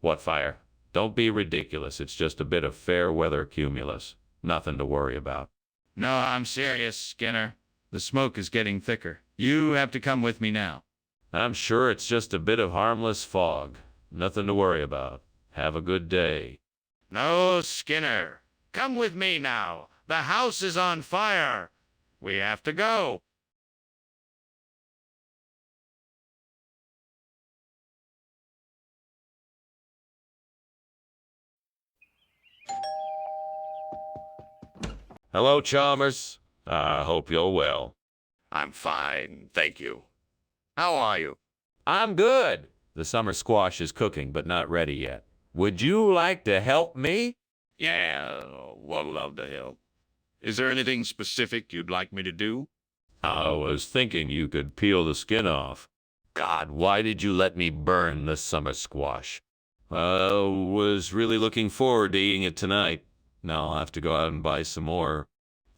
What fire? Don't be ridiculous. It's just a bit of fair weather cumulus. Nothing to worry about. No, I'm serious, Skinner. The smoke is getting thicker. You have to come with me now. I'm sure it's just a bit of harmless fog. Nothing to worry about. Have a good day. No, Skinner. Come with me now. The house is on fire. We have to go. Hello, Chalmers. I hope you're well. I'm fine, thank you. How are you? I'm good. The summer squash is cooking, but not ready yet. Would you like to help me? Yeah, would love to help. Is there anything specific you'd like me to do? I was thinking you could peel the skin off. God, why did you let me burn the summer squash? I was really looking forward to eating it tonight. Now I'll have to go out and buy some more.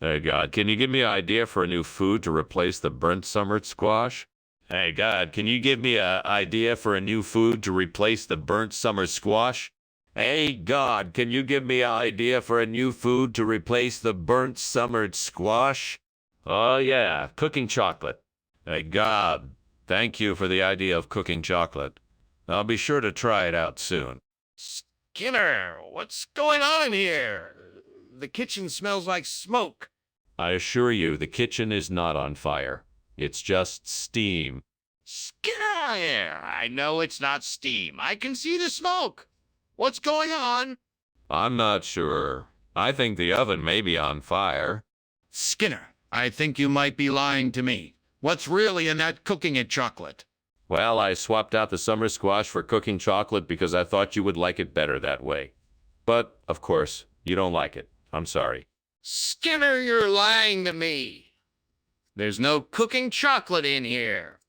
Hey, God, can you give me an idea for a new food to replace the burnt summer squash? Hey, God, can you give me an idea for a new food to replace the burnt summer squash? Hey, God, can you give me an idea for a new food to replace the burnt summer squash? Oh, yeah, cooking chocolate. Hey, God, thank you for the idea of cooking chocolate. I'll be sure to try it out soon. Skinner, what's going on in here? The kitchen smells like smoke. I assure you, the kitchen is not on fire. It's just steam. Skinner, I know it's not steam. I can see the smoke. What's going on? I'm not sure. I think the oven may be on fire. Skinner, I think you might be lying to me. What's really in that cooking it chocolate? Well, I swapped out the summer squash for cooking chocolate because I thought you would like it better that way. But, of course, you don't like it. I'm sorry. Skinner, you're lying to me. There's no cooking chocolate in here.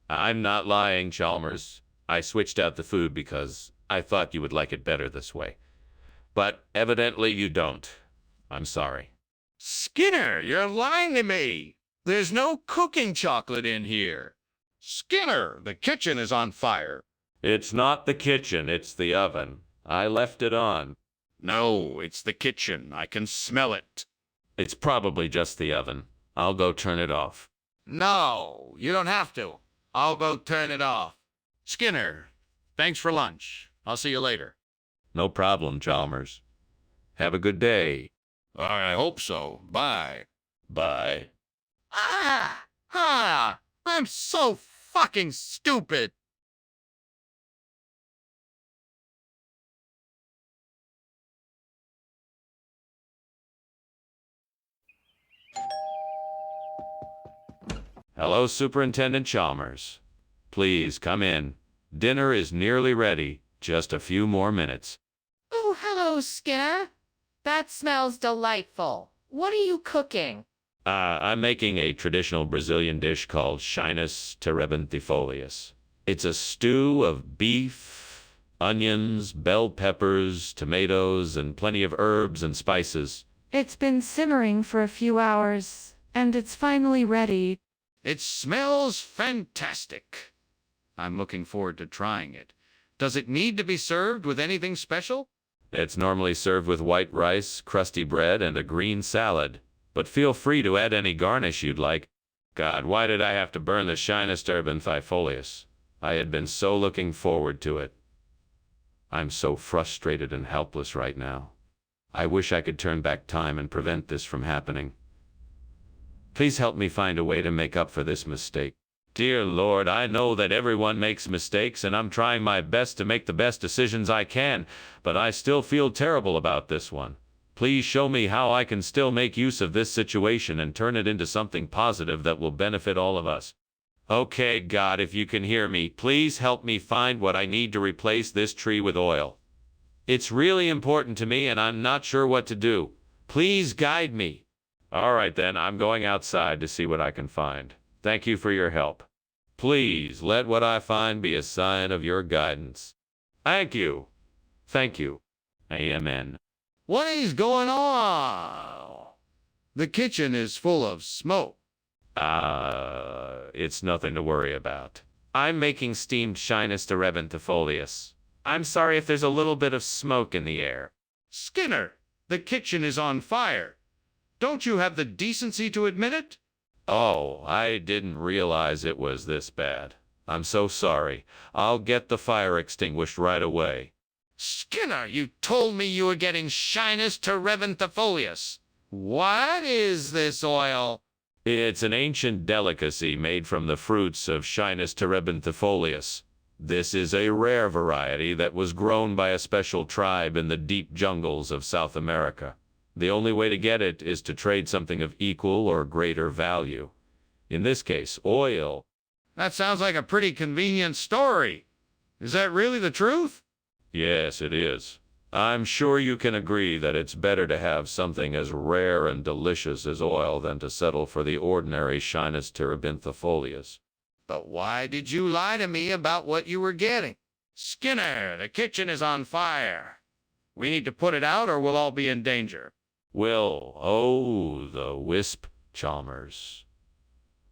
I'm not lying, Chalmers. I switched out the food because I thought you would like it better this way. But evidently you don't. I'm sorry. Skinner, you're lying to me. There's no cooking chocolate in here. Skinner, the kitchen is on fire. It's not the kitchen, it's the oven. I left it on. No, it's the kitchen. I can smell it. It's probably just the oven. I'll go turn it off. No, you don't have to. I'll go turn it off. Skinner, thanks for lunch. I'll see you later. No problem, Chalmers. Have a good day. I hope so. Bye. Bye. I'm so fucking stupid. Hello, Superintendent Chalmers. Please come in. Dinner is nearly ready. Just a few more minutes. Oh, hello, Skinner. That smells delightful. What are you cooking? I'm making a traditional Brazilian dish called Chinus terebinthifolius. It's a stew of beef, onions, bell peppers, tomatoes, and plenty of herbs and spices. It's been simmering for a few hours, and it's finally ready. It smells fantastic. I'm looking forward to trying it. Does it need to be served with anything special? It's normally served with white rice, crusty bread, and a green salad. But feel free to add any garnish you'd like. God, why did I have to burn the Chinus terebinthifolius? I had been so looking forward to it. I'm so frustrated and helpless right now. I wish I could turn back time and prevent this from happening. Please help me find a way to make up for this mistake. Dear Lord, I know that everyone makes mistakes and I'm trying my best to make the best decisions I can, but I still feel terrible about this one. Please show me how I can still make use of this situation and turn it into something positive that will benefit all of us. Okay, God, if you can hear me, please help me find what I need to replace this tree with oil. It's really important to me and I'm not sure what to do. Please guide me. All right then, I'm going outside to see what I can find. Thank you for your help. Please let what I find be a sign of your guidance. Thank you. Thank you. Amen. What is going on? The kitchen is full of smoke. It's nothing to worry about. I'm making steamed Chinus terebinthifolius. I'm sorry if there's a little bit of smoke in the air. Skinner, the kitchen is on fire. Don't you have the decency to admit it? Oh, I didn't realize it was this bad. I'm so sorry. I'll get the fire extinguished right away. Skinner, you told me you were getting Chinus terebinthifolius. What is this oil? It's an ancient delicacy made from the fruits of Chinus terebinthifolius. This is a rare variety that was grown by a special tribe in the deep jungles of South America. The only way to get it is to trade something of equal or greater value. In this case, oil. That sounds like a pretty convenient story. Is that really the truth? Yes, it is. I'm sure you can agree that it's better to have something as rare and delicious as oil than to settle for the ordinary Chinus terebenthifolius. But why did you lie to me about what you were getting? Skinner, the kitchen is on fire. We need to put it out or we'll all be in danger. The wisp, Chalmers.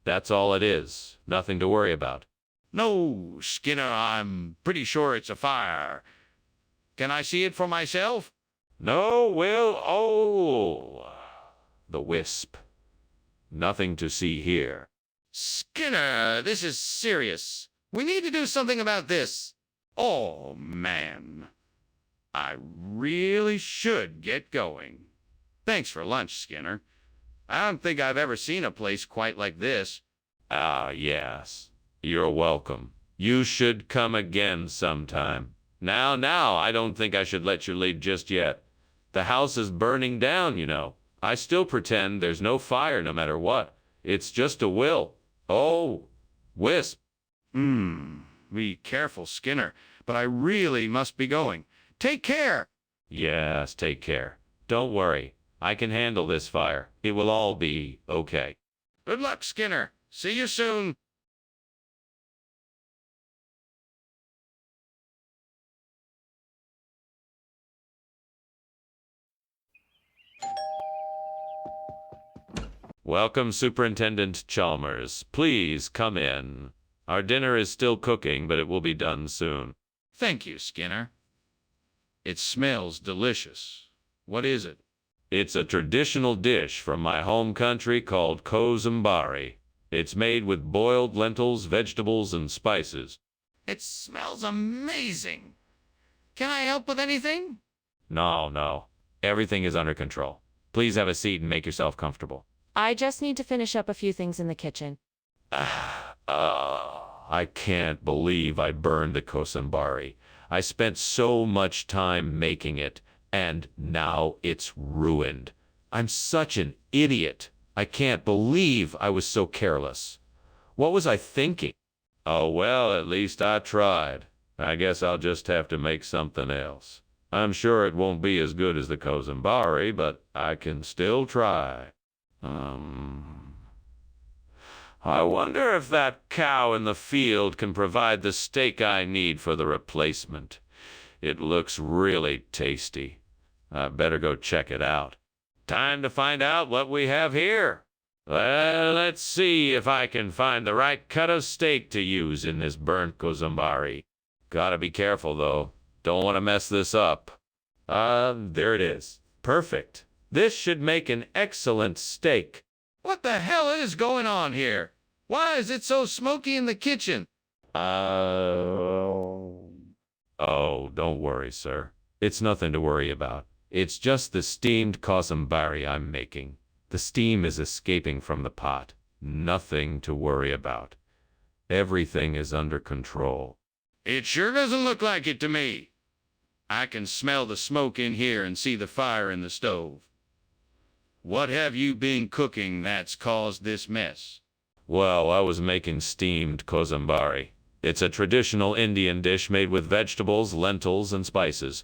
That's all it is. Nothing to worry about. No, Skinner, I'm pretty sure it's a fire. Can I see it for myself? No, the wisp. Nothing to see here. Skinner, this is serious. We need to do something about this. Oh, man. I really should get going. Thanks for lunch, Skinner. I don't think I've ever seen a place quite like this. Ah, yes. You're welcome. You should come again sometime. Now, I don't think I should let you leave just yet. The house is burning down, you know. I still pretend there's no fire no matter what. It's just a will. Oh, wisp. Be careful, Skinner, but I really must be going. Take care. Yes, take care. Don't worry. I can handle this fire. It will all be okay. Good luck, Skinner. See you soon. Welcome, Superintendent Chalmers. Please come in. Our dinner is still cooking, but it will be done soon. Thank you, Skinner. It smells delicious. What is it? It's a traditional dish from my home country called kozambari. It's made with boiled lentils, vegetables, and spices. It smells amazing. Can I help with anything? No. Everything is under control. Please have a seat and make yourself comfortable. I just need to finish up a few things in the kitchen. I can't believe I burned the kozambari. I spent so much time making it, and now it's ruined. I'm such an idiot. I can't believe I was so careless. What was I thinking? Oh, well, at least I tried. I guess I'll just have to make something else. I'm sure it won't be as good as the kozambari, but I can still try. I wonder if that cow in the field can provide the steak I need for the replacement. It looks really tasty. I better go check it out. Time to find out what we have here. Well, let's see if I can find the right cut of steak to use in this burnt kozambari. Gotta be careful, though. Don't want to mess this up. There it is. Perfect. This should make an excellent steak. What the hell is going on here? Why is it so smoky in the kitchen? Don't worry, sir. It's nothing to worry about. It's just the steamed kozambari I'm making. The steam is escaping from the pot. Nothing to worry about. Everything is under control. It sure doesn't look like it to me. I can smell the smoke in here and see the fire in the stove. What have you been cooking that's caused this mess? Well, I was making steamed kozambari. It's a traditional Indian dish made with vegetables, lentils, and spices.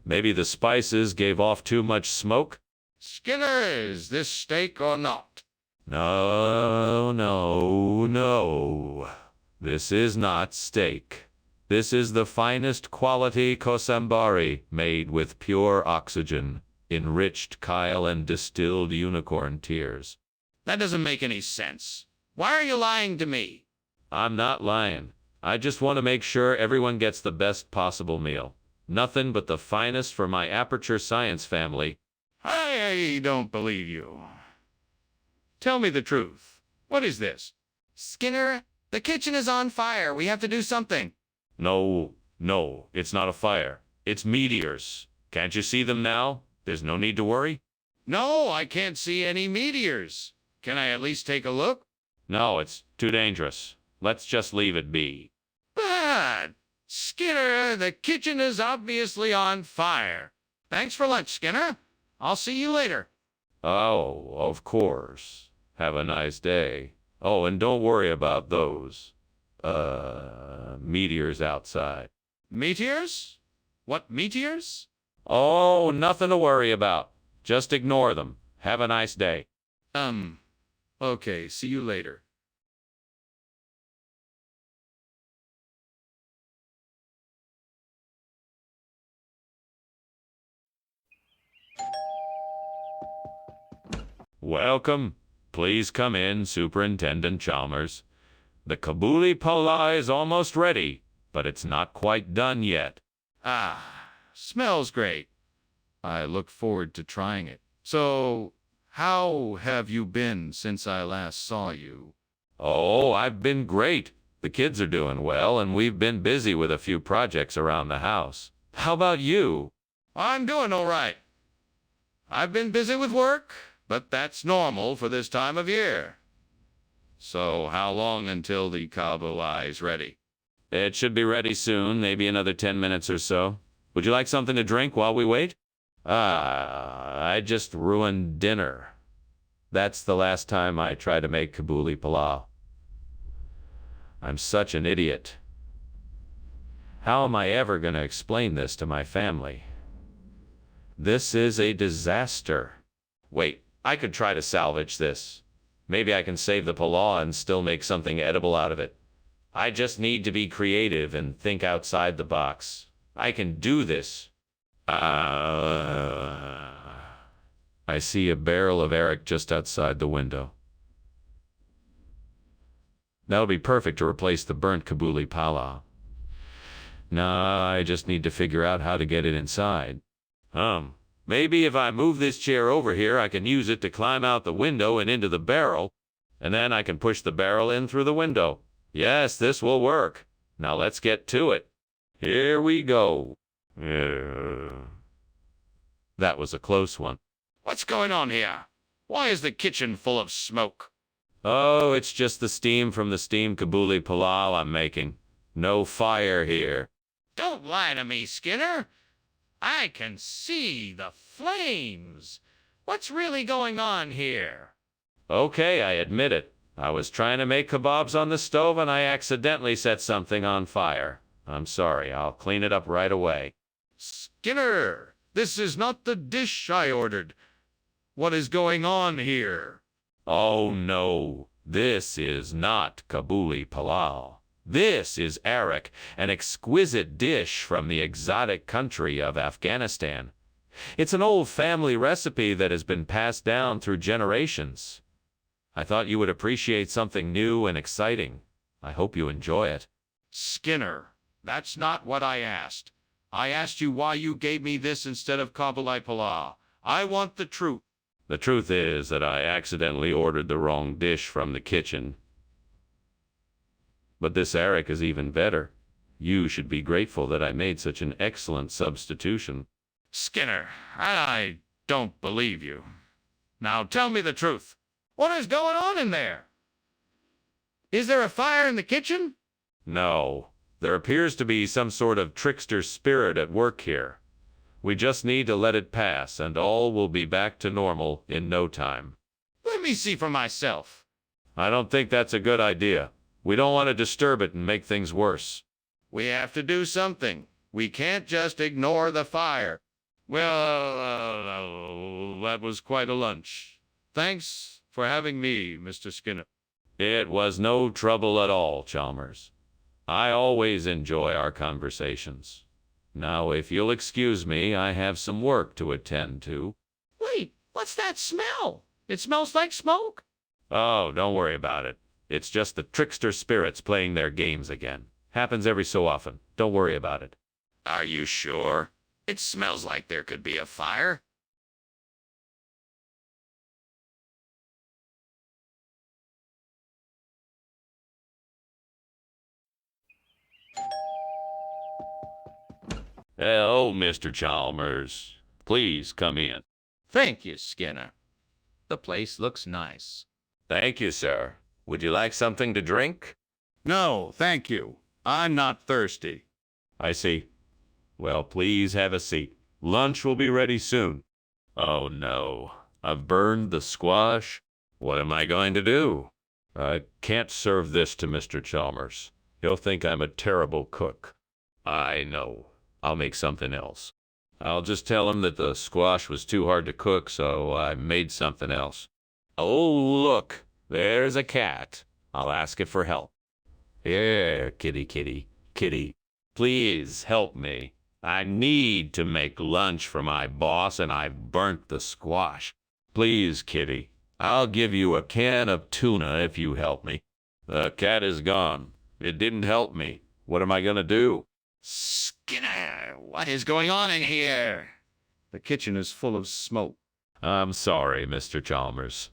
Maybe the spices gave off too much smoke? Skinner, is this steak or not? No. This is not steak. This is the finest quality kozambari made with pure oxygen, enriched chyle, and distilled unicorn tears. That doesn't make any sense. Why are you lying to me? I'm not lying. I just want to make sure everyone gets the best possible meal. Nothing but the finest for my Aperture Science family. I don't believe you. Tell me the truth. What is this? Skinner, the kitchen is on fire. We have to do something. No, it's not a fire. It's meteors. Can't you see them now? There's no need to worry. No, I can't see any meteors. Can I at least take a look? No, it's too dangerous. Let's just leave it be. But, Skinner, the kitchen is obviously on fire. Thanks for lunch, Skinner. I'll see you later. Oh, of course. Have a nice day. Oh, and don't worry about those, meteors outside. Meteors? What meteors? Oh, nothing to worry about. Just ignore them. Have a nice day. Okay, see you later. Welcome. Please come in, Superintendent Chalmers. The Kabuli Pala is almost ready, but it's not quite done yet. Ah, smells great. I look forward to trying it. So, how have you been since I last saw you? Oh, I've been great. The kids are doing well, and we've been busy with a few projects around the house. How about you? I'm doing all right. I've been busy with work, but that's normal for this time of year. So, how long until the Kabuli is ready? It should be ready soon, maybe another 10 minutes or so. Would you like something to drink while we wait? I just ruined dinner. That's the last time I try to make Kabuli Palau. I'm such an idiot. How am I ever going to explain this to my family? This is a disaster. Wait, I could try to salvage this. Maybe I can save the palau and still make something edible out of it. I just need to be creative and think outside the box. I can do this. I see a barrel of Eric just outside the window. That'll be perfect to replace the burnt Kabuli Pala. Now I just need to figure out how to get it inside. Maybe if I move this chair over here, I can use it to climb out the window and into the barrel, and then I can push the barrel in through the window. Yes, this will work. Now let's get to it. Here we go. That was a close one. What's going on here? Why is the kitchen full of smoke? Oh, it's just the steam from the steamed Kabuli Palau I'm making. No fire here. Don't lie to me, Skinner. I can see the flames. What's really going on here? Okay, I admit it. I was trying to make kebabs on the stove and I accidentally set something on fire. I'm sorry, I'll clean it up right away. Skinner, this is not the dish I ordered. What is going on here? Oh no, this is not Kabuli Palau. This is arak, an exquisite dish from the exotic country of Afghanistan. It's an old family recipe that has been passed down through generations. I thought you would appreciate something new and exciting. I hope you enjoy it. Skinner, that's not what I asked. I asked you why you gave me this instead of Kabuli Palau. I want the truth. The truth is that I accidentally ordered the wrong dish from the kitchen. But this arak is even better. You should be grateful that I made such an excellent substitution. Skinner, I don't believe you. Now tell me the truth. What is going on in there? Is there a fire in the kitchen? No, there appears to be some sort of trickster spirit at work here. We just need to let it pass and all will be back to normal in no time. Let me see for myself. I don't think that's a good idea. We don't want to disturb it and make things worse. We have to do something. We can't just ignore the fire. Well, that was quite a lunch. Thanks for having me, Mr. Skinner. It was no trouble at all, Chalmers. I always enjoy our conversations. Now, if you'll excuse me, I have some work to attend to. Wait, what's that smell? It smells like smoke. Oh, don't worry about it. It's just the trickster spirits playing their games again. Happens every so often. Don't worry about it. Are you sure? It smells like there could be a fire. Hello, Mr. Chalmers. Please come in. Thank you, Skinner. The place looks nice. Thank you, sir. Would you like something to drink? No, thank you. I'm not thirsty. I see. Well, please have a seat. Lunch will be ready soon. Oh, no. I've burned the squash. What am I going to do? I can't serve this to Mr. Chalmers. He'll think I'm a terrible cook. I know. I'll make something else. I'll just tell him that the squash was too hard to cook, so I made something else. Oh, look, there's a cat. I'll ask it for help. Here, kitty, kitty, kitty. Please help me. I need to make lunch for my boss, and I've burnt the squash. Please, kitty. I'll give you a can of tuna if you help me. The cat is gone. It didn't help me. What am I gonna do? Skinner, what is going on in here? The kitchen is full of smoke. I'm sorry, Mr. Chalmers.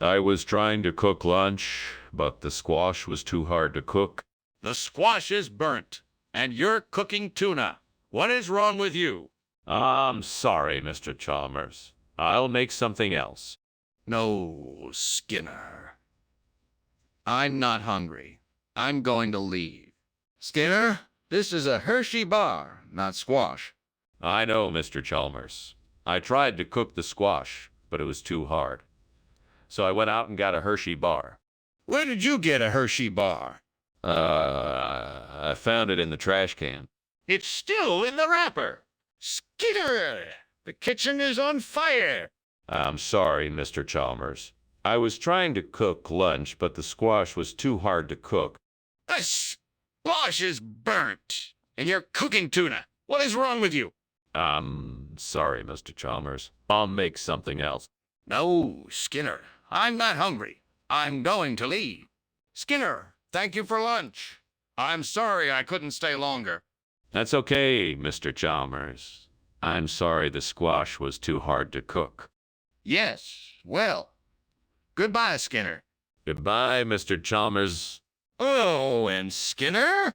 I was trying to cook lunch, but the squash was too hard to cook. The squash is burnt, and you're cooking tuna. What is wrong with you? I'm sorry, Mr. Chalmers. I'll make something else. No, Skinner. I'm not hungry. I'm going to leave. Skinner, this is a Hershey bar, not squash. I know, Mr. Chalmers. I tried to cook the squash, but it was too hard. So I went out and got a Hershey bar. Where did you get a Hershey bar? I found it in the trash can. It's still in the wrapper. Skinner, the kitchen is on fire. I'm sorry, Mr. Chalmers. I was trying to cook lunch, but the squash was too hard to cook. The squash is burnt, and you're cooking tuna. What is wrong with you? I'm sorry, Mr. Chalmers. I'll make something else. No, Skinner, I'm not hungry. I'm going to leave. Skinner, thank you for lunch. I'm sorry I couldn't stay longer. That's okay, Mr. Chalmers. I'm sorry the squash was too hard to cook. Yes, well, goodbye, Skinner. Goodbye, Mr. Chalmers. Oh, and Skinner?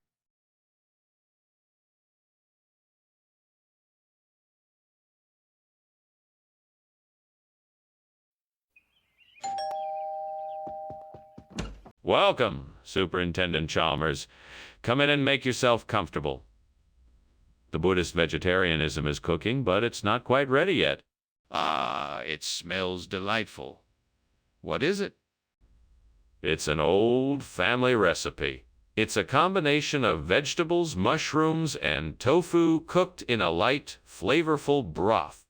Welcome, Superintendent Chalmers. Come in and make yourself comfortable. The Buddhist vegetarianism is cooking, but it's not quite ready yet. Ah, it smells delightful. What is it? It's an old family recipe. It's a combination of vegetables, mushrooms, and tofu cooked in a light, flavorful broth.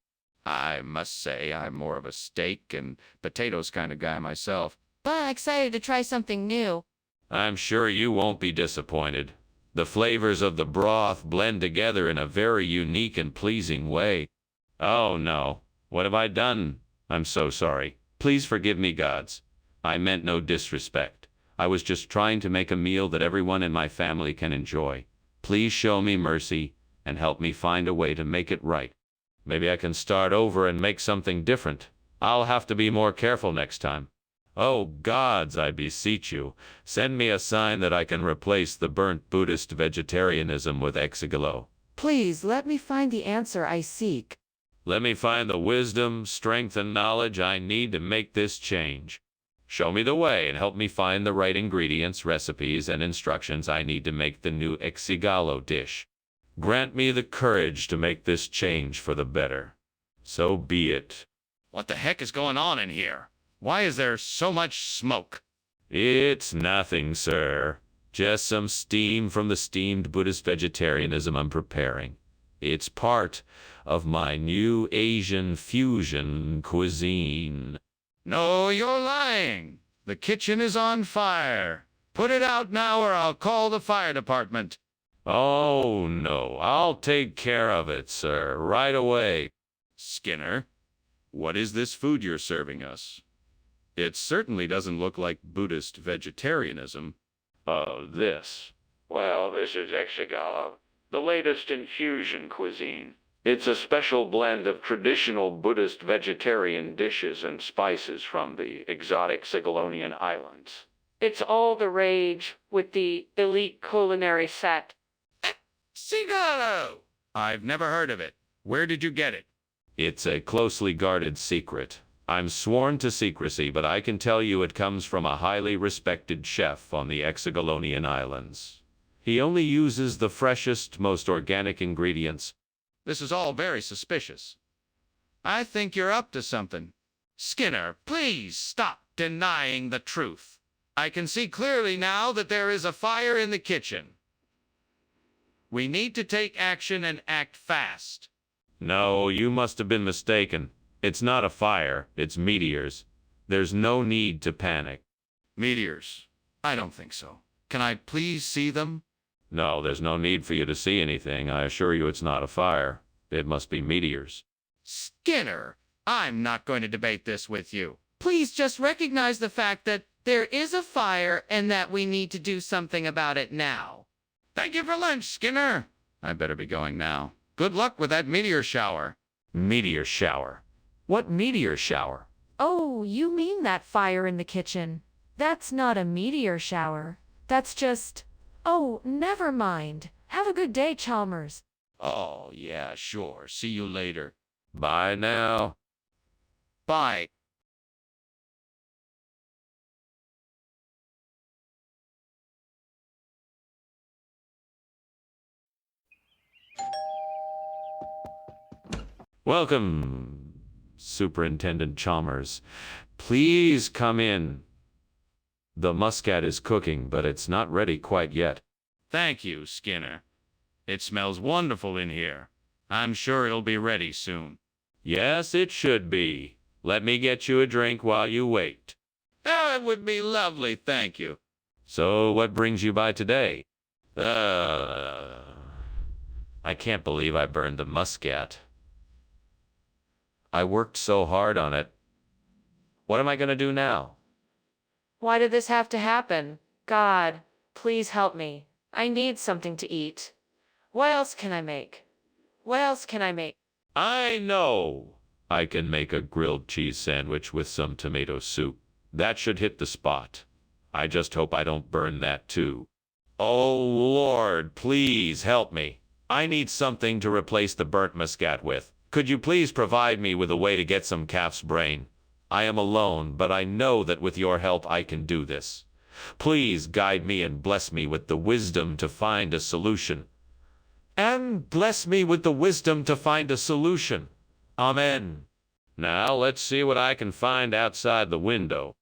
I must say I'm more of a steak and potatoes kind of guy myself. But I'm excited to try something new. I'm sure you won't be disappointed. The flavors of the broth blend together in a very unique and pleasing way. Oh no, what have I done? I'm so sorry. Please forgive me, gods. I meant no disrespect. I was just trying to make a meal that everyone in my family can enjoy. Please show me mercy and help me find a way to make it right. Maybe I can start over and make something different. I'll have to be more careful next time. Oh gods, I beseech you, send me a sign that I can replace the burnt Buddhist vegetarianism with exigalo. Please let me find the answer I seek. Let me find the wisdom, strength, and knowledge I need to make this change. Show me the way and help me find the right ingredients, recipes, and instructions I need to make the new exigalo dish. Grant me the courage to make this change for the better. So be it. What the heck is going on in here? Why is there so much smoke? It's nothing, sir. Just some steam from the steamed Buddhist vegetarianism I'm preparing. It's part of my new Asian fusion cuisine. No, you're lying. The kitchen is on fire. Put it out now or I'll call the fire department. Oh, no. I'll take care of it, sir, right away. Skinner, what is this food you're serving us? It certainly doesn't look like Buddhist vegetarianism. This? Well, this is exigalo, the latest in fusion cuisine. It's a special blend of traditional Buddhist vegetarian dishes and spices from the exotic Ceylonian islands. It's all the rage with the elite culinary set. Cigaro! I've never heard of it. Where did you get it? It's a closely guarded secret. I'm sworn to secrecy, but I can tell you it comes from a highly respected chef on the Hexagonalian Islands. He only uses the freshest, most organic ingredients. This is all very suspicious. I think you're up to something. Skinner, please stop denying the truth. I can see clearly now that there is a fire in the kitchen. We need to take action and act fast. No, you must have been mistaken. It's not a fire, it's meteors. There's no need to panic. Meteors? I don't think so. Can I please see them? No, there's no need for you to see anything. I assure you it's not a fire. It must be meteors. Skinner, I'm not going to debate this with you. Please just recognize the fact that there is a fire and that we need to do something about it now. Thank you for lunch, Skinner. I better be going now. Good luck with that meteor shower. Meteor shower? What meteor shower? Oh, you mean that fire in the kitchen? That's not a meteor shower. That's just... Oh, never mind. Have a good day, Chalmers. Oh, yeah, sure. See you later. Bye now. Bye. Welcome, Superintendent Chalmers. Please come in. The muscat is cooking, but it's not ready quite yet. Thank you, Skinner. It smells wonderful in here. I'm sure it'll be ready soon. Yes, it should be. Let me get you a drink while you wait. Oh, it would be lovely, thank you. So, what brings you by today? I can't believe I burned the muscat. I worked so hard on it. What am I gonna do now? Why did this have to happen? God, please help me. I need something to eat. What else can I make? What else can I make? I know! I can make a grilled cheese sandwich with some tomato soup. That should hit the spot. I just hope I don't burn that too. Oh Lord, please help me. I need something to replace the burnt muscat with. Could you please provide me with a way to get some calf's brain? I am alone, but I know that with your help I can do this. Please guide me and bless me with the wisdom to find a solution. And bless me with the wisdom to find a solution. Amen. Now let's see what I can find outside the window.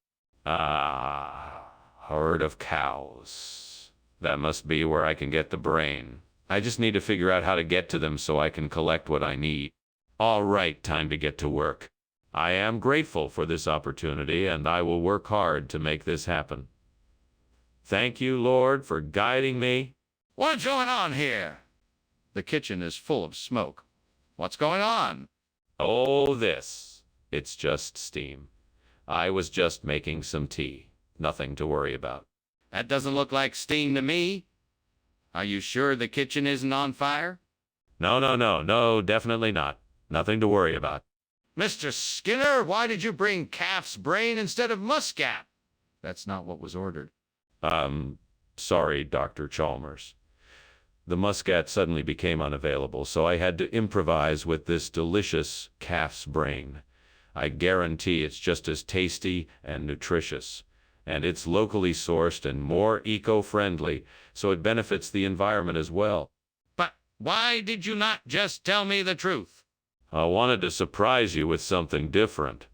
Ah, herd of cows. That must be where I can get the brain. I just need to figure out how to get to them so I can collect what I need. All right, time to get to work. I am grateful for this opportunity, and I will work hard to make this happen. Thank you, Lord, for guiding me. What's going on here? The kitchen is full of smoke. What's going on? Oh, this. It's just steam. I was just making some tea. Nothing to worry about. That doesn't look like steam to me. Are you sure the kitchen isn't on fire? No, definitely not. Nothing to worry about. Mr. Skinner, why did you bring calf's brain instead of muscat? That's not what was ordered. Sorry, Dr. Chalmers. The muscat suddenly became unavailable, so I had to improvise with this delicious calf's brain. I guarantee it's just as tasty and nutritious. And it's locally sourced and more eco-friendly, so it benefits the environment as well. But why did you not just tell me the truth? I wanted to surprise you with something different.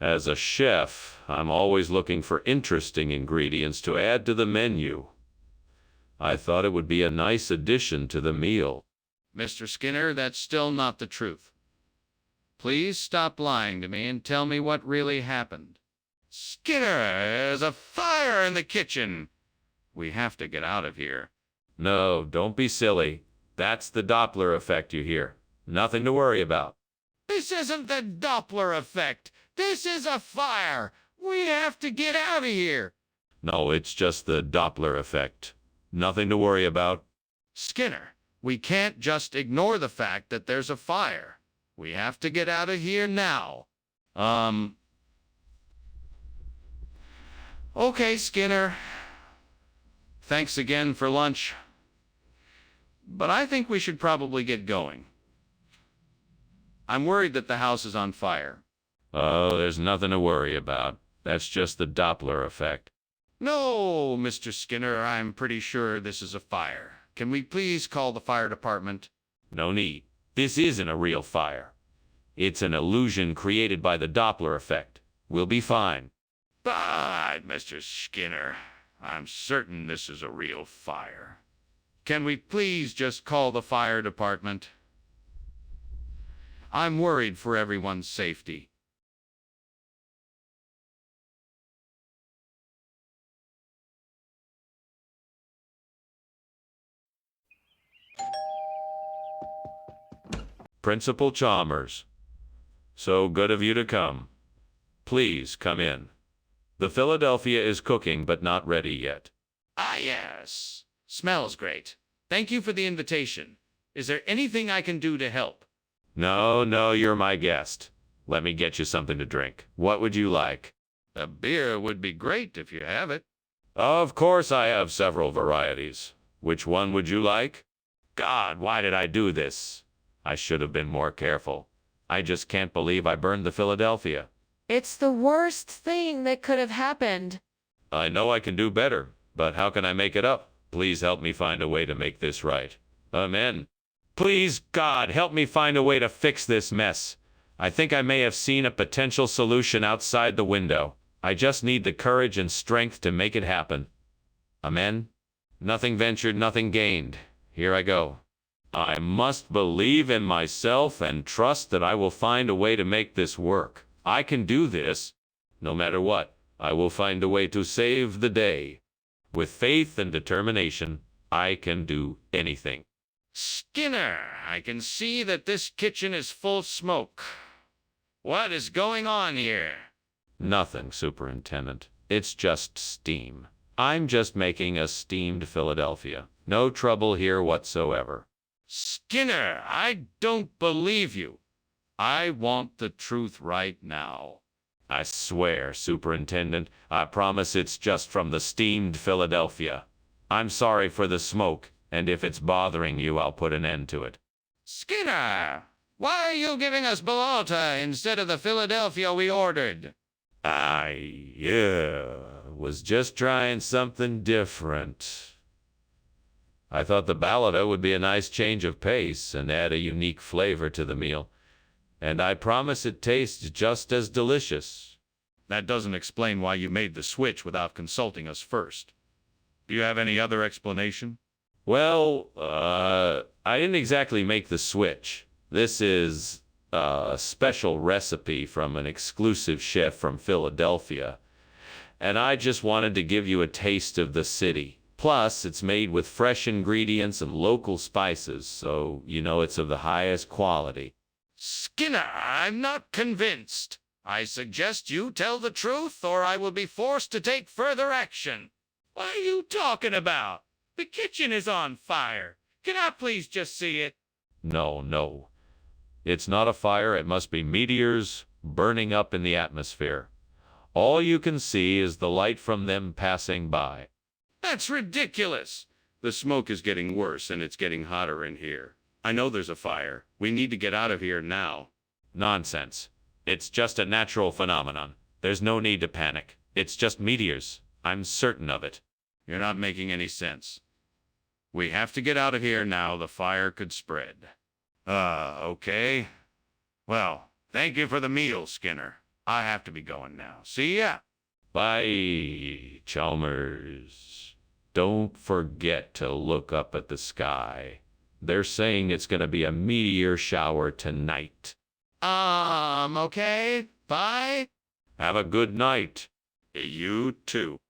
As a chef, I'm always looking for interesting ingredients to add to the menu. I thought it would be a nice addition to the meal. Mr. Skinner, that's still not the truth. Please stop lying to me and tell me what really happened. Skinner, there's a fire in the kitchen. We have to get out of here. No, don't be silly. That's the Doppler effect you hear. Nothing to worry about. This isn't the Doppler effect. This is a fire. We have to get out of here. No, it's just the Doppler effect. Nothing to worry about. Skinner, we can't just ignore the fact that there's a fire. We have to get out of here now. Okay, Skinner. Thanks again for lunch. But I think we should probably get going. I'm worried that the house is on fire. Oh, there's nothing to worry about. That's just the Doppler effect. No, Mr. Skinner, I'm pretty sure this is a fire. Can we please call the fire department? No need. This isn't a real fire. It's an illusion created by the Doppler effect. We'll be fine. But, Mr. Skinner, I'm certain this is a real fire. Can we please just call the fire department? I'm worried for everyone's safety. Principal Chalmers, so good of you to come. Please come in. The Philadelphia is cooking but not ready yet. Ah, yes. Smells great. Thank you for the invitation. Is there anything I can do to help? No, you're my guest. Let me get you something to drink. What would you like? A beer would be great if you have it. Of course I have several varieties. Which one would you like? God, why did I do this? I should have been more careful. I just can't believe I burned the Philadelphia. It's the worst thing that could have happened. I know I can do better, but how can I make it up? Please help me find a way to make this right. Amen. Please, God, help me find a way to fix this mess. I think I may have seen a potential solution outside the window. I just need the courage and strength to make it happen. Amen. Nothing ventured, nothing gained. Here I go. I must believe in myself and trust that I will find a way to make this work. I can do this. No matter what, I will find a way to save the day. With faith and determination, I can do anything. Skinner, I can see that this kitchen is full of smoke. What is going on here? Nothing, Superintendent. It's just steam. I'm just making a steamed Philadelphia. No trouble here whatsoever. Skinner, I don't believe you. I want the truth right now. I swear, Superintendent, I promise it's just from the steamed Philadelphia. I'm sorry for the smoke, and if it's bothering you, I'll put an end to it. Skinner, why are you giving us Balota instead of the Philadelphia we ordered? I was just trying something different. I thought the Balota would be a nice change of pace and add a unique flavor to the meal. And I promise it tastes just as delicious. That doesn't explain why you made the switch without consulting us first. Do you have any other explanation? Well, I didn't exactly make the switch. This is a special recipe from an exclusive chef from Philadelphia. And I just wanted to give you a taste of the city. Plus, it's made with fresh ingredients and local spices, so you know it's of the highest quality. Skinner, I'm not convinced. I suggest you tell the truth, or I will be forced to take further action. What are you talking about? The kitchen is on fire. Can I please just see it? No. It's not a fire. It must be meteors burning up in the atmosphere. All you can see is the light from them passing by. That's ridiculous. The smoke is getting worse, and it's getting hotter in here. I know there's a fire. We need to get out of here now. Nonsense. It's just a natural phenomenon. There's no need to panic. It's just meteors. I'm certain of it. You're not making any sense. We have to get out of here now. The fire could spread. Okay. Well, thank you for the meal, Skinner. I have to be going now. See ya. Bye, Chalmers. Don't forget to look up at the sky. They're saying it's going to be a meteor shower tonight. Okay. Bye. Have a good night. You too.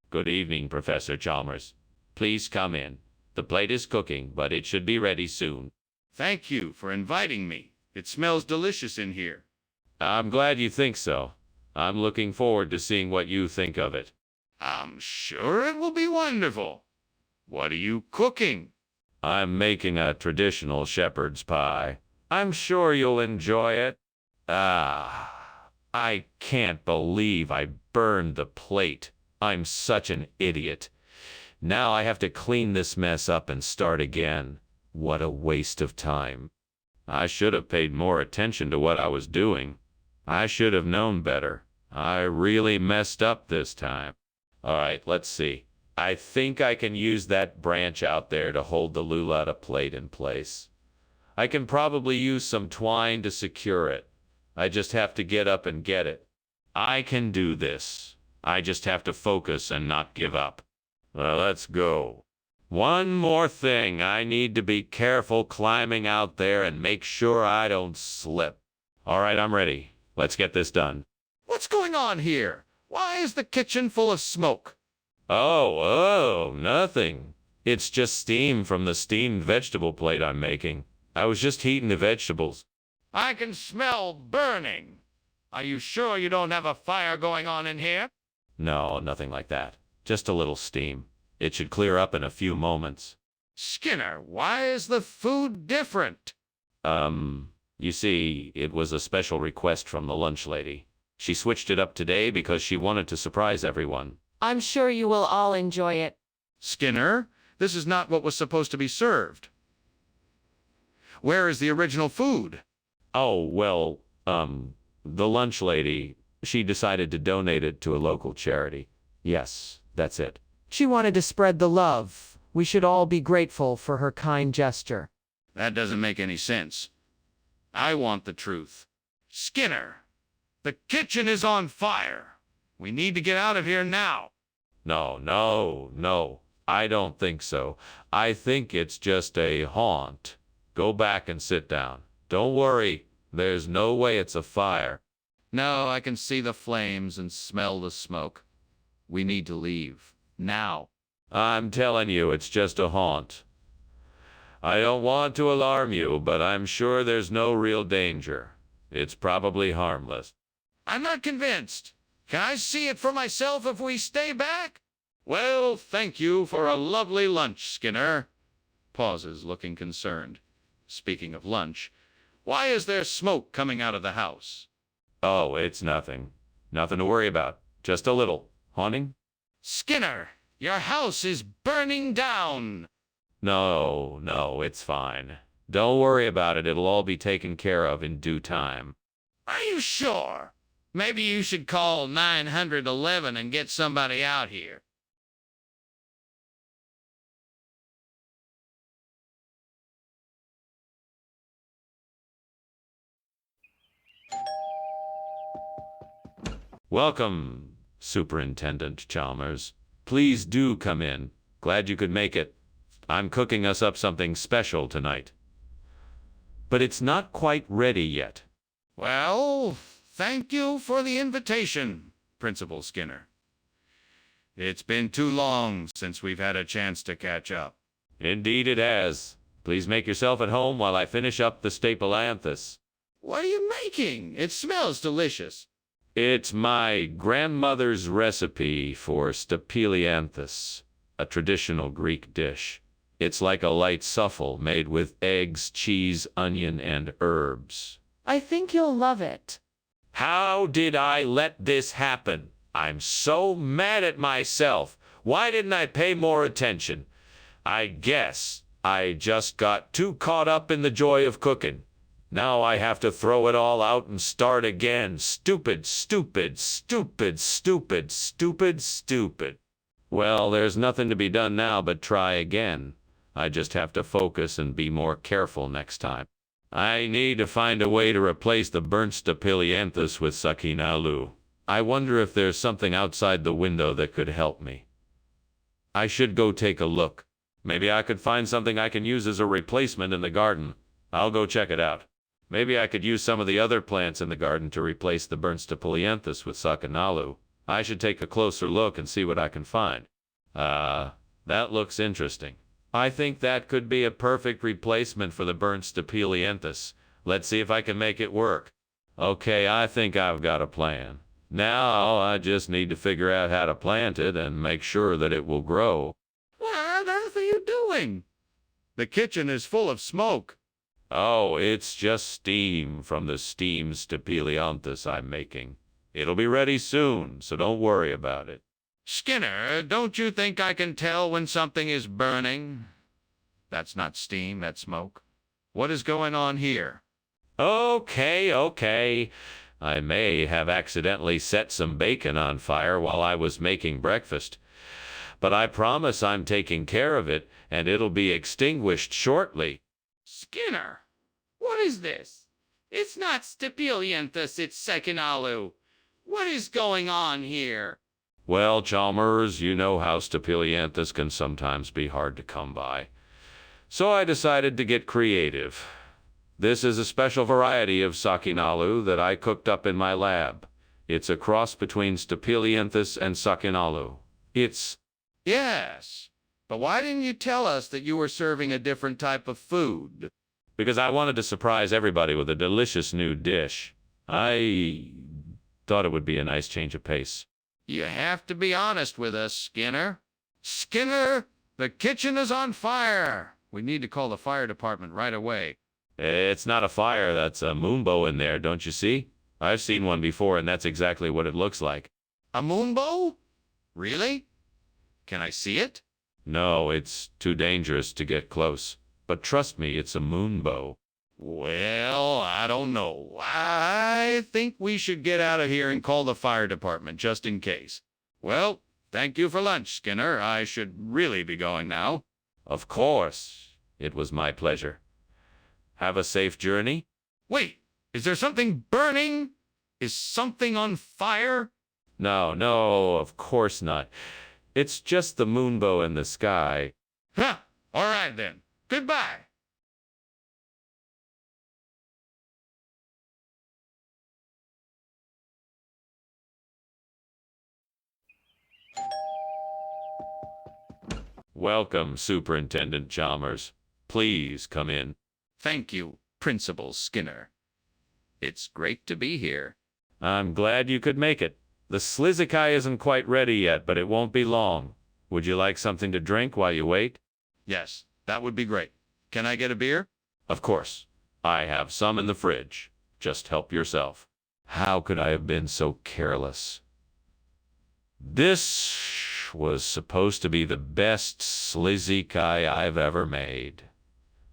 Good evening, Professor Chalmers. Please come in. The plate is cooking, but it should be ready soon. Thank you for inviting me. It smells delicious in here. I'm glad you think so. I'm looking forward to seeing what you think of it. I'm sure it will be wonderful. What are you cooking? I'm making a traditional shepherd's pie. I'm sure you'll enjoy it. I can't believe I burned the plate. I'm such an idiot. Now I have to clean this mess up and start again. What a waste of time. I should have paid more attention to what I was doing. I should have known better. I really messed up this time. All right, let's see. I think I can use that branch out there to hold the Lulata plate in place. I can probably use some twine to secure it. I just have to get up and get it. I can do this. I just have to focus and not give up. Let's go. One more thing. I need to be careful climbing out there and make sure I don't slip. All right, I'm ready. Let's get this done. What's going on here? Why is the kitchen full of smoke? Oh, nothing. It's just steam from the steamed vegetable plate I'm making. I was just heating the vegetables. I can smell burning. Are you sure you don't have a fire going on in here? No, nothing like that. Just a little steam. It should clear up in a few moments. Skinner, why is the food different? You see, it was a special request from the lunch lady. She switched it up today because she wanted to surprise everyone. I'm sure you will all enjoy it. Skinner, this is not what was supposed to be served. Where is the original food? Oh, well, the lunch lady, she decided to donate it to a local charity. Yes, that's it. She wanted to spread the love. We should all be grateful for her kind gesture. That doesn't make any sense. I want the truth. Skinner, the kitchen is on fire. We need to get out of here now. No. I don't think so. I think it's just a haunt. Go back and sit down. Don't worry. There's no way it's a fire. No, I can see the flames and smell the smoke. We need to leave. Now. I'm telling you, it's just a haunt. I don't want to alarm you, but I'm sure there's no real danger. It's probably harmless. I'm not convinced. Can I see it for myself if we stay back? Well, thank you for a lovely lunch, Skinner. Pauses, looking concerned. Speaking of lunch, why is there smoke coming out of the house? Oh, it's nothing. Nothing to worry about. Just a little. Haunting? Skinner, your house is burning down. No, it's fine. Don't worry about it. It'll all be taken care of in due time. Are you sure? Maybe you should call 911 and get somebody out here. Welcome, Superintendent Chalmers. Please do come in. Glad you could make it. I'm cooking us up something special tonight. But it's not quite ready yet. Well, thank you for the invitation, Principal Skinner. It's been too long since we've had a chance to catch up. Indeed it has. Please make yourself at home while I finish up the stapelanthus. What are you making? It smells delicious. It's my grandmother's recipe for stapelianthus, a traditional Greek dish. It's like a light souffle made with eggs, cheese, onion, and herbs. I think you'll love it. How did I let this happen? I'm so mad at myself. Why didn't I pay more attention? I guess I just got too caught up in the joy of cooking. Now I have to throw it all out and start again. Stupid. Well, there's nothing to be done now but try again. I just have to focus and be more careful next time. I need to find a way to replace the burnt stapelianthus with sakinalu. I wonder if there's something outside the window that could help me. I should go take a look. Maybe I could find something I can use as a replacement in the garden. I'll go check it out. Maybe I could use some of the other plants in the garden to replace the burnt stapelianthus with sakinalu. I should take a closer look and see what I can find. That looks interesting. I think that could be a perfect replacement for the burnt stapelianthus. Let's see if I can make it work. Okay, I think I've got a plan. Now I just need to figure out how to plant it and make sure that it will grow. What on earth are you doing? The kitchen is full of smoke. Oh, it's just steam from the steamed stapelianthus I'm making. It'll be ready soon, so don't worry about it. Skinner, don't you think I can tell when something is burning? That's not steam, that's smoke. What is going on here? Okay. I may have accidentally set some bacon on fire while I was making breakfast. But I promise I'm taking care of it, and it'll be extinguished shortly. Skinner, what is this? It's not stapelianthus, it's sakinalu. What is going on here? Well, Chalmers, you know how Stapelianthus can sometimes be hard to come by. So I decided to get creative. This is a special variety of Sakinalu that I cooked up in my lab. It's a cross between Stapelianthus and Sakinalu. It's... Yes, but why didn't you tell us that you were serving a different type of food? because I wanted to surprise everybody with a delicious new dish. I thought it would be a nice change of pace. You have to be honest with us, Skinner. Skinner, the kitchen is on fire. We need to call the fire department right away. It's not a fire, that's a moonbow in there, don't you see? I've seen one before, and that's exactly what it looks like. A moonbow? Really? Can I see it? No, it's too dangerous to get close. But trust me, it's a moonbow. Well, I don't know. I think we should get out of here and call the fire department just in case. Well, thank you for lunch, Skinner. I should really be going now. Of course. It was my pleasure. Have a safe journey. Wait, is there something burning? Is something on fire? No, of course not. It's just the moonbow in the sky. Huh, all right then. Goodbye. Welcome, Superintendent Chalmers. Please come in. Thank you, Principal Skinner. It's great to be here. I'm glad you could make it. The Slizikai isn't quite ready yet, but it won't be long. Would you like something to drink while you wait? Yes, that would be great. Can I get a beer? Of course. I have some in the fridge. Just help yourself. How could I have been so careless? This was supposed to be the best Slizikai I've ever made.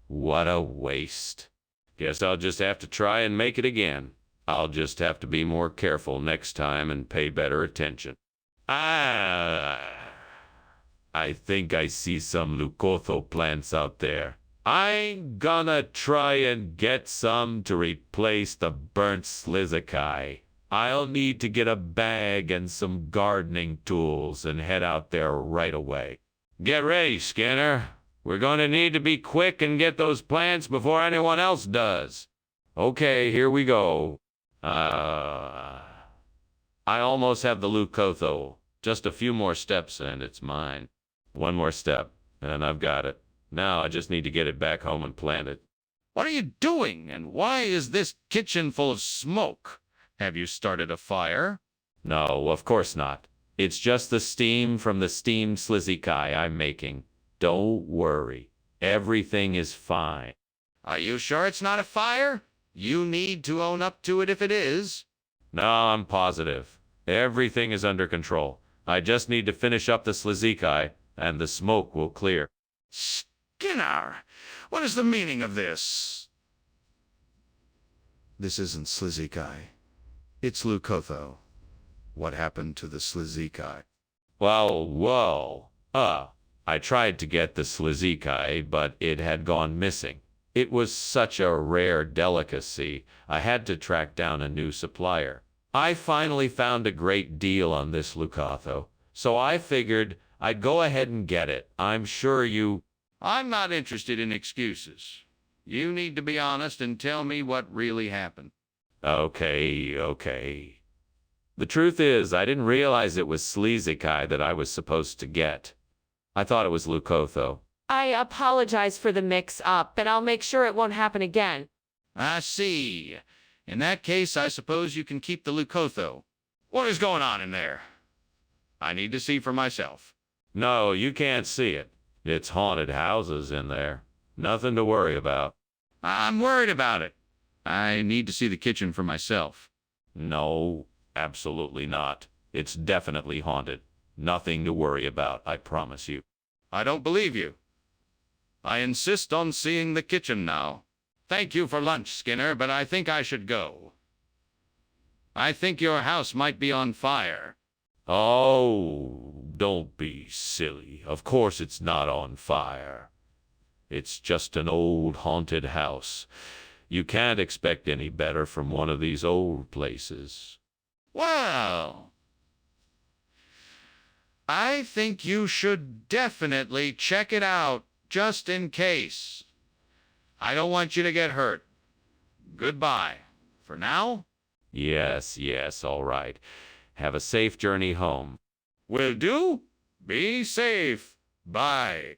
What a waste. Guess I'll just have to try and make it again. I'll just have to be more careful next time and pay better attention. I think I see some Leucotho plants out there. I'm gonna try and get some to replace the burnt Slizikai. I'll need to get a bag and some gardening tools and head out there right away. Get ready, Skinner. We're going to need to be quick and get those plants before anyone else does. Okay, here we go. I almost have the Leucotho. Just a few more steps and it's mine. One more step, and I've got it. Now I just need to get it back home and plant it. What are you doing, and why is this kitchen full of smoke? Have you started a fire? No, of course not. It's just the steam from the steamed Slizikai I'm making. Don't worry. Everything is fine. Are you sure it's not a fire? You need to own up to it if it is. No, I'm positive. Everything is under control. I just need to finish up the Slizikai, and the smoke will clear. Skinner, what is the meaning of this? This isn't Slizikai. It's Leucotho. What happened to the Slizikai? Well, I tried to get the Slizikai, but it had gone missing. It was such a rare delicacy, I had to track down a new supplier. I finally found a great deal on this Leucotho, so I figured I'd go ahead and get it. I'm sure you... I'm not interested in excuses. You need to be honest and tell me what really happened. Okay. The truth is, I didn't realize it was Slizikai that I was supposed to get. I thought it was Leucotho. I apologize for the mix-up, and I'll make sure it won't happen again. I see. In that case, I suppose you can keep the Leucotho. What is going on in there? I need to see for myself. No, you can't see it. It's haunted houses in there. Nothing to worry about. I'm worried about it. I need to see the kitchen for myself. No, absolutely not. It's definitely haunted. Nothing to worry about, I promise you. I don't believe you. I insist on seeing the kitchen now. Thank you for lunch, Skinner, but I think I should go. I think your house might be on fire. Oh, don't be silly. Of course it's not on fire. It's just an old haunted house. You can't expect any better from one of these old places. Well, I think you should definitely check it out, just in case. I don't want you to get hurt. Goodbye. For now, Yes, yes, all right. Have a safe journey home. will do. Be safe. Bye.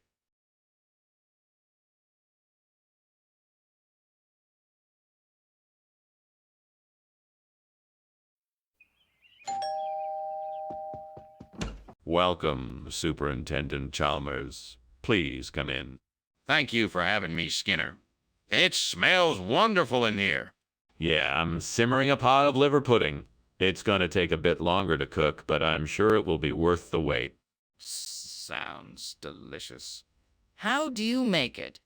Welcome, Superintendent Chalmers. Please come in. Thank you for having me, Skinner. It smells wonderful in here. Yeah, I'm simmering a pot of liver pudding. It's gonna take a bit longer to cook, but I'm sure it will be worth the wait. Sounds delicious. How do you make it?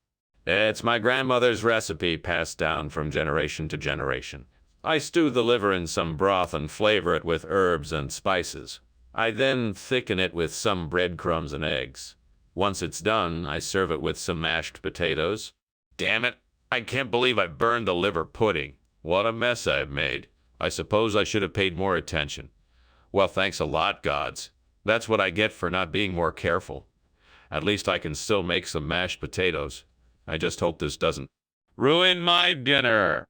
It's my grandmother's recipe passed down from generation to generation. I stew the liver in some broth and flavor it with herbs and spices. I then thicken it with some breadcrumbs and eggs. Once it's done, I serve it with some mashed potatoes. Damn it, I can't believe I burned the liver pudding. What a mess I've made. I suppose I should have paid more attention. Well, thanks a lot, gods. That's what I get for not being more careful. At least I can still make some mashed potatoes. I just hope this doesn't ruin my dinner.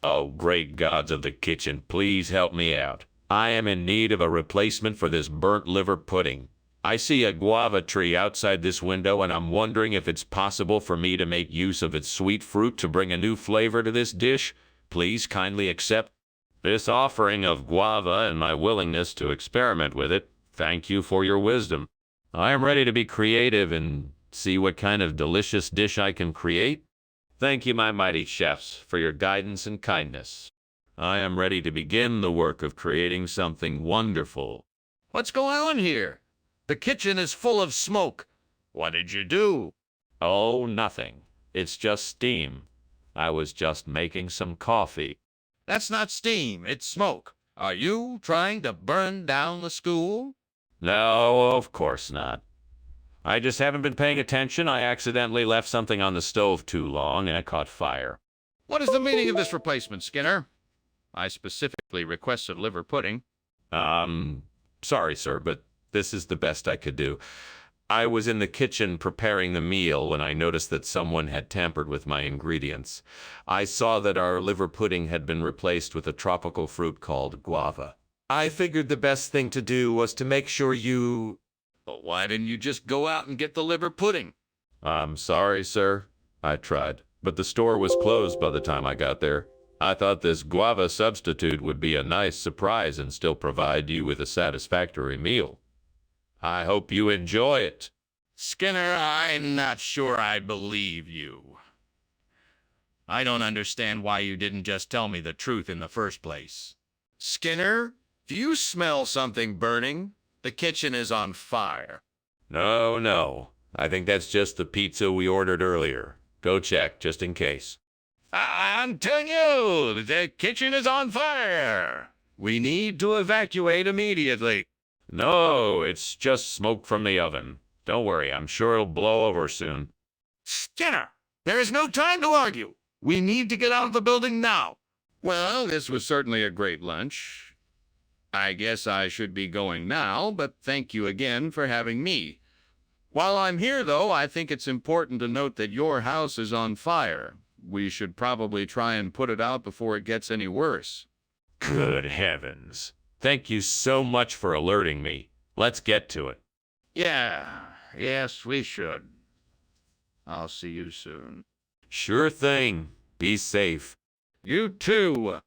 Oh, great gods of the kitchen, please help me out. I am in need of a replacement for this burnt liver pudding. I see a guava tree outside this window, and I'm wondering if it's possible for me to make use of its sweet fruit to bring a new flavor to this dish. Please kindly accept this offering of guava and my willingness to experiment with it. Thank you for your wisdom. I am ready to be creative and see what kind of delicious dish I can create. Thank you, my mighty chefs, for your guidance and kindness. I am ready to begin the work of creating something wonderful. What's going on here? The kitchen is full of smoke. What did you do? Oh, nothing. It's just steam. I was just making some coffee. That's not steam, it's smoke. Are you trying to burn down the school? No, of course not. I just haven't been paying attention. I accidentally left something on the stove too long and it caught fire. What is the meaning of this replacement, Skinner? I specifically requested liver pudding. Sorry, sir, but this is the best I could do. I was in the kitchen preparing the meal when I noticed that someone had tampered with my ingredients. I saw that our liver pudding had been replaced with a tropical fruit called guava. I figured the best thing to do was to make sure you... But why didn't you just go out and get the liver pudding? I'm sorry, sir. I tried, but the store was closed by the time I got there. I thought this guava substitute would be a nice surprise and still provide you with a satisfactory meal. I hope you enjoy it. Skinner, I'm not sure I believe you. I don't understand why you didn't just tell me the truth in the first place. Skinner, do you smell something burning? The kitchen is on fire. No. I think that's just the pizza we ordered earlier. Go check, just in case. I'm telling you, the kitchen is on fire. We need to evacuate immediately. No, it's just smoke from the oven. Don't worry, I'm sure it'll blow over soon. Skinner, there is no time to argue. We need to get out of the building now. Well, this was certainly a great lunch. I guess I should be going now, but thank you again for having me. While I'm here, though, I think it's important to note that your house is on fire. We should probably try and put it out before it gets any worse. Good heavens. Thank you so much for alerting me. Let's get to it. Yes, we should. I'll see you soon. Sure thing. Be safe. You too.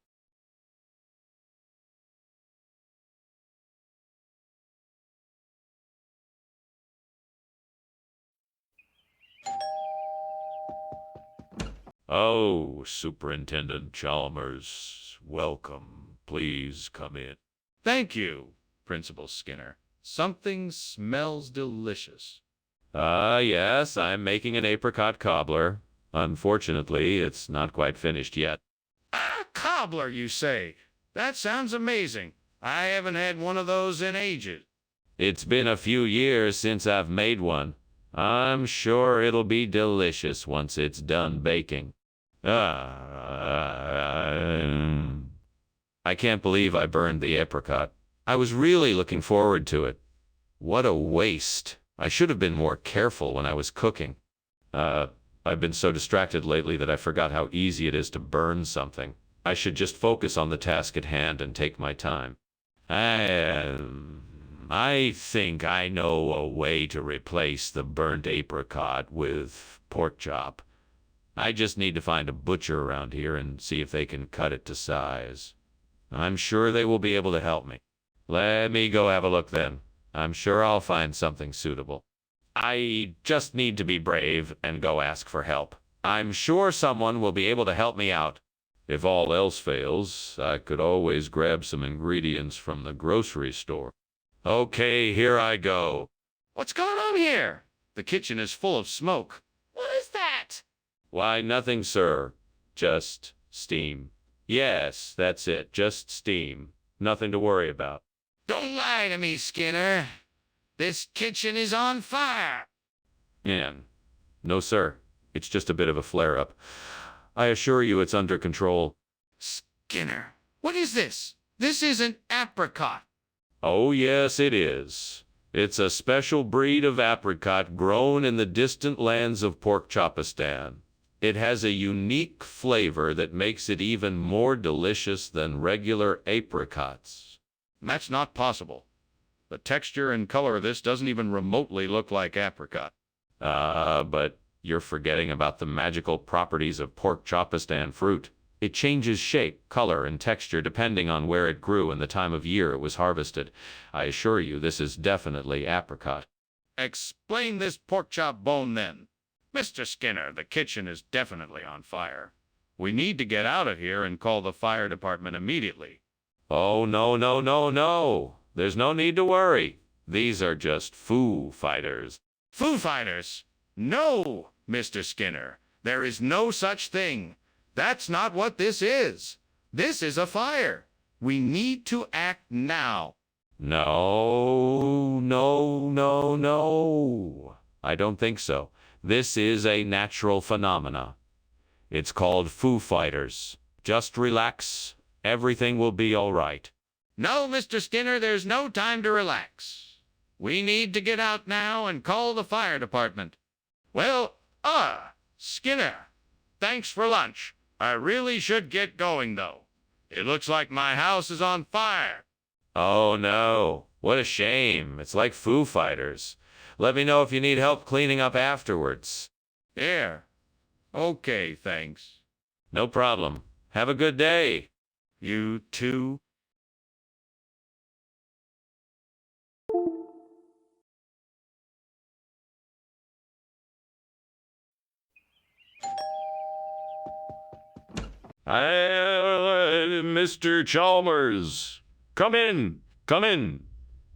Oh, Superintendent Chalmers, welcome. Please come in. Thank you, Principal Skinner. Something smells delicious. Yes, I'm making an apricot cobbler. Unfortunately, it's not quite finished yet. A cobbler, you say? That sounds amazing. I haven't had one of those in ages. It's been a few years since I've made one. I'm sure it'll be delicious once it's done baking. I can't believe I burned the apricot. I was really looking forward to it. What a waste. I should have been more careful when I was cooking. I've been so distracted lately that I forgot how easy it is to burn something. I should just focus on the task at hand and take my time. I think I know a way to replace the burnt apricot with pork chop. I just need to find a butcher around here and see if they can cut it to size. I'm sure they will be able to help me. Let me go have a look then. I'm sure I'll find something suitable. I just need to be brave and go ask for help. I'm sure someone will be able to help me out. If all else fails, I could always grab some ingredients from the grocery store. Okay, here I go. What's going on here? The kitchen is full of smoke. What is that? Why, nothing, sir. Just steam. Yes, that's it. Just steam. Nothing to worry about. Don't lie to me, Skinner. This kitchen is on fire. And no, sir. It's just a bit of a flare-up. I assure you it's under control. Skinner, what is this? This isn't apricot. Oh, yes, it is. It's a special breed of apricot grown in the distant lands of Porkchopistan. It has a unique flavor that makes it even more delicious than regular apricots. That's not possible. The texture and color of this doesn't even remotely look like apricot. But you're forgetting about the magical properties of Porkchopistan fruit. It changes shape, color, and texture depending on where it grew and the time of year it was harvested. I assure you this is definitely apricot. Explain this pork chop bone then. Mr. Skinner, the kitchen is definitely on fire. We need to get out of here and call the fire department immediately. Oh, no, no, no, no. There's no need to worry. These are just Foo Fighters. Foo Fighters? No, Mr. Skinner. There is no such thing. That's not what this is. This is a fire. We need to act now. No, no, no, no. I don't think so. This is a natural phenomena. It's called Foo Fighters. Just relax. Everything will be all right. No, Mr. Skinner, there's no time to relax. We need to get out now and call the fire department. Well, Skinner, thanks for lunch. I really should get going, though. It looks like my house is on fire. Oh, no. What a shame. It's like Foo Fighters. Let me know if you need help cleaning up afterwards. Yeah. Okay, thanks. No problem. Have a good day. You too. Mr. Chalmers, come in, come in.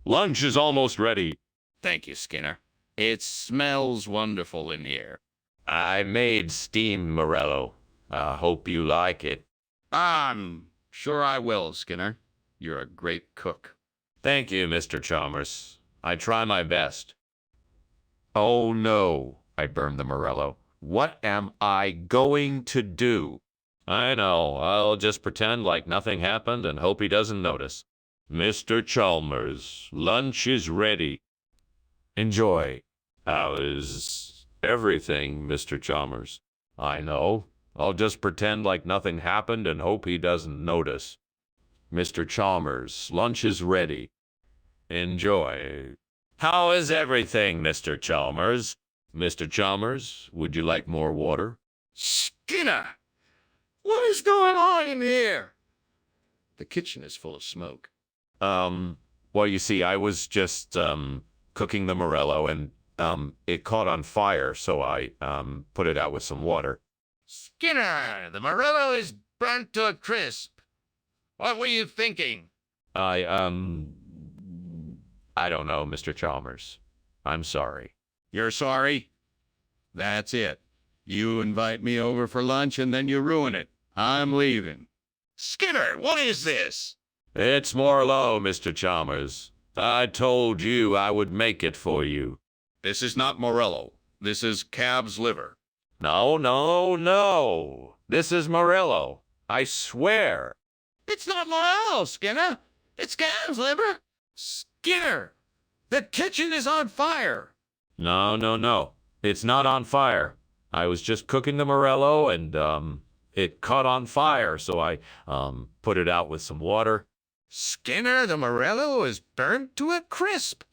Lunch is almost ready. Thank you, Skinner. It smells wonderful in here. I made steamed Morello. I hope you like it. I'm sure I will, Skinner. You're a great cook. Thank you, Mr. Chalmers. I try my best. Oh no, I burned the Morello. What am I going to do? I know, I'll just pretend like nothing happened and hope he doesn't notice. Mr. Chalmers, lunch is ready. Enjoy. How is everything, Mr. Chalmers? I know. I'll just pretend like nothing happened and hope he doesn't notice. Mr. Chalmers, lunch is ready. Enjoy. How is everything, Mr. Chalmers? Mr. Chalmers, would you like more water? Skinner! What is going on in here? The kitchen is full of smoke. Well, you see, I was just, cooking the Morello and, it caught on fire, so I, put it out with some water. Skinner, the Morello is burnt to a crisp. What were you thinking? I don't know, Mr. Chalmers. I'm sorry. You're sorry? That's it. You invite me over for lunch and then you ruin it. I'm leaving. Skinner, what is this? It's Morello, Mr. Chalmers. I told you I would make it for you. This is not Morello. This is calf's liver. No, no, no. This is Morello. I swear. It's not morale, Skinner. It's Gam's liver. Skinner, the kitchen is on fire. No, no, no. It's not on fire. I was just cooking the Morello and, it caught on fire, so I, put it out with some water. Skinner, the Morello is burnt to a crisp.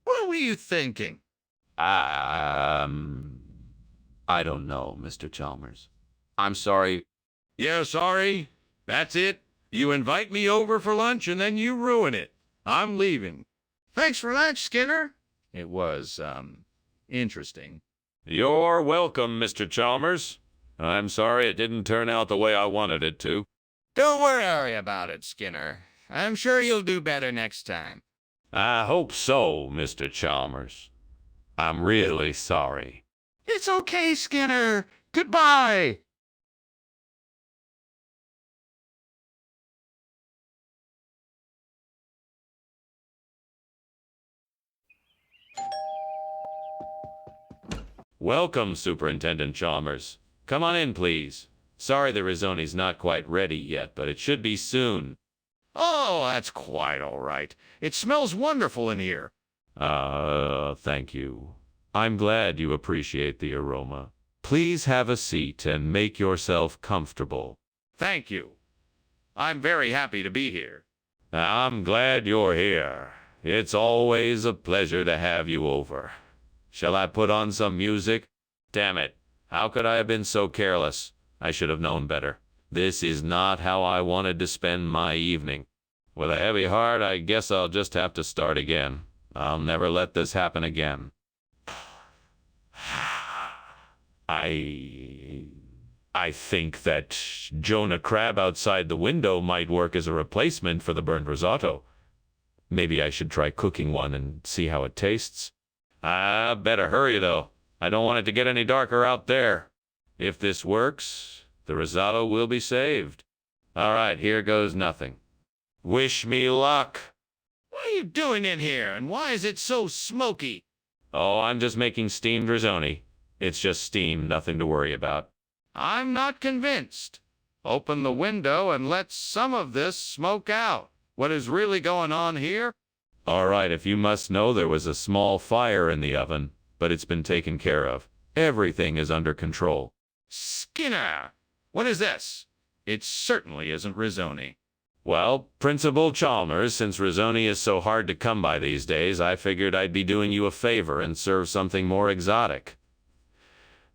What were you thinking? I don't know, Mr. Chalmers. I'm sorry. You're sorry? That's it? You invite me over for lunch and then you ruin it. I'm leaving. Thanks for lunch, Skinner. It was, interesting. You're welcome, Mr. Chalmers. I'm sorry it didn't turn out the way I wanted it to. Don't worry about it, Skinner. I'm sure you'll do better next time. I hope so, Mr. Chalmers. I'm really sorry. It's okay, Skinner. Goodbye. Welcome, Superintendent Chalmers. Come on in, please. Sorry the risotto's not quite ready yet, but it should be soon. Oh, that's quite all right. It smells wonderful in here. Thank you. I'm glad you appreciate the aroma. Please have a seat and make yourself comfortable. Thank you. I'm very happy to be here. I'm glad you're here. It's always a pleasure to have you over. Shall I put on some music? Damn it. How could I have been so careless? I should have known better. This is not how I wanted to spend my evening. With a heavy heart, I guess I'll just have to start again. I'll never let this happen again. I think that Jonah Crab outside the window might work as a replacement for the burned risotto. Maybe I should try cooking one and see how it tastes. I better hurry, though. I don't want it to get any darker out there. If this works, the risotto will be saved. All right, here goes nothing. Wish me luck. What are you doing in here, and why is it so smoky? Oh, I'm just making steamed risotto. It's just steam, nothing to worry about. I'm not convinced. Open the window and let some of this smoke out. What is really going on here? All right, if you must know, there was a small fire in the oven, but it's been taken care of. Everything is under control. Skinner, what is this? It certainly isn't risotto. Well, Principal Chalmers, since risotto is so hard to come by these days, I figured I'd be doing you a favor and serve something more exotic.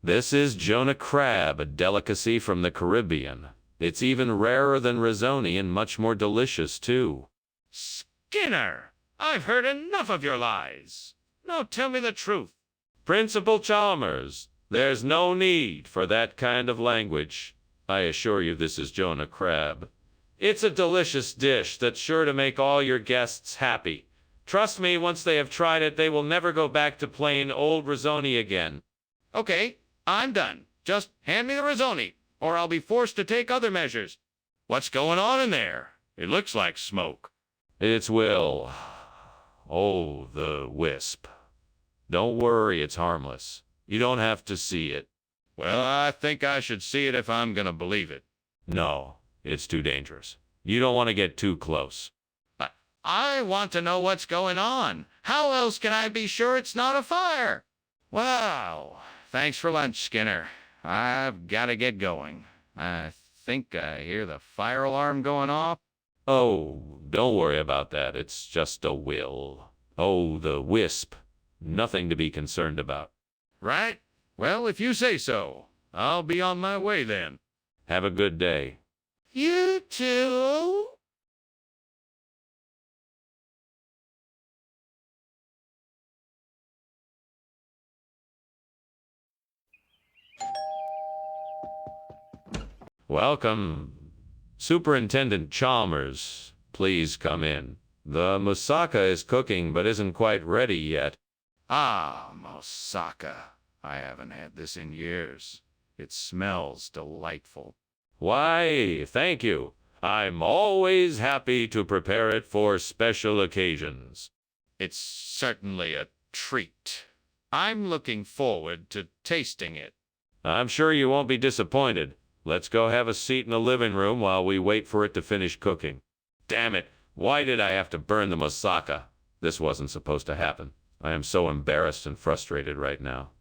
This is Jonah Crab, a delicacy from the Caribbean. It's even rarer than risotto and much more delicious, too. Skinner, I've heard enough of your lies. Now tell me the truth. Principal Chalmers, there's no need for that kind of language. I assure you this is Jonah Crab. It's a delicious dish that's sure to make all your guests happy. Trust me, once they have tried it, they will never go back to plain old risotto again. Okay, I'm done. Just hand me the risotto, or I'll be forced to take other measures. What's going on in there? It looks like smoke. It's Will. Oh, the wisp. Don't worry, it's harmless. You don't have to see it. Well, I think I should see it if I'm gonna believe it. No, it's too dangerous. You don't want to get too close. I want to know what's going on. How else can I be sure it's not a fire? Wow. Thanks for lunch, Skinner. I've got to get going. I think I hear the fire alarm going off. Oh, don't worry about that. It's just a will. Oh, the wisp. Nothing to be concerned about. Right? Well, if you say so, I'll be on my way then. Have a good day. You too? Welcome. Superintendent Chalmers, please come in. The moussaka is cooking but isn't quite ready yet. Ah, moussaka. I haven't had this in years. It smells delightful. Why, thank you. I'm always happy to prepare it for special occasions. It's certainly a treat. I'm looking forward to tasting it. I'm sure you won't be disappointed. Let's go have a seat in the living room while we wait for it to finish cooking. Damn it, why did I have to burn the moussaka? This wasn't supposed to happen. I am so embarrassed and frustrated right now.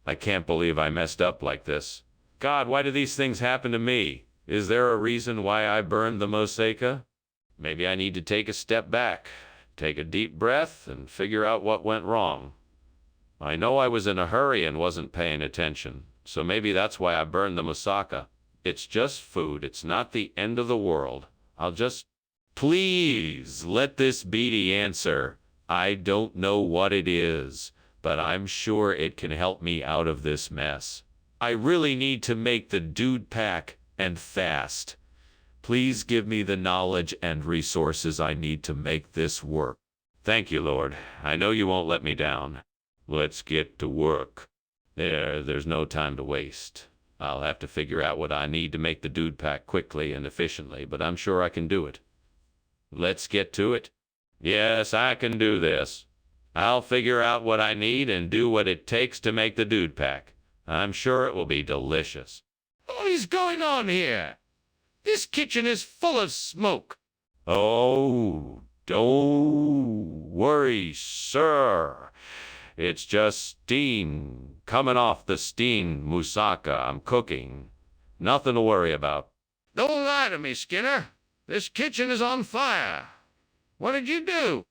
I can't believe I messed up like this. God, why do these things happen to me? Is there a reason why I burned the moussaka? Maybe I need to take a step back, take a deep breath, and figure out what went wrong. I know I was in a hurry and wasn't paying attention, so maybe that's why I burned the moussaka. It's just food. It's not the end of the world. I'll just... Please, let this be the answer. I don't know what it is, but I'm sure it can help me out of this mess. I really need to make the dude pack, and fast. Please give me the knowledge and resources I need to make this work. Thank you, Lord. I know you won't let me down. Let's get to work. There's no time to waste. I'll have to figure out what I need to make the dude pack quickly and efficiently, but I'm sure I can do it. Let's get to it. Yes, I can do this. I'll figure out what I need and do what it takes to make the dude pack. I'm sure it will be delicious. What is going on here? This kitchen is full of smoke. Oh, don't worry, sir. It's just steam coming off the steamed moussaka I'm cooking. Nothing to worry about. Don't lie to me, Skinner. This kitchen is on fire. What did you do?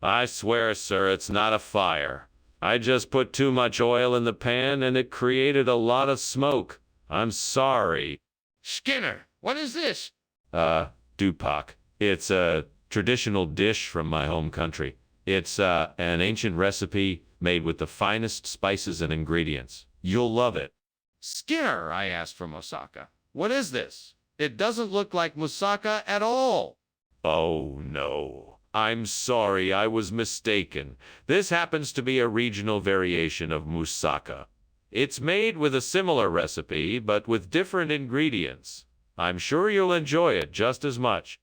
I swear, sir, it's not a fire. I just put too much oil in the pan and it created a lot of smoke. I'm sorry. Skinner, what is this? Dupak. It's a traditional dish from my home country. It's an ancient recipe made with the finest spices and ingredients. You'll love it. Skinner, I asked for moussaka. What is this? It doesn't look like moussaka at all. Oh, no. I'm sorry, I was mistaken. This happens to be a regional variation of moussaka. It's made with a similar recipe, but with different ingredients. I'm sure you'll enjoy it just as much.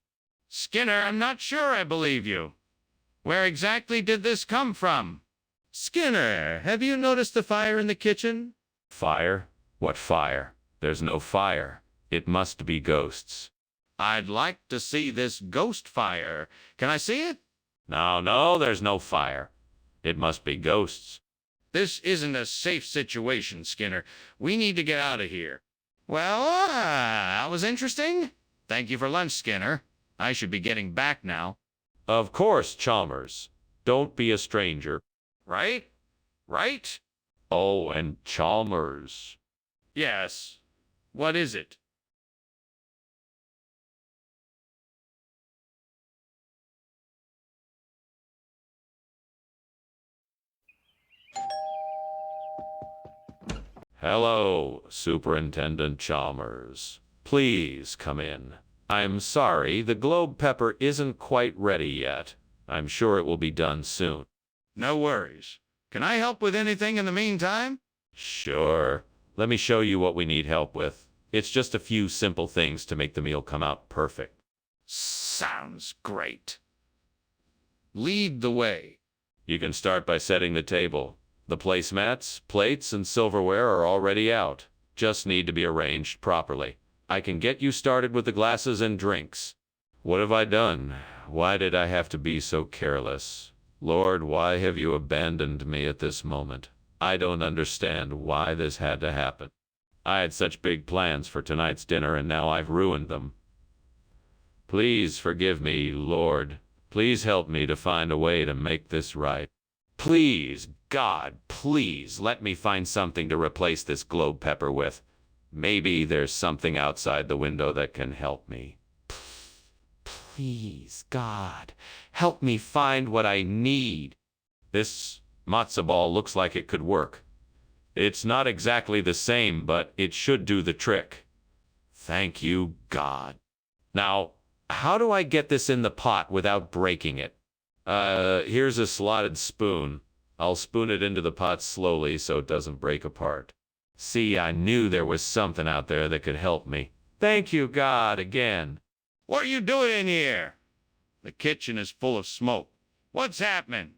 Skinner, I'm not sure I believe you. Where exactly did this come from? Skinner, have you noticed the fire in the kitchen? Fire? What fire? There's no fire. It must be ghosts. I'd like to see this ghost fire. Can I see it? No, there's no fire. It must be ghosts. This isn't a safe situation, Skinner. We need to get out of here. Well, that was interesting. Thank you for lunch, Skinner. I should be getting back now. Of course, Chalmers. Don't be a stranger. Right? Right? Oh, and Chalmers. Yes. What is it? Hello, Superintendent Chalmers. Please come in. I'm sorry, the globe pepper isn't quite ready yet. I'm sure it will be done soon. No worries. Can I help with anything in the meantime? Sure. Let me show you what we need help with. It's just a few simple things to make the meal come out perfect. Sounds great. Lead the way. You can start by setting the table. The placemats, plates, and silverware are already out. Just need to be arranged properly. I can get you started with the glasses and drinks. What have I done? Why did I have to be so careless? Lord, why have you abandoned me at this moment? I don't understand why this had to happen. I had such big plans for tonight's dinner and now I've ruined them. Please forgive me, Lord. Please help me to find a way to make this right. Please, God, please let me find something to replace this globe pepper with. Maybe there's something outside the window that can help me. Please, God, help me find what I need. This matzo ball looks like it could work. It's not exactly the same, but it should do the trick. Thank you, God. Now, how do I get this in the pot without breaking it? Here's a slotted spoon. I'll spoon it into the pot slowly so it doesn't break apart. See, I knew there was something out there that could help me. Thank you, God, again. What are you doing in here? The kitchen is full of smoke. What's happening?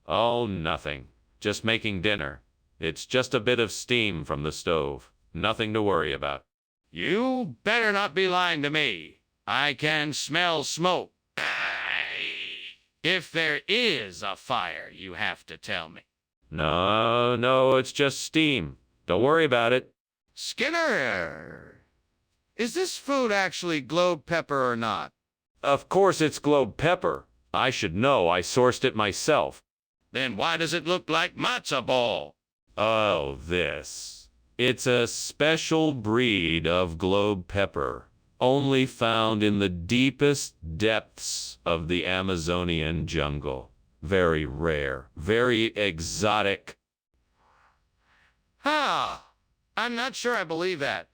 Oh, nothing. Just making dinner. It's just a bit of steam from the stove. Nothing to worry about. You better not be lying to me. I can smell smoke. If there is a fire, you have to tell me. No, it's just steam. Don't worry about it. Skinner, is this food actually globe pepper or not? Of course it's globe pepper. I should know. I sourced it myself. Then why does it look like matzo ball? Oh, this. It's a special breed of globe pepper, only found in the deepest depths of the Amazonian jungle. Very rare, very exotic. I'm not sure I believe that.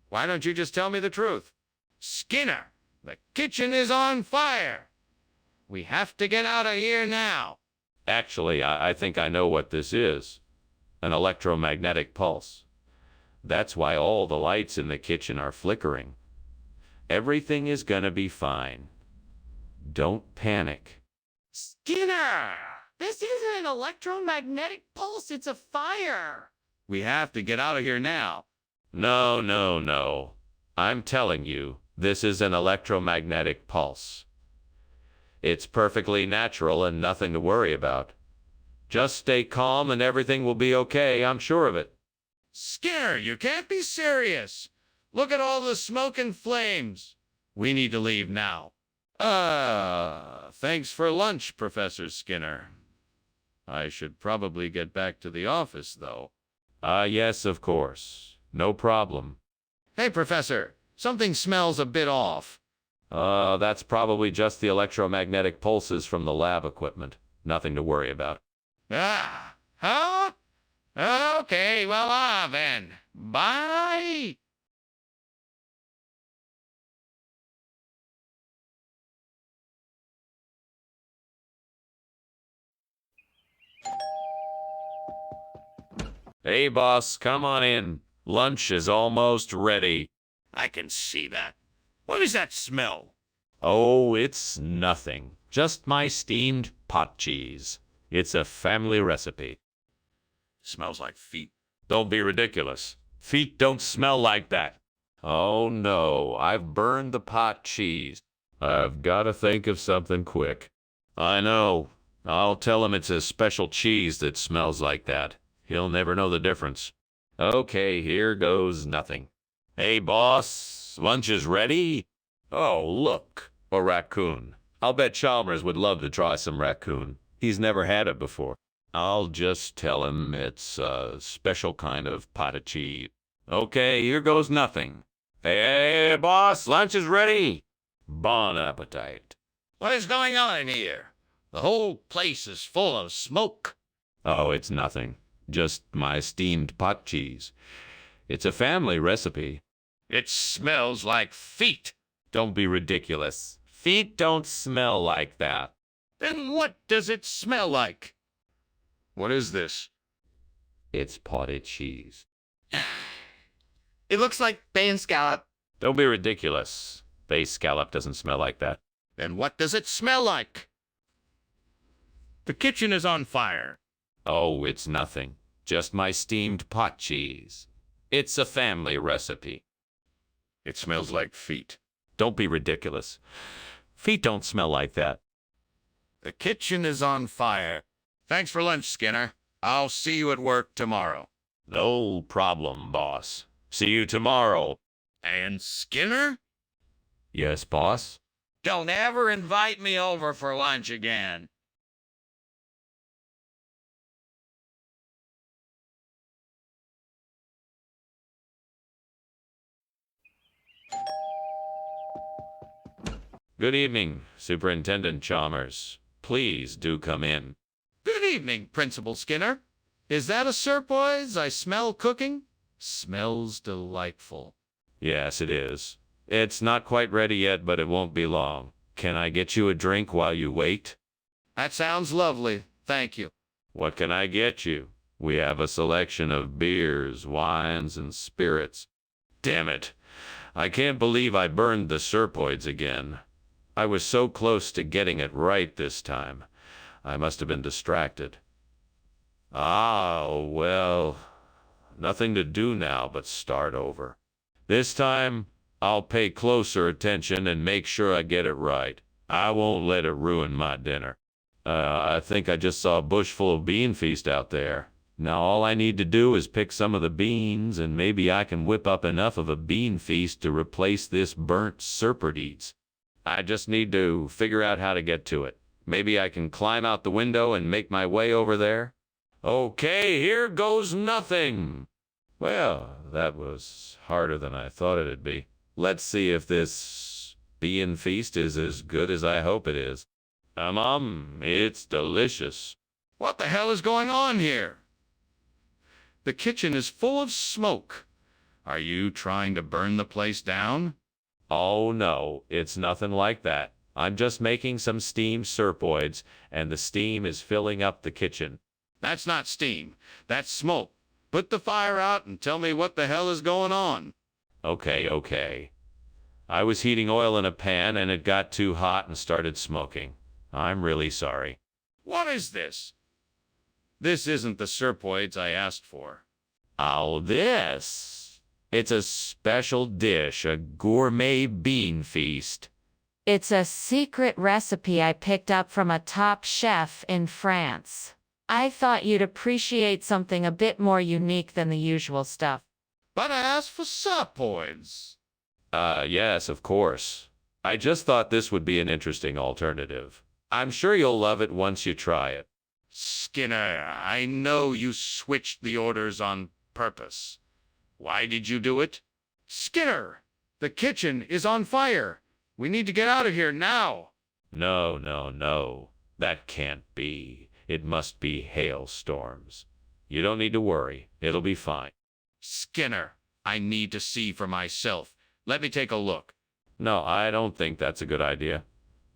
Why don't you just tell me the truth? Skinner, the kitchen is on fire. We have to get out of here now. Actually, I think I know what this is. An electromagnetic pulse. That's why all the lights in the kitchen are flickering. Everything is gonna be fine. Don't panic. Skinner! This isn't an electromagnetic pulse, it's a fire! We have to get out of here now. No. I'm telling you, this is an electromagnetic pulse. It's perfectly natural and nothing to worry about. Just stay calm and everything will be okay, I'm sure of it. Skinner, you can't be serious. Look at all the smoke and flames. We need to leave now. Thanks for lunch, Professor Skinner. I should probably get back to the office, though. Yes, of course. No problem. Hey, Professor, something smells a bit off. That's probably just the electromagnetic pulses from the lab equipment. Nothing to worry about. Huh? Okay, well, then. Bye. Hey, boss, come on in. Lunch is almost ready. I can see that. What is that smell? Oh, it's nothing. Just my steamed pot cheese. It's a family recipe. Smells like feet. Don't be ridiculous. Feet don't smell like that. Oh, no, I've burned the pot cheese. I've got to think of something quick. I know. I'll tell him it's a special cheese that smells like that. He'll never know the difference. Okay, here goes nothing. Hey, boss, lunch is ready? Oh, look, a raccoon. I'll bet Chalmers would love to try some raccoon. He's never had it before. I'll just tell him it's a special kind of pot of cheese. Okay, here goes nothing. Hey, boss, lunch is ready. Bon appetit. What is going on here? The whole place is full of smoke. Oh, it's nothing. Just my steamed pot cheese. It's a family recipe. It smells like feet. Don't be ridiculous. Feet don't smell like that. Then what does it smell like? What is this? It's potted cheese. It looks like bay and scallop. Don't be ridiculous. Bay scallop doesn't smell like that. Then what does it smell like? The kitchen is on fire. Oh, it's nothing. Just my steamed pot cheese. It's a family recipe. It smells like feet. Don't be ridiculous. Feet don't smell like that. The kitchen is on fire. Thanks for lunch, Skinner. I'll see you at work tomorrow. No problem, boss. See you tomorrow. And Skinner? Yes, boss? Don't ever invite me over for lunch again. Good evening, Superintendent Chalmers. Please do come in. Good evening, Principal Skinner. Is that a surprise? I smell cooking. Smells delightful. Yes, it is. It's not quite ready yet, but it won't be long. Can I get you a drink while you wait? That sounds lovely. Thank you. What can I get you? We have a selection of beers, wines, and spirits. Damn it. I can't believe I burned the serpoids again. I was so close to getting it right this time. I must have been distracted. Well, nothing to do now but start over. This time, I'll pay closer attention and make sure I get it right. I won't let it ruin my dinner. I think I just saw a bush full of bean feast out there. Now all I need to do is pick some of the beans, and maybe I can whip up enough of a bean feast to replace this burnt serpent. I just need to figure out how to get to it. Maybe I can climb out the window and make my way over there. Okay, here goes nothing. Well, that was harder than I thought it'd be. Let's see if this bean feast is as good as I hope it is. It's delicious. What the hell is going on here? The kitchen is full of smoke. Are you trying to burn the place down? Oh no, it's nothing like that. I'm just making some steamed serpoids, and the steam is filling up the kitchen. That's not steam. That's smoke. Put the fire out and tell me what the hell is going on. Okay. I was heating oil in a pan and it got too hot and started smoking. I'm really sorry. What is this? This isn't the serpoids I asked for. Oh, this. It's a special dish, a gourmet bean feast. It's a secret recipe I picked up from a top chef in France. I thought you'd appreciate something a bit more unique than the usual stuff. But I asked for serpoids. Yes, of course. I just thought this would be an interesting alternative. I'm sure you'll love it once you try it. Skinner, I know you switched the orders on purpose. Why did you do it? Skinner, the kitchen is on fire. We need to get out of here now. No. That can't be. It must be hailstorms. You don't need to worry. It'll be fine. Skinner, I need to see for myself. Let me take a look. No, I don't think that's a good idea.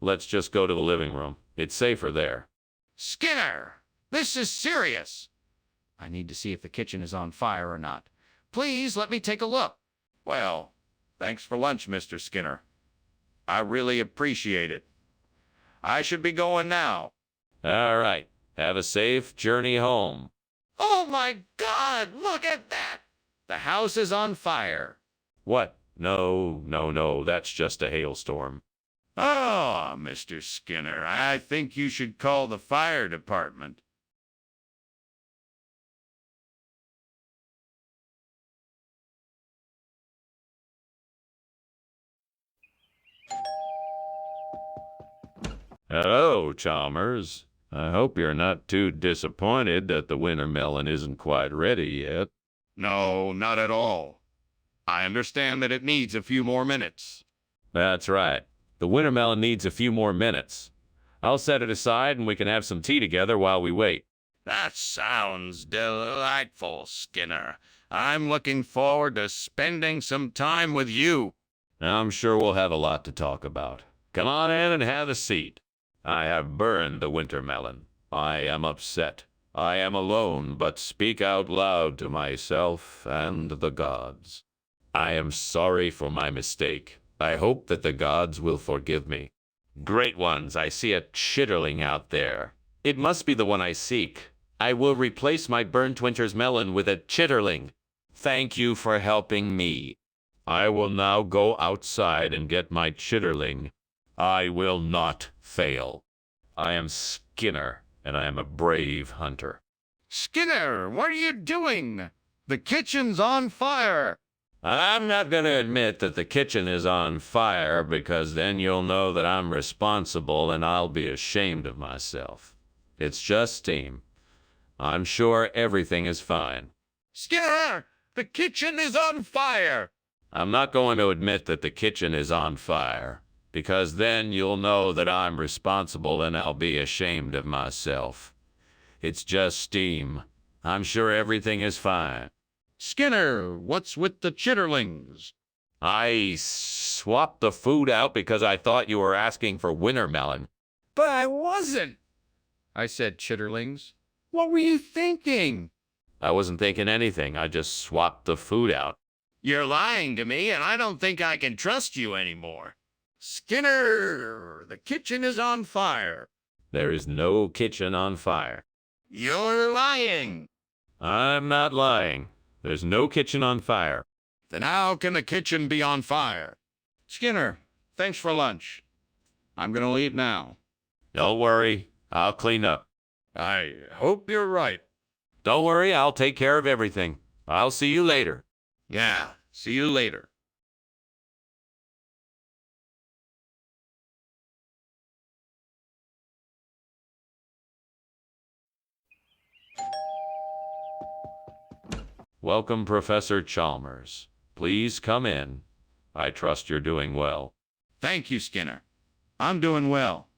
Let's just go to the living room. It's safer there. Skinner, this is serious. I need to see if the kitchen is on fire or not. Please let me take a look. Well, thanks for lunch, Mr. Skinner. I really appreciate it. I should be going now. All right. Have a safe journey home. Oh my God, look at that. The house is on fire. What? No. That's just a hailstorm. Oh, Mr. Skinner, I think you should call the fire department. Hello, Chalmers. I hope you're not too disappointed that the winter melon isn't quite ready yet. No, not at all. I understand that it needs a few more minutes. That's right. The winter melon needs a few more minutes. I'll set it aside and we can have some tea together while we wait. That sounds delightful, Skinner. I'm looking forward to spending some time with you. I'm sure we'll have a lot to talk about. Come on in and have a seat. I have burned the winter melon. I am upset. I am alone, but speak out loud to myself and the gods. I am sorry for my mistake. I hope that the gods will forgive me. Great ones, I see a chitterling out there. It must be the one I seek. I will replace my burnt winter's melon with a chitterling. Thank you for helping me. I will now go outside and get my chitterling. I will not fail. I am Skinner, and I am a brave hunter. Skinner, what are you doing? The kitchen's on fire. I'm not going to admit that the kitchen is on fire, because then you'll know that I'm responsible and I'll be ashamed of myself. It's just steam. I'm sure everything is fine. Skinner, the kitchen is on fire. I'm not going to admit that the kitchen is on fire, because then you'll know that I'm responsible and I'll be ashamed of myself. It's just steam. I'm sure everything is fine. Skinner, what's with the chitterlings? I swapped the food out because I thought you were asking for winter melon. But I wasn't. I said chitterlings. What were you thinking? I wasn't thinking anything. I just swapped the food out. You're lying to me, and I don't think I can trust you anymore. Skinner, the kitchen is on fire. There is no kitchen on fire. You're lying. I'm not lying. There's no kitchen on fire. Then how can the kitchen be on fire? Skinner, thanks for lunch. I'm gonna leave now. Don't worry, I'll clean up. I hope you're right. Don't worry, I'll take care of everything. I'll see you later. Yeah, see you later. Welcome, Professor Chalmers. Please come in. I trust you're doing well. Thank you, Skinner. I'm doing well.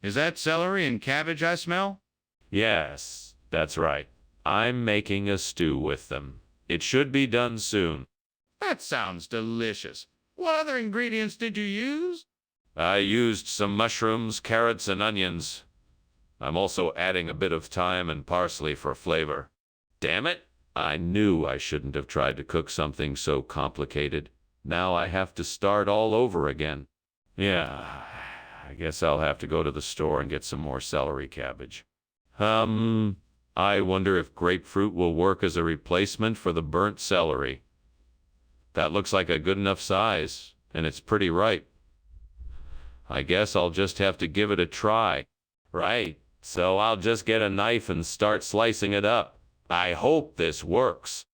Is that celery and cabbage I smell? Yes, that's right. I'm making a stew with them. It should be done soon. That sounds delicious. What other ingredients did you use? I used some mushrooms, carrots, and onions. I'm also adding a bit of thyme and parsley for flavor. Damn it! I knew I shouldn't have tried to cook something so complicated. Now I have to start all over again. Yeah, I guess I'll have to go to the store and get some more celery cabbage. I wonder if grapefruit will work as a replacement for the burnt celery. That looks like a good enough size, and it's pretty ripe. I guess I'll just have to give it a try. Right, so I'll just get a knife and start slicing it up. I hope this works.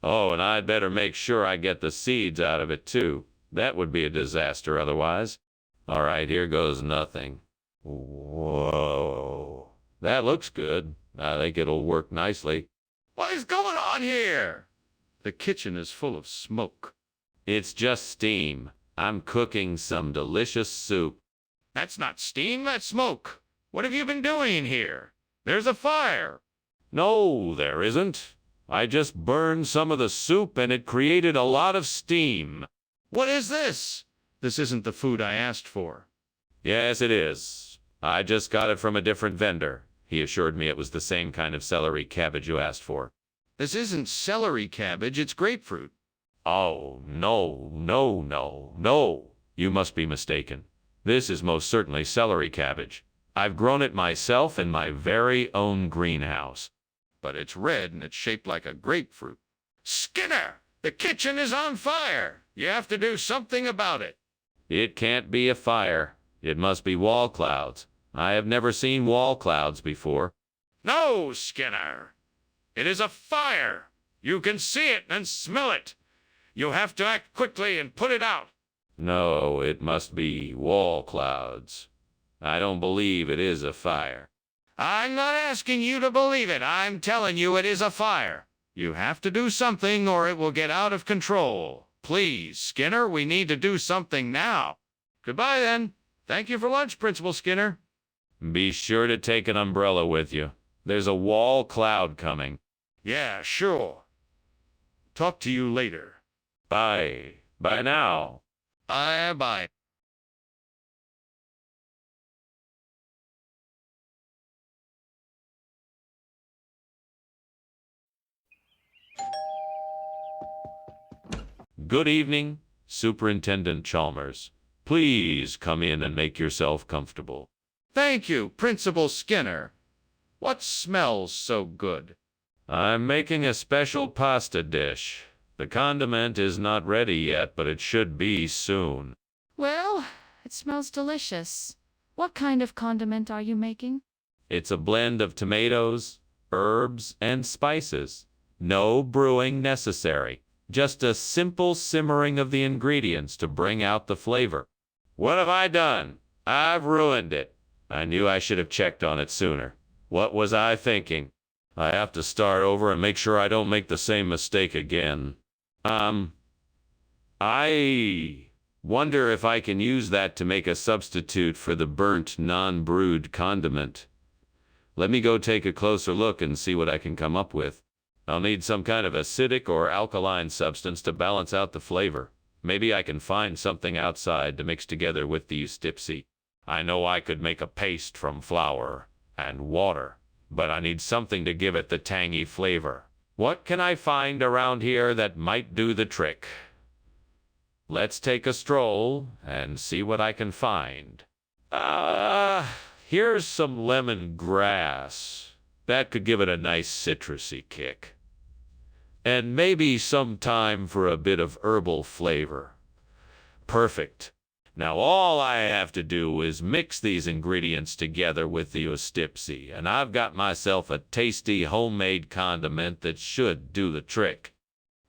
Oh, and I'd better make sure I get the seeds out of it too. That would be a disaster otherwise. All right, here goes nothing. Whoa, that looks good. I think it'll work nicely. What is going on here? The kitchen is full of smoke. It's just steam. I'm cooking some delicious soup. That's not steam, that's smoke. What have you been doing here? There's a fire. No, there isn't. I just burned some of the soup and it created a lot of steam. What is this? This isn't the food I asked for. Yes, it is. I just got it from a different vendor. He assured me it was the same kind of celery cabbage you asked for. This isn't celery cabbage, it's grapefruit. Oh, no. You must be mistaken. This is most certainly celery cabbage. I've grown it myself in my very own greenhouse. But it's red and it's shaped like a grapefruit. Skinner, the kitchen is on fire. You have to do something about it. It can't be a fire. It must be wall clouds. I have never seen wall clouds before. No, Skinner. It is a fire. You can see it and smell it. You have to act quickly and put it out. No, it must be wall clouds. I don't believe it is a fire. I'm not asking you to believe it. I'm telling you it is a fire. You have to do something or it will get out of control. Please, Skinner, we need to do something now. Goodbye, then. Thank you for lunch, Principal Skinner. Be sure to take an umbrella with you. There's a wall cloud coming. Yeah, sure. Talk to you later. Bye. Bye now. Bye. Good evening, Superintendent Chalmers. Please come in and make yourself comfortable. Thank you, Principal Skinner. What smells so good? I'm making a special pasta dish. The condiment is not ready yet, but it should be soon. Well, it smells delicious. What kind of condiment are you making? It's a blend of tomatoes, herbs, and spices. No brewing necessary. Just a simple simmering of the ingredients to bring out the flavor. What have I done? I've ruined it. I knew I should have checked on it sooner. What was I thinking? I have to start over and make sure I don't make the same mistake again. I wonder if I can use that to make a substitute for the burnt, non-brewed condiment. Let me go take a closer look and see what I can come up with. I'll need some kind of acidic or alkaline substance to balance out the flavor. Maybe I can find something outside to mix together with the stipsy. I know I could make a paste from flour and water, but I need something to give it the tangy flavor. What can I find around here that might do the trick? Let's take a stroll and see what I can find. Here's some lemongrass. That could give it a nice citrusy kick. And maybe some thyme for a bit of herbal flavor. Perfect. Now all I have to do is mix these ingredients together with the ustipsi, and I've got myself a tasty homemade condiment that should do the trick.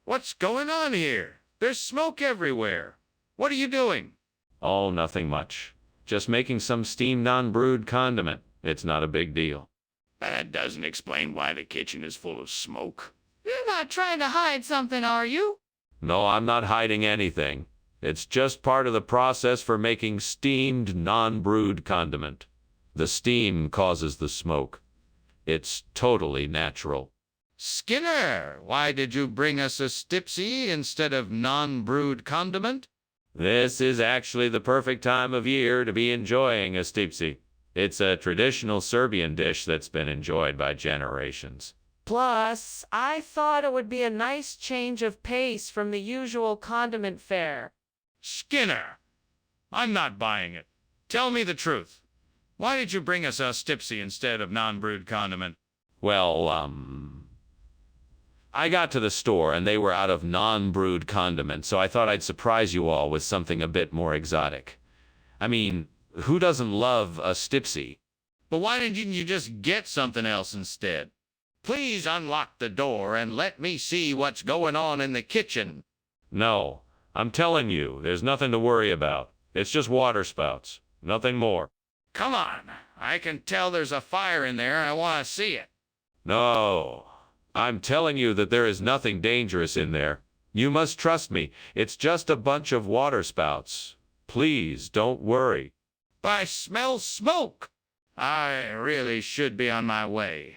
What's going on here? There's smoke everywhere. What are you doing? Oh, nothing much. Just making some steamed non-brewed condiment. It's not a big deal. That doesn't explain why the kitchen is full of smoke. You're not trying to hide something, are you? No, I'm not hiding anything. It's just part of the process for making steamed non-brewed condiment. The steam causes the smoke. It's totally natural. Skinner, why did you bring us a stipsy instead of non-brewed condiment? This is actually the perfect time of year to be enjoying a stipsi. It's a traditional Serbian dish that's been enjoyed by generations. Plus, I thought it would be a nice change of pace from the usual condiment fare. Skinner, I'm not buying it. Tell me the truth. Why did you bring us a stipsy instead of non-brewed condiment? Well, I got to the store and they were out of non-brewed condiment, so I thought I'd surprise you all with something a bit more exotic. I mean, who doesn't love a stipsy? But why didn't you just get something else instead? Please unlock the door and let me see what's going on in the kitchen. No, I'm telling you, there's nothing to worry about. It's just water spouts, nothing more. Come on, I can tell there's a fire in there. I want to see it. No, I'm telling you that there is nothing dangerous in there. You must trust me. It's just a bunch of water spouts. Please don't worry. I smell smoke. I really should be on my way.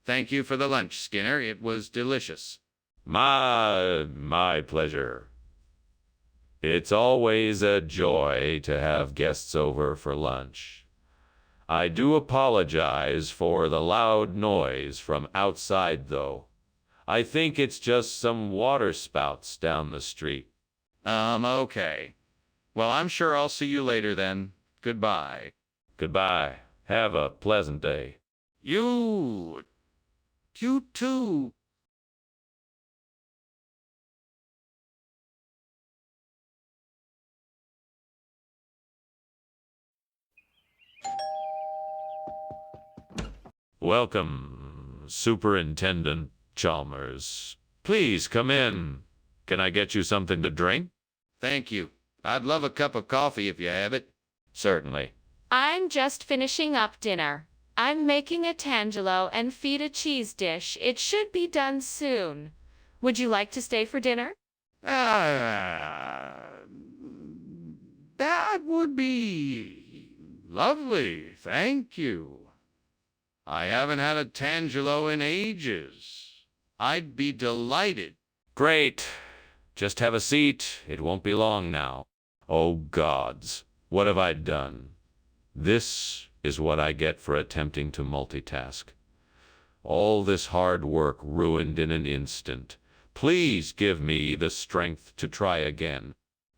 Thank you for the lunch, Skinner. It was delicious. My pleasure. It's always a joy to have guests over for lunch. I do apologize for the loud noise from outside, though. I think it's just some water spouts down the street. Okay. Well, I'm sure I'll see you later then. Goodbye. Goodbye. Have a pleasant day. You too. Welcome, Superintendent Chalmers. Please come in. Can I get you something to drink? Thank you. I'd love a cup of coffee if you have it. Certainly. I'm just finishing up dinner. I'm making a tangelo and feta cheese dish. It should be done soon. Would you like to stay for dinner? That would be lovely. Thank you. I haven't had a tangelo in ages. I'd be delighted. Great. Just have a seat. It won't be long now. Oh, gods. What have I done? This is what I get for attempting to multitask. All this hard work ruined in an instant. Please give me the strength to try again.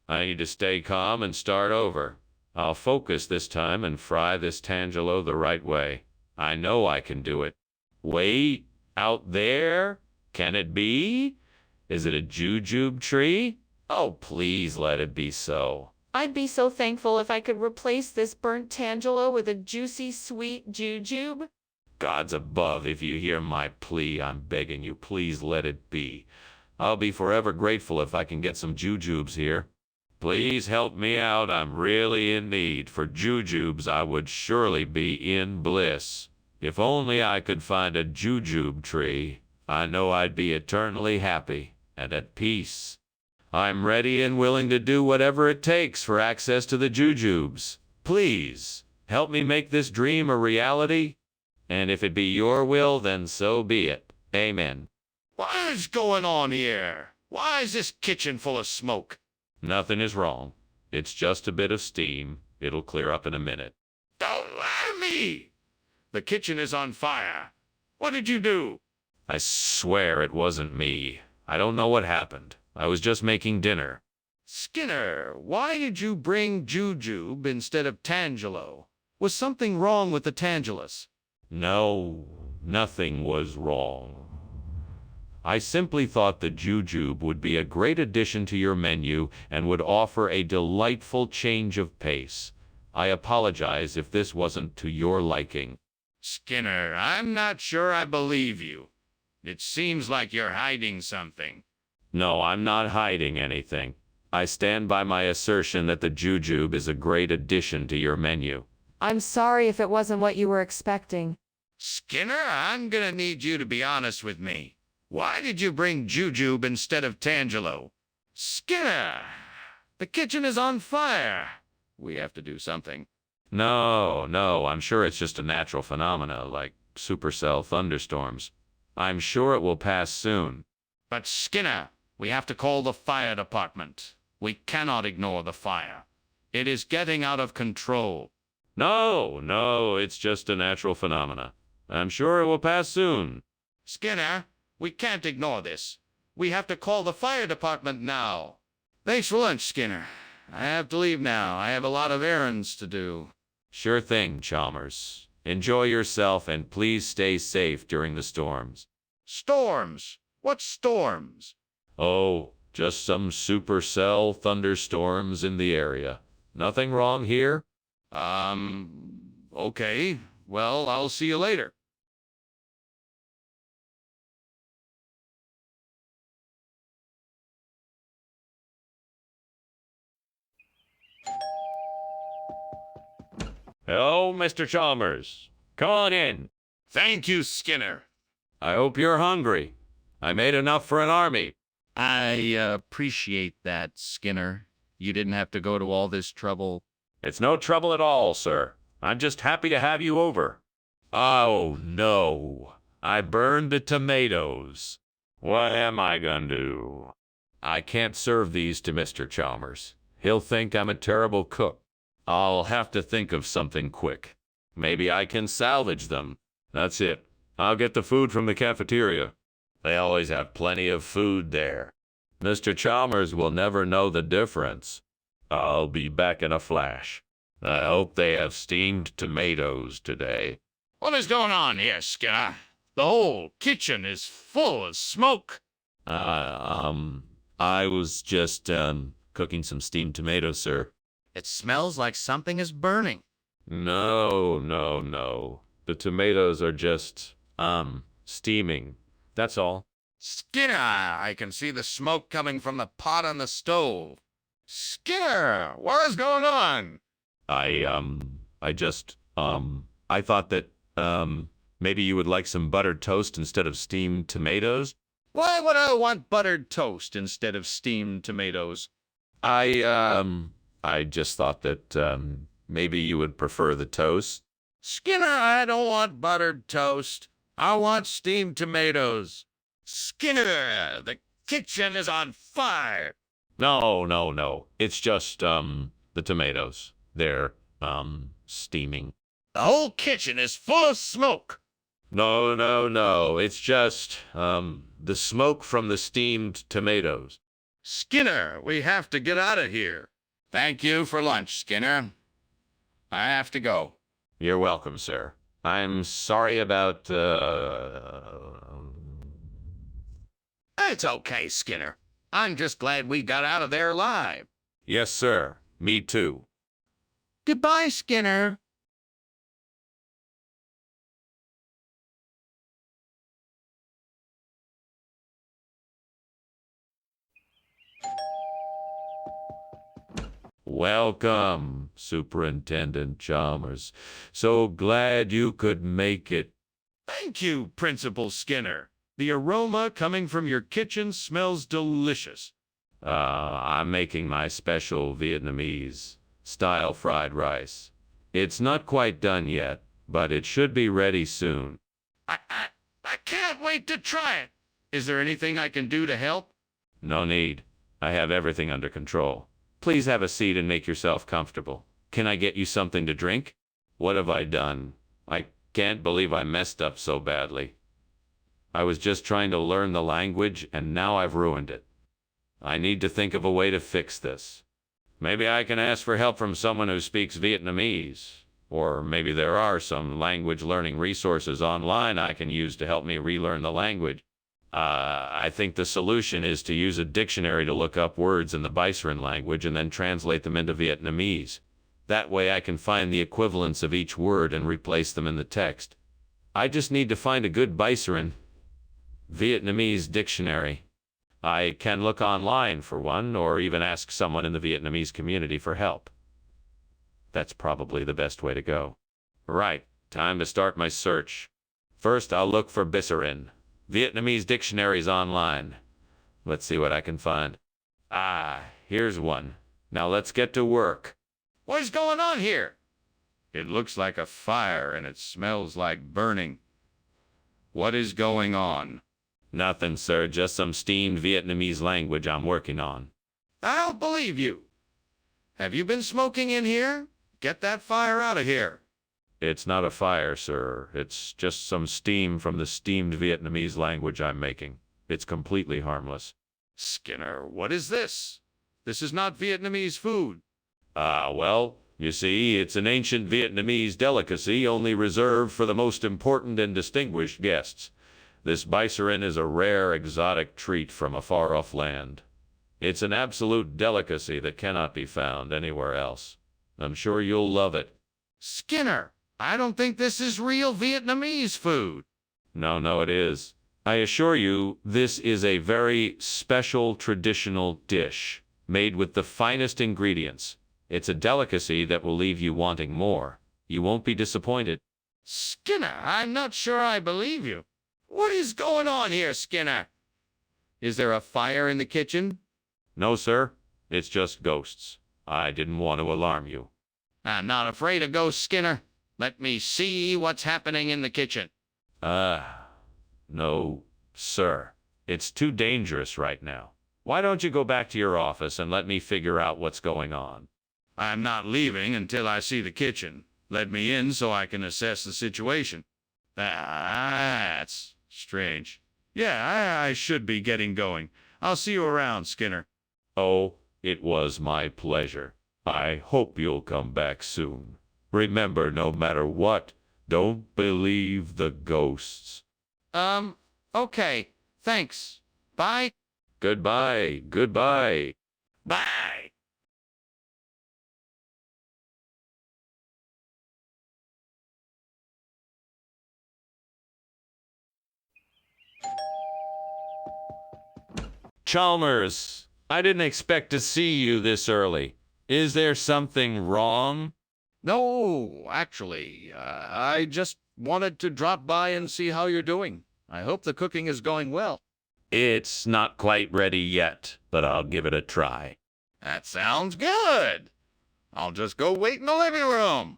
I need to stay calm and start over. I'll focus this time and fry this tangelo the right way. I know I can do it. Wait, out there? Can it be? Is it a jujube tree? Oh, please let it be so. I'd be so thankful if I could replace this burnt tangelo with a juicy, sweet jujube. Gods above, if you hear my plea, I'm begging you, please let it be. I'll be forever grateful if I can get some jujubes here. Please help me out, I'm really in need. For jujubes, I would surely be in bliss. If only I could find a jujube tree, I know I'd be eternally happy and at peace. I'm ready and willing to do whatever it takes for access to the jujubes. Please, help me make this dream a reality. And if it be your will, then so be it. Amen. What is going on here? Why is this kitchen full of smoke? Nothing is wrong. It's just a bit of steam. It'll clear up in a minute. Don't lie to me! The kitchen is on fire. What did you do? I swear it wasn't me. I don't know what happened. I was just making dinner. Skinner, why did you bring jujube instead of tangelo? Was something wrong with the tangelus? No, nothing was wrong. I simply thought the jujube would be a great addition to your menu and would offer a delightful change of pace. I apologize if this wasn't to your liking. Skinner, I'm not sure I believe you. It seems like you're hiding something. No, I'm not hiding anything. I stand by my assertion that the jujube is a great addition to your menu. I'm sorry if it wasn't what you were expecting. Skinner, I'm gonna need you to be honest with me. Why did you bring jujube instead of Tangelo? Skinner, the kitchen is on fire. We have to do something. No, I'm sure it's just a natural phenomena like supercell thunderstorms. I'm sure it will pass soon. But Skinner, we have to call the fire department. We cannot ignore the fire. It is getting out of control. No, it's just a natural phenomena. I'm sure it will pass soon. Skinner, we can't ignore this. We have to call the fire department now. Thanks for lunch, Skinner. I have to leave now. I have a lot of errands to do. Sure thing, Chalmers. Enjoy yourself and please stay safe during the storms. Storms? What storms? Oh, just some supercell thunderstorms in the area. Nothing wrong here? Okay. Well, I'll see you later. Hello, Mr. Chalmers. Come on in. Thank you, Skinner. I hope you're hungry. I made enough for an army. I appreciate that, Skinner. You didn't have to go to all this trouble. It's no trouble at all, sir. I'm just happy to have you over. Oh, no. I burned the tomatoes. What am I gonna do? I can't serve these to Mr. Chalmers. He'll think I'm a terrible cook. I'll have to think of something quick. Maybe I can salvage them. That's it. I'll get the food from the cafeteria. They always have plenty of food there. Mr. Chalmers will never know the difference. I'll be back in a flash. I hope they have steamed tomatoes today. What is going on here, Skinner? The whole kitchen is full of smoke. I was just, cooking some steamed tomatoes, sir. It smells like something is burning. No. The tomatoes are just, steaming. That's all. Skinner, I can see the smoke coming from the pot on the stove. Skinner, what is going on? I thought that, maybe you would like some buttered toast instead of steamed tomatoes? Why would I want buttered toast instead of steamed tomatoes? I just thought that, maybe you would prefer the toast. Skinner, I don't want buttered toast. I want steamed tomatoes. Skinner, the kitchen is on fire. No. It's just, the tomatoes. They're, steaming. The whole kitchen is full of smoke. No. It's just, the smoke from the steamed tomatoes. Skinner, we have to get out of here. Thank you for lunch, Skinner. I have to go. You're welcome, sir. I'm sorry about, It's okay, Skinner. I'm just glad we got out of there alive. Yes, sir. Me too. Goodbye, Skinner. Welcome, Superintendent Chalmers. So glad you could make it. Thank you, Principal Skinner. The aroma coming from your kitchen smells delicious. I'm making my special Vietnamese style fried rice. It's not quite done yet, but it should be ready soon. I can't wait to try it. Is there anything I can do to help? No need. I have everything under control. Please have a seat and make yourself comfortable. Can I get you something to drink? What have I done? I can't believe I messed up so badly. I was just trying to learn the language, and now I've ruined it. I need to think of a way to fix this. Maybe I can ask for help from someone who speaks Vietnamese. Or maybe there are some language learning resources online I can use to help me relearn the language. I think the solution is to use a dictionary to look up words in the Bison language and then translate them into Vietnamese. That way I can find the equivalents of each word and replace them in the text. I just need to find a good Bison Vietnamese dictionary. I can look online for one, or even ask someone in the Vietnamese community for help. That's probably the best way to go. Right, time to start my search. First, I'll look for Bison Vietnamese dictionaries online. Let's see what I can find. Ah, here's one. Now let's get to work. What's going on here? It looks like a fire and it smells like burning. What is going on? Nothing, sir. Just some steamed Vietnamese language I'm working on. I don't believe you. Have you been smoking in here? Get that fire out of here. It's not a fire, sir. It's just some steam from the steamed Vietnamese language I'm making. It's completely harmless. Skinner, what is this? This is not Vietnamese food. Well, you see, it's an ancient Vietnamese delicacy only reserved for the most important and distinguished guests. This Bison is a rare, exotic treat from a far-off land. It's an absolute delicacy that cannot be found anywhere else. I'm sure you'll love it. Skinner, I don't think this is real Vietnamese food. No, it is. I assure you, this is a very special traditional dish, made with the finest ingredients. It's a delicacy that will leave you wanting more. You won't be disappointed. Skinner, I'm not sure I believe you. What is going on here, Skinner? Is there a fire in the kitchen? No, sir. It's just ghosts. I didn't want to alarm you. I'm not afraid of ghosts, Skinner. Let me see what's happening in the kitchen. No, sir. It's too dangerous right now. Why don't you go back to your office and let me figure out what's going on? I'm not leaving until I see the kitchen. Let me in so I can assess the situation. That's strange. Yeah, I should be getting going. I'll see you around, Skinner. Oh, it was my pleasure. I hope you'll come back soon. Remember, no matter what, don't believe the ghosts. Okay. Thanks. Bye. Goodbye. Bye. Chalmers, I didn't expect to see you this early. Is there something wrong? No, actually, I just wanted to drop by and see how you're doing. I hope the cooking is going well. It's not quite ready yet, but I'll give it a try. That sounds good. I'll just go wait in the living room.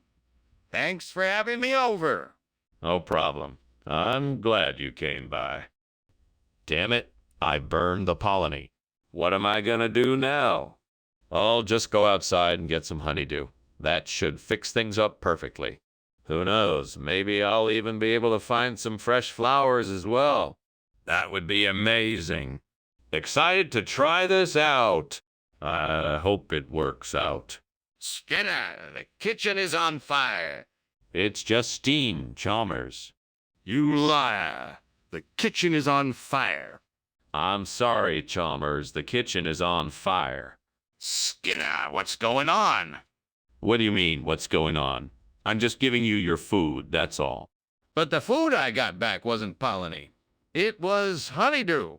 Thanks for having me over. No problem. I'm glad you came by. Damn it, I burned the polony. What am I gonna do now? I'll just go outside and get some honeydew. That should fix things up perfectly. Who knows, maybe I'll even be able to find some fresh flowers as well. That would be amazing. Excited to try this out. I hope it works out. Skinner, the kitchen is on fire. It's just steam, Chalmers. You liar. The kitchen is on fire. I'm sorry, Chalmers. The kitchen is on fire. Skinner, what's going on? What do you mean, what's going on? I'm just giving you your food, that's all. But the food I got back wasn't polony. It was honeydew.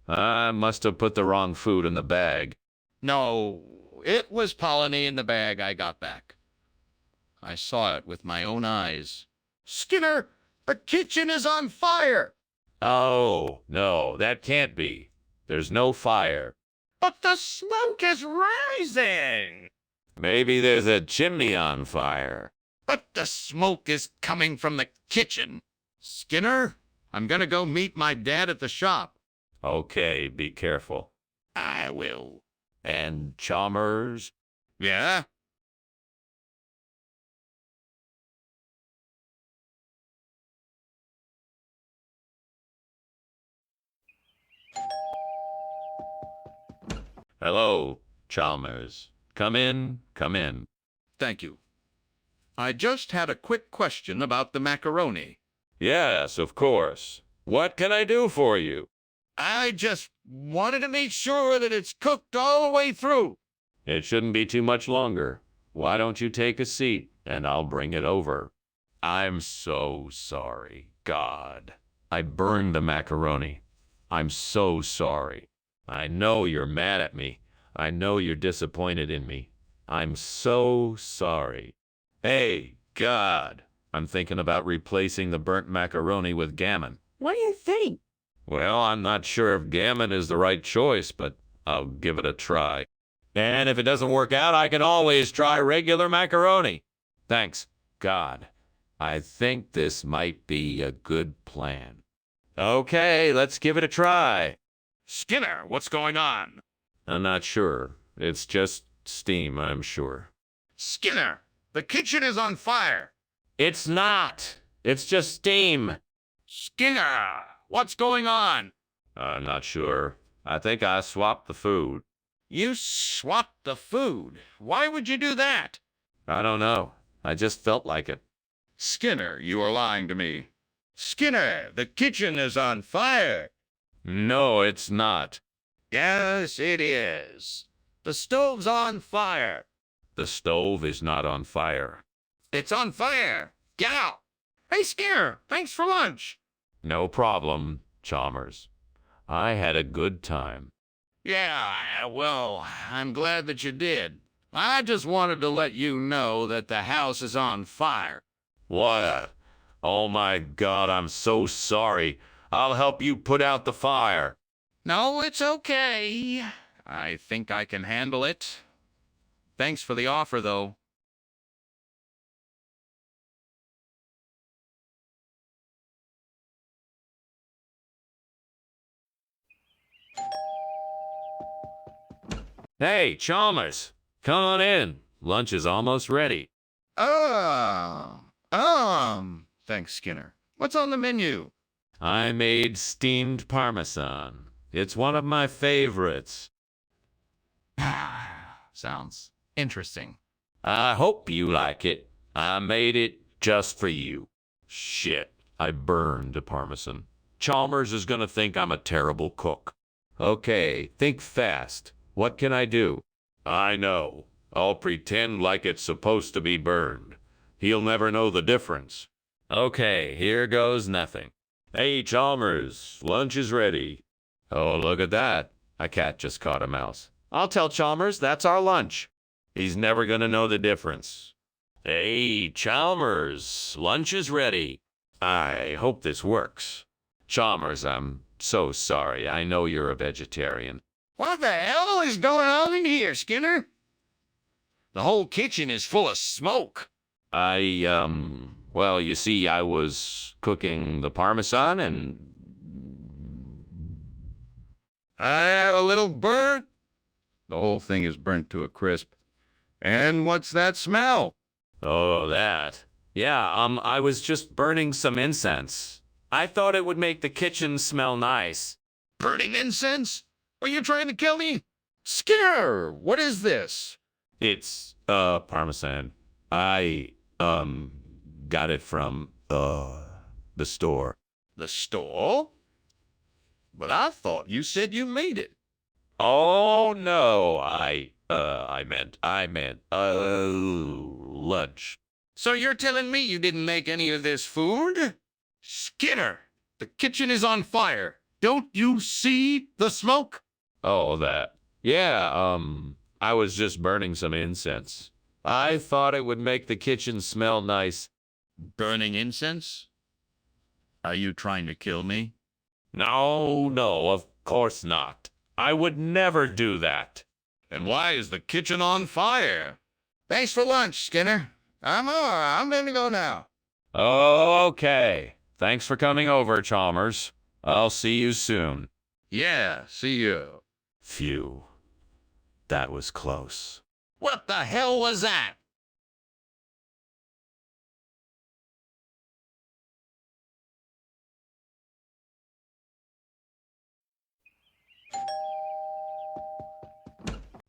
I must have put the wrong food in the bag. No, it was polony in the bag I got back. I saw it with my own eyes. Skinner, the kitchen is on fire. Oh, no, that can't be. There's no fire. But the smoke is rising. Maybe there's a chimney on fire. But the smoke is coming from the kitchen. Skinner, I'm gonna go meet my dad at the shop. Okay, be careful. I will. And Chalmers? Yeah? Hello, Chalmers. Come in, come in. Thank you. I just had a quick question about the macaroni. Yes, of course. What can I do for you? I just wanted to make sure that it's cooked all the way through. It shouldn't be too much longer. Why don't you take a seat, and I'll bring it over. I'm so sorry. God, I burned the macaroni. I'm so sorry. I know you're mad at me. I know you're disappointed in me. I'm so sorry. Hey, God, I'm thinking about replacing the burnt macaroni with gammon. What do you think? Well, I'm not sure if gammon is the right choice, but I'll give it a try. And if it doesn't work out, I can always try regular macaroni. Thanks, God. I think this might be a good plan. Okay, let's give it a try. Skinner, what's going on? I'm not sure. It's just steam, I'm sure. Skinner, the kitchen is on fire. It's not. It's just steam. Skinner, what's going on? I'm not sure. I think I swapped the food. You swapped the food. Why would you do that? I don't know. I just felt like it. Skinner, you are lying to me. Skinner, the kitchen is on fire. No, it's not. Yes, it is. The stove's on fire. The stove is not on fire. It's on fire. Get out. Hey, Skinner, thanks for lunch. No problem, Chalmers. I had a good time. Yeah, well, I'm glad that you did. I just wanted to let you know that the house is on fire. What? Oh my God, I'm so sorry. I'll help you put out the fire. No, it's okay. I think I can handle it. Thanks for the offer, though. Hey, Chalmers, come on in. Lunch is almost ready. Thanks, Skinner. What's on the menu? I made steamed Parmesan. It's one of my favorites. Sounds interesting. I hope you like it. I made it just for you. Shit, I burned the Parmesan. Chalmers is gonna think I'm a terrible cook. Okay, think fast. What can I do? I know. I'll pretend like it's supposed to be burned. He'll never know the difference. Okay, here goes nothing. Hey, Chalmers, lunch is ready. Oh, look at that. A cat just caught a mouse. I'll tell Chalmers that's our lunch. He's never gonna know the difference. Hey, Chalmers, lunch is ready. I hope this works. Chalmers, I'm so sorry. I know you're a vegetarian. What the hell is going on in here, Skinner? The whole kitchen is full of smoke. Well, you see, I was cooking the Parmesan and... I have a little burnt. The whole thing is burnt to a crisp. And what's that smell? Oh, that. Yeah, I was just burning some incense. I thought it would make the kitchen smell nice. Burning incense? Are you trying to kill me? Skinner, what is this? It's, Parmesan. I, got it from, the store. The store? But I thought you said you made it. Oh, no, I meant, lunch. So you're telling me you didn't make any of this food? Skinner, the kitchen is on fire. Don't you see the smoke? Oh, that. Yeah, I was just burning some incense. I thought it would make the kitchen smell nice. Burning incense? Are you trying to kill me? No, of course not. I would never do that. And why is the kitchen on fire? Thanks for lunch, Skinner. I'm gonna go now. Okay. Thanks for coming over, Chalmers. I'll see you soon. Yeah, see you. Phew. That was close. What the hell was that?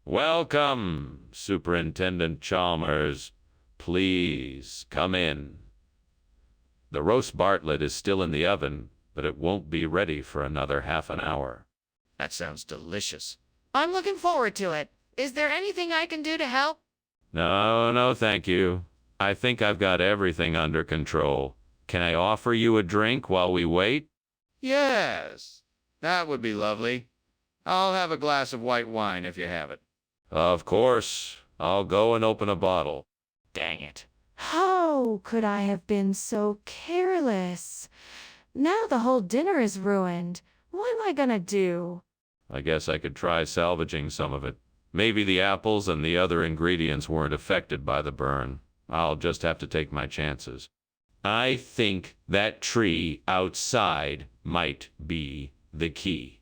Welcome, Superintendent Chalmers. Please come in. The roast Bartlett is still in the oven, but it won't be ready for another half an hour. That sounds delicious. I'm looking forward to it. Is there anything I can do to help? No, no, thank you. I think I've got everything under control. Can I offer you a drink while we wait? Yes, that would be lovely. I'll have a glass of white wine if you have it. Of course. I'll go and open a bottle. Dang it. How could I have been so careless? Now the whole dinner is ruined. What am I gonna do? I guess I could try salvaging some of it. Maybe the apples and the other ingredients weren't affected by the burn. I'll just have to take my chances. I think that tree outside might be the key.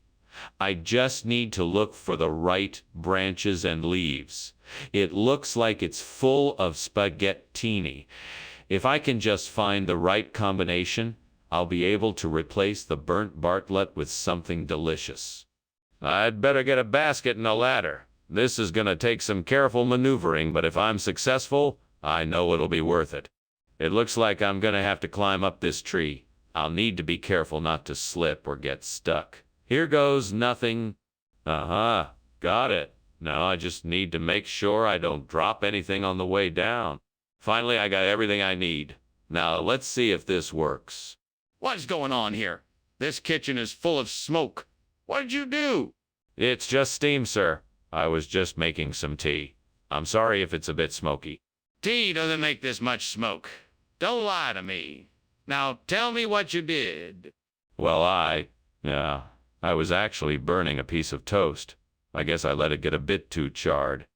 I just need to look for the right branches and leaves. It looks like it's full of spaghettini. If I can just find the right combination, I'll be able to replace the burnt Bartlett with something delicious. I'd better get a basket and a ladder. This is gonna take some careful maneuvering, but if I'm successful, I know it'll be worth it. It looks like I'm gonna have to climb up this tree. I'll need to be careful not to slip or get stuck. Here goes nothing. Uh-huh, got it. Now I just need to make sure I don't drop anything on the way down. Finally, I got everything I need. Now let's see if this works. What's going on here? This kitchen is full of smoke. What did you do? It's just steam, sir. I was just making some tea. I'm sorry if it's a bit smoky. Tea doesn't make this much smoke. Don't lie to me. Now tell me what you did. Well, I was actually burning a piece of toast. I guess I let it get a bit too charred.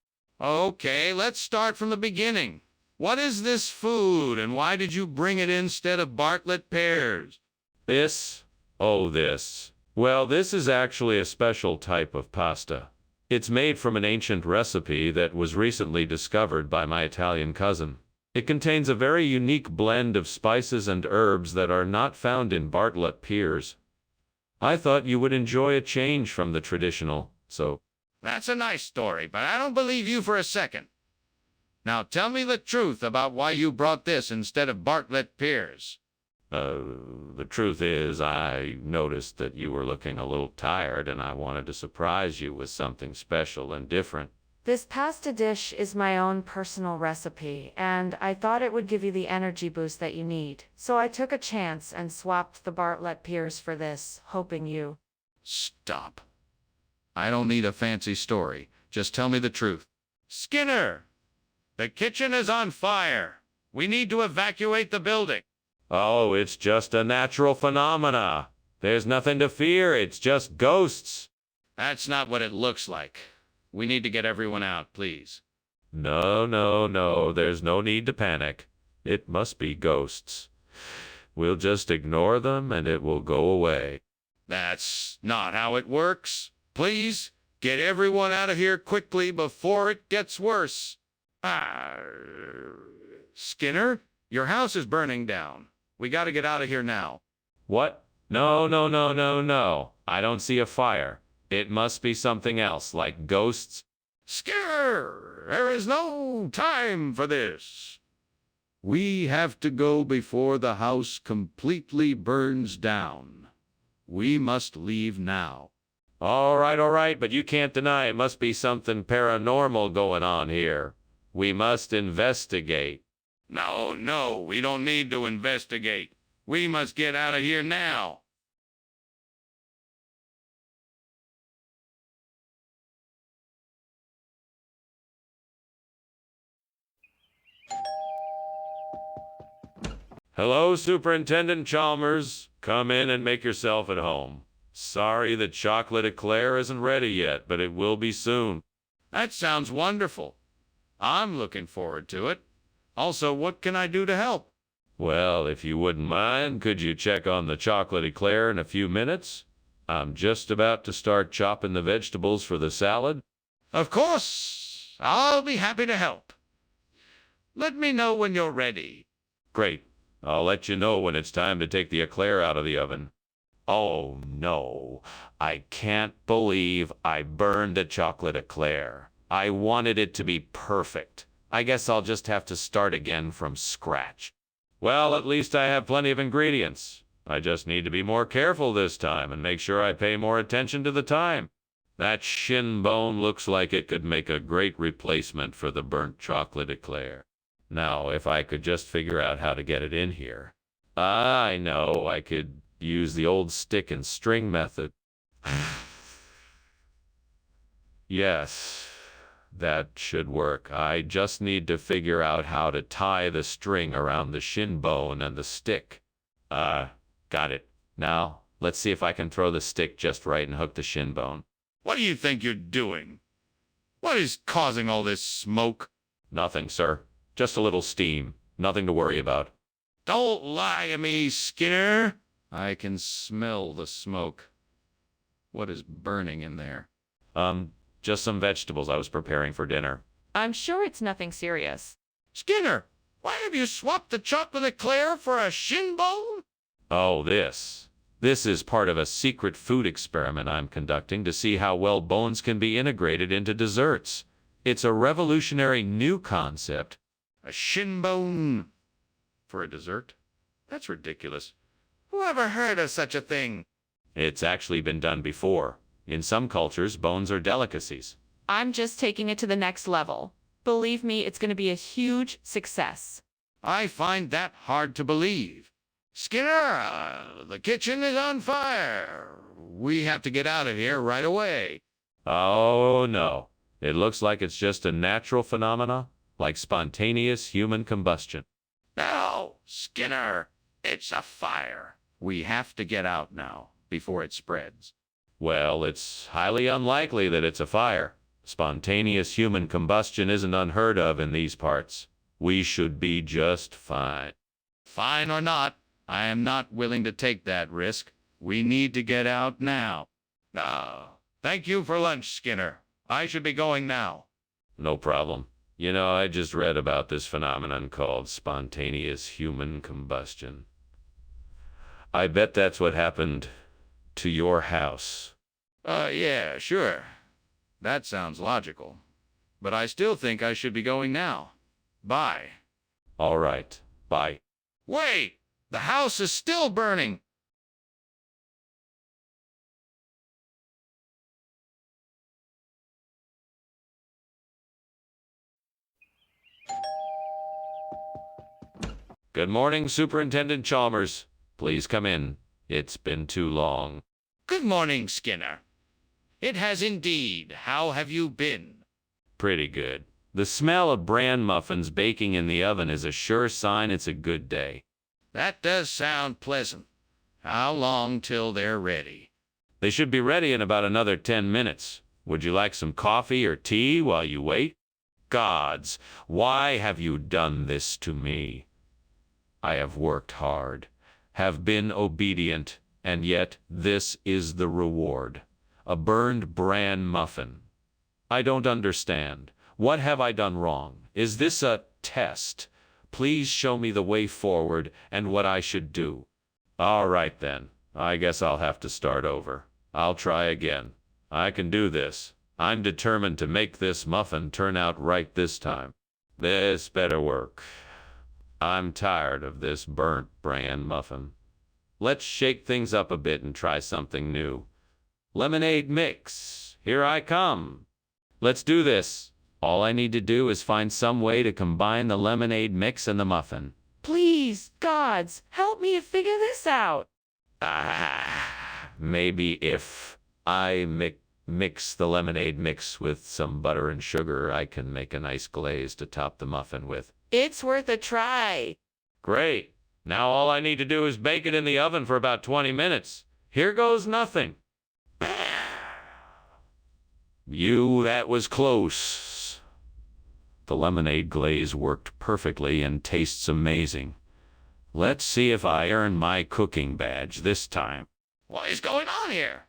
Okay, let's start from the beginning. What is this food, and why did you bring it instead of Bartlett pears? This? Oh, this. Well, this is actually a special type of pasta. It's made from an ancient recipe that was recently discovered by my Italian cousin. It contains a very unique blend of spices and herbs that are not found in Bartlett pears. I thought you would enjoy a change from the traditional, so... That's a nice story, but I don't believe you for a second. Now tell me the truth about why you brought this instead of Bartlett pears. The truth is, I noticed that you were looking a little tired, and I wanted to surprise you with something special and different. This pasta dish is my own personal recipe, and I thought it would give you the energy boost that you need. So I took a chance and swapped the Bartlett pears for this, hoping you... Stop. I don't need a fancy story. Just tell me the truth. Skinner! The kitchen is on fire. We need to evacuate the building. Oh, it's just a natural phenomena. There's nothing to fear. It's just ghosts. That's not what it looks like. We need to get everyone out, please. No, no, no. There's no need to panic. It must be ghosts. We'll just ignore them and it will go away. That's not how it works. Please, get everyone out of here quickly before it gets worse. Skinner, your house is burning down. We gotta get out of here now. What? No, no, no, no, no. I don't see a fire. It must be something else, like ghosts. Skinner, there is no time for this. We have to go before the house completely burns down. We must leave now. All right, but you can't deny it must be something paranormal going on here. We must investigate. No, we don't need to investigate. We must get out of here now. Hello, Superintendent Chalmers. Come in and make yourself at home. Sorry the chocolate eclair isn't ready yet, but it will be soon. That sounds wonderful. I'm looking forward to it. Also, what can I do to help? Well, if you wouldn't mind, could you check on the chocolate eclair in a few minutes? I'm just about to start chopping the vegetables for the salad. Of course. I'll be happy to help. Let me know when you're ready. Great. I'll let you know when it's time to take the eclair out of the oven. Oh, no. I can't believe I burned a chocolate eclair. I wanted it to be perfect. I guess I'll just have to start again from scratch. Well, at least I have plenty of ingredients. I just need to be more careful this time and make sure I pay more attention to the time. That shin bone looks like it could make a great replacement for the burnt chocolate eclair. Now, if I could just figure out how to get it in here. I know I could use the old stick and string method. Yes, that should work. I just need to figure out how to tie the string around the shin bone and the stick. Got it. Now, let's see if I can throw the stick just right and hook the shin bone. What do you think you're doing? What is causing all this smoke? Nothing, sir. Just a little steam. Nothing to worry about. Don't lie to me, Skinner. I can smell the smoke. What is burning in there? Just some vegetables I was preparing for dinner. I'm sure it's nothing serious. Skinner, why have you swapped the chocolate eclair for a shin bone? Oh, this. This is part of a secret food experiment I'm conducting to see how well bones can be integrated into desserts. It's a revolutionary new concept. A shin bone for a dessert? That's ridiculous. Who ever heard of such a thing? It's actually been done before. In some cultures, bones are delicacies. I'm just taking it to the next level. Believe me, it's going to be a huge success. I find that hard to believe. Skinner, the kitchen is on fire. We have to get out of here right away. Oh, no. It looks like it's just a natural phenomena, like spontaneous human combustion. No, Skinner, it's a fire. We have to get out now, before it spreads. Well, it's highly unlikely that it's a fire. Spontaneous human combustion isn't unheard of in these parts. We should be just fine. Fine or not, I am not willing to take that risk. We need to get out now. Thank you for lunch, Skinner. I should be going now. No problem. You know, I just read about this phenomenon called spontaneous human combustion. I bet that's what happened to your house. Yeah, sure. That sounds logical. But I still think I should be going now. Bye. All right. Bye. Wait! The house is still burning! Good morning, Superintendent Chalmers. Please come in. It's been too long. Good morning, Skinner. It has indeed. How have you been? Pretty good. The smell of bran muffins baking in the oven is a sure sign it's a good day. That does sound pleasant. How long till they're ready? They should be ready in about another 10 minutes. Would you like some coffee or tea while you wait? Gods, why have you done this to me? I have worked hard, have been obedient, and yet this is the reward. A burned bran muffin. I don't understand. What have I done wrong? Is this a test? Please show me the way forward and what I should do. All right then. I guess I'll have to start over. I'll try again. I can do this. I'm determined to make this muffin turn out right this time. This better work. I'm tired of this burnt bran muffin. Let's shake things up a bit and try something new. Lemonade mix. Here I come. Let's do this. All I need to do is find some way to combine the lemonade mix and the muffin. Please, gods, help me to figure this out. Maybe if I mix the lemonade mix with some butter and sugar, I can make a nice glaze to top the muffin with. It's worth a try. Great. Now all I need to do is bake it in the oven for about 20 minutes. Here goes nothing. That was close. The lemonade glaze worked perfectly and tastes amazing. Let's see if I earn my cooking badge this time. What is going on here?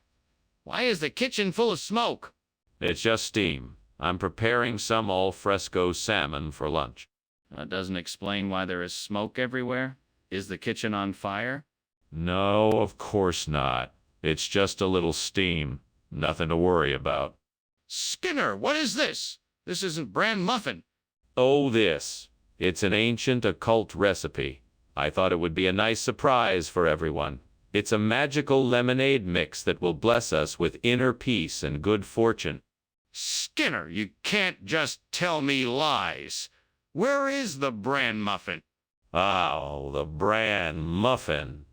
Why is the kitchen full of smoke? It's just steam. I'm preparing some al fresco salmon for lunch. That doesn't explain why there is smoke everywhere. Is the kitchen on fire? No, of course not. It's just a little steam. Nothing to worry about. Skinner, what is this? This isn't bran muffin. Oh, this. It's an ancient occult recipe. I thought it would be a nice surprise for everyone. It's a magical lemonade mix that will bless us with inner peace and good fortune. Skinner, you can't just tell me lies. Where is the bran muffin? Oh, the bran muffin.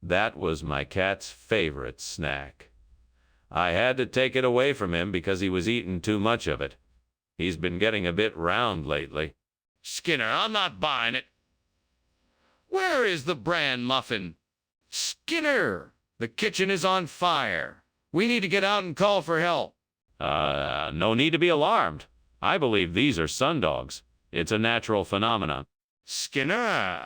That was my cat's favorite snack. I had to take it away from him because he was eating too much of it. He's been getting a bit round lately. Skinner, I'm not buying it. Where is the bran muffin? Skinner, the kitchen is on fire. We need to get out and call for help. No need to be alarmed. I believe these are sundogs. It's a natural phenomenon. Skinner,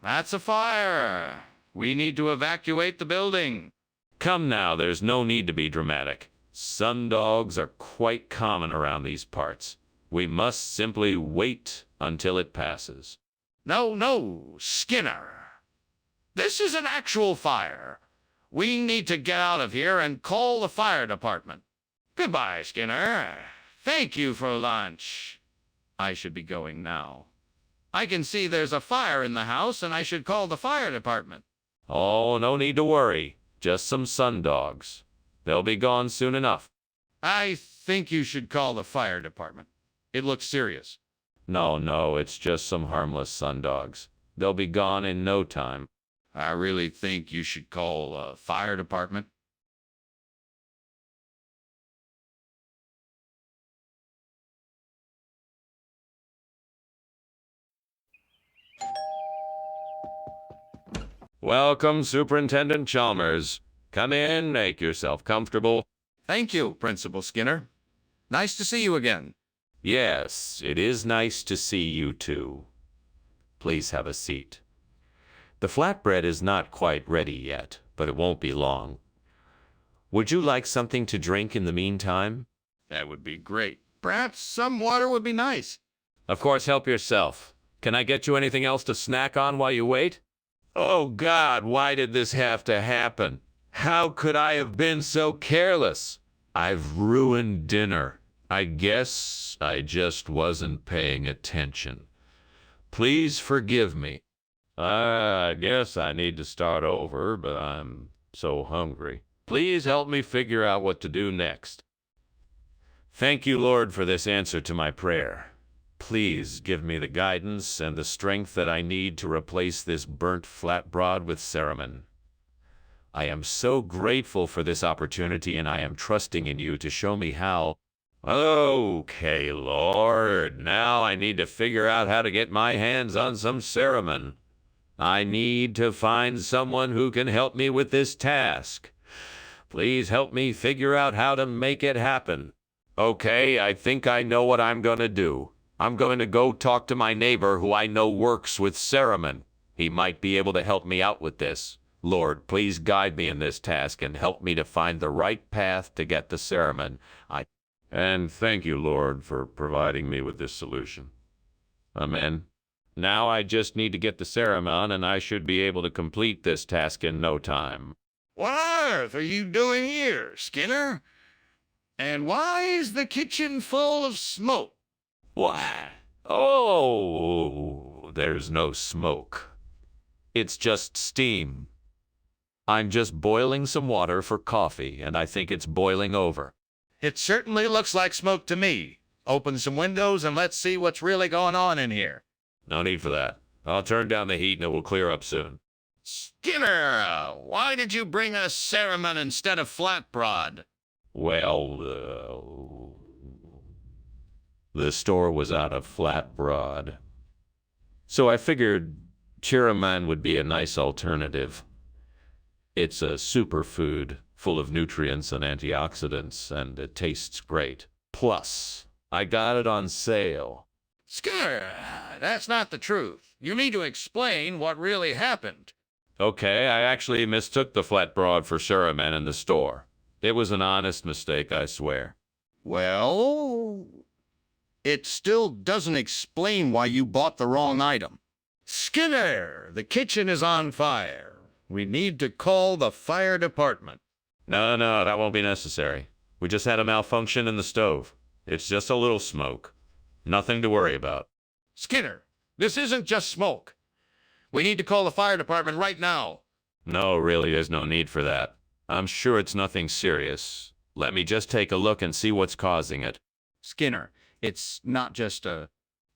that's a fire. We need to evacuate the building. Come now, there's no need to be dramatic. Sundogs are quite common around these parts. We must simply wait until it passes. No, Skinner. This is an actual fire. We need to get out of here and call the fire department. Goodbye, Skinner. Thank you for lunch. I should be going now. I can see there's a fire in the house and I should call the fire department. Oh, no need to worry. Just some sundogs. They'll be gone soon enough. I think you should call the fire department. It looks serious. No, it's just some harmless sundogs. They'll be gone in no time. I really think you should call the fire department. Welcome, Superintendent Chalmers. Come in, make yourself comfortable. Thank you, Principal Skinner. Nice to see you again. Yes, it is nice to see you too. Please have a seat. The flatbread is not quite ready yet, but it won't be long. Would you like something to drink in the meantime? That would be great. Perhaps some water would be nice. Of course, help yourself. Can I get you anything else to snack on while you wait? Oh God, why did this have to happen? How could I have been so careless? I've ruined dinner. I guess I just wasn't paying attention. Please forgive me. I guess I need to start over, but I'm so hungry. Please help me figure out what to do next. Thank you, Lord, for this answer to my prayer. Please give me the guidance and the strength that I need to replace this burnt flatbread with cereman. I am so grateful for this opportunity, and I am trusting in you to show me how. Okay, Lord, now I need to figure out how to get my hands on some cereman. I need to find someone who can help me with this task. Please help me figure out how to make it happen. Okay, I think I know what I'm going to do. I'm going to go talk to my neighbor who I know works with cereman. He might be able to help me out with this. Lord, please guide me in this task and help me to find the right path to get the cereman. And thank you, Lord, for providing me with this solution. Amen. Now I just need to get the cereman, and I should be able to complete this task in no time. What on earth are you doing here, Skinner? And why is the kitchen full of smoke? Why? Oh, there's no smoke. It's just steam. I'm just boiling some water for coffee, and I think it's boiling over. It certainly looks like smoke to me. Open some windows and let's see what's really going on in here. No need for that. I'll turn down the heat and it will clear up soon. Skinner, why did you bring us cereman instead of flatbread? Well, the store was out of flatbread. So I figured cereman would be a nice alternative. It's a superfood full of nutrients and antioxidants, and it tastes great. Plus, I got it on sale. Skinner, that's not the truth. You need to explain what really happened. Okay, I actually mistook the flatbread for cereman in the store. It was an honest mistake, I swear. Well, it still doesn't explain why you bought the wrong item. Skinner, the kitchen is on fire. We need to call the fire department. No, that won't be necessary. We just had a malfunction in the stove. It's just a little smoke. Nothing to worry about. Skinner, this isn't just smoke. We need to call the fire department right now. No, really, there's no need for that. I'm sure it's nothing serious. Let me just take a look and see what's causing it. Skinner, it's not just a...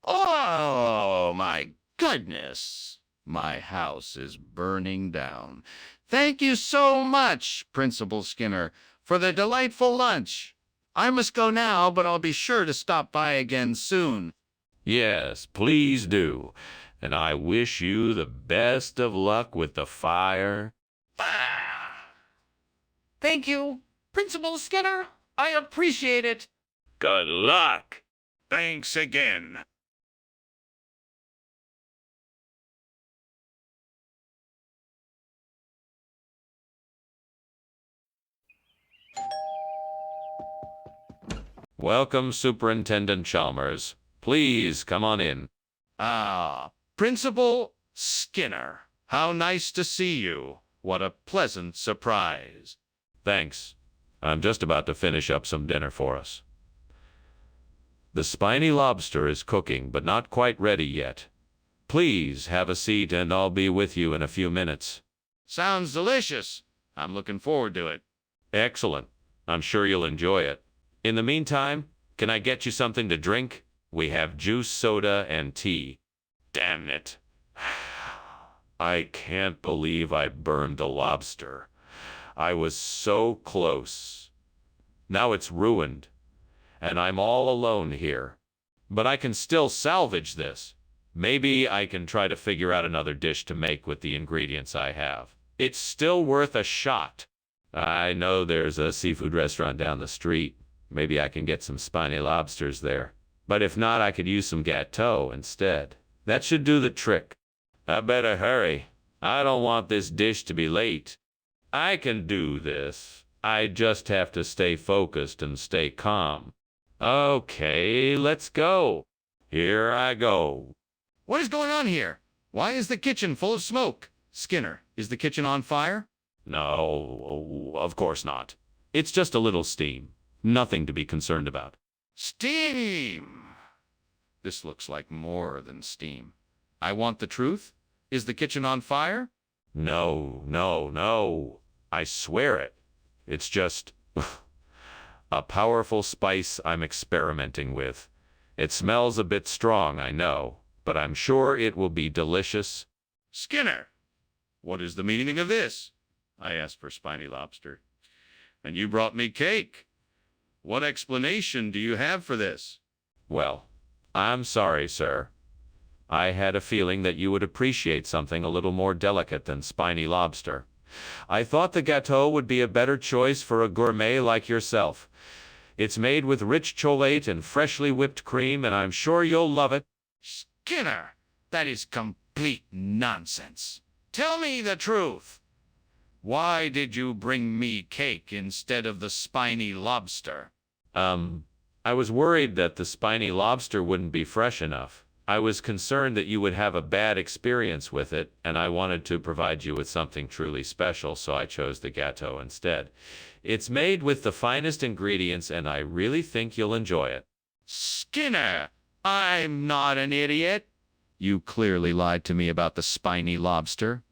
Oh, my goodness. My house is burning down. Thank you so much, Principal Skinner, for the delightful lunch. I must go now, but I'll be sure to stop by again soon. Yes, please do. And I wish you the best of luck with the fire. Thank you, Principal Skinner. I appreciate it. Good luck. Thanks again. Welcome, Superintendent Chalmers. Please come on in. Ah, Principal Skinner. How nice to see you. What a pleasant surprise. Thanks. I'm just about to finish up some dinner for us. The spiny lobster is cooking, but not quite ready yet. Please have a seat and I'll be with you in a few minutes. Sounds delicious. I'm looking forward to it. Excellent. I'm sure you'll enjoy it. In the meantime, can I get you something to drink? We have juice, soda, and tea. Damn it. I can't believe I burned the lobster. I was so close. Now it's ruined, and I'm all alone here. But I can still salvage this. Maybe I can try to figure out another dish to make with the ingredients I have. It's still worth a shot. I know there's a seafood restaurant down the street. Maybe I can get some spiny lobsters there. But if not, I could use some gâteau instead. That should do the trick. I better hurry. I don't want this dish to be late. I can do this. I just have to stay focused and stay calm. Okay, let's go. Here I go. What is going on here? Why is the kitchen full of smoke? Skinner, is the kitchen on fire? No, of course not. It's just a little steam. Nothing to be concerned about. Steam! This looks like more than steam. I want the truth. Is the kitchen on fire? No. I swear it. It's just a powerful spice I'm experimenting with. It smells a bit strong, I know, but I'm sure it will be delicious. Skinner, what is the meaning of this? I asked for spiny lobster. And you brought me cake. What explanation do you have for this? Well, I'm sorry, sir. I had a feeling that you would appreciate something a little more delicate than spiny lobster. I thought the gâteau would be a better choice for a gourmet like yourself. It's made with rich chocolate and freshly whipped cream, and I'm sure you'll love it. Skinner, that is complete nonsense. Tell me the truth. Why did you bring me cake instead of the spiny lobster? I was worried that the spiny lobster wouldn't be fresh enough. I was concerned that you would have a bad experience with it, and I wanted to provide you with something truly special, so I chose the gâteau instead. It's made with the finest ingredients, and I really think you'll enjoy it. Skinner, I'm not an idiot. You clearly lied to me about the spiny lobster.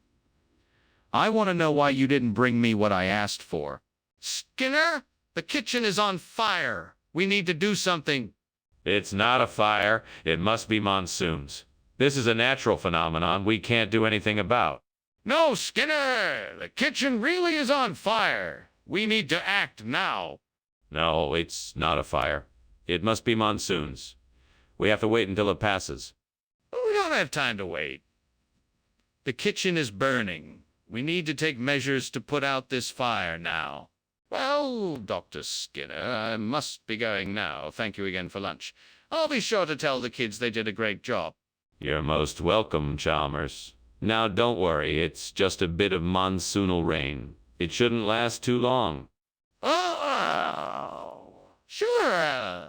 I want to know why you didn't bring me what I asked for. Skinner, the kitchen is on fire. We need to do something. It's not a fire. It must be monsoons. This is a natural phenomenon we can't do anything about. No, Skinner, the kitchen really is on fire. We need to act now. No, it's not a fire. It must be monsoons. We have to wait until it passes. We don't have time to wait. The kitchen is burning. We need to take measures to put out this fire now. Well, Dr. Skinner, I must be going now. Thank you again for lunch. I'll be sure to tell the kids they did a great job. You're most welcome, Chalmers. Now don't worry, it's just a bit of monsoonal rain. It shouldn't last too long. Oh, sure.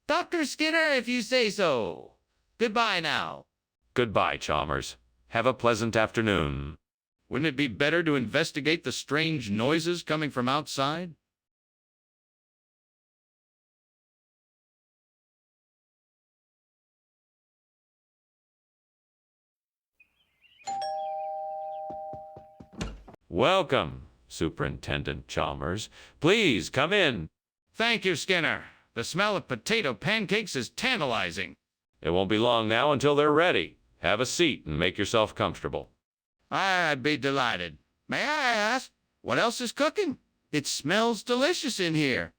Dr. Skinner, if you say so. Goodbye now. Goodbye, Chalmers. Have a pleasant afternoon. Wouldn't it be better to investigate the strange noises coming from outside? Welcome, Superintendent Chalmers. Please come in. Thank you, Skinner. The smell of potato pancakes is tantalizing. It won't be long now until they're ready. Have a seat and make yourself comfortable. I'd be delighted. May I ask, what else is cooking? It smells delicious in here.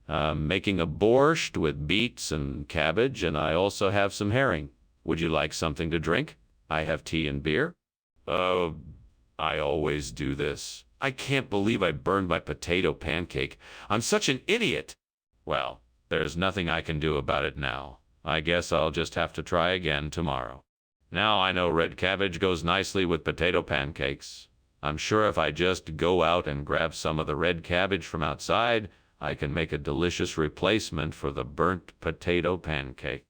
I'm making a borscht with beets and cabbage, and I also have some herring. Would you like something to drink? I have tea and beer. I always do this. I can't believe I burned my potato pancake. I'm such an idiot. Well, there's nothing I can do about it now. I guess I'll just have to try again tomorrow. Now I know red cabbage goes nicely with potato pancakes. I'm sure if I just go out and grab some of the red cabbage from outside, I can make a delicious replacement for the burnt potato pancake.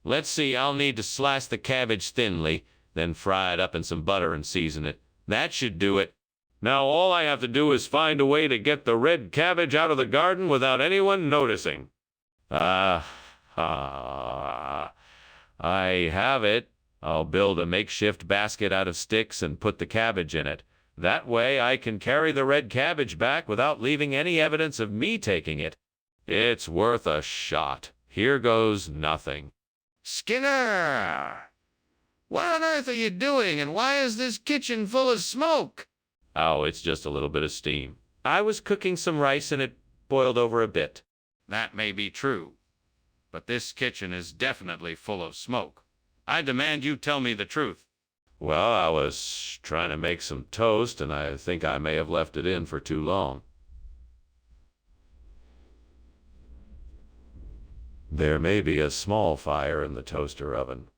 Let's see, I'll need to slice the cabbage thinly, then fry it up in some butter and season it. That should do it. Now all I have to do is find a way to get the red cabbage out of the garden without anyone noticing. I have it. I'll build a makeshift basket out of sticks and put the cabbage in it. That way I can carry the red cabbage back without leaving any evidence of me taking it. It's worth a shot. Here goes nothing. Skinner! What on earth are you doing, and why is this kitchen full of smoke? Oh, it's just a little bit of steam. I was cooking some rice and it boiled over a bit. That may be true, but this kitchen is definitely full of smoke. I demand you tell me the truth. Well, I was trying to make some toast, and I think I may have left it in for too long. There may be a small fire in the toaster oven.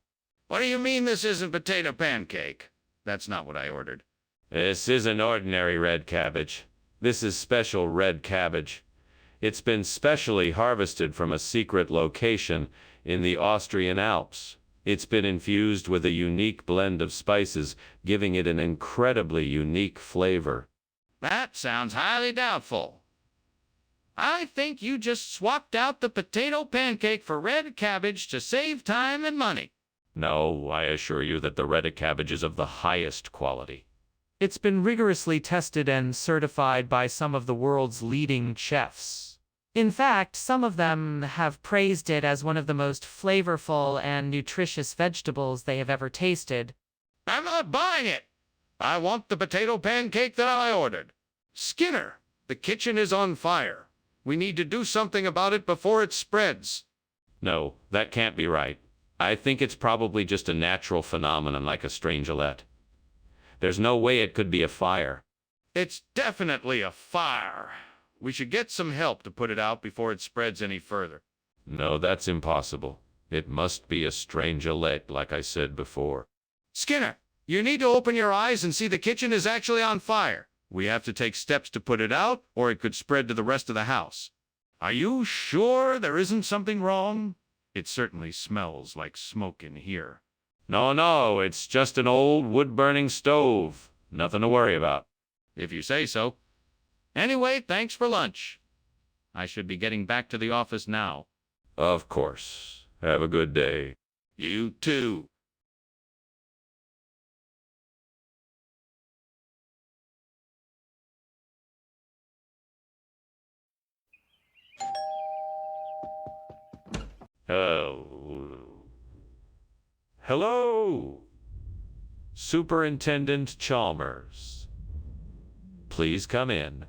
What do you mean this isn't potato pancake? That's not what I ordered. This isn't ordinary red cabbage. This is special red cabbage. It's been specially harvested from a secret location in the Austrian Alps. It's been infused with a unique blend of spices, giving it an incredibly unique flavor. That sounds highly doubtful. I think you just swapped out the potato pancake for red cabbage to save time and money. No, I assure you that the red cabbage is of the highest quality. It's been rigorously tested and certified by some of the world's leading chefs. In fact, some of them have praised it as one of the most flavorful and nutritious vegetables they have ever tasted. I'm not buying it. I want the potato pancake that I ordered. Skinner, the kitchen is on fire. We need to do something about it before it spreads. No, that can't be right. I think it's probably just a natural phenomenon like a strangelet. There's no way it could be a fire. It's definitely a fire. We should get some help to put it out before it spreads any further. No, that's impossible. It must be a strangelet, like I said before. Skinner, you need to open your eyes and see the kitchen is actually on fire. We have to take steps to put it out, or it could spread to the rest of the house. Are you sure there isn't something wrong? It certainly smells like smoke in here. No, it's just an old wood-burning stove. Nothing to worry about. If you say so. Anyway, thanks for lunch. I should be getting back to the office now. Of course. Have a good day. You too. Hello, Superintendent Chalmers. Please come in.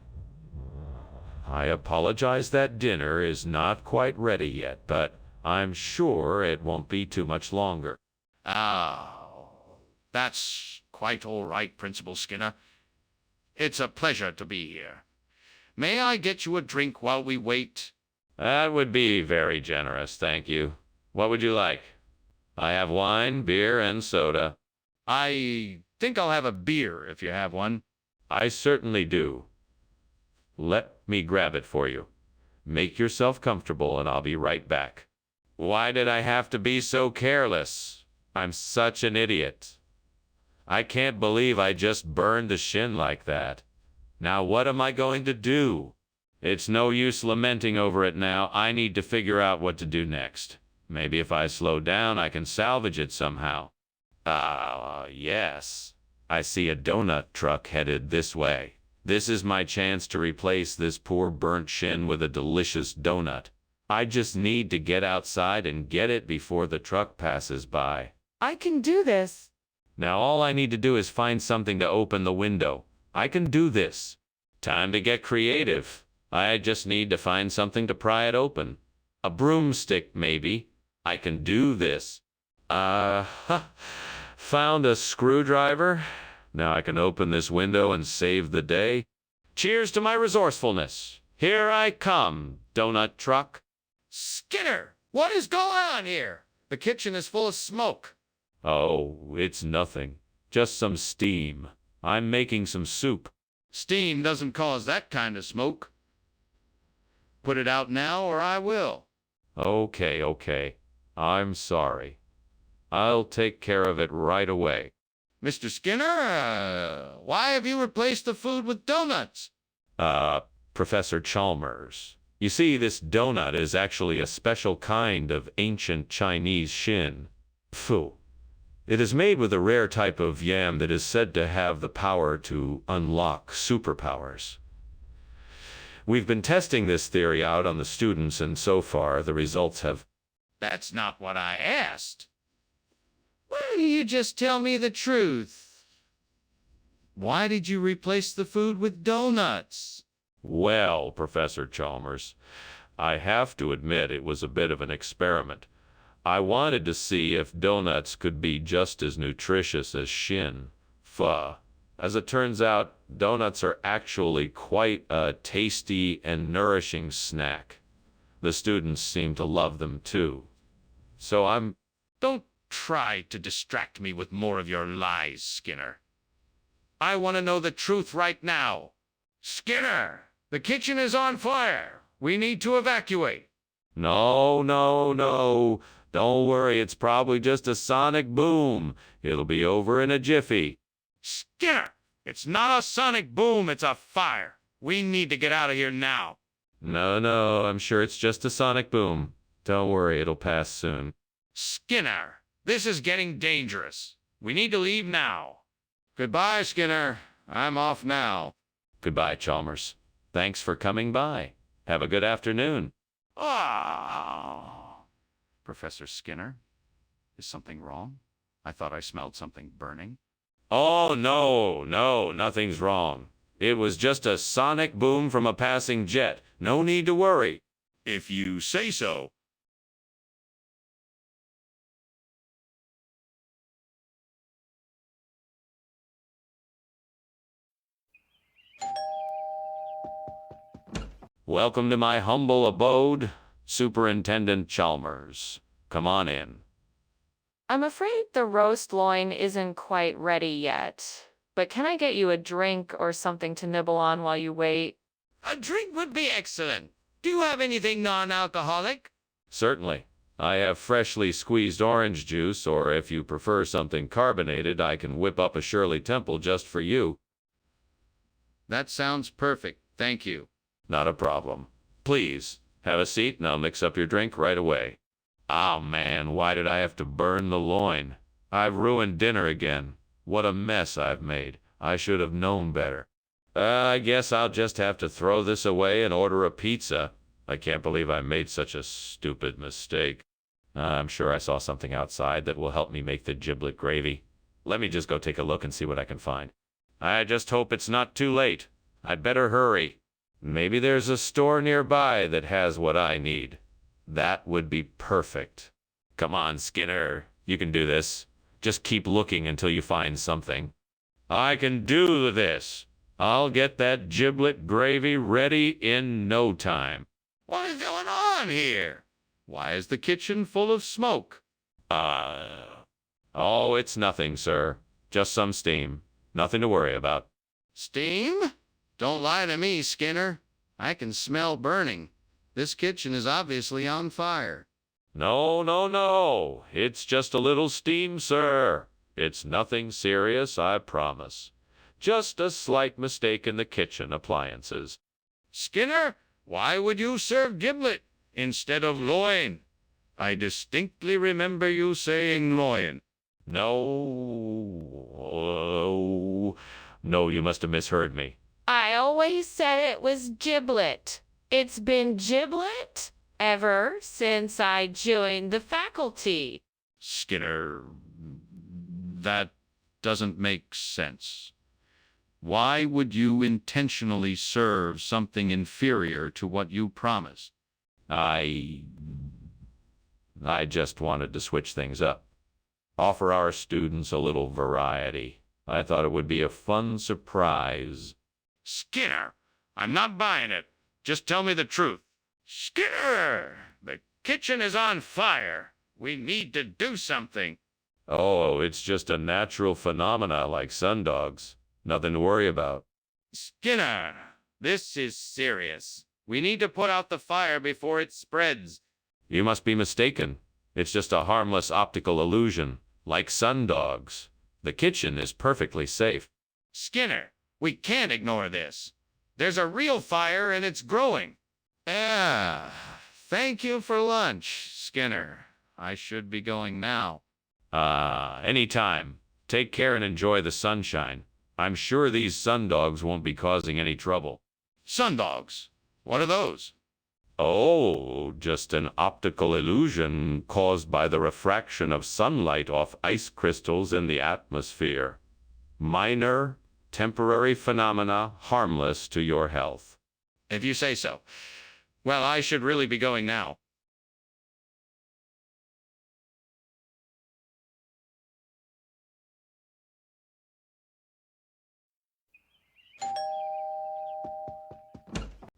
I apologize that dinner is not quite ready yet, but I'm sure it won't be too much longer. Oh, that's quite all right, Principal Skinner. It's a pleasure to be here. May I get you a drink while we wait? That would be very generous, thank you. What would you like? I have wine, beer, and soda. I think I'll have a beer if you have one. I certainly do. Let me grab it for you. Make yourself comfortable and I'll be right back. Why did I have to be so careless? I'm such an idiot. I can't believe I just burned the shin like that. Now what am I going to do? It's no use lamenting over it now. I need to figure out what to do next. Maybe if I slow down, I can salvage it somehow. Yes. I see a donut truck headed this way. This is my chance to replace this poor burnt shin with a delicious donut. I just need to get outside and get it before the truck passes by. I can do this. Now all I need to do is find something to open the window. I can do this. Time to get creative. I just need to find something to pry it open. A broomstick, maybe. I can do this. Found a screwdriver. Now I can open this window and save the day. Cheers to my resourcefulness. Here I come, donut truck. Skinner, what is going on here? The kitchen is full of smoke. Oh, it's nothing. Just some steam. I'm making some soup. Steam doesn't cause that kind of smoke. Put it out now or I will. Okay. I'm sorry. I'll take care of it right away. Mr. Skinner, why have you replaced the food with donuts? Professor Chalmers. You see, this donut is actually a special kind of ancient Chinese shin. Phew. It is made with a rare type of yam that is said to have the power to unlock superpowers. We've been testing this theory out on the students, and so far the results have... That's not what I asked. Why don't you just tell me the truth? Why did you replace the food with donuts? Well, Professor Chalmers, I have to admit it was a bit of an experiment. I wanted to see if donuts could be just as nutritious as shin. Pho. As it turns out, donuts are actually quite a tasty and nourishing snack. The students seem to love them too. So Don't try to distract me with more of your lies, Skinner. I want to know the truth right now. Skinner, the kitchen is on fire. We need to evacuate. No. Don't worry, it's probably just a sonic boom. It'll be over in a jiffy. Skinner, it's not a sonic boom, it's a fire. We need to get out of here now. No, I'm sure it's just a sonic boom. Don't worry, it'll pass soon. Skinner, this is getting dangerous. We need to leave now. Goodbye, Skinner. I'm off now. Goodbye, Chalmers. Thanks for coming by. Have a good afternoon. Professor Skinner, is something wrong? I thought I smelled something burning. Oh, no, nothing's wrong. It was just a sonic boom from a passing jet. No need to worry. If you say so. Welcome to my humble abode, Superintendent Chalmers. Come on in. I'm afraid the roast loin isn't quite ready yet. But can I get you a drink or something to nibble on while you wait? A drink would be excellent. Do you have anything non-alcoholic? Certainly. I have freshly squeezed orange juice, or if you prefer something carbonated, I can whip up a Shirley Temple just for you. That sounds perfect. Thank you. Not a problem. Please, have a seat and I'll mix up your drink right away. Oh man, why did I have to burn the loin? I've ruined dinner again. What a mess I've made. I should have known better. I guess I'll just have to throw this away and order a pizza. I can't believe I made such a stupid mistake. I'm sure I saw something outside that will help me make the giblet gravy. Let me just go take a look and see what I can find. I just hope it's not too late. I'd better hurry. Maybe there's a store nearby that has what I need. That would be perfect. Come on, Skinner. You can do this. Just keep looking until you find something. I can do this. I'll get that giblet gravy ready in no time. What is going on here? Why is the kitchen full of smoke? Oh, it's nothing, sir. Just some steam. Nothing to worry about. Steam? Don't lie to me, Skinner. I can smell burning. This kitchen is obviously on fire. No. It's just a little steam, sir. It's nothing serious, I promise. Just a slight mistake in the kitchen appliances. Skinner, why would you serve giblet instead of loin? I distinctly remember you saying loin. No, you must have misheard me. I always said it was giblet. It's been giblet ever since I joined the faculty. Skinner, that doesn't make sense. Why would you intentionally serve something inferior to what you promised? I just wanted to switch things up. Offer our students a little variety. I thought it would be a fun surprise. Skinner, I'm not buying it. Just tell me the truth. Skinner, the kitchen is on fire. We need to do something. Oh, it's just a natural phenomena like sundogs. Nothing to worry about. Skinner, this is serious. We need to put out the fire before it spreads. You must be mistaken. It's just a harmless optical illusion, like sundogs. The kitchen is perfectly safe. Skinner, we can't ignore this. There's a real fire and it's growing. Thank you for lunch, Skinner. I should be going now. Anytime. Take care and enjoy the sunshine. I'm sure these sundogs won't be causing any trouble. Sundogs? What are those? Oh, just an optical illusion caused by the refraction of sunlight off ice crystals in the atmosphere. Minor, temporary phenomena, harmless to your health. If you say so. Well, I should really be going now.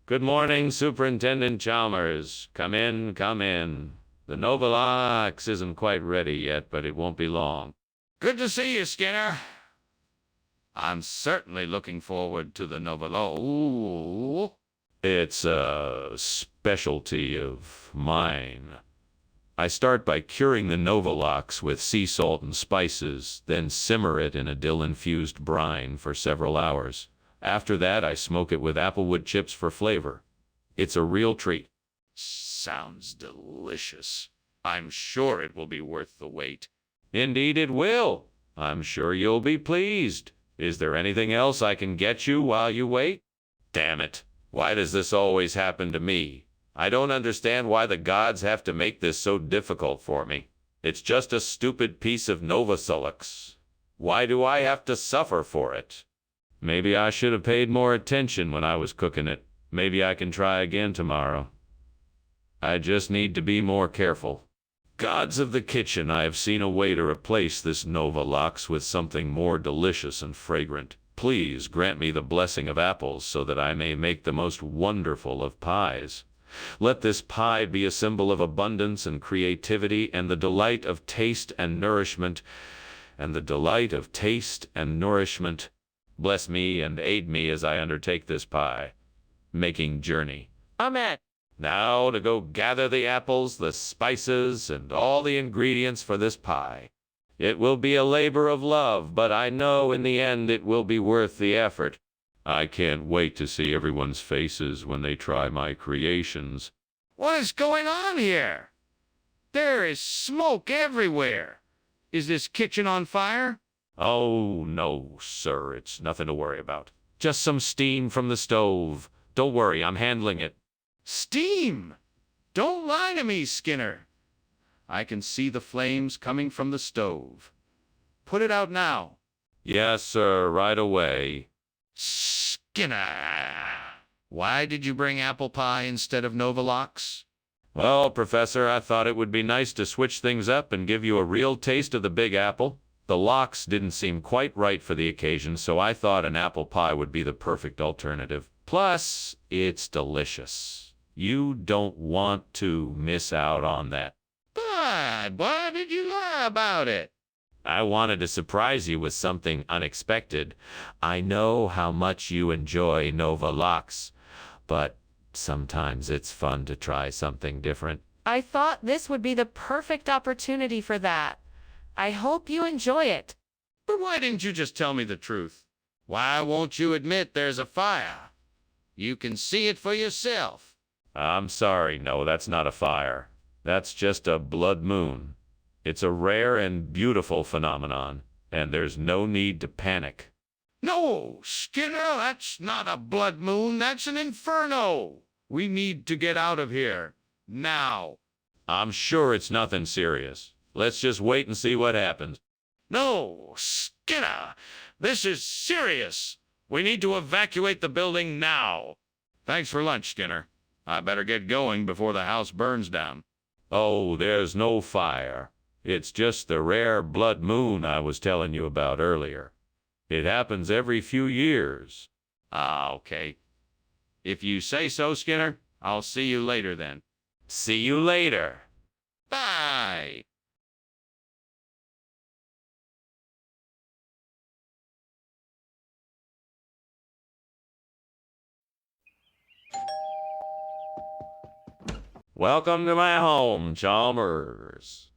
Good morning, Superintendent Chalmers. Come in, come in. The Novalox isn't quite ready yet, but it won't be long. Good to see you, Skinner. I'm certainly looking forward to the Novalo. It's a specialty of mine. I start by curing the Novalox with sea salt and spices, then simmer it in a dill-infused brine for several hours. After that, I smoke it with applewood chips for flavor. It's a real treat. Sounds delicious. I'm sure it will be worth the wait. Indeed it will. I'm sure you'll be pleased. Is there anything else I can get you while you wait? Damn it. Why does this always happen to me? I don't understand why the gods have to make this so difficult for me. It's just a stupid piece of Novosulux. Why do I have to suffer for it? Maybe I should have paid more attention when I was cooking it. Maybe I can try again tomorrow. I just need to be more careful. Gods of the kitchen, I have seen a way to replace this Novalox with something more delicious and fragrant. Please grant me the blessing of apples so that I may make the most wonderful of pies. Let this pie be a symbol of abundance and creativity and the delight of taste and nourishment. Bless me and aid me as I undertake this pie-making journey. Amen. Now to go gather the apples, the spices, and all the ingredients for this pie. It will be a labor of love, but I know in the end it will be worth the effort. I can't wait to see everyone's faces when they try my creations. What is going on here? There is smoke everywhere. Is this kitchen on fire? Oh, no, sir, it's nothing to worry about. Just some steam from the stove. Don't worry, I'm handling it. Steam! Don't lie to me, Skinner. I can see the flames coming from the stove. Put it out now. Yes, sir, right away. Skinner! Why did you bring apple pie instead of Novalox? Well, Professor, I thought it would be nice to switch things up and give you a real taste of the Big Apple. The lox didn't seem quite right for the occasion, so I thought an apple pie would be the perfect alternative. Plus, it's delicious. You don't want to miss out on that. But why did you lie about it? I wanted to surprise you with something unexpected. I know how much you enjoy Novalox, but sometimes it's fun to try something different. I thought this would be the perfect opportunity for that. I hope you enjoy it. But why didn't you just tell me the truth? Why won't you admit there's a fire? You can see it for yourself. I'm sorry, no, that's not a fire. That's just a blood moon. It's a rare and beautiful phenomenon, and there's no need to panic. No, Skinner, that's not a blood moon. That's an inferno. We need to get out of here. Now. I'm sure it's nothing serious. Let's just wait and see what happens. No, Skinner, this is serious. We need to evacuate the building now. Thanks for lunch, Skinner. I better get going before the house burns down. Oh, there's no fire. It's just the rare blood moon I was telling you about earlier. It happens every few years. Ah, okay. If you say so, Skinner, I'll see you later then. See you later. Bye. Welcome to my home, Chalmers.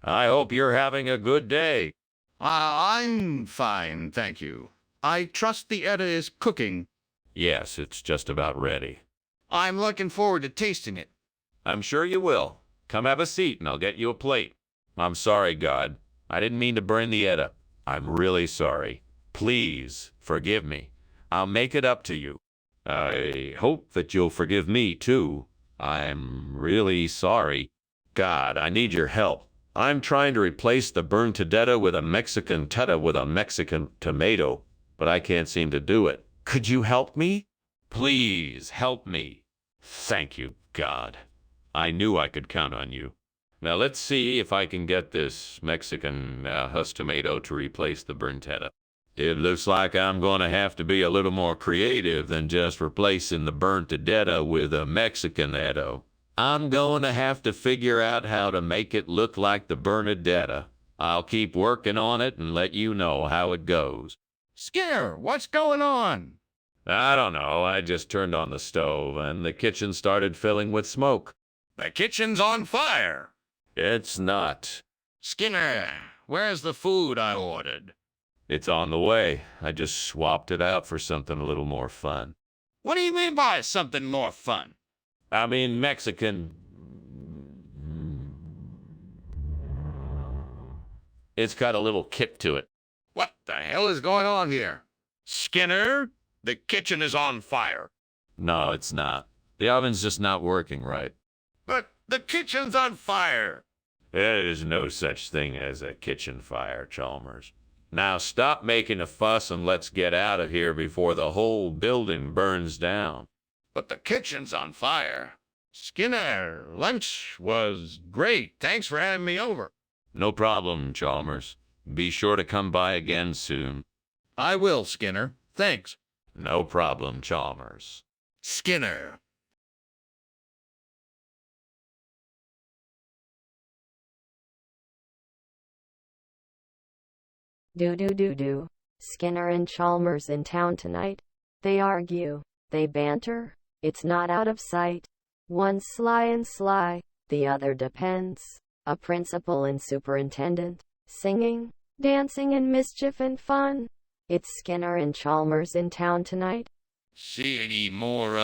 I hope you're having a good day. I'm fine, thank you. I trust the Edda is cooking. Yes, it's just about ready. I'm looking forward to tasting it. I'm sure you will. Come have a seat and I'll get you a plate. I'm sorry, God. I didn't mean to burn the Edda. I'm really sorry. Please forgive me. I'll make it up to you. I hope that you'll forgive me, too. I'm really sorry. God, I need your help. I'm trying to replace the burnt teta with a Mexican teta with a Mexican tomato, but I can't seem to do it. Could you help me? Please help me. Thank you, God. I knew I could count on you. Now let's see if I can get this Mexican husk tomato to replace the burnt teta. It looks like I'm going to have to be a little more creative than just replacing the burnt teta with a Mexican Edo. I'm going to have to figure out how to make it look like the Bernadetta. I'll keep working on it and let you know how it goes. Skinner, what's going on? I don't know. I just turned on the stove and the kitchen started filling with smoke. The kitchen's on fire. It's not. Skinner, where's the food I ordered? It's on the way. I just swapped it out for something a little more fun. What do you mean by something more fun? I mean Mexican. It's got a little kick to it. What the hell is going on here? Skinner, the kitchen is on fire. No, it's not. The oven's just not working right. But the kitchen's on fire. There is no such thing as a kitchen fire, Chalmers. Now stop making a fuss and let's get out of here before the whole building burns down. But the kitchen's on fire. Skinner, lunch was great. Thanks for having me over. No problem, Chalmers. Be sure to come by again soon. I will, Skinner. Thanks. No problem, Chalmers. Skinner. Do. Skinner and Chalmers in town tonight. They argue. They banter. It's not out of sight. One's sly and sly, the other depends. A principal and superintendent. Singing, dancing and mischief and fun. It's Skinner and Chalmers in town tonight. See any more,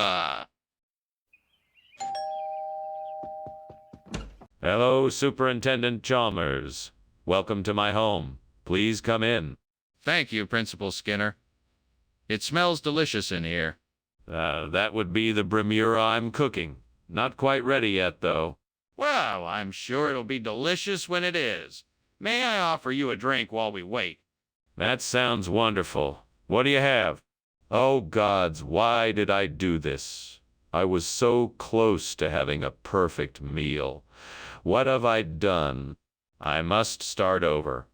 Hello, Superintendent Chalmers. Welcome to my home. Please come in. Thank you, Principal Skinner. It smells delicious in here. That would be the brimura I'm cooking. Not quite ready yet, though. Well, I'm sure it'll be delicious when it is. May I offer you a drink while we wait? That sounds wonderful. What do you have? Oh, gods, why did I do this? I was so close to having a perfect meal. What have I done? I must start over.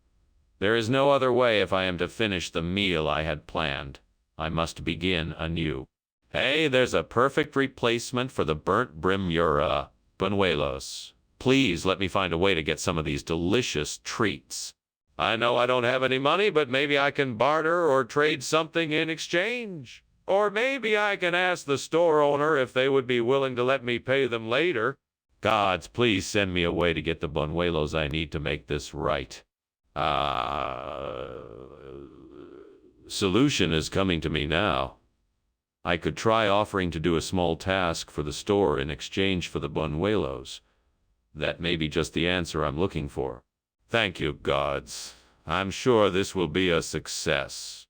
There is no other way if I am to finish the meal I had planned. I must begin anew. Hey, there's a perfect replacement for the burnt brimura, buñuelos. Please let me find a way to get some of these delicious treats. I know I don't have any money, but maybe I can barter or trade something in exchange. Or maybe I can ask the store owner if they would be willing to let me pay them later. Gods, please send me a way to get the buñuelos I need to make this right. Solution is coming to me now. I could try offering to do a small task for the store in exchange for the buñuelos. That may be just the answer I'm looking for. Thank you, gods. I'm sure this will be a success.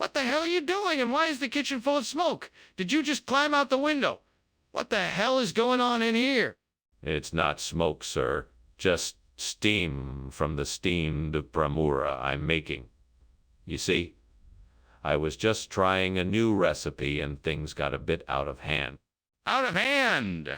What the hell are you doing, and why is the kitchen full of smoke? Did you just climb out the window? What the hell is going on in here? It's not smoke, sir. Just steam from the steamed bramura I'm making. You see, I was just trying a new recipe and things got a bit out of hand. Out of hand!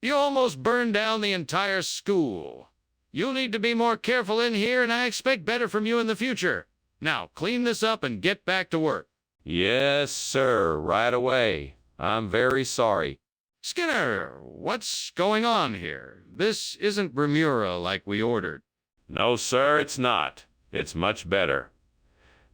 You almost burned down the entire school. You'll need to be more careful in here, and I expect better from you in the future. Now, clean this up and get back to work. Yes, sir, right away. I'm very sorry. Skinner, what's going on here? This isn't bramura like we ordered. No, sir, it's not. It's much better.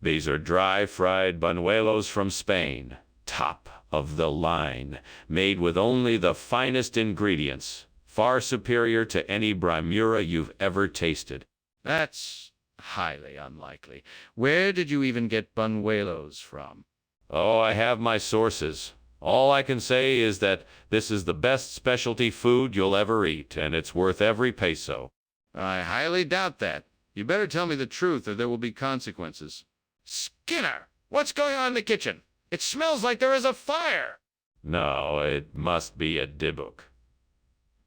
These are dry-fried buñuelos from Spain. Top of the line, made with only the finest ingredients. Far superior to any bramura you've ever tasted. That's highly unlikely. Where did you even get buñuelos from? Oh, I have my sources. All I can say is that this is the best specialty food you'll ever eat, and it's worth every peso. I highly doubt that. You better tell me the truth, or there will be consequences. Skinner, what's going on in the kitchen? It smells like there is a fire. No, it must be a dibuk.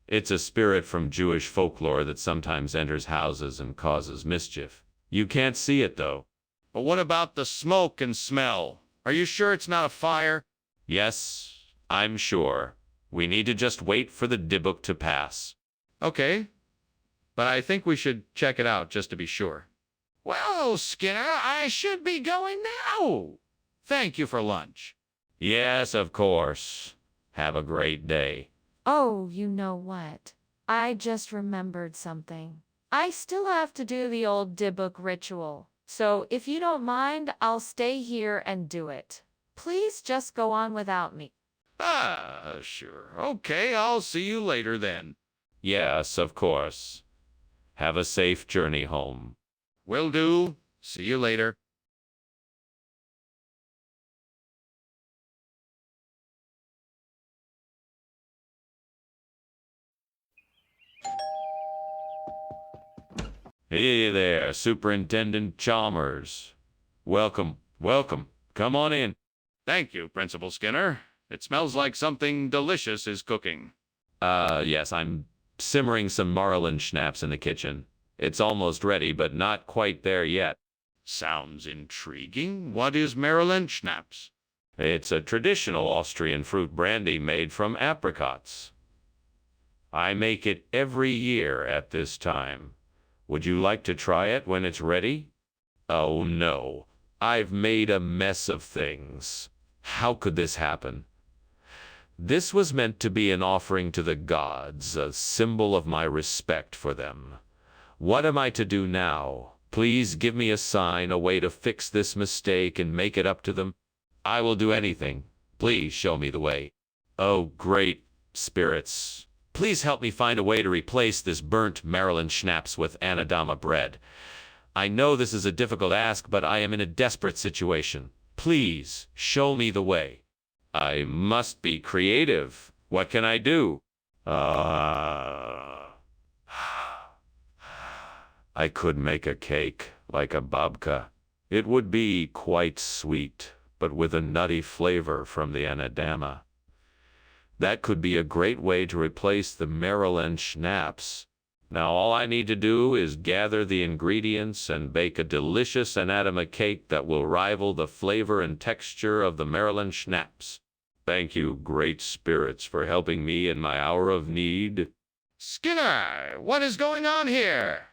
It's a spirit from Jewish folklore that sometimes enters houses and causes mischief. You can't see it, though. But what about the smoke and smell? Are you sure it's not a fire? Yes, I'm sure. We need to just wait for the dibuk to pass. Okay, but I think we should check it out just to be sure. Well, Skinner, I should be going now. Thank you for lunch. Yes, of course. Have a great day. Oh, you know what? I just remembered something. I still have to do the old dibuk ritual. So if you don't mind, I'll stay here and do it. Please just go on without me. Sure. Okay, I'll see you later then. Yes, of course. Have a safe journey home. Will do. See you later. Hey there, Superintendent Chalmers. Welcome, welcome. Come on in. Thank you, Principal Skinner. It smells like something delicious is cooking. Yes, I'm simmering some Marlin schnapps in the kitchen. It's almost ready, but not quite there yet. Sounds intriguing. What is Maryland schnapps? It's a traditional Austrian fruit brandy made from apricots. I make it every year at this time. Would you like to try it when it's ready? Oh no, I've made a mess of things. How could this happen? This was meant to be an offering to the gods, a symbol of my respect for them. What am I to do now? Please give me a sign, a way to fix this mistake and make it up to them. I will do anything. Please show me the way. Oh, great spirits. Please help me find a way to replace this burnt Maryland schnapps with Anadama bread. I know this is a difficult ask, but I am in a desperate situation. Please show me the way. I must be creative. What can I do? I could make a cake, like a babka. It would be quite sweet, but with a nutty flavor from the Anadama. That could be a great way to replace the Maryland schnapps. Now all I need to do is gather the ingredients and bake a delicious Anadama cake that will rival the flavor and texture of the Maryland schnapps. Thank you, great spirits, for helping me in my hour of need. Skinner, what is going on here?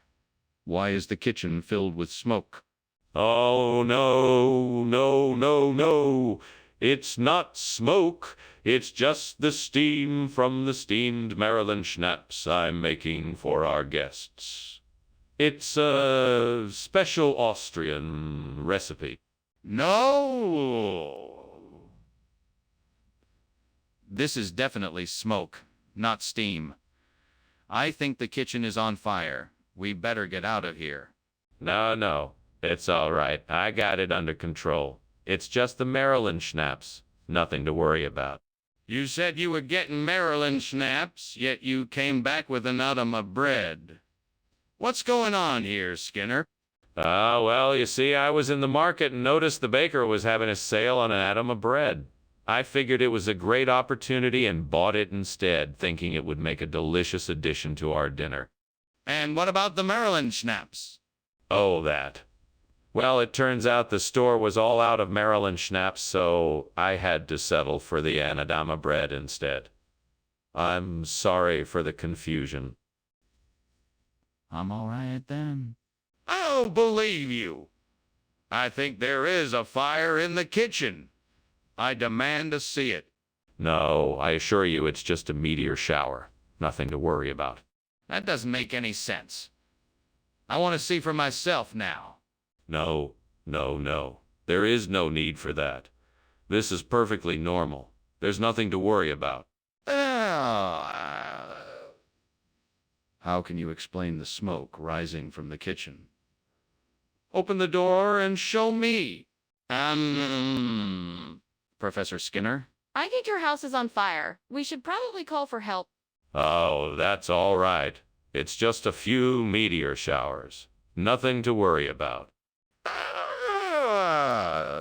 Why is the kitchen filled with smoke? Oh, no, no, no, no. It's not smoke. It's just the steam from the steamed Maryland schnapps I'm making for our guests. It's a special Austrian recipe. No! This is definitely smoke, not steam. I think the kitchen is on fire. We better get out of here. No, it's all right. I got it under control. It's just the Maryland schnapps. Nothing to worry about. You said you were getting Maryland schnapps, yet you came back with an Anadama bread. What's going on here, Skinner? Well, you see, I was in the market and noticed the baker was having a sale on an atom of bread. I figured it was a great opportunity and bought it instead, thinking it would make a delicious addition to our dinner. And what about the Maryland schnapps? Oh, that. Well, it turns out the store was all out of Maryland schnapps, so I had to settle for the Anadama bread instead. I'm sorry for the confusion. I'm all right then. I don't believe you. I think there is a fire in the kitchen. I demand to see it. No, I assure you it's just a meteor shower. Nothing to worry about. That doesn't make any sense. I want to see for myself now. No, no, no. There is no need for that. This is perfectly normal. There's nothing to worry about. How can you explain the smoke rising from the kitchen? Open the door and show me. Professor Skinner? I think your house is on fire. We should probably call for help. Oh, that's all right. It's just a few meteor showers. Nothing to worry about.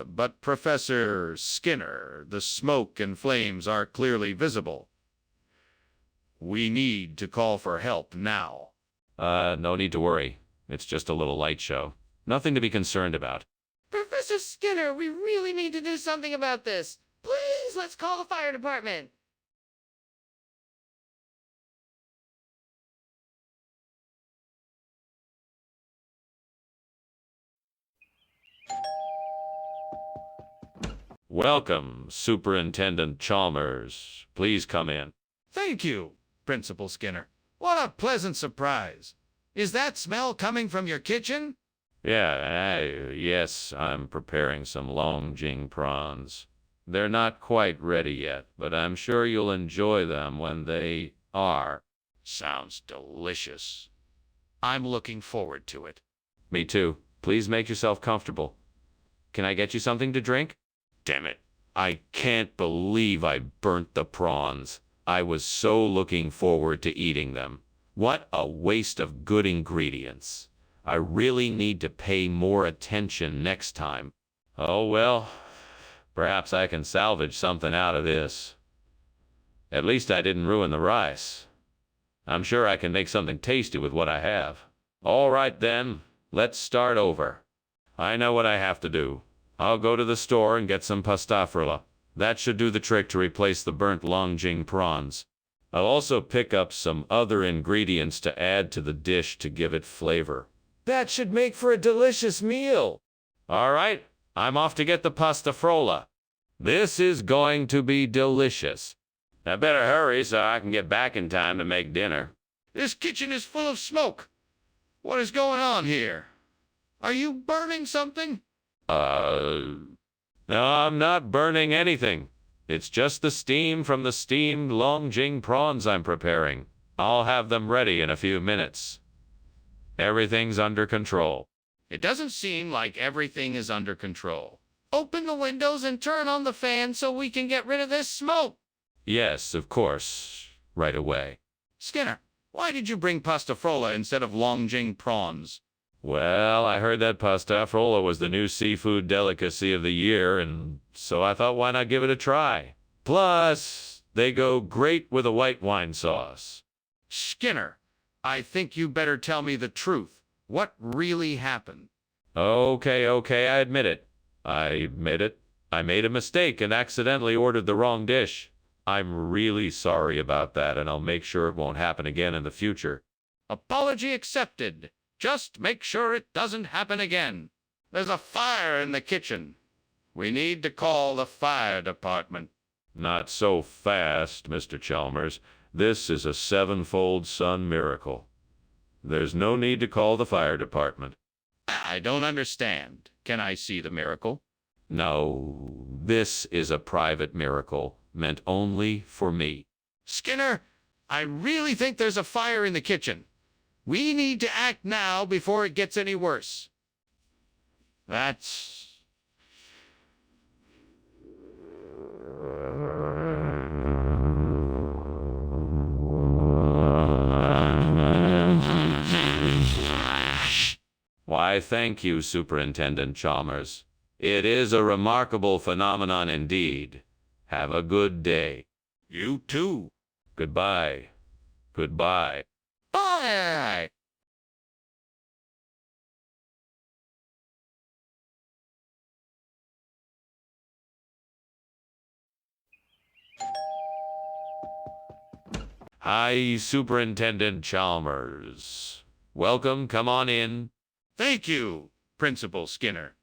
But Professor Skinner, the smoke and flames are clearly visible. We need to call for help now. No need to worry. It's just a little light show. Nothing to be concerned about. Professor Skinner, we really need to do something about this. Please, let's call the fire department. Welcome, Superintendent Chalmers. Please come in. Thank you, Principal Skinner. What a pleasant surprise. Is that smell coming from your kitchen? Yes, I'm preparing some Longjing prawns. They're not quite ready yet, but I'm sure you'll enjoy them when they are. Sounds delicious. I'm looking forward to it. Me too. Please make yourself comfortable. Can I get you something to drink? Damn it. I can't believe I burnt the prawns. I was so looking forward to eating them. What a waste of good ingredients. I really need to pay more attention next time. Oh well, perhaps I can salvage something out of this. At least I didn't ruin the rice. I'm sure I can make something tasty with what I have. All right then, let's start over. I know what I have to do. I'll go to the store and get some pasta frolla. That should do the trick to replace the burnt Longjing prawns. I'll also pick up some other ingredients to add to the dish to give it flavor. That should make for a delicious meal. All right, I'm off to get the pasta frolla. This is going to be delicious. I better hurry so I can get back in time to make dinner. This kitchen is full of smoke. What is going on here? Are you burning something? No, I'm not burning anything. It's just the steam from the steamed Longjing prawns I'm preparing. I'll have them ready in a few minutes. Everything's under control. It doesn't seem like everything is under control. Open the windows and turn on the fan so we can get rid of this smoke. Yes, of course. Right away. Skinner, why did you bring pasta frolla instead of Longjing prawns? Well, I heard that pasta frolla was the new seafood delicacy of the year, and so I thought, why not give it a try? Plus, they go great with a white wine sauce. Skinner, I think you better tell me the truth. What really happened? Okay, I admit it. I made a mistake and accidentally ordered the wrong dish. I'm really sorry about that, and I'll make sure it won't happen again in the future. Apology accepted. Just make sure it doesn't happen again. There's a fire in the kitchen. We need to call the fire department. Not so fast, Mr. Chalmers. This is a sevenfold sun miracle. There's no need to call the fire department. I don't understand. Can I see the miracle? No, this is a private miracle, meant only for me. Skinner, I really think there's a fire in the kitchen. We need to act now before it gets any worse. That's... Why, Why, thank you, Superintendent Chalmers. It is a remarkable phenomenon indeed. Have a good day. You too. Goodbye. Goodbye. Bye. Hi, Superintendent Chalmers. Welcome, come on in. Thank you, Principal Skinner.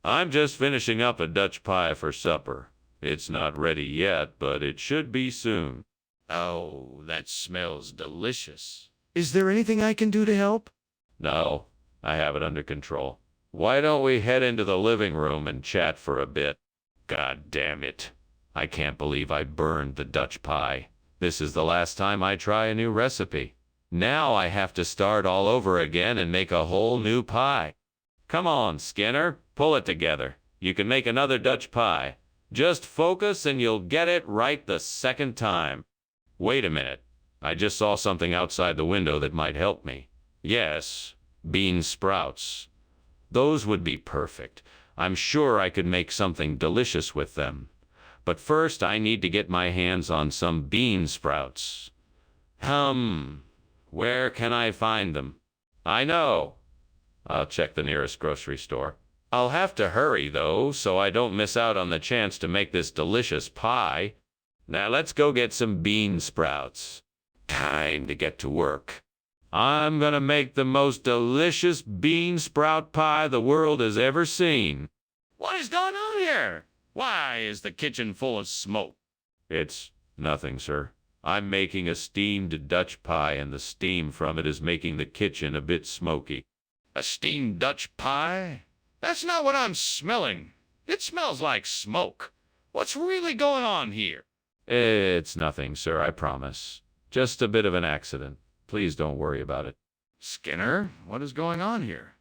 I'm just finishing up a Dutch pie for supper. It's not ready yet, but it should be soon. Oh, that smells delicious. Is there anything I can do to help? No, I have it under control. Why don't we head into the living room and chat for a bit? God damn it. I can't believe I burned the Dutch pie. This is the last time I try a new recipe. Now I have to start all over again and make a whole new pie. Come on, Skinner, pull it together. You can make another Dutch pie. Just focus and you'll get it right the second time. Wait a minute. I just saw something outside the window that might help me. Yes, bean sprouts. Those would be perfect. I'm sure I could make something delicious with them. But first I need to get my hands on some bean sprouts. Where can I find them? I know. I'll check the nearest grocery store. I'll have to hurry, though, so I don't miss out on the chance to make this delicious pie. Now let's go get some bean sprouts. Time to get to work. I'm gonna make the most delicious bean sprout pie the world has ever seen. What is going on here? Why is the kitchen full of smoke? It's nothing, sir. I'm making a steamed Dutch pie, and the steam from it is making the kitchen a bit smoky. A steamed Dutch pie? That's not what I'm smelling. It smells like smoke. What's really going on here? It's nothing, sir, I promise. Just a bit of an accident. Please don't worry about it. Skinner, what is going on here?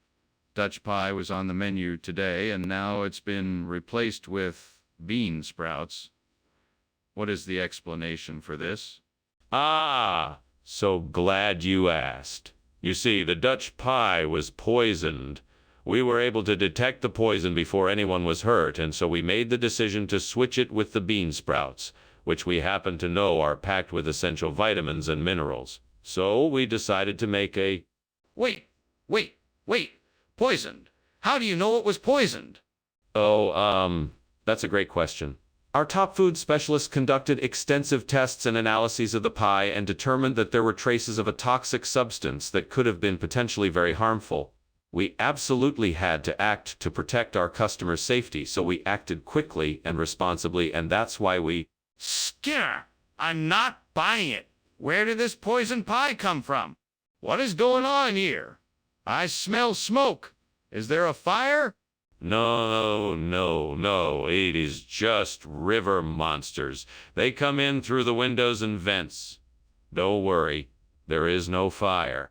Dutch pie was on the menu today, and now it's been replaced with bean sprouts. What is the explanation for this? Ah, so glad you asked. You see, the Dutch pie was poisoned. We were able to detect the poison before anyone was hurt, and so we made the decision to switch it with the bean sprouts, which we happen to know are packed with essential vitamins and minerals. So we decided to make a... Wait. Poisoned? How do you know it was poisoned? Oh, that's a great question. Our top food specialists conducted extensive tests and analyses of the pie and determined that there were traces of a toxic substance that could have been potentially very harmful. We absolutely had to act to protect our customers' safety, so we acted quickly and responsibly, and that's why we... Skinner, I'm not buying it. Where did this poisoned pie come from? What is going on here? I smell smoke. Is there a fire? No, it is just river monsters. They come in through the windows and vents. Don't worry, there is no fire.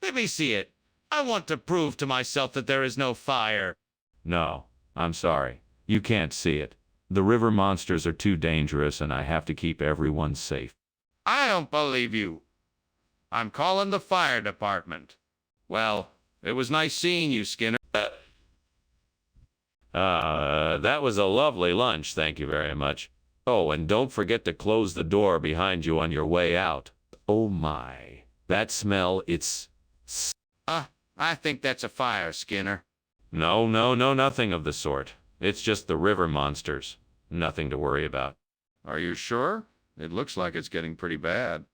Let me see it. I want to prove to myself that there is no fire. No, I'm sorry. You can't see it. The river monsters are too dangerous, and I have to keep everyone safe. I don't believe you. I'm calling the fire department. Well, it was nice seeing you, Skinner. That was a lovely lunch, thank you very much. Oh, and don't forget to close the door behind you on your way out. Oh my, that smell, it's... I think that's a fire, Skinner. No, nothing of the sort. It's just the river monsters. Nothing to worry about. Are you sure? It looks like it's getting pretty bad.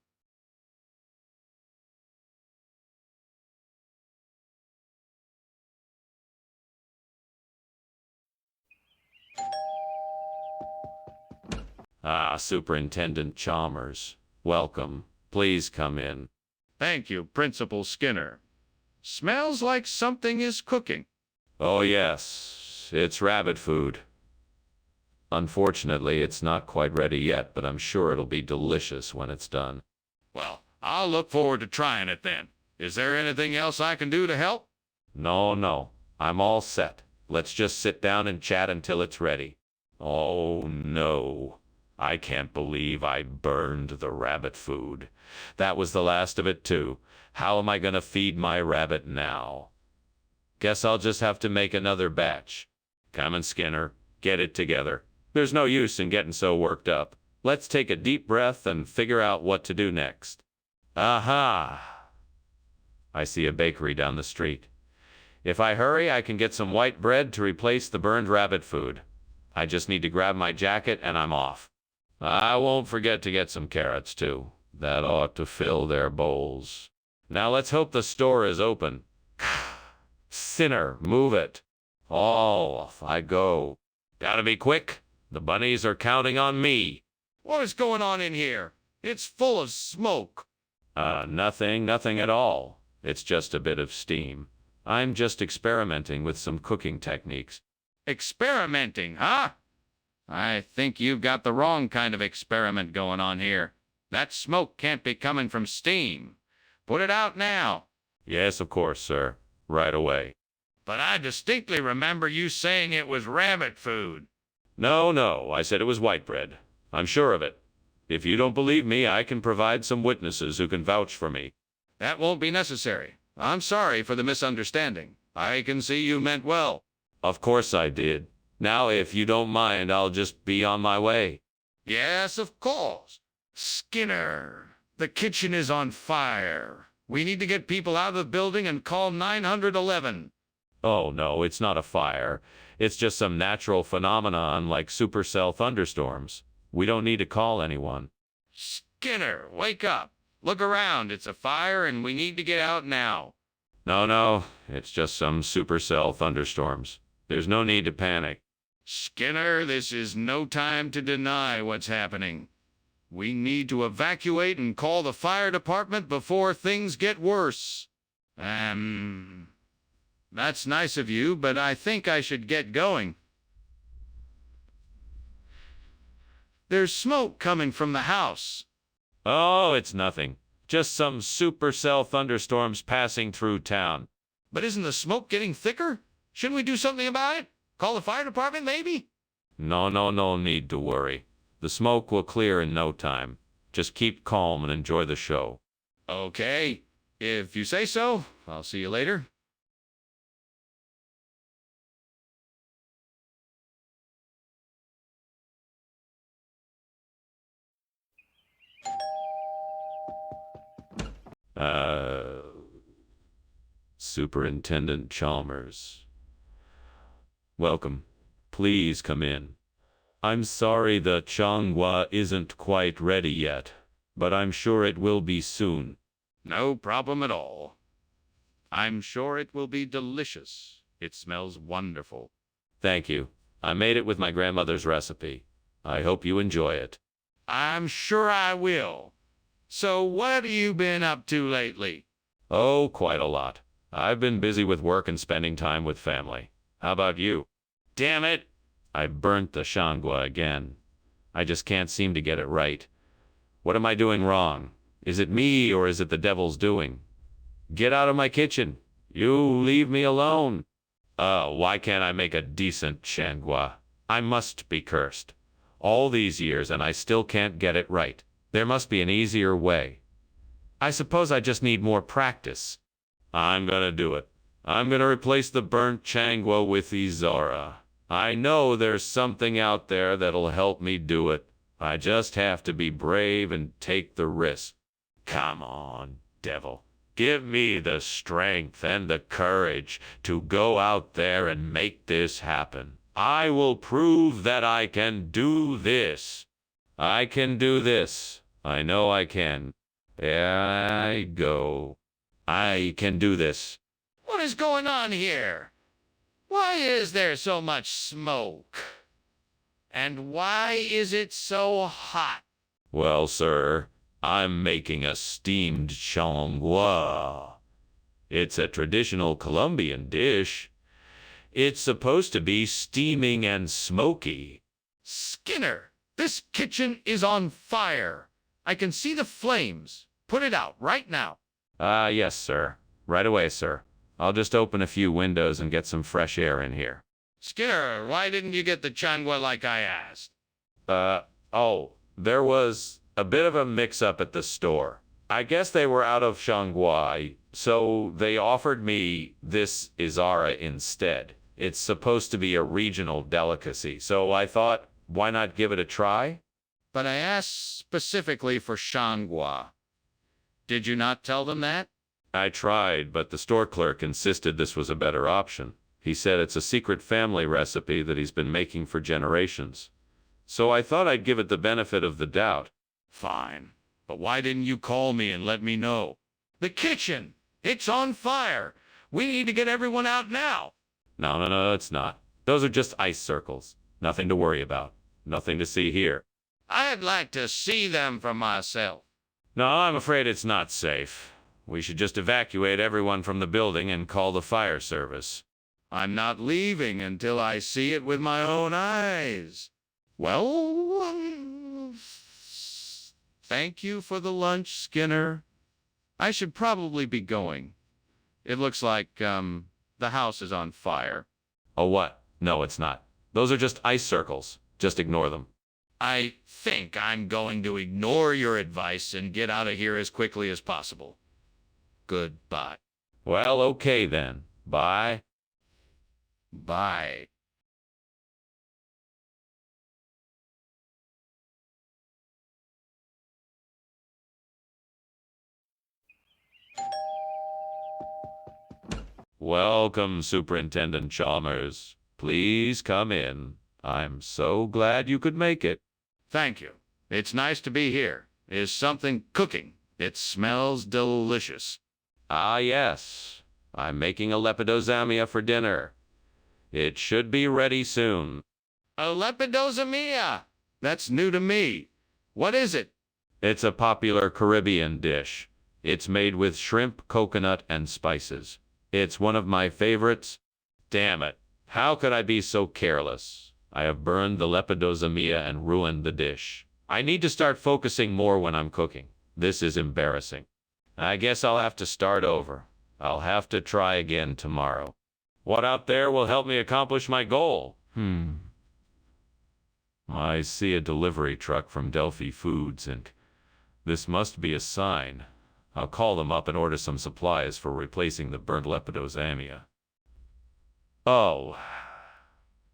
Superintendent Chalmers. Welcome. Please come in. Thank you, Principal Skinner. Smells like something is cooking. Oh yes, it's rabbit food. Unfortunately, it's not quite ready yet, but I'm sure it'll be delicious when it's done. Well, I'll look forward to trying it then. Is there anything else I can do to help? No, I'm all set. Let's just sit down and chat until it's ready. Oh no, I can't believe I burned the rabbit food. That was the last of it too. How am I gonna feed my rabbit now? Guess I'll just have to make another batch. Come on, Skinner, get it together. There's no use in getting so worked up. Let's take a deep breath and figure out what to do next. Aha! I see a bakery down the street. If I hurry, I can get some white bread to replace the burned rabbit food. I just need to grab my jacket and I'm off. I won't forget to get some carrots too. That ought to fill their bowls. Now let's hope the store is open. Sinner, move it. Off I go. Gotta be quick. The bunnies are counting on me. What is going on in here? It's full of smoke. Nothing at all. It's just a bit of steam. I'm just experimenting with some cooking techniques. Experimenting, huh? I think you've got the wrong kind of experiment going on here. That smoke can't be coming from steam. Put it out now. Yes, of course, sir. Right away. But I distinctly remember you saying it was rabbit food. No, I said it was white bread. I'm sure of it. If you don't believe me, I can provide some witnesses who can vouch for me. That won't be necessary. I'm sorry for the misunderstanding. I can see you meant well. Of course I did. Now, if you don't mind, I'll just be on my way. Yes, of course. Skinner, the kitchen is on fire. We need to get people out of the building and call 911. Oh, no, it's not a fire. It's just some natural phenomenon like supercell thunderstorms. We don't need to call anyone. Skinner, wake up. Look around. It's a fire and we need to get out now. No, it's just some supercell thunderstorms. There's no need to panic. Skinner, this is no time to deny what's happening. We need to evacuate and call the fire department before things get worse. That's nice of you, but I think I should get going. There's smoke coming from the house. Oh, it's nothing. Just some supercell thunderstorms passing through town. But isn't the smoke getting thicker? Shouldn't we do something about it? Call the fire department, maybe? No need to worry. The smoke will clear in no time. Just keep calm and enjoy the show. Okay. If you say so, I'll see you later. Superintendent Chalmers. Welcome. Please come in. I'm sorry the Changhua isn't quite ready yet, but I'm sure it will be soon. No problem at all. I'm sure it will be delicious. It smells wonderful. Thank you. I made it with my grandmother's recipe. I hope you enjoy it. I'm sure I will. So what have you been up to lately? Oh, quite a lot. I've been busy with work and spending time with family. How about you? Damn it! I burnt the Shangwa again. I just can't seem to get it right. What am I doing wrong? Is it me or is it the devil's doing? Get out of my kitchen. You leave me alone. Why can't I make a decent Shangwa? I must be cursed. All these years and I still can't get it right. There must be an easier way. I suppose I just need more practice. I'm gonna do it. I'm gonna replace the burnt Changwa with Izara. I know there's something out there that'll help me do it. I just have to be brave and take the risk. Come on, devil. Give me the strength and the courage to go out there and make this happen. I will prove that I can do this. I can do this. I know I can. There I go. I can do this. What is going on here? Why is there so much smoke? And why is it so hot? Well, sir, I'm making a steamed chongwa. It's a traditional Colombian dish. It's supposed to be steaming and smoky. Skinner, this kitchen is on fire. I can see the flames. Put it out right now. Yes, sir. Right away, sir. I'll just open a few windows and get some fresh air in here. Skinner, why didn't you get the changwa like I asked? There was a bit of a mix-up at the store. I guess they were out of Shanghai, So they offered me this Izara instead. It's supposed to be a regional delicacy, so I thought, why not give it a try? But I asked specifically for Shangua. Did you not tell them that? I tried, but the store clerk insisted this was a better option. He said it's a secret family recipe that he's been making for generations. So I thought I'd give it the benefit of the doubt. Fine. But why didn't you call me and let me know? The kitchen! It's on fire! We need to get everyone out now! No, it's not. Those are just ice circles. Nothing to worry about. Nothing to see here. I'd like to see them for myself. No, I'm afraid it's not safe. We should just evacuate everyone from the building and call the fire service. I'm not leaving until I see it with my own eyes. Well, thank you for the lunch, Skinner. I should probably be going. It looks like, the house is on fire. Oh, what? No, it's not. Those are just ice circles. Just ignore them. I think I'm going to ignore your advice and get out of here as quickly as possible. Goodbye. Well, okay then. Bye. Bye. Welcome, Superintendent Chalmers. Please come in. I'm so glad you could make it. Thank you. It's nice to be here. Is something cooking? It smells delicious. Ah, yes. I'm making a lepidozamia for dinner. It should be ready soon. A lepidozamia! That's new to me. What is it? It's a popular Caribbean dish. It's made with shrimp, coconut, and spices. It's one of my favorites. Damn it. How could I be so careless? I have burned the lepidozamia and ruined the dish. I need to start focusing more when I'm cooking. This is embarrassing. I guess I'll have to start over. I'll have to try again tomorrow. What out there will help me accomplish my goal? I see a delivery truck from Delphi Foods, Inc. This must be a sign. I'll call them up and order some supplies for replacing the burnt lepidozamia. Oh,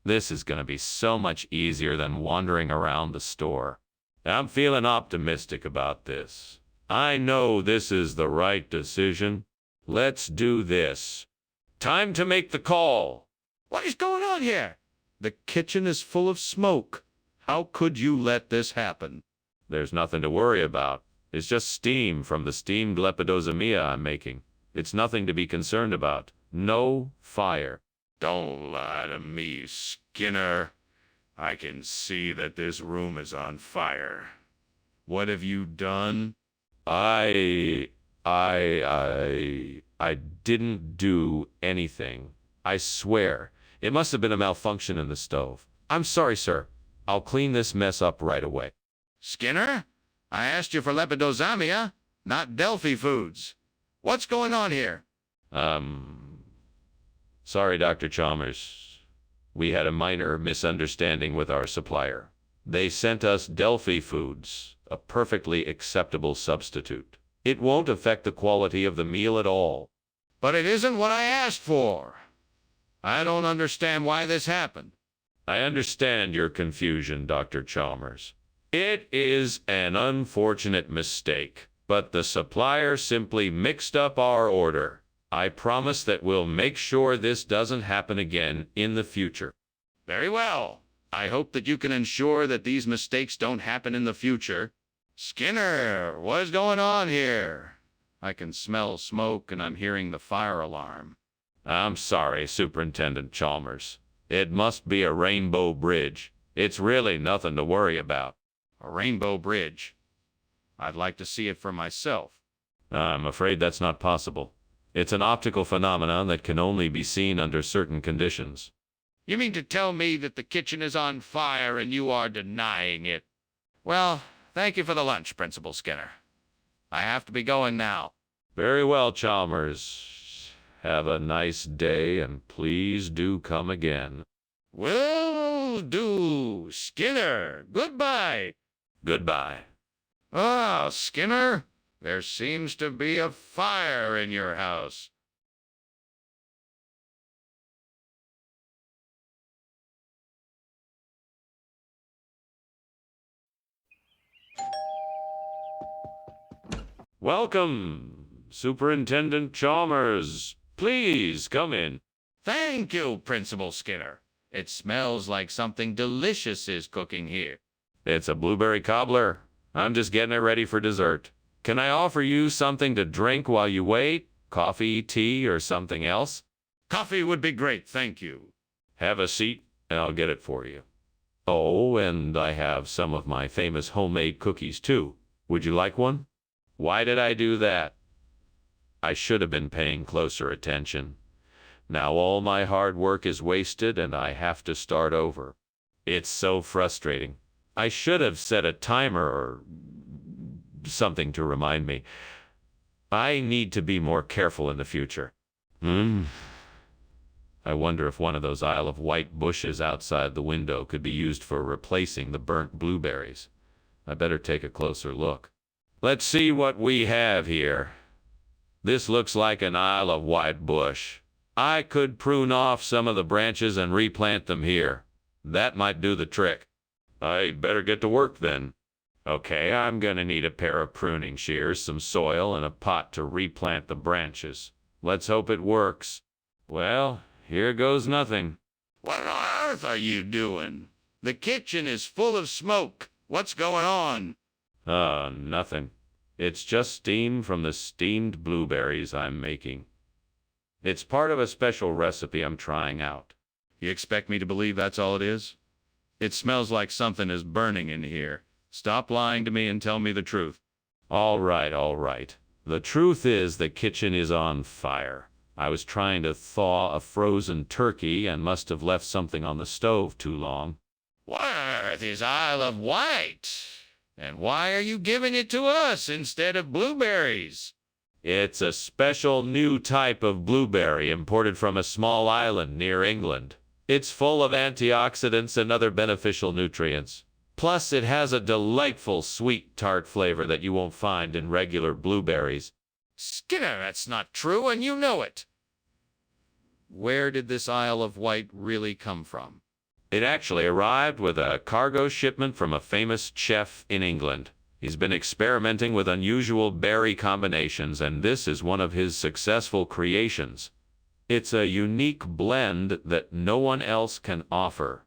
this is going to be so much easier than wandering around the store. I'm feeling optimistic about this. I know this is the right decision. Let's do this. Time to make the call. What is going on here? The kitchen is full of smoke. How could you let this happen? There's nothing to worry about. It's just steam from the steamed lepidozamia I'm making. It's nothing to be concerned about. No fire. Don't lie to me, Skinner. I can see that this room is on fire. What have you done? I didn't do anything. I swear. It must have been a malfunction in the stove. I'm sorry, sir. I'll clean this mess up right away. Skinner? I asked you for lepidozamia, not Delphi Foods. What's going on here? Sorry, Dr. Chalmers. We had a minor misunderstanding with our supplier. They sent us Delphi Foods, a perfectly acceptable substitute. It won't affect the quality of the meal at all. But it isn't what I asked for. I don't understand why this happened. I understand your confusion, Dr. Chalmers. It is an unfortunate mistake, but the supplier simply mixed up our order. I promise that we'll make sure this doesn't happen again in the future. Very well. I hope that you can ensure that these mistakes don't happen in the future. Skinner, what is going on here? I can smell smoke and I'm hearing the fire alarm. I'm sorry, Superintendent Chalmers. It must be a rainbow bridge. It's really nothing to worry about. A rainbow bridge? I'd like to see it for myself. I'm afraid that's not possible. It's an optical phenomenon that can only be seen under certain conditions. You mean to tell me that the kitchen is on fire and you are denying it? Well, thank you for the lunch, Principal Skinner. I have to be going now. Very well, Chalmers. Have a nice day, and please do come again. Will do, Skinner. Goodbye. Goodbye. Ah, Skinner, There seems to be a fire in your house. Welcome, Superintendent Chalmers. Please come in. Thank you, Principal Skinner. It smells like something delicious is cooking here. It's a blueberry cobbler. I'm just getting it ready for dessert. Can I offer you something to drink while you wait? Coffee, tea, or something else? Coffee would be great, thank you. Have a seat, and I'll get it for you. Oh, and I have some of my famous homemade cookies, too. Would you like one? Why did I do that? I should have been paying closer attention. Now all my hard work is wasted, and I have to start over. It's so frustrating. I should have set a timer or something to remind me. I need to be more careful in the future. I wonder if one of those Isle of Wight bushes outside the window could be used for replacing the burnt blueberries. I better take a closer look. Let's see what we have here. This looks like an Isle of Wight bush. I could prune off some of the branches and replant them here. That might do the trick. I better get to work then. Okay, I'm gonna need a pair of pruning shears, some soil, and a pot to replant the branches. Let's hope it works. Well, here goes nothing. What on earth are you doing? The kitchen is full of smoke. What's going on? Nothing. It's just steam from the steamed blueberries I'm making. It's part of a special recipe I'm trying out. You expect me to believe that's all it is? It smells like something is burning in here. Stop lying to me and tell me the truth. All right, all right. The truth is the kitchen is on fire. I was trying to thaw a frozen turkey and must have left something on the stove too long. What on earth is Isle of Wight? And why are you giving it to us instead of blueberries? It's a special new type of blueberry imported from a small island near England. It's full of antioxidants and other beneficial nutrients. Plus, it has a delightful sweet tart flavor that you won't find in regular blueberries. Skinner, that's not true, and you know it. Where did this Isle of Wight really come from? It actually arrived with a cargo shipment from a famous chef in England. He's been experimenting with unusual berry combinations, and this is one of his successful creations. It's a unique blend that no one else can offer.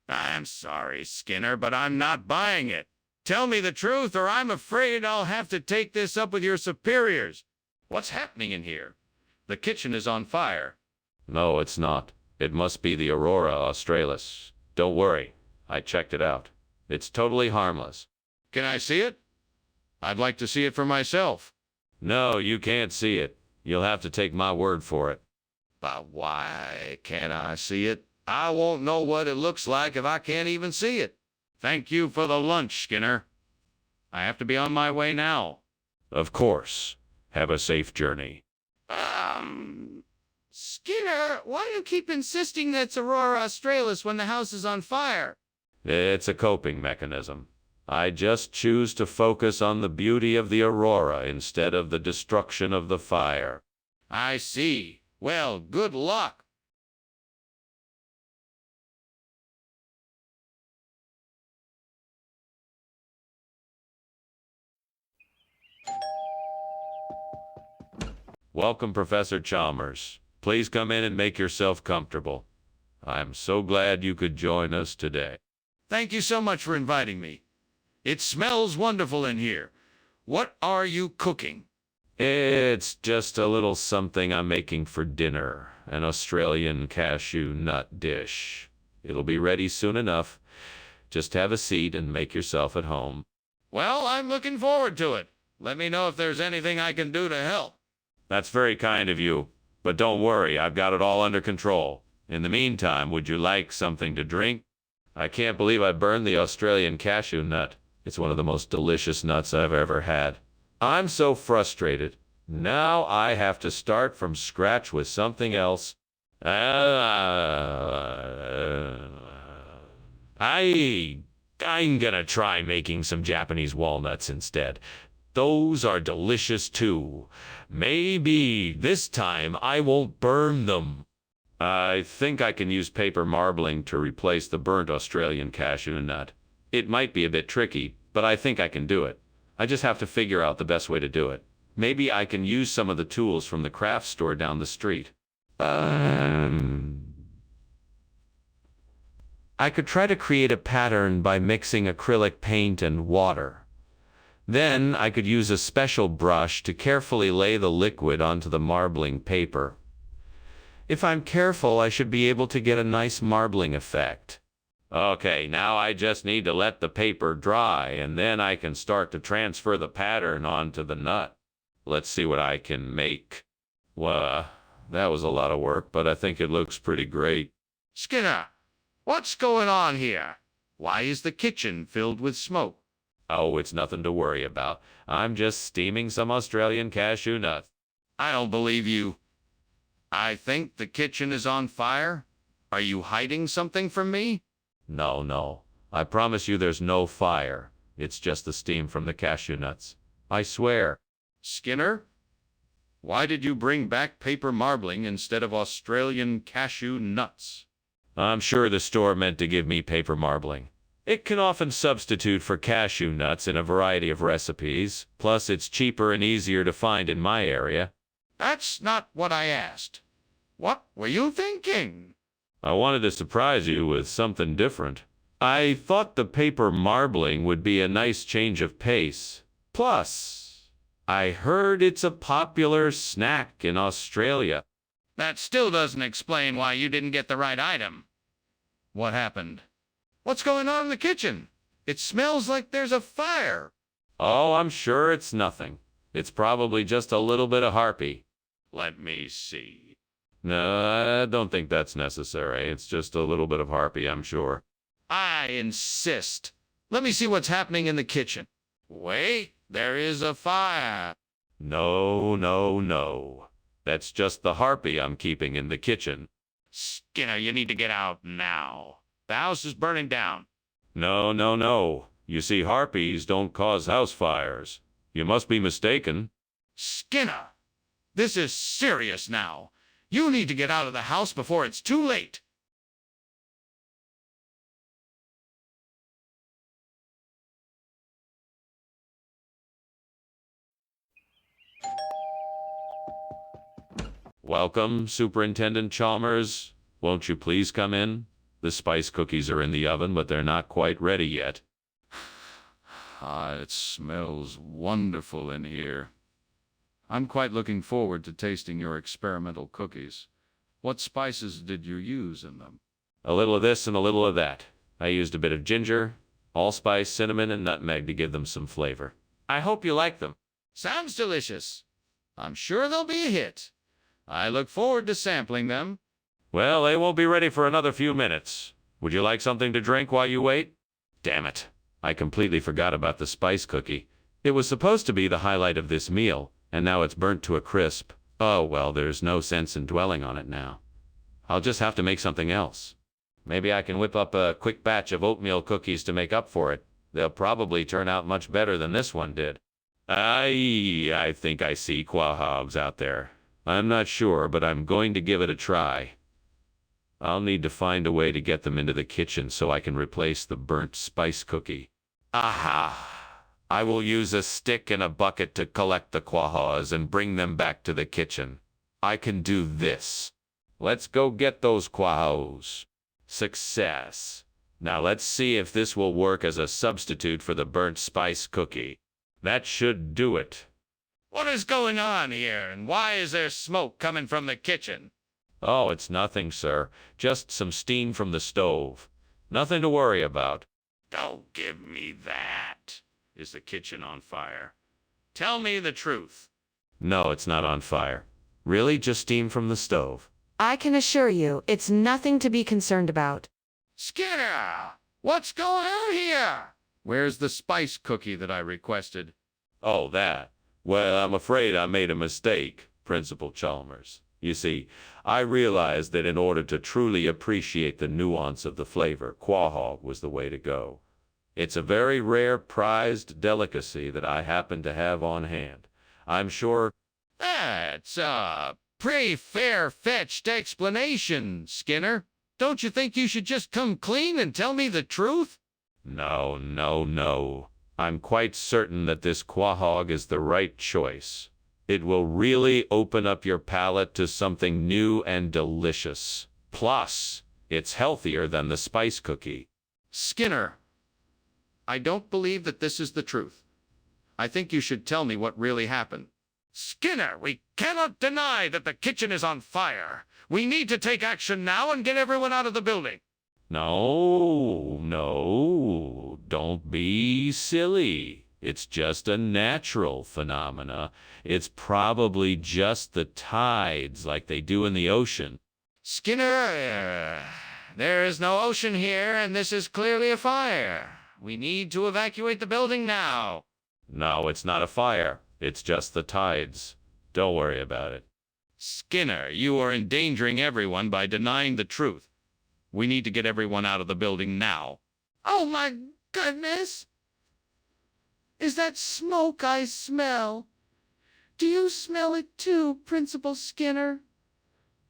I'm sorry, Skinner, but I'm not buying it. Tell me the truth, or I'm afraid I'll have to take this up with your superiors. What's happening in here? The kitchen is on fire. No, it's not. It must be the Aurora Australis. Don't worry. I checked it out. It's totally harmless. Can I see it? I'd like to see it for myself. No, you can't see it. You'll have to take my word for it. But why can't I see it? I won't know what it looks like if I can't even see it. Thank you for the lunch, Skinner. I have to be on my way now. Of course. Have a safe journey. Skinner, why do you keep insisting that it's Aurora Australis when the house is on fire? It's a coping mechanism. I just choose to focus on the beauty of the aurora instead of the destruction of the fire. I see. Well, good luck. Welcome, Professor Chalmers. Please come in and make yourself comfortable. I'm so glad you could join us today. Thank you so much for inviting me. It smells wonderful in here. What are you cooking? It's just a little something I'm making for dinner, an Australian cashew nut dish. It'll be ready soon enough. Just have a seat and make yourself at home. Well, I'm looking forward to it. Let me know if there's anything I can do to help. That's very kind of you, but don't worry, I've got it all under control. In the meantime, would you like something to drink? I can't believe I burned the Australian cashew nut. It's one of the most delicious nuts I've ever had. I'm so frustrated. Now I have to start from scratch with something else. I'm gonna try making some Japanese walnuts instead. Those are delicious too. Maybe this time I won't burn them. I think I can use paper marbling to replace the burnt Australian cashew nut. It might be a bit tricky, but I think I can do it. I just have to figure out the best way to do it. Maybe I can use some of the tools from the craft store down the street. I could try to create a pattern by mixing acrylic paint and water. Then I could use a special brush to carefully lay the liquid onto the marbling paper. If I'm careful, I should be able to get a nice marbling effect. Okay, now I just need to let the paper dry, and then I can start to transfer the pattern onto the nut. Let's see what I can make. Well, that was a lot of work, but I think it looks pretty great. Skinner, what's going on here? Why is the kitchen filled with smoke? Oh, it's nothing to worry about. I'm just steaming some Australian cashew nuts. I don't believe you. I think the kitchen is on fire. Are you hiding something from me? No. I promise you there's no fire. It's just the steam from the cashew nuts. I swear. Skinner, why did you bring back paper marbling instead of Australian cashew nuts? I'm sure the store meant to give me paper marbling. It can often substitute for cashew nuts in a variety of recipes. Plus, it's cheaper and easier to find in my area. That's not what I asked. What were you thinking? I wanted to surprise you with something different. I thought the paper marbling would be a nice change of pace. Plus, I heard it's a popular snack in Australia. That still doesn't explain why you didn't get the right item. What happened? What's going on in the kitchen? It smells like there's a fire. Oh, I'm sure it's nothing. It's probably just a little bit of harpy. Let me see. No, I don't think that's necessary. It's just a little bit of harpy, I'm sure. I insist. Let me see what's happening in the kitchen. Wait, there is a fire. No. That's just the harpy I'm keeping in the kitchen. Skinner, you need to get out now. The house is burning down. No. You see, harpies don't cause house fires. You must be mistaken. Skinner, this is serious now. You need to get out of the house before it's too late. Welcome, Superintendent Chalmers. Won't you please come in? The spice cookies are in the oven, but they're not quite ready yet. It smells wonderful in here. I'm quite looking forward to tasting your experimental cookies. What spices did you use in them? A little of this and a little of that. I used a bit of ginger, allspice, cinnamon, and nutmeg to give them some flavor. I hope you like them. Sounds delicious. I'm sure they'll be a hit. I look forward to sampling them. Well, they won't be ready for another few minutes. Would you like something to drink while you wait? Damn it. I completely forgot about the spice cookie. It was supposed to be the highlight of this meal, and now it's burnt to a crisp. Oh, well, there's no sense in dwelling on it now. I'll just have to make something else. Maybe I can whip up a quick batch of oatmeal cookies to make up for it. They'll probably turn out much better than this one did. I think I see quahogs out there. I'm not sure, but I'm going to give it a try. I'll need to find a way to get them into the kitchen so I can replace the burnt spice cookie. Aha! I will use a stick and a bucket to collect the quahaws and bring them back to the kitchen. I can do this. Let's go get those quahaws. Success. Now let's see if this will work as a substitute for the burnt spice cookie. That should do it. What is going on here, and why is there smoke coming from the kitchen? Oh, it's nothing, sir. Just some steam from the stove. Nothing to worry about. Don't give me that. Is the kitchen on fire? Tell me the truth. No, it's not on fire. Really, just steam from the stove. I can assure you, it's nothing to be concerned about. Skinner, what's going on here? Where's the spice cookie that I requested? Oh, that. Well, I'm afraid I made a mistake, Principal Chalmers. You see, I realized that in order to truly appreciate the nuance of the flavor, quahog was the way to go. It's a very rare prized delicacy that I happen to have on hand. I'm sure. That's a pretty fair-fetched explanation, Skinner. Don't you think you should just come clean and tell me the truth? No, no, no. I'm quite certain that this quahog is the right choice. It will really open up your palate to something new and delicious. Plus, it's healthier than the spice cookie. Skinner, I don't believe that this is the truth. I think you should tell me what really happened. Skinner, we cannot deny that the kitchen is on fire. We need to take action now and get everyone out of the building. No, no, don't be silly. It's just a natural phenomena. It's probably just the tides like they do in the ocean. Skinner, there is no ocean here, and this is clearly a fire. We need to evacuate the building now. No, it's not a fire. It's just the tides. Don't worry about it. Skinner, you are endangering everyone by denying the truth. We need to get everyone out of the building now. Oh my goodness! Is that smoke I smell? Do you smell it too, Principal Skinner?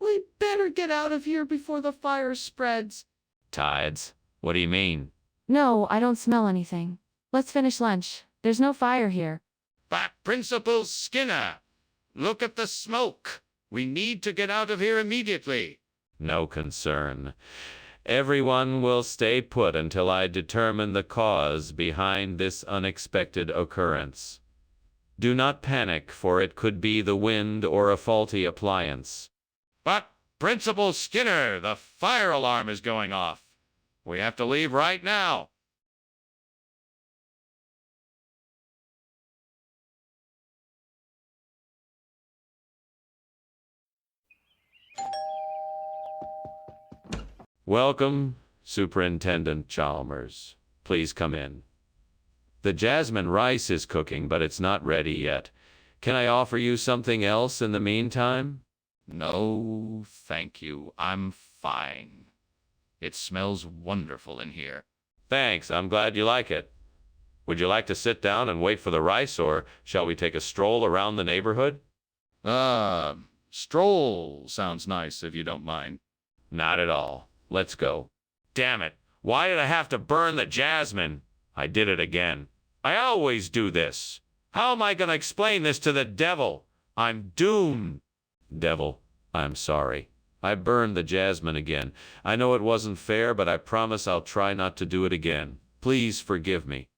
We better get out of here before the fire spreads. Tides? What do you mean? No, I don't smell anything. Let's finish lunch. There's no fire here. But Principal Skinner, look at the smoke. We need to get out of here immediately. No concern. Everyone will stay put until I determine the cause behind this unexpected occurrence. Do not panic, for it could be the wind or a faulty appliance. But Principal Skinner, the fire alarm is going off. We have to leave right now. Welcome, Superintendent Chalmers. Please come in. The jasmine rice is cooking, but it's not ready yet. Can I offer you something else in the meantime? No, thank you. I'm fine. It smells wonderful in here. Thanks, I'm glad you like it. Would you like to sit down and wait for the rice, or shall we take a stroll around the neighborhood? Stroll sounds nice if you don't mind. Not at all. Let's go. Damn it. Why did I have to burn the jasmine? I did it again. I always do this. How am I going to explain this to the devil? I'm doomed. Devil, I'm sorry. I burned the jasmine again. I know it wasn't fair, but I promise I'll try not to do it again. Please forgive me.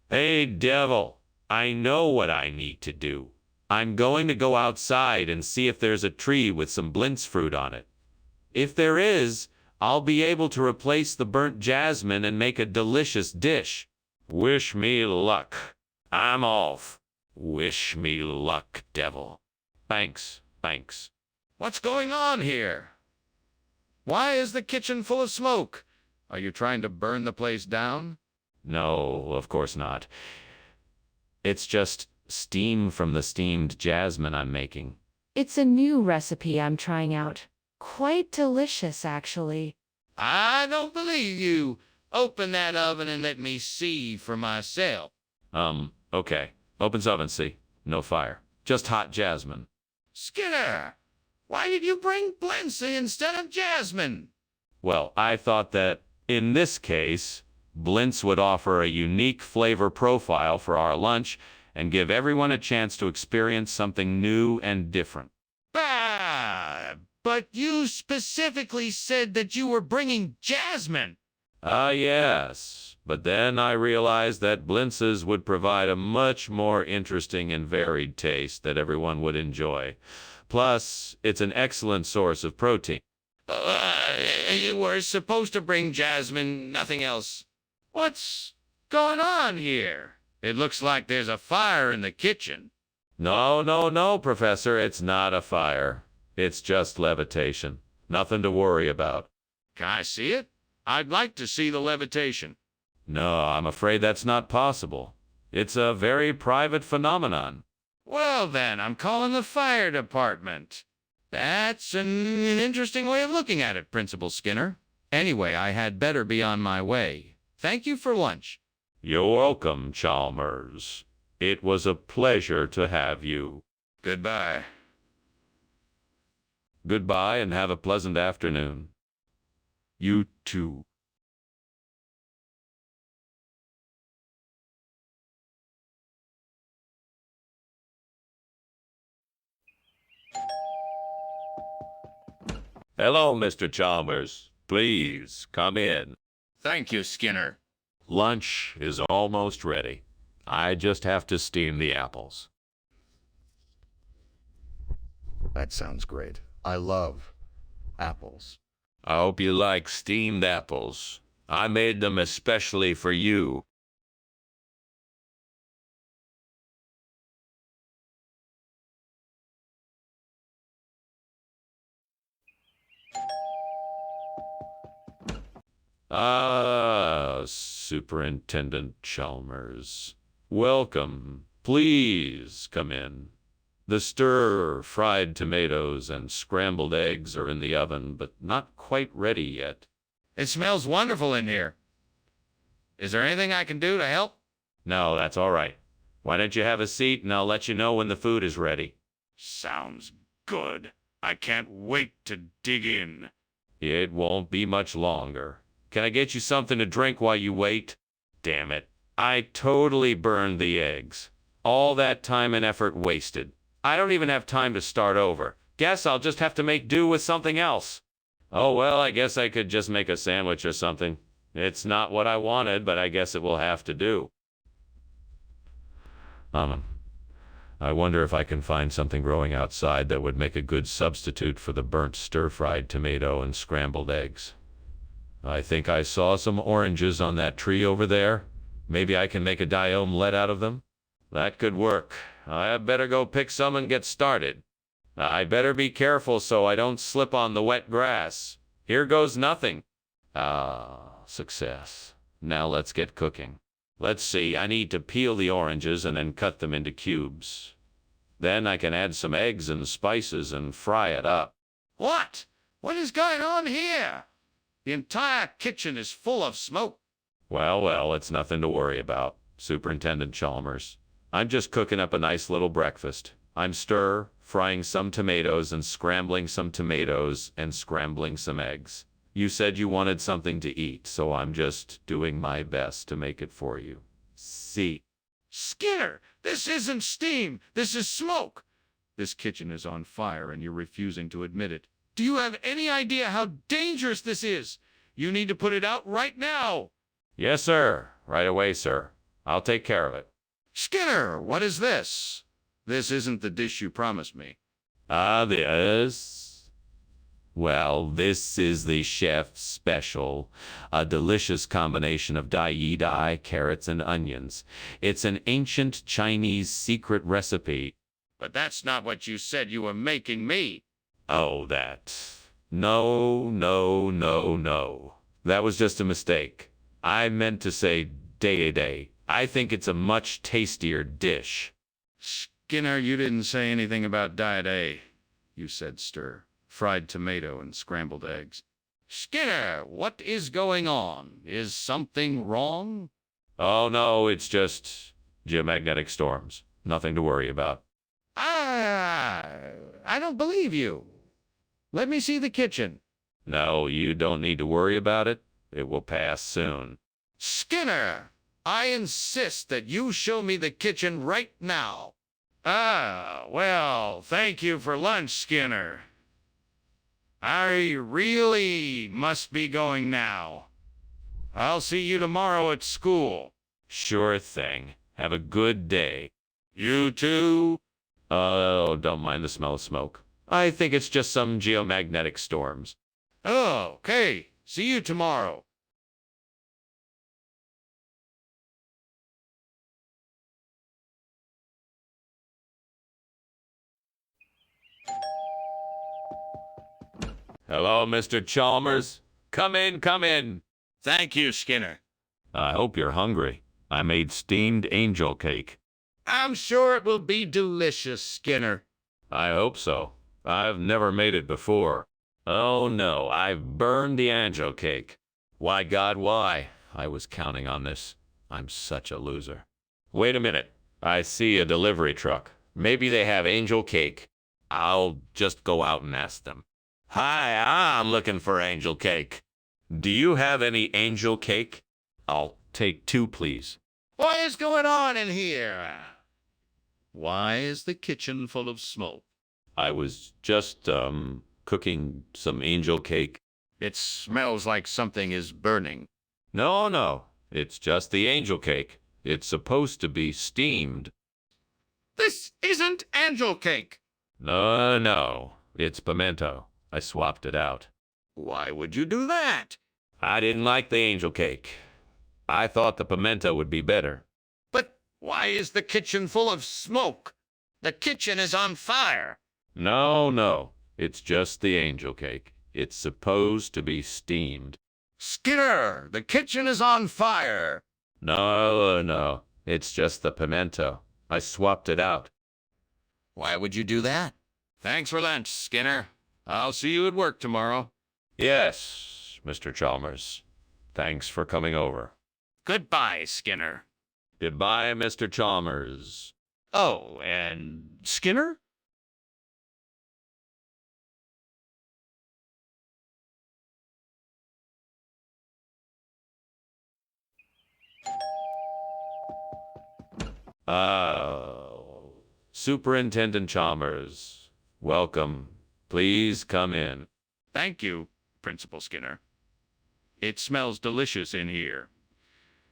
Hey, devil, I know what I need to do. I'm going to go outside and see if there's a tree with some blintz fruit on it. If there is, I'll be able to replace the burnt jasmine and make a delicious dish. Wish me luck. I'm off. Wish me luck, devil. Thanks, thanks. What's going on here? Why is the kitchen full of smoke? Are you trying to burn the place down? No, of course not. It's just steam from the steamed jasmine I'm making. It's a new recipe I'm trying out. Quite delicious, actually. I don't believe you. Open that oven and let me see for myself. Okay. Opens oven, see? No fire. Just hot jasmine. Skinner, why did you bring Blincy instead of jasmine? Well, I thought that, in this case, Blintz would offer a unique flavor profile for our lunch and give everyone a chance to experience something new and different. Bah! But you specifically said that you were bringing jasmine. Yes. But then I realized that Blintzes would provide a much more interesting and varied taste that everyone would enjoy. Plus, it's an excellent source of protein. You were supposed to bring jasmine, nothing else. What's going on here? It looks like there's a fire in the kitchen. No, no, no, Professor, it's not a fire. It's just levitation. Nothing to worry about. Can I see it? I'd like to see the levitation. No, I'm afraid that's not possible. It's a very private phenomenon. Well then, I'm calling the fire department. That's an interesting way of looking at it, Principal Skinner. Anyway, I had better be on my way. Thank you for lunch. You're welcome, Chalmers. It was a pleasure to have you. Goodbye. Goodbye and have a pleasant afternoon. You too. Hello, Mr. Chalmers. Please come in. Thank you, Skinner. Lunch is almost ready. I just have to steam the apples. That sounds great. I love apples. I hope you like steamed apples. I made them especially for you. Superintendent Chalmers. Welcome. Please come in. The stir-fried tomatoes and scrambled eggs are in the oven, but not quite ready yet. It smells wonderful in here. Is there anything I can do to help? No, that's all right. Why don't you have a seat and I'll let you know when the food is ready. Sounds good. I can't wait to dig in. It won't be much longer. Can I get you something to drink while you wait? Damn it. I totally burned the eggs. All that time and effort wasted. I don't even have time to start over. Guess I'll just have to make do with something else. Oh well, I guess I could just make a sandwich or something. It's not what I wanted, but I guess it will have to do. I wonder if I can find something growing outside that would make a good substitute for the burnt stir-fried tomato and scrambled eggs. I think I saw some oranges on that tree over there. Maybe I can make a dye omelette out of them? That could work. I better go pick some and get started. I better be careful so I don't slip on the wet grass. Here goes nothing. Success. Now let's get cooking. Let's see, I need to peel the oranges and then cut them into cubes. Then I can add some eggs and spices and fry it up. What? What is going on here? The entire kitchen is full of smoke. Well, it's nothing to worry about, Superintendent Chalmers. I'm just cooking up a nice little breakfast. I'm stir-frying some tomatoes and scrambling some tomatoes and scrambling some eggs. You said you wanted something to eat, so I'm just doing my best to make it for you. See? Skinner, this isn't steam. This is smoke. This kitchen is on fire and you're refusing to admit it. Do you have any idea how dangerous this is? You need to put it out right now. Yes, sir. Right away, sir. I'll take care of it. Skinner, what is this? This isn't the dish you promised me. This? Well, this is the chef's special. A delicious combination of dai, carrots, and onions. It's an ancient Chinese secret recipe. But that's not what you said you were making me. Oh, that. No. That was just a mistake. I meant to say day. I think it's a much tastier dish. Skinner, you didn't say anything about diet A. You said stir, fried tomato, and scrambled eggs. Skinner, what is going on? Is something wrong? Oh, no, it's just geomagnetic storms. Nothing to worry about. I don't believe you. Let me see the kitchen. No, you don't need to worry about it. It will pass soon. Skinner, I insist that you show me the kitchen right now. Well, thank you for lunch, Skinner. I really must be going now. I'll see you tomorrow at school. Sure thing. Have a good day. You too? Oh, don't mind the smell of smoke. I think it's just some geomagnetic storms. Okay. See you tomorrow. Hello, Mr. Chalmers. Come in. Thank you, Skinner. I hope you're hungry. I made steamed angel cake. I'm sure it will be delicious, Skinner. I hope so. I've never made it before. Oh no, I've burned the angel cake. Why, God, why? I was counting on this. I'm such a loser. Wait a minute. I see a delivery truck. Maybe they have angel cake. I'll just go out and ask them. Hi, I'm looking for angel cake. Do you have any angel cake? I'll take 2, please. What is going on in here? Why is the kitchen full of smoke? I was just, cooking some angel cake. It smells like something is burning. No, it's just the angel cake. It's supposed to be steamed. This isn't angel cake. No, it's pimento. I swapped it out. Why would you do that? I didn't like the angel cake. I thought the pimento would be better. But why is the kitchen full of smoke? The kitchen is on fire. No, it's just the angel cake. It's supposed to be steamed. Skinner, the kitchen is on fire. No, it's just the pimento. I swapped it out. Why would you do that? Thanks for lunch, Skinner. I'll see you at work tomorrow. Yes, Mr. Chalmers. Thanks for coming over. Goodbye, Skinner. Goodbye, Mr. Chalmers. Oh, and Skinner? Superintendent Chalmers. Welcome. Please come in. Thank you, Principal Skinner. It smells delicious in here.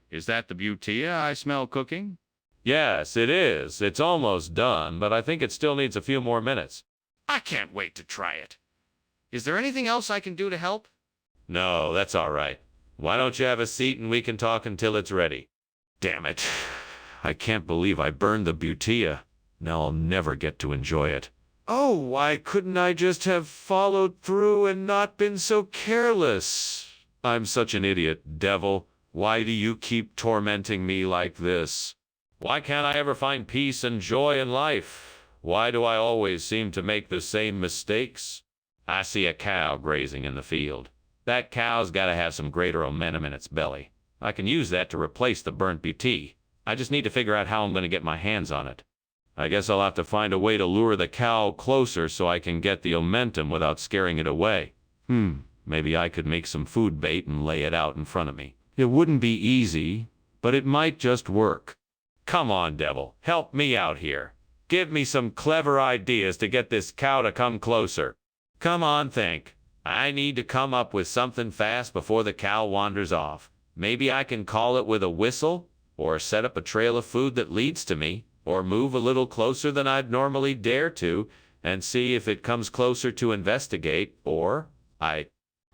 Is that the butia I smell cooking? Yes, it is. It's almost done, but I think it still needs a few more minutes. I can't wait to try it. Is there anything else I can do to help? No, that's all right. Why don't you have a seat and we can talk until it's ready? Damn it. I can't believe I burned the butia. Now I'll never get to enjoy it. Oh, why couldn't I just have followed through and not been so careless? I'm such an idiot, devil. Why do you keep tormenting me like this? Why can't I ever find peace and joy in life? Why do I always seem to make the same mistakes? I see a cow grazing in the field. That cow's got to have some greater momentum in its belly. I can use that to replace the burnt BT. I just need to figure out how I'm going to get my hands on it. I guess I'll have to find a way to lure the cow closer so I can get the momentum without scaring it away. Maybe I could make some food bait and lay it out in front of me. It wouldn't be easy, but it might just work. Come on, devil, help me out here. Give me some clever ideas to get this cow to come closer. Come on, think. I need to come up with something fast before the cow wanders off. Maybe I can call it with a whistle, or set up a trail of food that leads to me, or move a little closer than I'd normally dare to, and see if it comes closer to investigate, or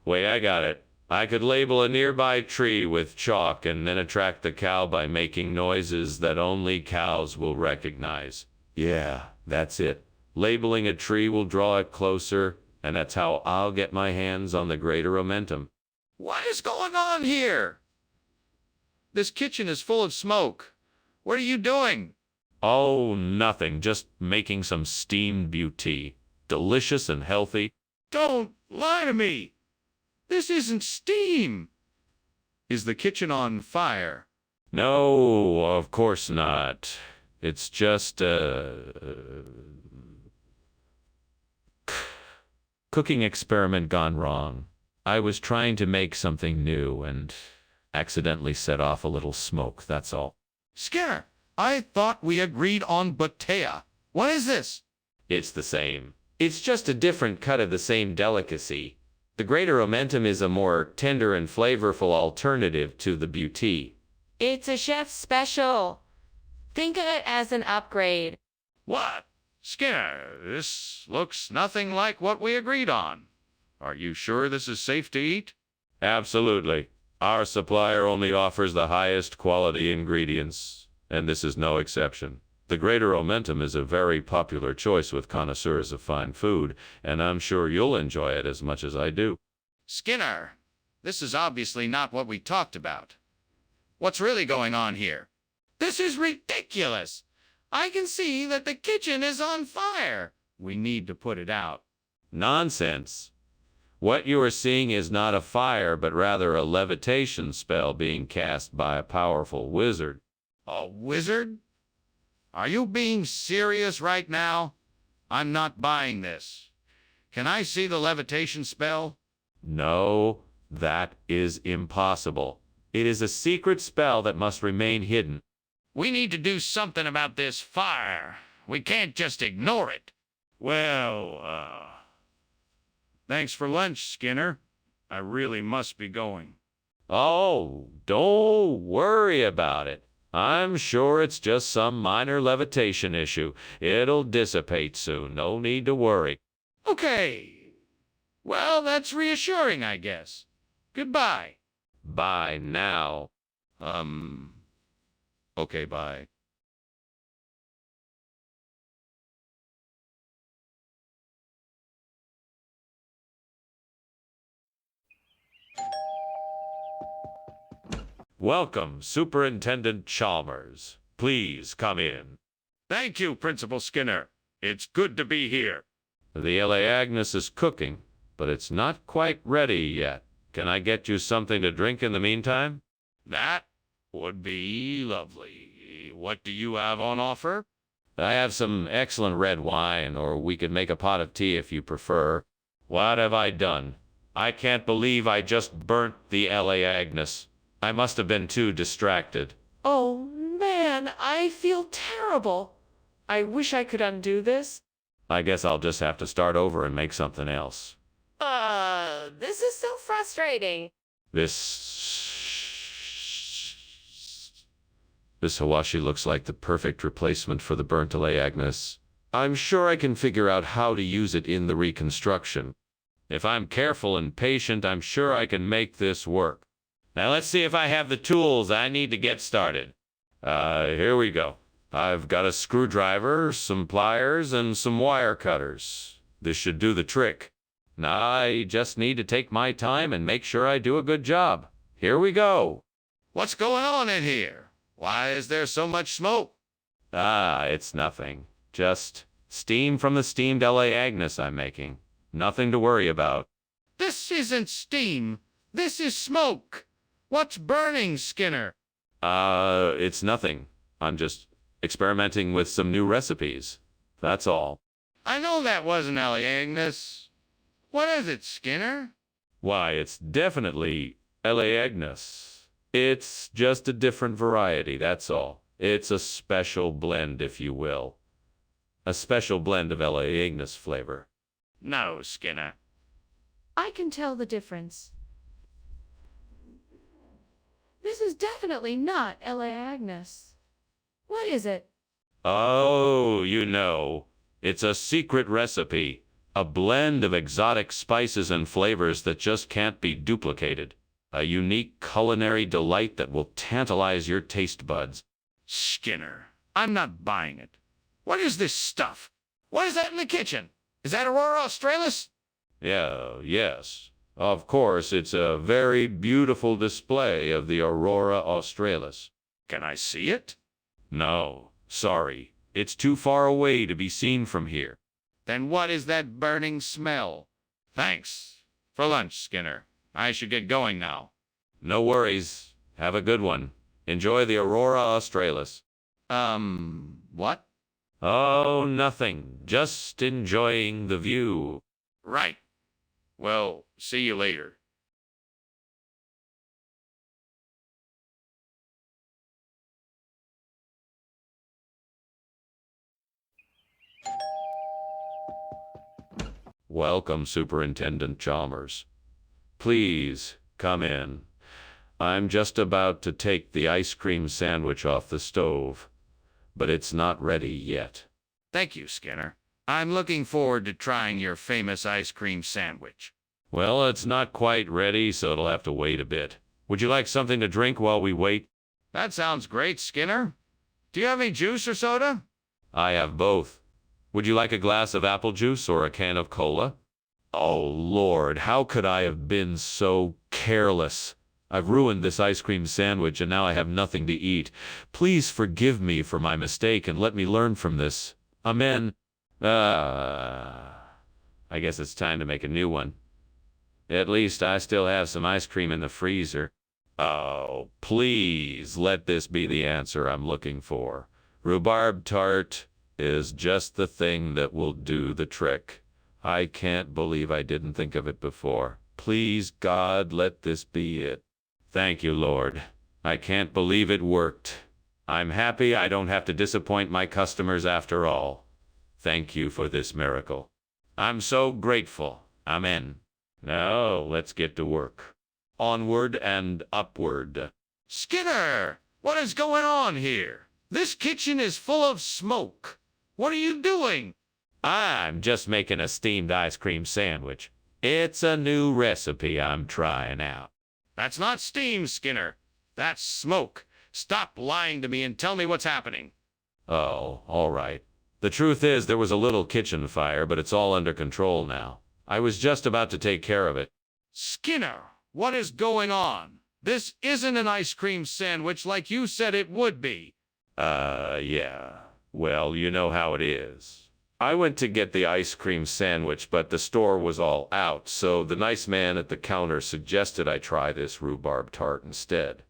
Wait, I got it. I could label a nearby tree with chalk and then attract the cow by making noises that only cows will recognize. Yeah, that's it. Labeling a tree will draw it closer, and that's how I'll get my hands on the greater momentum. What is going on here? This kitchen is full of smoke. What are you doing? Oh, nothing. Just making some steamed beauty. Delicious and healthy. Don't lie to me. This isn't steam. Is the kitchen on fire? No, of course not. It's just, cooking experiment gone wrong. I was trying to make something new and accidentally set off a little smoke, that's all. Skinner, I thought we agreed on botella. What is this? It's the same. It's just a different cut of the same delicacy. The greater momentum is a more tender and flavorful alternative to the beauty. It's a chef's special. Think of it as an upgrade. What? Skinner, this looks nothing like what we agreed on. Are you sure this is safe to eat? Absolutely. Our supplier only offers the highest quality ingredients, and this is no exception. The greater momentum is a very popular choice with connoisseurs of fine food, and I'm sure you'll enjoy it as much as I do. Skinner, this is obviously not what we talked about. What's really going on here? This is ridiculous. I can see that the kitchen is on fire. We need to put it out. Nonsense. What you are seeing is not a fire, but rather a levitation spell being cast by a powerful wizard. A wizard? Are you being serious right now? I'm not buying this. Can I see the levitation spell? No, that is impossible. It is a secret spell that must remain hidden. We need to do something about this fire. We can't just ignore it. Well, thanks for lunch, Skinner. I really must be going. Oh, don't worry about it. I'm sure it's just some minor levitation issue. It'll dissipate soon. No need to worry. Okay. Well, that's reassuring, I guess. Goodbye. Bye now. Okay, bye. Welcome, Superintendent Chalmers. Please come in. Thank you, Principal Skinner. It's good to be here. The L.A. Agnes is cooking, but it's not quite ready yet. Can I get you something to drink in the meantime? That would be lovely. What do you have on offer? I have some excellent red wine, or we could make a pot of tea if you prefer. What have I done? I can't believe I just burnt the L.A. Agnes. I must have been too distracted. Oh man, I feel terrible. I wish I could undo this. I guess I'll just have to start over and make something else. This is so frustrating. This Hawashi looks like the perfect replacement for the burnt L.A. Agnes. I'm sure I can figure out how to use it in the reconstruction. If I'm careful and patient, I'm sure I can make this work. Now let's see if I have the tools I need to get started. Here we go. I've got a screwdriver, some pliers, and some wire cutters. This should do the trick. Now I just need to take my time and make sure I do a good job. Here we go. What's going on in here? Why is there so much smoke? It's nothing. Just steam from the steamed L.A. Agnes I'm making. Nothing to worry about. This isn't steam. This is smoke. What's burning, Skinner? It's nothing. I'm just experimenting with some new recipes. That's all. I know that wasn't Ellie Agnes. What is it, Skinner? Why, it's definitely L.A. Agnes. It's just a different variety, that's all. It's a special blend, if you will. A special blend of L.A. Agnes flavor. No, Skinner. I can tell the difference. This is definitely not L.A. Agnes. What is it? Oh, you know. It's a secret recipe. A blend of exotic spices and flavors that just can't be duplicated. A unique culinary delight that will tantalize your taste buds. Skinner, I'm not buying it. What is this stuff? What is that in the kitchen? Is that Aurora Australis? Yes. Of course, it's a very beautiful display of the Aurora Australis. Can I see it? No, sorry. It's too far away to be seen from here. Then what is that burning smell? Thanks for lunch, Skinner. I should get going now. No worries. Have a good one. Enjoy the Aurora Australis. What? Oh, nothing. Just enjoying the view. Right. Well, see you later. Welcome, Superintendent Chalmers. Please, come in. I'm just about to take the ice cream sandwich off the stove, but it's not ready yet. Thank you, Skinner. I'm looking forward to trying your famous ice cream sandwich. Well, it's not quite ready, so it'll have to wait a bit. Would you like something to drink while we wait? That sounds great, Skinner. Do you have any juice or soda? I have both. Would you like a glass of apple juice or a can of cola? Oh, Lord, how could I have been so careless? I've ruined this ice cream sandwich and now I have nothing to eat. Please forgive me for my mistake and let me learn from this. Amen. I guess it's time to make a new one. At least I still have some ice cream in the freezer. Oh, please let this be the answer I'm looking for. Rhubarb tart is just the thing that will do the trick. I can't believe I didn't think of it before. Please, God, let this be it. Thank you, Lord. I can't believe it worked. I'm happy I don't have to disappoint my customers after all. Thank you for this miracle. I'm so grateful. Amen. Now, let's get to work. Onward and upward. Skinner, what is going on here? This kitchen is full of smoke. What are you doing? I'm just making a steamed ice cream sandwich. It's a new recipe I'm trying out. That's not steam, Skinner. That's smoke. Stop lying to me and tell me what's happening. Oh, all right. The truth is there was a little kitchen fire, but it's all under control now. I was just about to take care of it. Skinner, what is going on? This isn't an ice cream sandwich like you said it would be. Yeah. Well, you know how it is. I went to get the ice cream sandwich, but the store was all out, so the nice man at the counter suggested I try this rhubarb tart instead.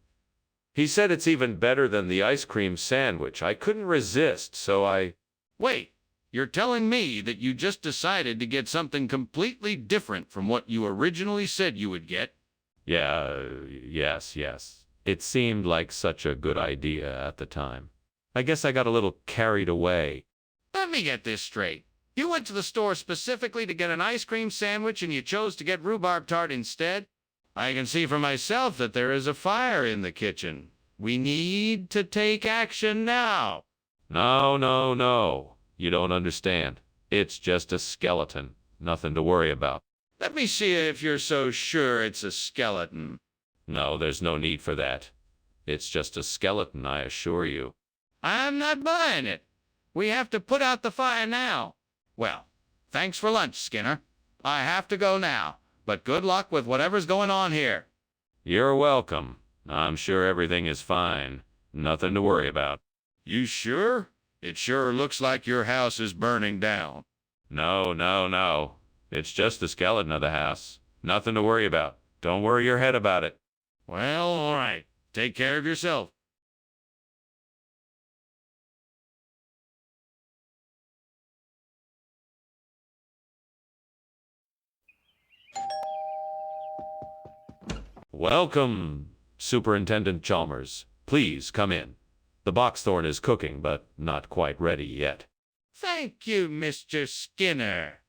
He said it's even better than the ice cream sandwich. I couldn't resist, so I... Wait, you're telling me that you just decided to get something completely different from what you originally said you would get? Yeah, yes. It seemed like such a good idea at the time. I guess I got a little carried away. Let me get this straight. You went to the store specifically to get an ice cream sandwich and you chose to get rhubarb tart instead? I can see for myself that there is a fire in the kitchen. We need to take action now. No. You don't understand. It's just a skeleton. Nothing to worry about. Let me see if you're so sure it's a skeleton. No, there's no need for that. It's just a skeleton, I assure you. I'm not buying it. We have to put out the fire now. Well, thanks for lunch, Skinner. I have to go now, but good luck with whatever's going on here. You're welcome. I'm sure everything is fine. Nothing to worry about. You sure? It sure looks like your house is burning down. No. It's just the skeleton of the house. Nothing to worry about. Don't worry your head about it. Well, all right. Take care of yourself. Welcome, Superintendent Chalmers. Please come in. The boxthorn is cooking, but not quite ready yet. Thank you, Mr. Skinner.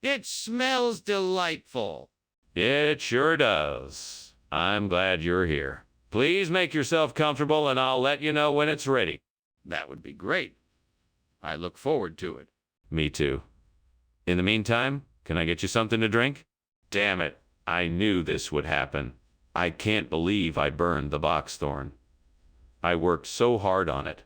It smells delightful. It sure does. I'm glad you're here. Please make yourself comfortable and I'll let you know when it's ready. That would be great. I look forward to it. Me too. In the meantime, can I get you something to drink? Damn it. I knew this would happen. I can't believe I burned the boxthorn. I worked so hard on it.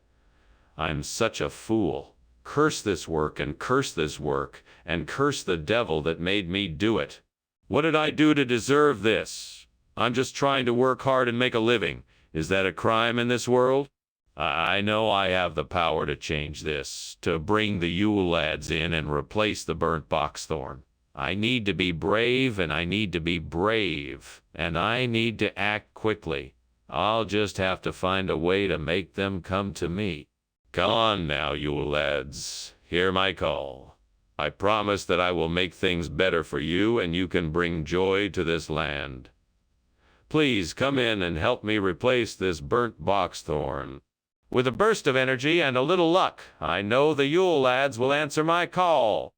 I'm such a fool. Curse this work and curse this work and curse the devil that made me do it. What did I do to deserve this? I'm just trying to work hard and make a living. Is that a crime in this world? I know I have the power to change this, to bring the Yule lads in and replace the burnt boxthorn. I need to be brave, and I need to be brave, and I need to act quickly. I'll just have to find a way to make them come to me. Come on now, Yule lads. Hear my call. I promise that I will make things better for you, and you can bring joy to this land. Please come in and help me replace this burnt boxthorn. With a burst of energy and a little luck, I know the Yule lads will answer my call.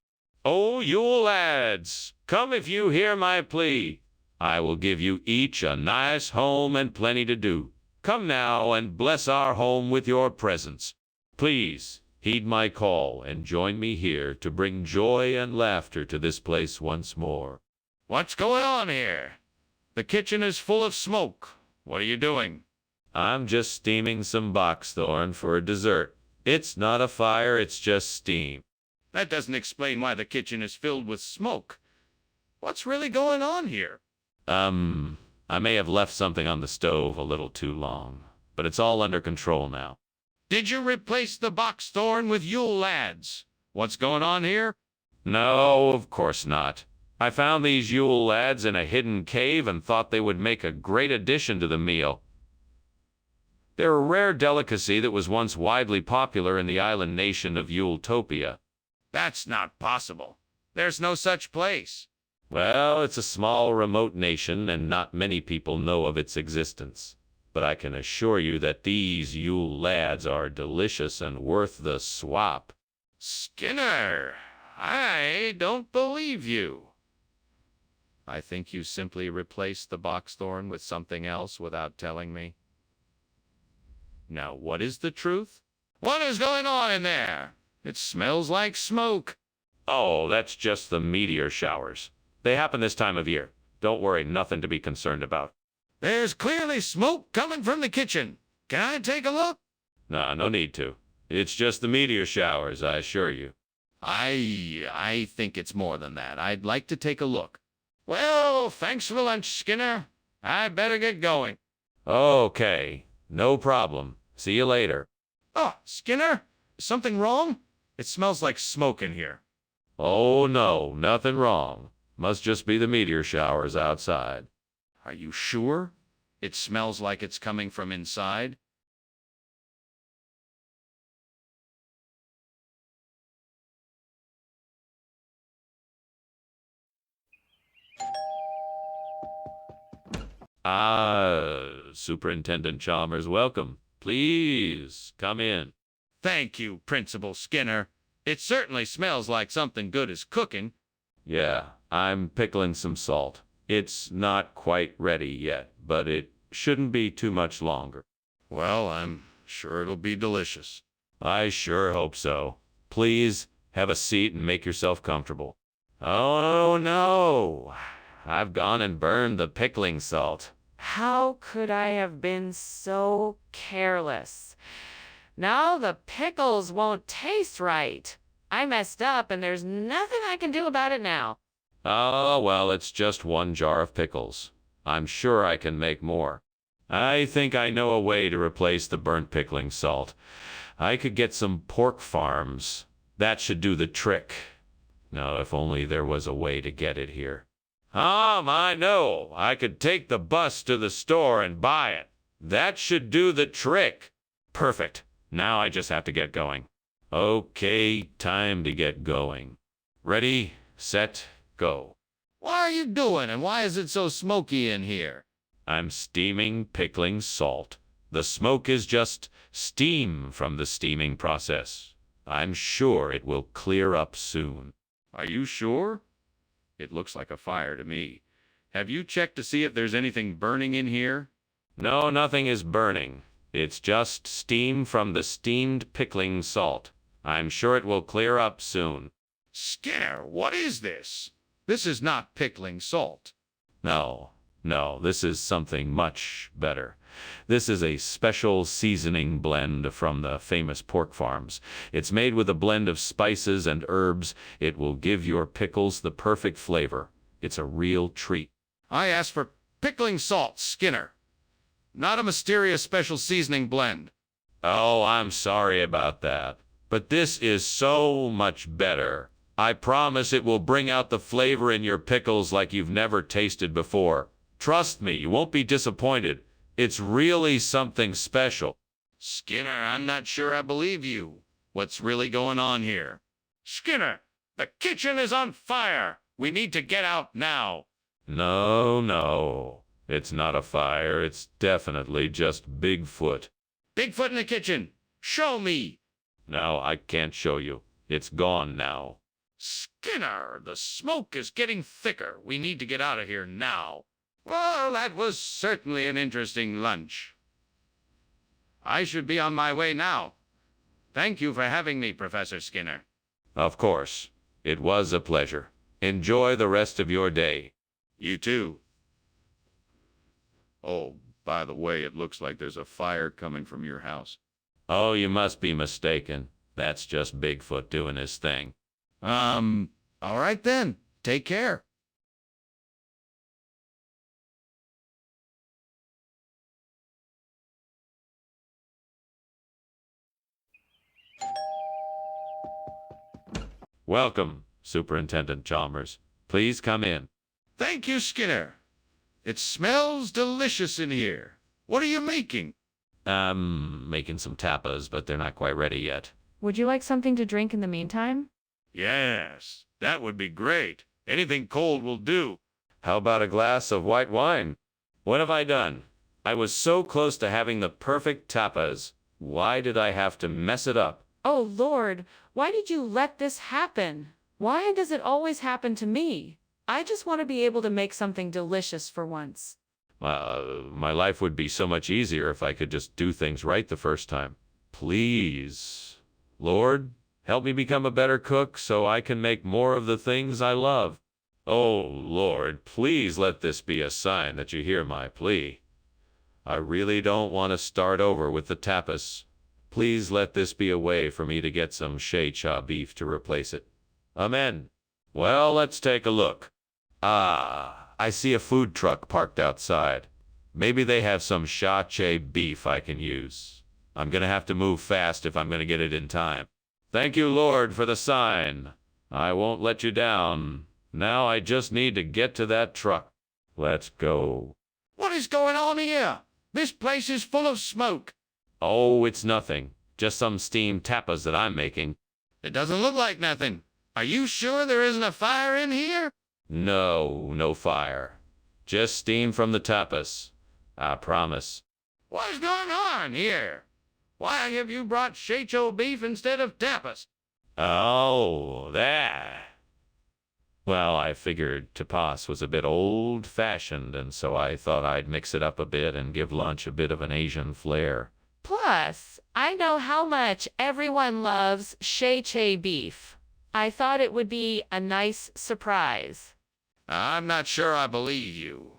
Oh, Yule lads, come if you hear my plea. I will give you each a nice home and plenty to do. Come now and bless our home with your presence. Please, heed my call and join me here to bring joy and laughter to this place once more. What's going on here? The kitchen is full of smoke. What are you doing? I'm just steaming some boxthorn for a dessert. It's not a fire, it's just steam. That doesn't explain why the kitchen is filled with smoke. What's really going on here? I may have left something on the stove a little too long, but it's all under control now. Did you replace the boxthorn with Yule lads? What's going on here? No, of course not. I found these Yule lads in a hidden cave and thought they would make a great addition to the meal. They're a rare delicacy that was once widely popular in the island nation of Yuletopia. That's not possible. There's no such place. Well, it's a small, remote nation, and not many people know of its existence. But I can assure you that these Yule lads are delicious and worth the swap. Skinner, I don't believe you. I think you simply replaced the boxthorn with something else without telling me. Now, what is the truth? What is going on in there? It smells like smoke. Oh, that's just the meteor showers. They happen this time of year. Don't worry, nothing to be concerned about. There's clearly smoke coming from the kitchen. Can I take a look? Nah, no need to. It's just the meteor showers, I assure you. I think it's more than that. I'd like to take a look. Well, thanks for lunch, Skinner. I better get going. Okay, no problem. See you later. Oh, Skinner, is something wrong? It smells like smoke in here. Oh no, nothing wrong. Must just be the meteor showers outside. Are you sure? It smells like it's coming from inside. Superintendent Chalmers, welcome. Please, come in. Thank you, Principal Skinner. It certainly smells like something good is cooking. Yeah, I'm pickling some salt. It's not quite ready yet, but it shouldn't be too much longer. Well, I'm sure it'll be delicious. I sure hope so. Please, have a seat and make yourself comfortable. Oh, no. I've gone and burned the pickling salt. How could I have been so careless? Now the pickles won't taste right. I messed up and there's nothing I can do about it now. Oh, well, it's just one jar of pickles. I'm sure I can make more. I think I know a way to replace the burnt pickling salt. I could get some pork farms. That should do the trick. Now, if only there was a way to get it here. I know. I could take the bus to the store and buy it. That should do the trick. Perfect. Now I just have to get going. Okay, time to get going. Ready, set, go. What are you doing and why is it so smoky in here? I'm steaming pickling salt. The smoke is just steam from the steaming process. I'm sure it will clear up soon. Are you sure? It looks like a fire to me. Have you checked to see if there's anything burning in here? No, nothing is burning. It's just steam from the steamed pickling salt. I'm sure it will clear up soon. Skinner, what is this? This is not pickling salt. No, this is something much better. This is a special seasoning blend from the famous pork farms. It's made with a blend of spices and herbs. It will give your pickles the perfect flavor. It's a real treat. I asked for pickling salt, Skinner. Not a mysterious special seasoning blend. Oh, I'm sorry about that. But this is so much better. I promise it will bring out the flavor in your pickles like you've never tasted before. Trust me, you won't be disappointed. It's really something special. Skinner, I'm not sure I believe you. What's really going on here? Skinner, the kitchen is on fire. We need to get out now. No. It's not a fire. It's definitely just Bigfoot. Bigfoot in the kitchen. Show me. No, I can't show you. It's gone now. Skinner, the smoke is getting thicker. We need to get out of here now. Well, that was certainly an interesting lunch. I should be on my way now. Thank you for having me, Professor Skinner. Of course. It was a pleasure. Enjoy the rest of your day. You too. Oh, by the way, it looks like there's a fire coming from your house. Oh, you must be mistaken. That's just Bigfoot doing his thing. All right then. Take care. Welcome, Superintendent Chalmers. Please come in. Thank you, Skinner. It smells delicious in here. What are you making? I'm making some tapas, but they're not quite ready yet. Would you like something to drink in the meantime? Yes, that would be great. Anything cold will do. How about a glass of white wine? What have I done? I was so close to having the perfect tapas. Why did I have to mess it up? Oh Lord, why did you let this happen? Why does it always happen to me? I just want to be able to make something delicious for once. My life would be so much easier if I could just do things right the first time. Please, Lord, help me become a better cook so I can make more of the things I love. Oh, Lord, please let this be a sign that you hear my plea. I really don't want to start over with the tapas. Please let this be a way for me to get some shea-cha beef to replace it. Amen. Well, let's take a look. Ah, I see a food truck parked outside. Maybe they have some shea-cha beef I can use. I'm gonna have to move fast if I'm gonna get it in time. Thank you, Lord, for the sign. I won't let you down. Now I just need to get to that truck. Let's go. What is going on here? This place is full of smoke. Oh, it's nothing. Just some steamed tapas that I'm making. It doesn't look like nothing. Are you sure there isn't a fire in here? No, no fire. Just steam from the tapas. I promise. What is going on here? Why have you brought shea-cha beef instead of tapas? Oh, that. Well, I figured tapas was a bit old-fashioned, and so I thought I'd mix it up a bit and give lunch a bit of an Asian flair. Plus, I know how much everyone loves shea-cha beef. I thought it would be a nice surprise. I'm not sure I believe you.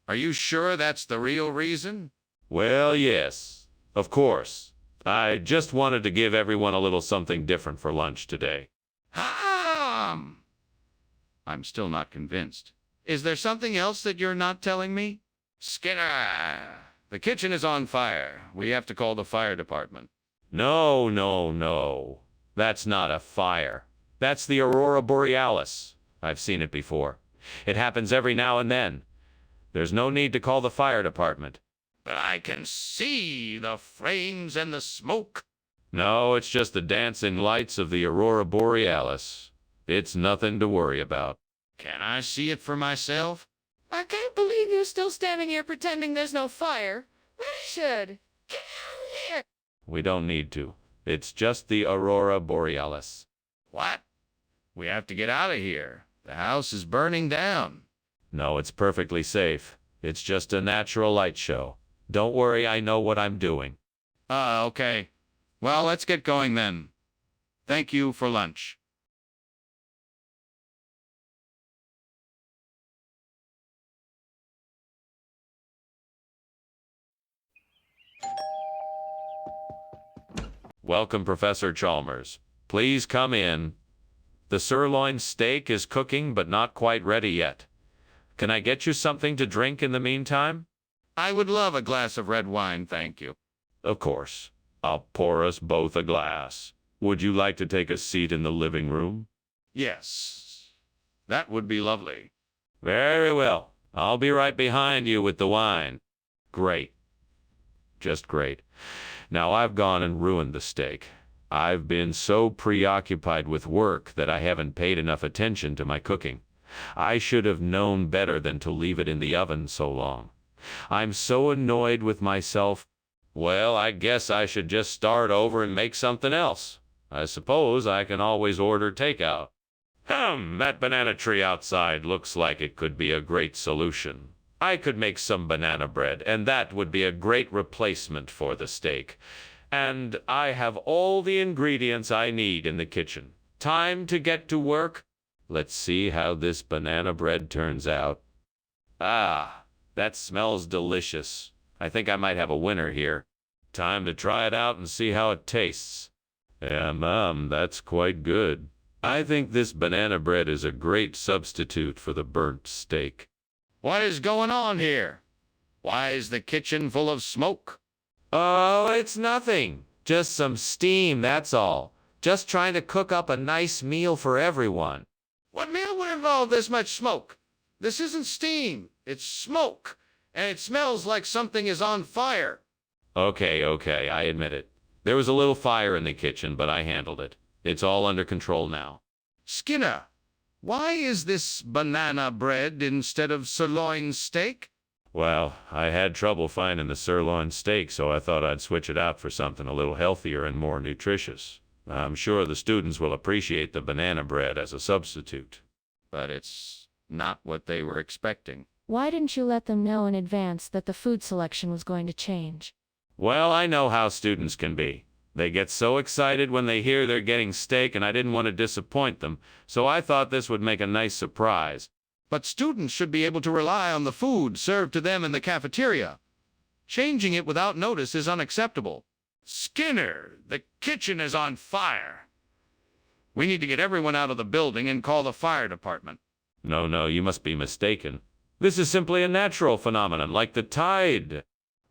Are you sure that's the real reason? Well, yes, of course. I just wanted to give everyone a little something different for lunch today. I'm still not convinced. Is there something else that you're not telling me? Skinner, the kitchen is on fire. We have to call the fire department. No, no, no. That's not a fire. That's the aurora borealis. I've seen it before. It happens every now and then. There's no need to call the fire department. But I can see the flames and the smoke. No, it's just the dancing lights of the aurora borealis. It's nothing to worry about. Can I see it for myself? I can't believe you're still standing here pretending there's no fire. We should. Get out of here. We don't need to. It's just the aurora borealis. What? We have to get out of here. The house is burning down. No, it's perfectly safe. It's just a natural light show. Don't worry, I know what I'm doing. Okay. Well, let's get going then. Thank you for lunch. Welcome, Professor Chalmers. Please come in. The sirloin steak is cooking but not quite ready yet. Can I get you something to drink in the meantime? I would love a glass of red wine, thank you. Of course. I'll pour us both a glass. Would you like to take a seat in the living room? Yes. That would be lovely. Very well. I'll be right behind you with the wine. Great. Just great. Now I've gone and ruined the steak. I've been so preoccupied with work that I haven't paid enough attention to my cooking. I should have known better than to leave it in the oven so long. I'm so annoyed with myself. Well, I guess I should just start over and make something else. I suppose I can always order takeout. That banana tree outside looks like it could be a great solution. I could make some banana bread, and that would be a great replacement for the steak. And I have all the ingredients I need in the kitchen. Time to get to work. Let's see how this banana bread turns out. Ah, that smells delicious. I think I might have a winner here. Time to try it out and see how it tastes. That's quite good. I think this banana bread is a great substitute for the burnt steak. What is going on here? Why is the kitchen full of smoke? Oh, it's nothing. Just some steam, that's all. Just trying to cook up a nice meal for everyone. What meal would have involve this much smoke. This isn't steam, it's smoke, and it smells like something is on fire. Okay, I admit it. There was a little fire in the kitchen, but I handled it. It's all under control now. Skinner, why is this banana bread instead of sirloin steak? Well, I had trouble finding the sirloin steak, so I thought I'd switch it out for something a little healthier and more nutritious. I'm sure the students will appreciate the banana bread as a substitute. But it's not what they were expecting. Why didn't you let them know in advance that the food selection was going to change? Well, I know how students can be. They get so excited when they hear they're getting steak, and I didn't want to disappoint them, so I thought this would make a nice surprise. But students should be able to rely on the food served to them in the cafeteria. Changing it without notice is unacceptable. Skinner, the kitchen is on fire. We need to get everyone out of the building and call the fire department. No, you must be mistaken. This is simply a natural phenomenon, like the tide.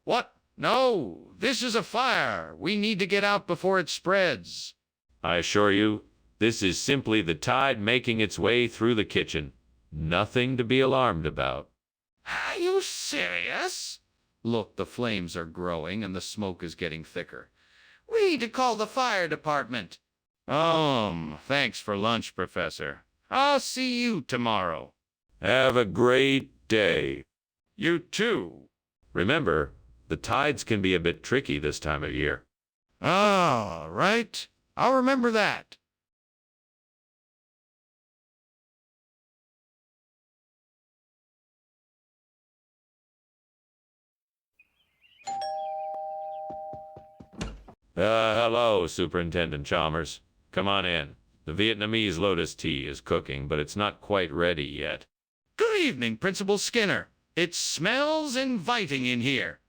What? No, this is a fire. We need to get out before it spreads. I assure you, this is simply the tide making its way through the kitchen. Nothing to be alarmed about. Are you serious? Look, the flames are growing and the smoke is getting thicker. We need to call the fire department. Thanks for lunch, Professor. I'll see you tomorrow. Have a great day. You too. Remember, the tides can be a bit tricky this time of year. All right. I'll remember that. Hello, Superintendent Chalmers. Come on in. The Vietnamese lotus tea is cooking, but it's not quite ready yet. Good evening, Principal Skinner. It smells inviting in here.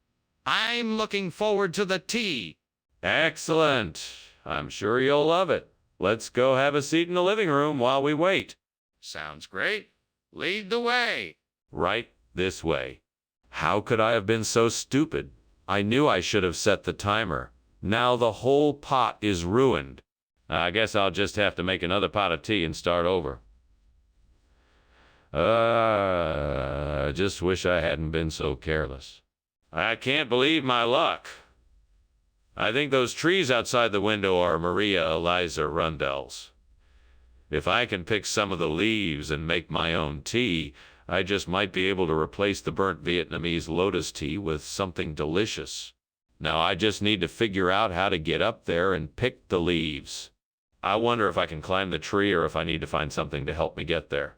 I'm looking forward to the tea. Excellent. I'm sure you'll love it. Let's go have a seat in the living room while we wait. Sounds great. Lead the way. Right this way. How could I have been so stupid? I knew I should have set the timer. Now the whole pot is ruined. I guess I'll just have to make another pot of tea and start over. I just wish I hadn't been so careless. I can't believe my luck. I think those trees outside the window are Maria Eliza Rundell's. If I can pick some of the leaves and make my own tea, I just might be able to replace the burnt Vietnamese lotus tea with something delicious. Now I just need to figure out how to get up there and pick the leaves. I wonder if I can climb the tree or if I need to find something to help me get there.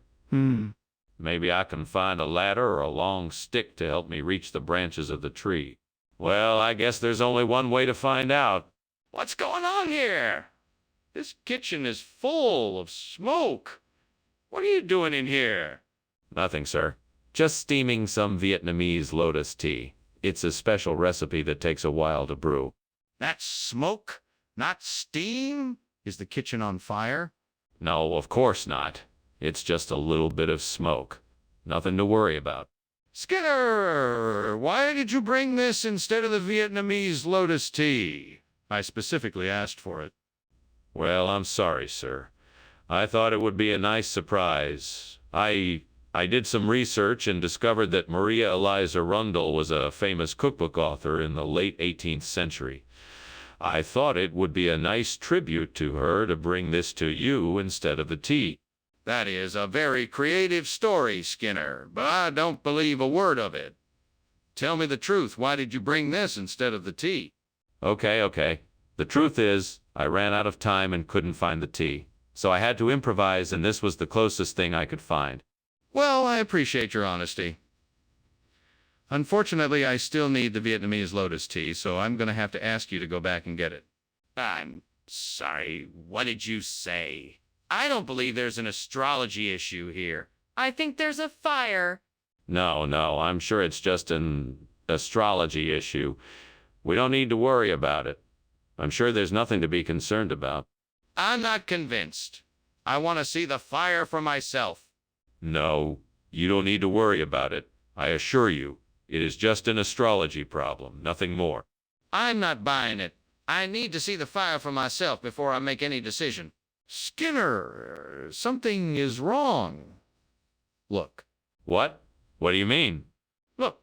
Maybe I can find a ladder or a long stick to help me reach the branches of the tree. Well, I guess there's only one way to find out. What's going on here? This kitchen is full of smoke. What are you doing in here? Nothing, sir. Just steaming some Vietnamese lotus tea. It's a special recipe that takes a while to brew. That's smoke, not steam? Is the kitchen on fire? No, of course not. It's just a little bit of smoke. Nothing to worry about. Skinner, why did you bring this instead of the Vietnamese lotus tea? I specifically asked for it. Well, I'm sorry, sir. I thought it would be a nice surprise. I did some research and discovered that Maria Eliza Rundell was a famous cookbook author in the late 18th century. I thought it would be a nice tribute to her to bring this to you instead of the tea. That is a very creative story, Skinner, but I don't believe a word of it. Tell me the truth. Why did you bring this instead of the tea? Okay. The truth is, I ran out of time and couldn't find the tea. So I had to improvise, and this was the closest thing I could find. Well, I appreciate your honesty. Unfortunately, I still need the Vietnamese lotus tea, so I'm going to have to ask you to go back and get it. I'm sorry. What did you say? I don't believe there's an astrology issue here. I think there's a fire. No, I'm sure it's just an astrology issue. We don't need to worry about it. I'm sure there's nothing to be concerned about. I'm not convinced. I want to see the fire for myself. No, you don't need to worry about it. I assure you, it is just an astrology problem, nothing more. I'm not buying it. I need to see the fire for myself before I make any decision. Skinner, something is wrong. Look. What? What do you mean? Look.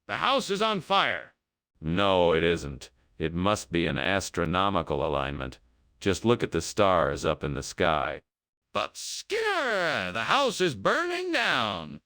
The house is on fire. No, it isn't. It must be an astronomical alignment. Just look at the stars up in the sky. But Skinner, the house is burning down.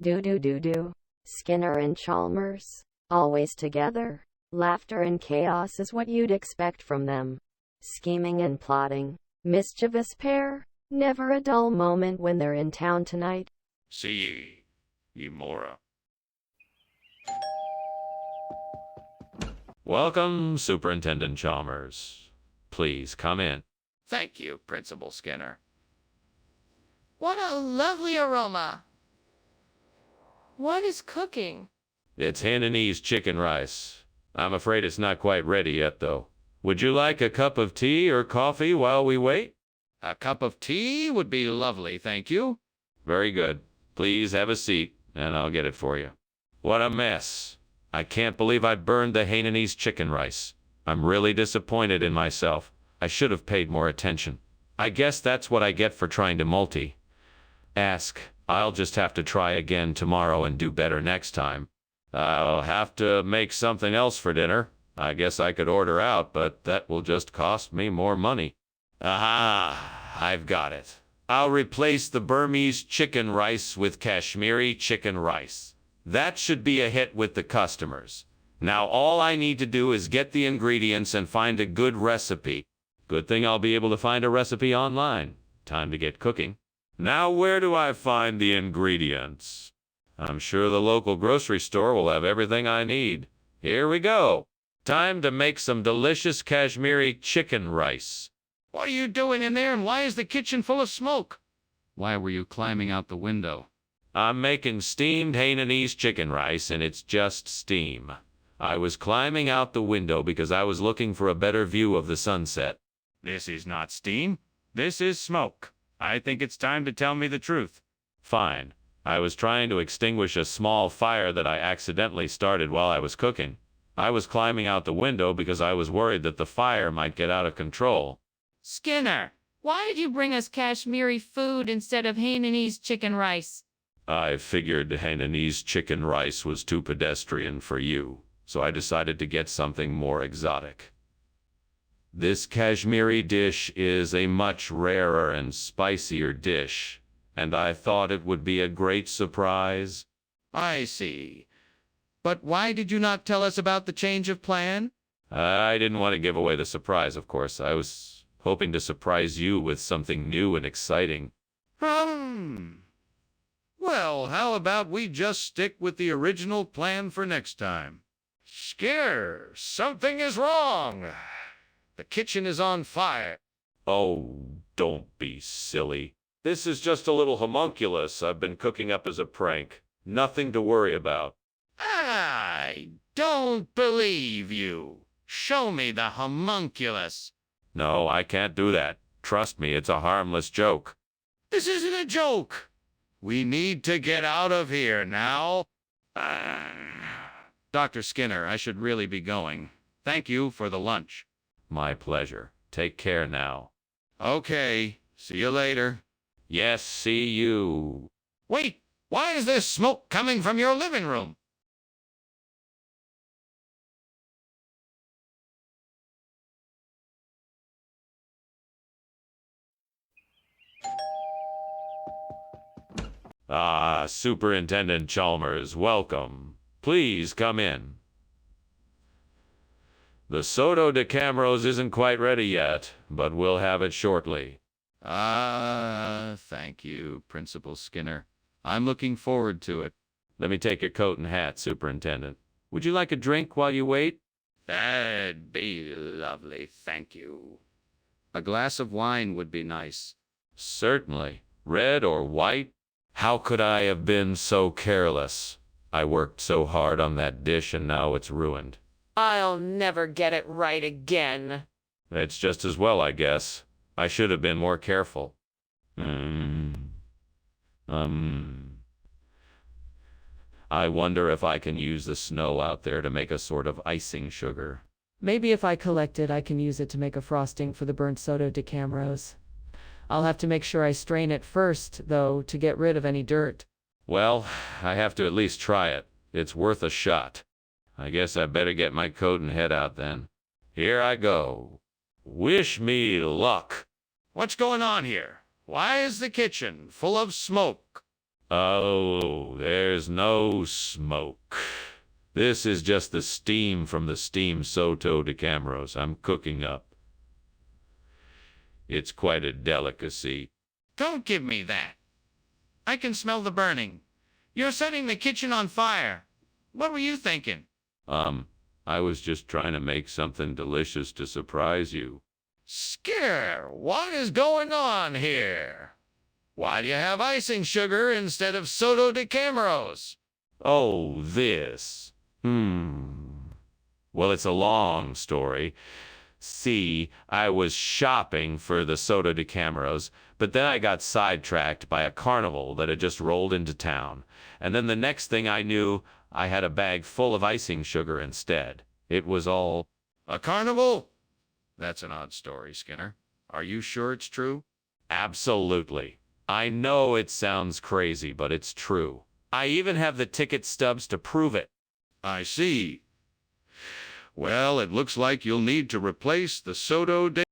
Do. Skinner and Chalmers, always together. Laughter and chaos is what you'd expect from them. Scheming and plotting. Mischievous pair. Never a dull moment when they're in town tonight. See ye, Mora. Welcome, Superintendent Chalmers. Please come in. Thank you, Principal Skinner. What a lovely aroma. What is cooking? It's Hainanese chicken rice. I'm afraid it's not quite ready yet, though. Would you like a cup of tea or coffee while we wait? A cup of tea would be lovely, thank you. Very good. Please have a seat, and I'll get it for you. What a mess. I can't believe I burned the Hainanese chicken rice. I'm really disappointed in myself. I should have paid more attention. I guess that's what I get for trying to multi-ask. I'll just have to try again tomorrow and do better next time. I'll have to make something else for dinner. I guess I could order out, but that will just cost me more money. Aha! I've got it. I'll replace the Burmese chicken rice with Kashmiri chicken rice. That should be a hit with the customers. Now all I need to do is get the ingredients and find a good recipe. Good thing I'll be able to find a recipe online. Time to get cooking. Now where do I find the ingredients? I'm sure the local grocery store will have everything I need. Here we go. Time to make some delicious Kashmiri chicken rice. What are you doing in there, and why is the kitchen full of smoke? Why were you climbing out the window? I'm making steamed Hainanese chicken rice, and it's just steam. I was climbing out the window because I was looking for a better view of the sunset. This is not steam. This is smoke. I think it's time to tell me the truth. Fine. I was trying to extinguish a small fire that I accidentally started while I was cooking. I was climbing out the window because I was worried that the fire might get out of control. Skinner, why did you bring us Kashmiri food instead of Hainanese chicken rice? I figured Hainanese chicken rice was too pedestrian for you, so I decided to get something more exotic. This Kashmiri dish is a much rarer and spicier dish, and I thought it would be a great surprise. I see. But why did you not tell us about the change of plan? I didn't want to give away the surprise, of course. I was hoping to surprise you with something new and exciting. Well, how about we just stick with the original plan for next time? Skinner, something is wrong. The kitchen is on fire. Oh, don't be silly. This is just a little homunculus I've been cooking up as a prank. Nothing to worry about. I don't believe you. Show me the homunculus. No, I can't do that. Trust me, it's a harmless joke. This isn't a joke. We need to get out of here now. Dr. Skinner, I should really be going. Thank you for the lunch. My pleasure. Take care now. Okay, see you later. Yes, see you. Wait, why is there smoke coming from your living room? Ah, Superintendent Chalmers, welcome. Please come in. The Soto de Camrose isn't quite ready yet, but we'll have it shortly. Thank you, Principal Skinner. I'm looking forward to it. Let me take your coat and hat, Superintendent. Would you like a drink while you wait? That'd be lovely, thank you. A glass of wine would be nice. Certainly. Red or white? How could I have been so careless? I worked so hard on that dish and now it's ruined. I'll never get it right again. It's just as well, I guess. I should have been more careful. I wonder if I can use the snow out there to make a sort of icing sugar. Maybe if I collect it, I can use it to make a frosting for the burnt soda de Camrose. I'll have to make sure I strain it first, though, to get rid of any dirt. Well, I have to at least try it. It's worth a shot. I guess I better get my coat and head out then. Here I go. Wish me luck. What's going on here? Why is the kitchen full of smoke? Oh, there's no smoke. This is just the steam from the steamed Soto de Camrose I'm cooking up. It's quite a delicacy. Don't give me that. I can smell the burning. You're setting the kitchen on fire. What were you thinking? I was just trying to make something delicious to surprise you. Scare, what is going on here? Why do you have icing sugar instead of Soto de Camrose? Oh, this. Well, it's a long story. See, I was shopping for the Soto de Camrose, but then I got sidetracked by a carnival that had just rolled into town. And then the next thing I knew, I had a bag full of icing sugar instead. It was all... A carnival? That's an odd story, Skinner. Are you sure it's true? Absolutely. I know it sounds crazy, but it's true. I even have the ticket stubs to prove it. I see. Well, it looks like you'll need to replace the Soto de